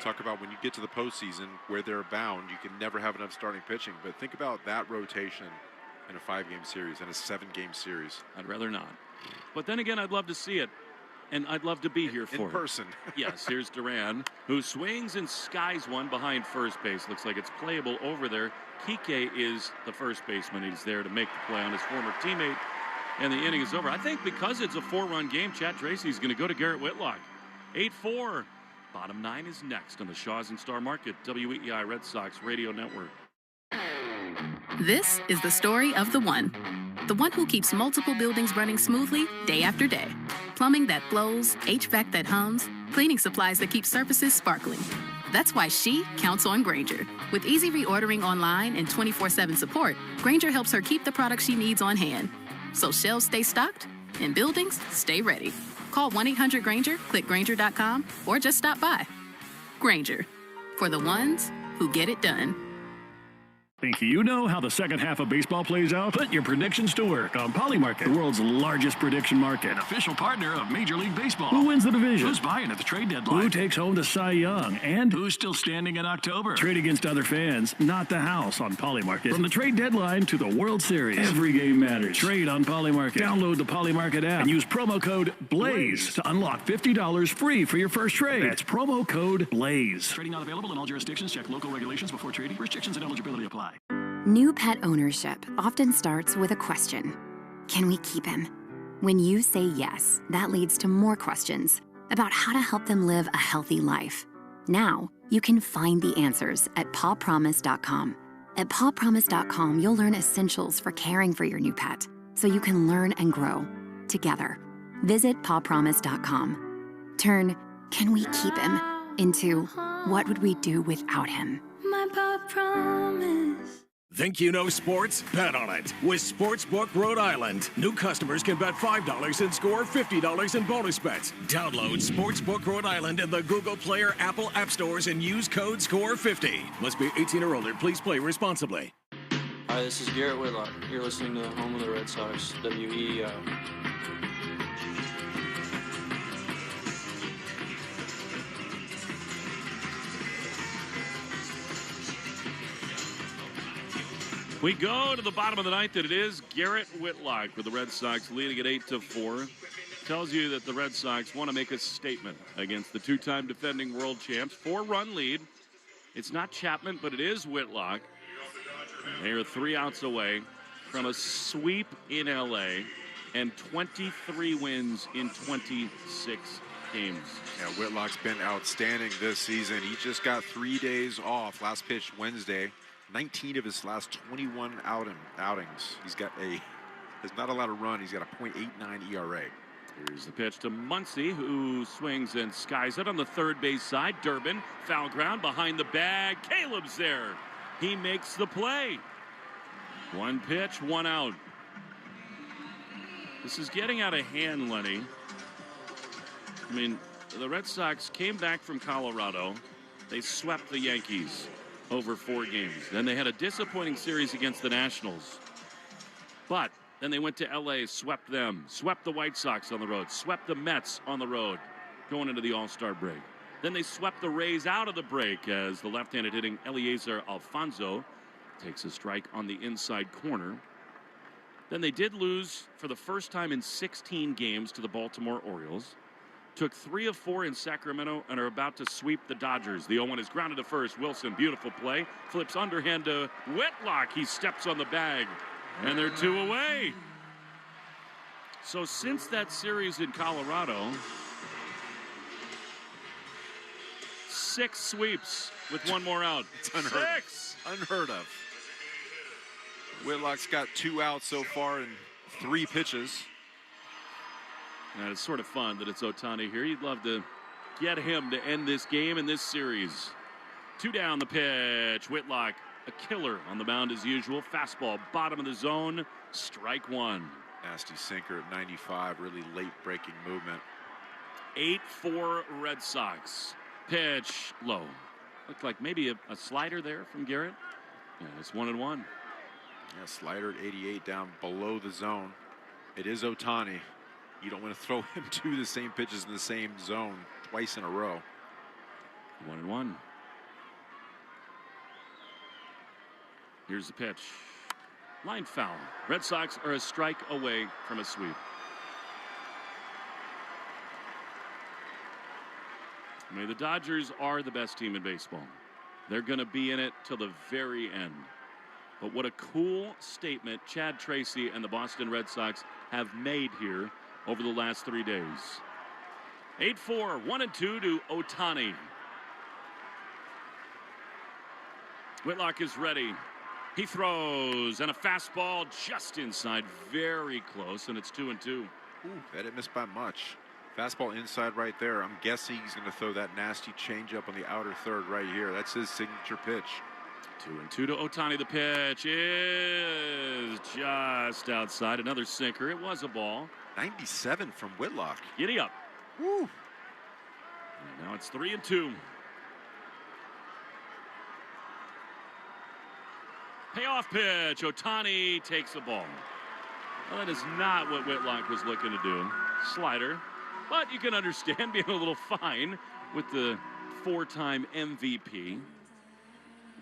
Talk about when you get to the postseason where they're bound, you can never have enough starting pitching. But think about that rotation in a 5-game series and a 7-game series. I'd rather not. But then again, I'd love to see it. And I'd love to be here for it. In person. Yes, here's Duran, who swings and skies one behind first base. Looks like it's playable over there. Kike is the first baseman. He's there to make the play on his former teammate. And the inning is over. I think because it's a 4-run game, Chad Tracy's going to go to Garrett Whitlock. 8-4. Bottom 9 is next on the Shaws and Star Market, WEEI Red Sox Radio Network. This is the story of the one who keeps multiple buildings running smoothly day after day. Plumbing that flows, HVAC that hums, cleaning supplies that keep surfaces sparkling. That's why she counts on Grainger. With easy reordering online and 24/7 support, Grainger helps her keep the products she needs on hand. So shelves stay stocked and buildings stay ready. Call 1-800-GRAINGER, click Grainger.com, or just stop by. Grainger, for the ones who get it done. Think you know how the second half of baseball plays out? Put your predictions to work on Polymarket, the world's largest prediction market. An official partner of Major League Baseball. Who wins the division? Who's buying at the trade deadline? Who takes home the Cy Young? And who's still standing in October? Trade against other fans, not the house on Polymarket. From the trade deadline to the World Series, every game matters. Trade on Polymarket. Download the Polymarket app and use promo code BLAZE to unlock $50 free for your first trade. That's promo code BLAZE. Trading not available in all jurisdictions. Check local regulations before trading. Restrictions and eligibility apply. New pet ownership often starts with a question. Can we keep him? When you say yes, that leads to more questions about how to help them live a healthy life. Now, you can find the answers at pawpromise.com. At pawpromise.com, you'll learn essentials for caring for your new pet so you can learn and grow together. Visit pawpromise.com. Turn "can we keep him" into "what would we do without him?" My paw promise. Think you know sports? Bet on it. With Sportsbook Rhode Island, new customers can bet $5 and score $50 in bonus bets. Download Sportsbook Rhode Island in the Google Play or Apple App Stores and use code SCORE50. Must be 18 or older. Please play responsibly. Hi, this is Garrett Whitlock. You're listening to the home of the Red Sox, WEEI. We go to the bottom of the ninth, and it is Garrett Whitlock with the Red Sox leading at 8-4. Tells you that the Red Sox want to make a statement against the two-time defending world champs. 4-run lead. It's not Chapman, but it is Whitlock. They are 3 outs away from a sweep in L.A. and 23 wins in 26 games. Yeah, Whitlock's been outstanding this season. He just got 3 days off. Last pitch Wednesday. 19 of his last 21 outings. He's not allowed to run. He's got a .89 ERA. Here's the pitch to Muncy, who swings and skies it on the third base side. Durbin, foul ground behind the bag. Caleb's there. He makes the play. 1 pitch, 1 out. This is getting out of hand, Lenny. I mean, the Red Sox came back from Colorado. They swept the Yankees. over 4 games. Then they had a disappointing series against the Nationals. But then they went to L.A., swept them, swept the White Sox on the road, swept the Mets on the road going into the All-Star break. Then they swept the Rays out of the break as the left-handed hitting Eliezer Alfonso takes a strike on the inside corner. Then they did lose for the first time in 16 games to the Baltimore Orioles. Took 3 of 4 in Sacramento and are about to sweep the Dodgers. The 0-1 is grounded to first. Wilson, beautiful play. Flips underhand to Whitlock. He steps on the bag. And they're 2 away. So since that series in Colorado, 6 sweeps with 1 more out. It's unheard 6! Unheard of. Whitlock's got 2 outs so far in 3 pitches. And it's sort of fun that it's Ohtani here. You'd love to get him to end this game and this series. 2 down the pitch. Whitlock, a killer on the mound as usual. Fastball, bottom of the zone. Strike 1. Nasty sinker at 95. Really late breaking movement. 8-4 Red Sox. Pitch low. Looked like maybe a slider there from Garrett. Yeah, it's 1-1. Yeah, slider at 88 down below the zone. It is Ohtani. You don't want to throw him 2 the same pitches in the same zone twice in a row. 1-1. Here's the pitch. Line foul. Red Sox are a strike away from a sweep. I mean, the Dodgers are the best team in baseball. They're going to be in it till the very end. But what a cool statement Chad Tracy and the Boston Red Sox have made here over the last 3 days. 8-4, 1-2 to Ohtani. Whitlock is ready. He throws, and a fastball just inside, very close, and it's 2-2. Ooh, that didn't miss by much. Fastball inside right there. I'm guessing he's going to throw that nasty changeup on the outer third right here. That's his signature pitch. 2-2 to Ohtani. The pitch is just outside. Another sinker. It was a ball. 97 from Whitlock. Giddy up. Woo. And now it's 3-2. Payoff pitch. Ohtani takes the ball. Well, that is not what Whitlock was looking to do. Slider. But you can understand being a little fine with the 4-time MVP.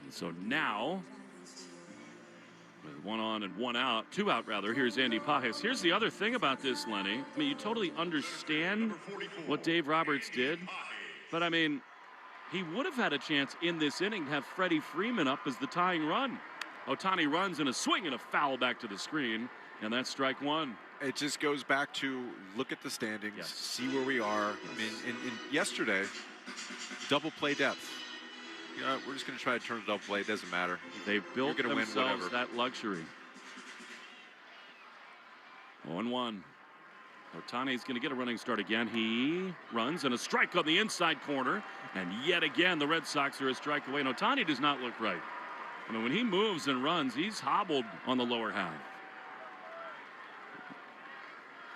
And so now, with 1 on and 1 out, 2 out rather, here's Andy Pajes. Here's the other thing about this, Lenny. I mean, you totally understand what Dave Roberts did. But, I mean, he would have had a chance in this inning to have Freddie Freeman up as the tying run. Ohtani runs in a swing and a foul back to the screen, and that's strike 1. It just goes back to look at the standings, yes. See where we are. I mean, in yesterday, double play depth. You know, we're just going to try to turn to double play. It doesn't matter. They've built You're gonna themselves win that luxury. 0-1. Ohtani's going to get a running start again. He runs and a strike on the inside corner. And yet again, the Red Sox are a strike away. And Ohtani does not look right. I mean, when he moves and runs, he's hobbled on the lower half.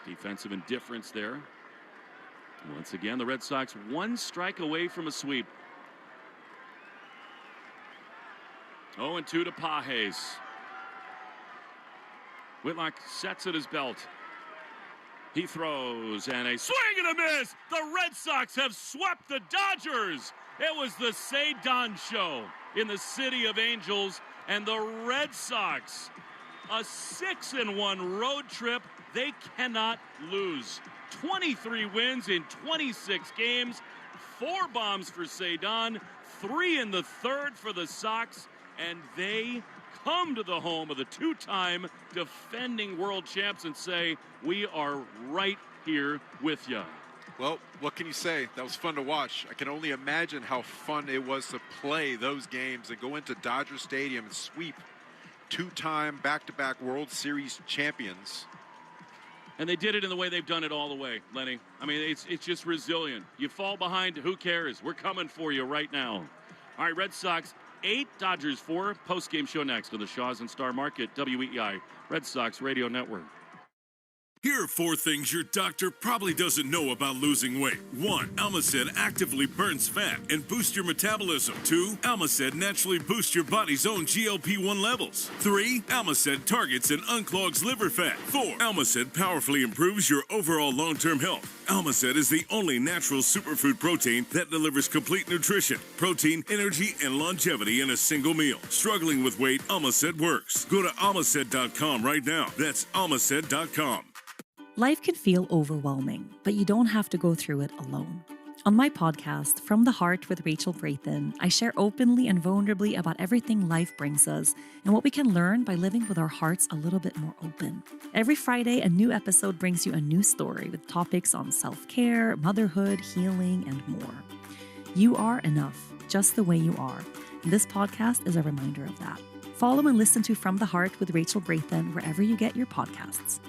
Defensive indifference there. Once again, the Red Sox 1 strike away from a sweep. 0-2 to Pajes. Whitlock sets at his belt. He throws, and a swing and a miss. The Red Sox have swept the Dodgers. It was the Cedon show in the City of Angels, and the Red Sox, a 6-1 road trip. They cannot lose. 23 wins in 26 games. 4 bombs for Cedon. 3 in the third for the Sox. And they come to the home of the 2-time defending world champs and say, we are right here with you. Well, what can you say? That was fun to watch. I can only imagine how fun it was to play those games and go into Dodger Stadium and sweep 2-time back-to-back World Series champions. And they did it in the way they've done it all the way, Lenny. I mean, it's just resilient. You fall behind, who cares? We're coming for you right now. All right, Red Sox 8, Dodgers 4. Post-game show next on the Shaws and Star Market, WEEI Red Sox Radio Network. Here are 4 things your doctor probably doesn't know about losing weight. 1. Almacid actively burns fat and boosts your metabolism. 2. Almacid naturally boosts your body's own GLP-1 levels. 3. Almacid targets and unclogs liver fat. 4. Almacid powerfully improves your overall long-term health. Almacid is the only natural superfood protein that delivers complete nutrition, protein, energy, and longevity in a single meal. Struggling with weight, Almacid works. Go to almacid.com right now. That's almacid.com. Life can feel overwhelming, but you don't have to go through it alone. On my podcast, From the Heart with Rachel Brathen, I share openly and vulnerably about everything life brings us and what we can learn by living with our hearts a little bit more open. Every Friday, a new episode brings you a new story with topics on self-care, motherhood, healing, and more. You are enough, just the way you are. And this podcast is a reminder of that. Follow and listen to From the Heart with Rachel Brathen wherever you get your podcasts.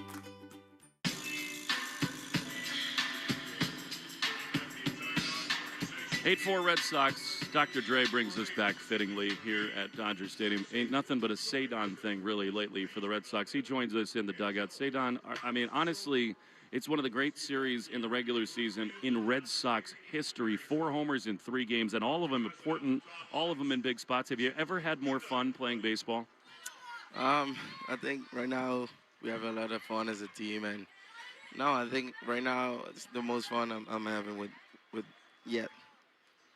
8-4 Red Sox. Dr. Dre brings us back fittingly here at Dodger Stadium. Ain't nothing but a Cedon thing, really, lately for the Red Sox. He joins us in the dugout. Cedon, I mean, honestly, it's one of the great series in the regular season in Red Sox history. 4 homers in 3 games, and all of them important, all of them in big spots. Have you ever had more fun playing baseball? I think right now we have a lot of fun as a team, and no, I think right now it's the most fun I'm having with yet.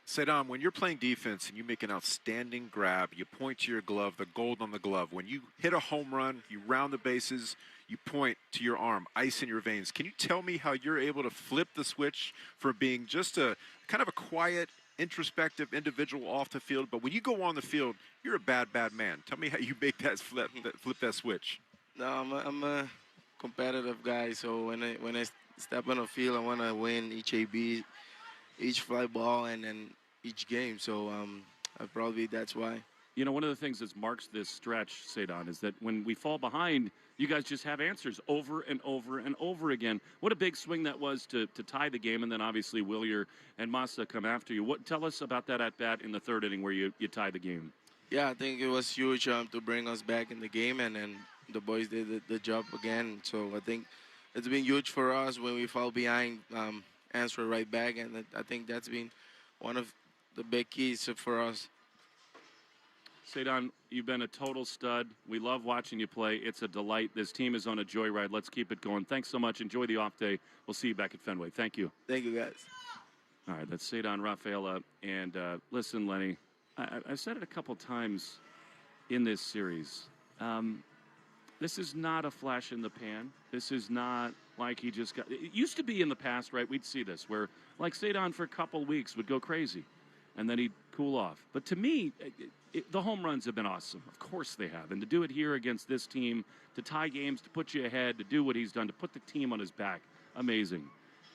Cedon, when you're playing defense and you make an outstanding grab, you point to your glove, the gold on the glove. When you hit a home run, you round the bases, you point to your arm, ice in your veins. Can you tell me how you're able to flip the switch from being just a kind of a quiet, introspective individual off the field, but when you go on the field, you're a bad man. Tell me how you make that flip that switch. No, I'm a competitive guy, so when I step on the field, I want to win each AB, each fly ball, and then each game. So probably that's why. You know, one of the things that marks this stretch, Cedon, is that when we fall behind, you guys just have answers over and over and over again. What a big swing that was to tie the game, and then obviously Willier and Massa come after you. Tell us about that at-bat in the 3rd inning where you tied the game. Yeah, I think it was huge to bring us back in the game, and then the boys did the job again. So I think it's been huge for us when we fall behind, answer right back, and I think that's been one of the big keys for us. Cedon, you've been a total stud. We love watching you play. It's a delight. This team is on a joyride. Let's keep it going. Thanks so much. Enjoy the off day. We'll see you back at Fenway. Thank you. Thank you, guys. All right, that's Cedon Rafaela. And listen, Lenny, I've said it a couple times in this series. This is not a flash in the pan. This is not like he just got... It used to be in the past, right? We'd see this where, like, Cedon for a couple weeks would go crazy, and then he'd cool off. But to me, the home runs have been awesome. Of course they have. And to do it here against this team, to tie games, to put you ahead, to do what he's done, to put the team on his back, amazing.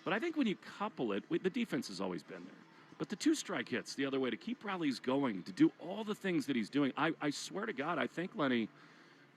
But I think when you couple it, the defense has always been there. But the 2-strike hits the other way, to keep rallies going, to do all the things that he's doing, I swear to God, I think, Lenny,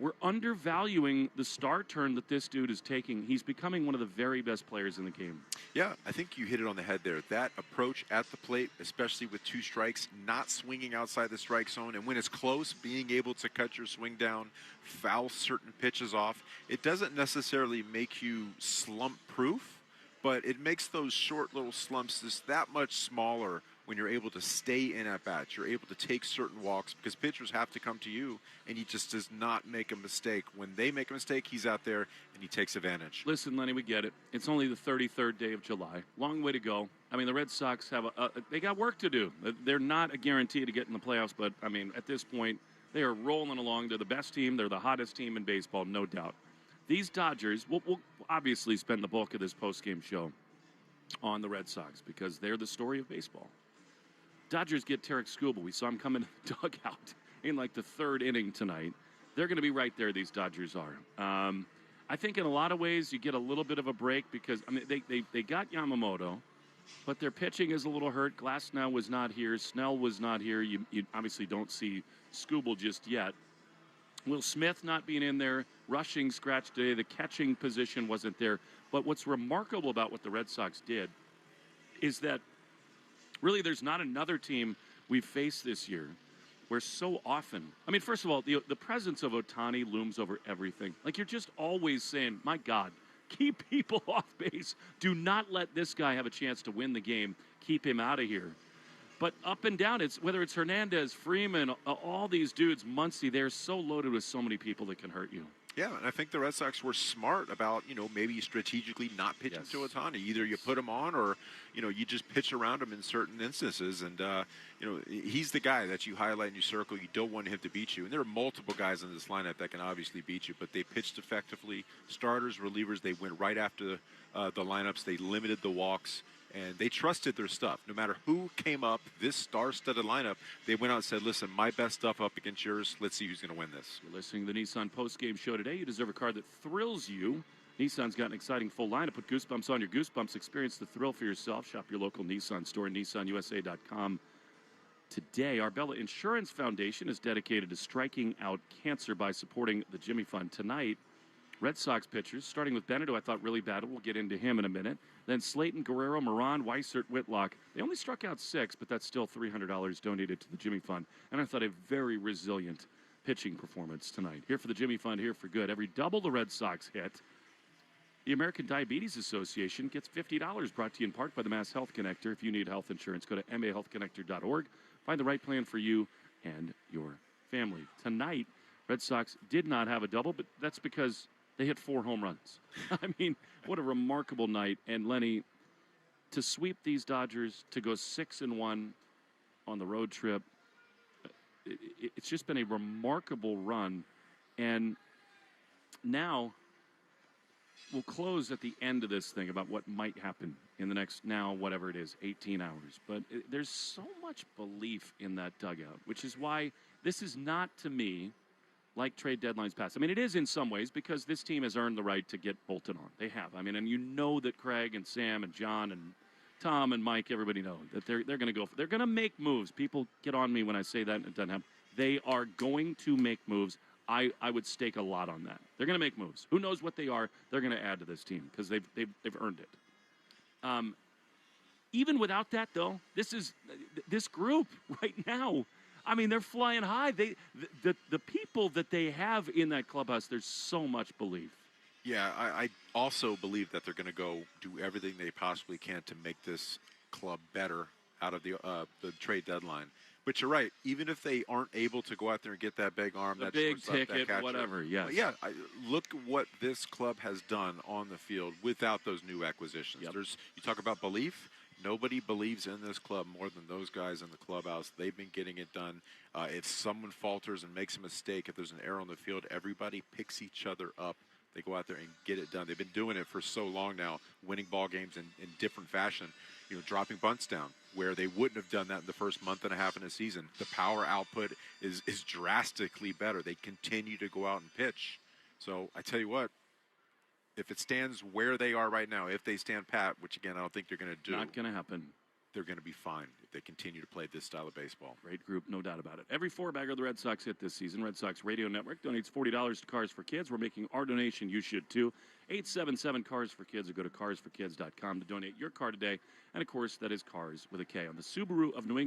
we're undervaluing the star turn that this dude is taking. He's becoming one of the very best players in the game. Yeah, I think you hit it on the head there. That approach at the plate, especially with 2 strikes, not swinging outside the strike zone, and when it's close, being able to cut your swing down, foul certain pitches off. It doesn't necessarily make you slump-proof, but it makes those short little slumps just that much smaller when you're able to stay in at bats. You're able to take certain walks because pitchers have to come to you, and he just does not make a mistake. When they make a mistake, he's out there and he takes advantage. Listen, Lenny, we get it. It's only the 33rd day of July. Long way to go. I mean, the Red Sox have they got work to do. They're not a guarantee to get in the playoffs, but I mean, at this point, they are rolling along. They're the best team. They're the hottest team in baseball, no doubt. These Dodgers, we'll obviously spend the bulk of this postgame show on the Red Sox because they're the story of baseball. Dodgers get Tarek Skubal. We saw him come in the dugout in like the 3rd inning tonight. They're going to be right there, these Dodgers are. I think in a lot of ways you get a little bit of a break because, I mean, they got Yamamoto, but their pitching is a little hurt. Glasnow was not here. Snell was not here. You obviously don't see Skubal just yet. Will Smith not being in there, rushing scratch today. The catching position wasn't there. But what's remarkable about what the Red Sox did is that really, there's not another team we've faced this year where so often, I mean, first of all, the presence of Ohtani looms over everything. Like, you're just always saying, my God, Keep people off base. Do not let this guy have a chance to win the game. Keep him out of here. But up and down, it's whether it's Hernandez, Freeman, all these dudes, Muncy, they're so loaded with so many people that can hurt you. Yeah, and I think the Red Sox were smart about, maybe strategically not pitching to Ohtani. Either you put him on or, you just pitch around him in certain instances. And, he's the guy that you highlight and you circle. You don't want him to beat you. And there are multiple guys in this lineup that can obviously beat you, but they pitched effectively. Starters, relievers, they went right after the lineups. They limited the walks. And they trusted their stuff. No matter who came up, this star-studded lineup, they went out and said, listen, my best stuff up against yours. Let's see who's going to win this. You're listening to the Nissan post-game show today. You deserve a car that thrills you. Nissan's got an exciting full lineup. Put goosebumps on your goosebumps. Experience the thrill for yourself. Shop your local Nissan store at nissanusa.com. Today, Arbella Insurance Foundation is dedicated to striking out cancer by supporting the Jimmy Fund. Tonight, Red Sox pitchers, starting with Bennett, who I thought really battled. We'll get into him in a minute. Then Slayton, Guerrero, Moran, Weissert, Whitlock. They only struck out 6, but that's still $300 donated to the Jimmy Fund. And I thought a very resilient pitching performance tonight. Here for the Jimmy Fund, here for good. Every double the Red Sox hit, the American Diabetes Association gets $50, brought to you in part by the Mass Health Connector. If you need health insurance, go to mahealthconnector.org. Find the right plan for you and your family. Tonight, Red Sox did not have a double, but that's because they hit 4 home runs. I mean, what a remarkable night. And Lenny, to sweep these Dodgers, to go 6-1 on the road trip, it's just been a remarkable run. And now we'll close at the end of this thing about what might happen in the next, now, whatever it is, 18 hours. But there's so much belief in that dugout, which is why this is not, to me, like trade deadlines past. I mean, it is in some ways because this team has earned the right to get bolted on. They have. I mean, and you know that Craig and Sam and John and Tom and Mike, everybody know that they're going to go. They're going to make moves. People get on me when I say that and it doesn't happen. They are going to make moves. I would stake a lot on that. They're going to make moves. Who knows what they are? They're going to add to this team because they've earned it. Even without that, though, this group right now. I mean, they're flying high. The people that they have in that clubhouse, there's so much belief. Yeah, I also believe that they're going to go do everything they possibly can to make this club better out of the trade deadline. But you're right. Even if they aren't able to go out there and get that big arm, that big shortstop, ticket, that catcher, whatever, yes. But yeah, look what this club has done on the field without those new acquisitions. Yep. You talk about belief. Nobody believes in this club more than those guys in the clubhouse. They've been getting it done. If someone falters and makes a mistake, if there's an error on the field, everybody picks each other up. They go out there and get it done. They've been doing it for so long now, winning ball games in different fashion, dropping bunts down where they wouldn't have done that in the first month and a half in a season. The power output is drastically better. They continue to go out and pitch. So I tell you what, if it stands where they are right now, if they stand pat, which again I don't think they're going to do. Not going to happen. They're going to be fine if they continue to play this style of baseball. Great group, no doubt about it. Every 4-bagger the Red Sox hit this season, Red Sox Radio Network donates $40 to Cars for Kids. We're making our donation. You should too. 877 Cars for Kids, or go to carsforkids.com to donate your car today. And of course, that is Cars with a K. On the Subaru of New England.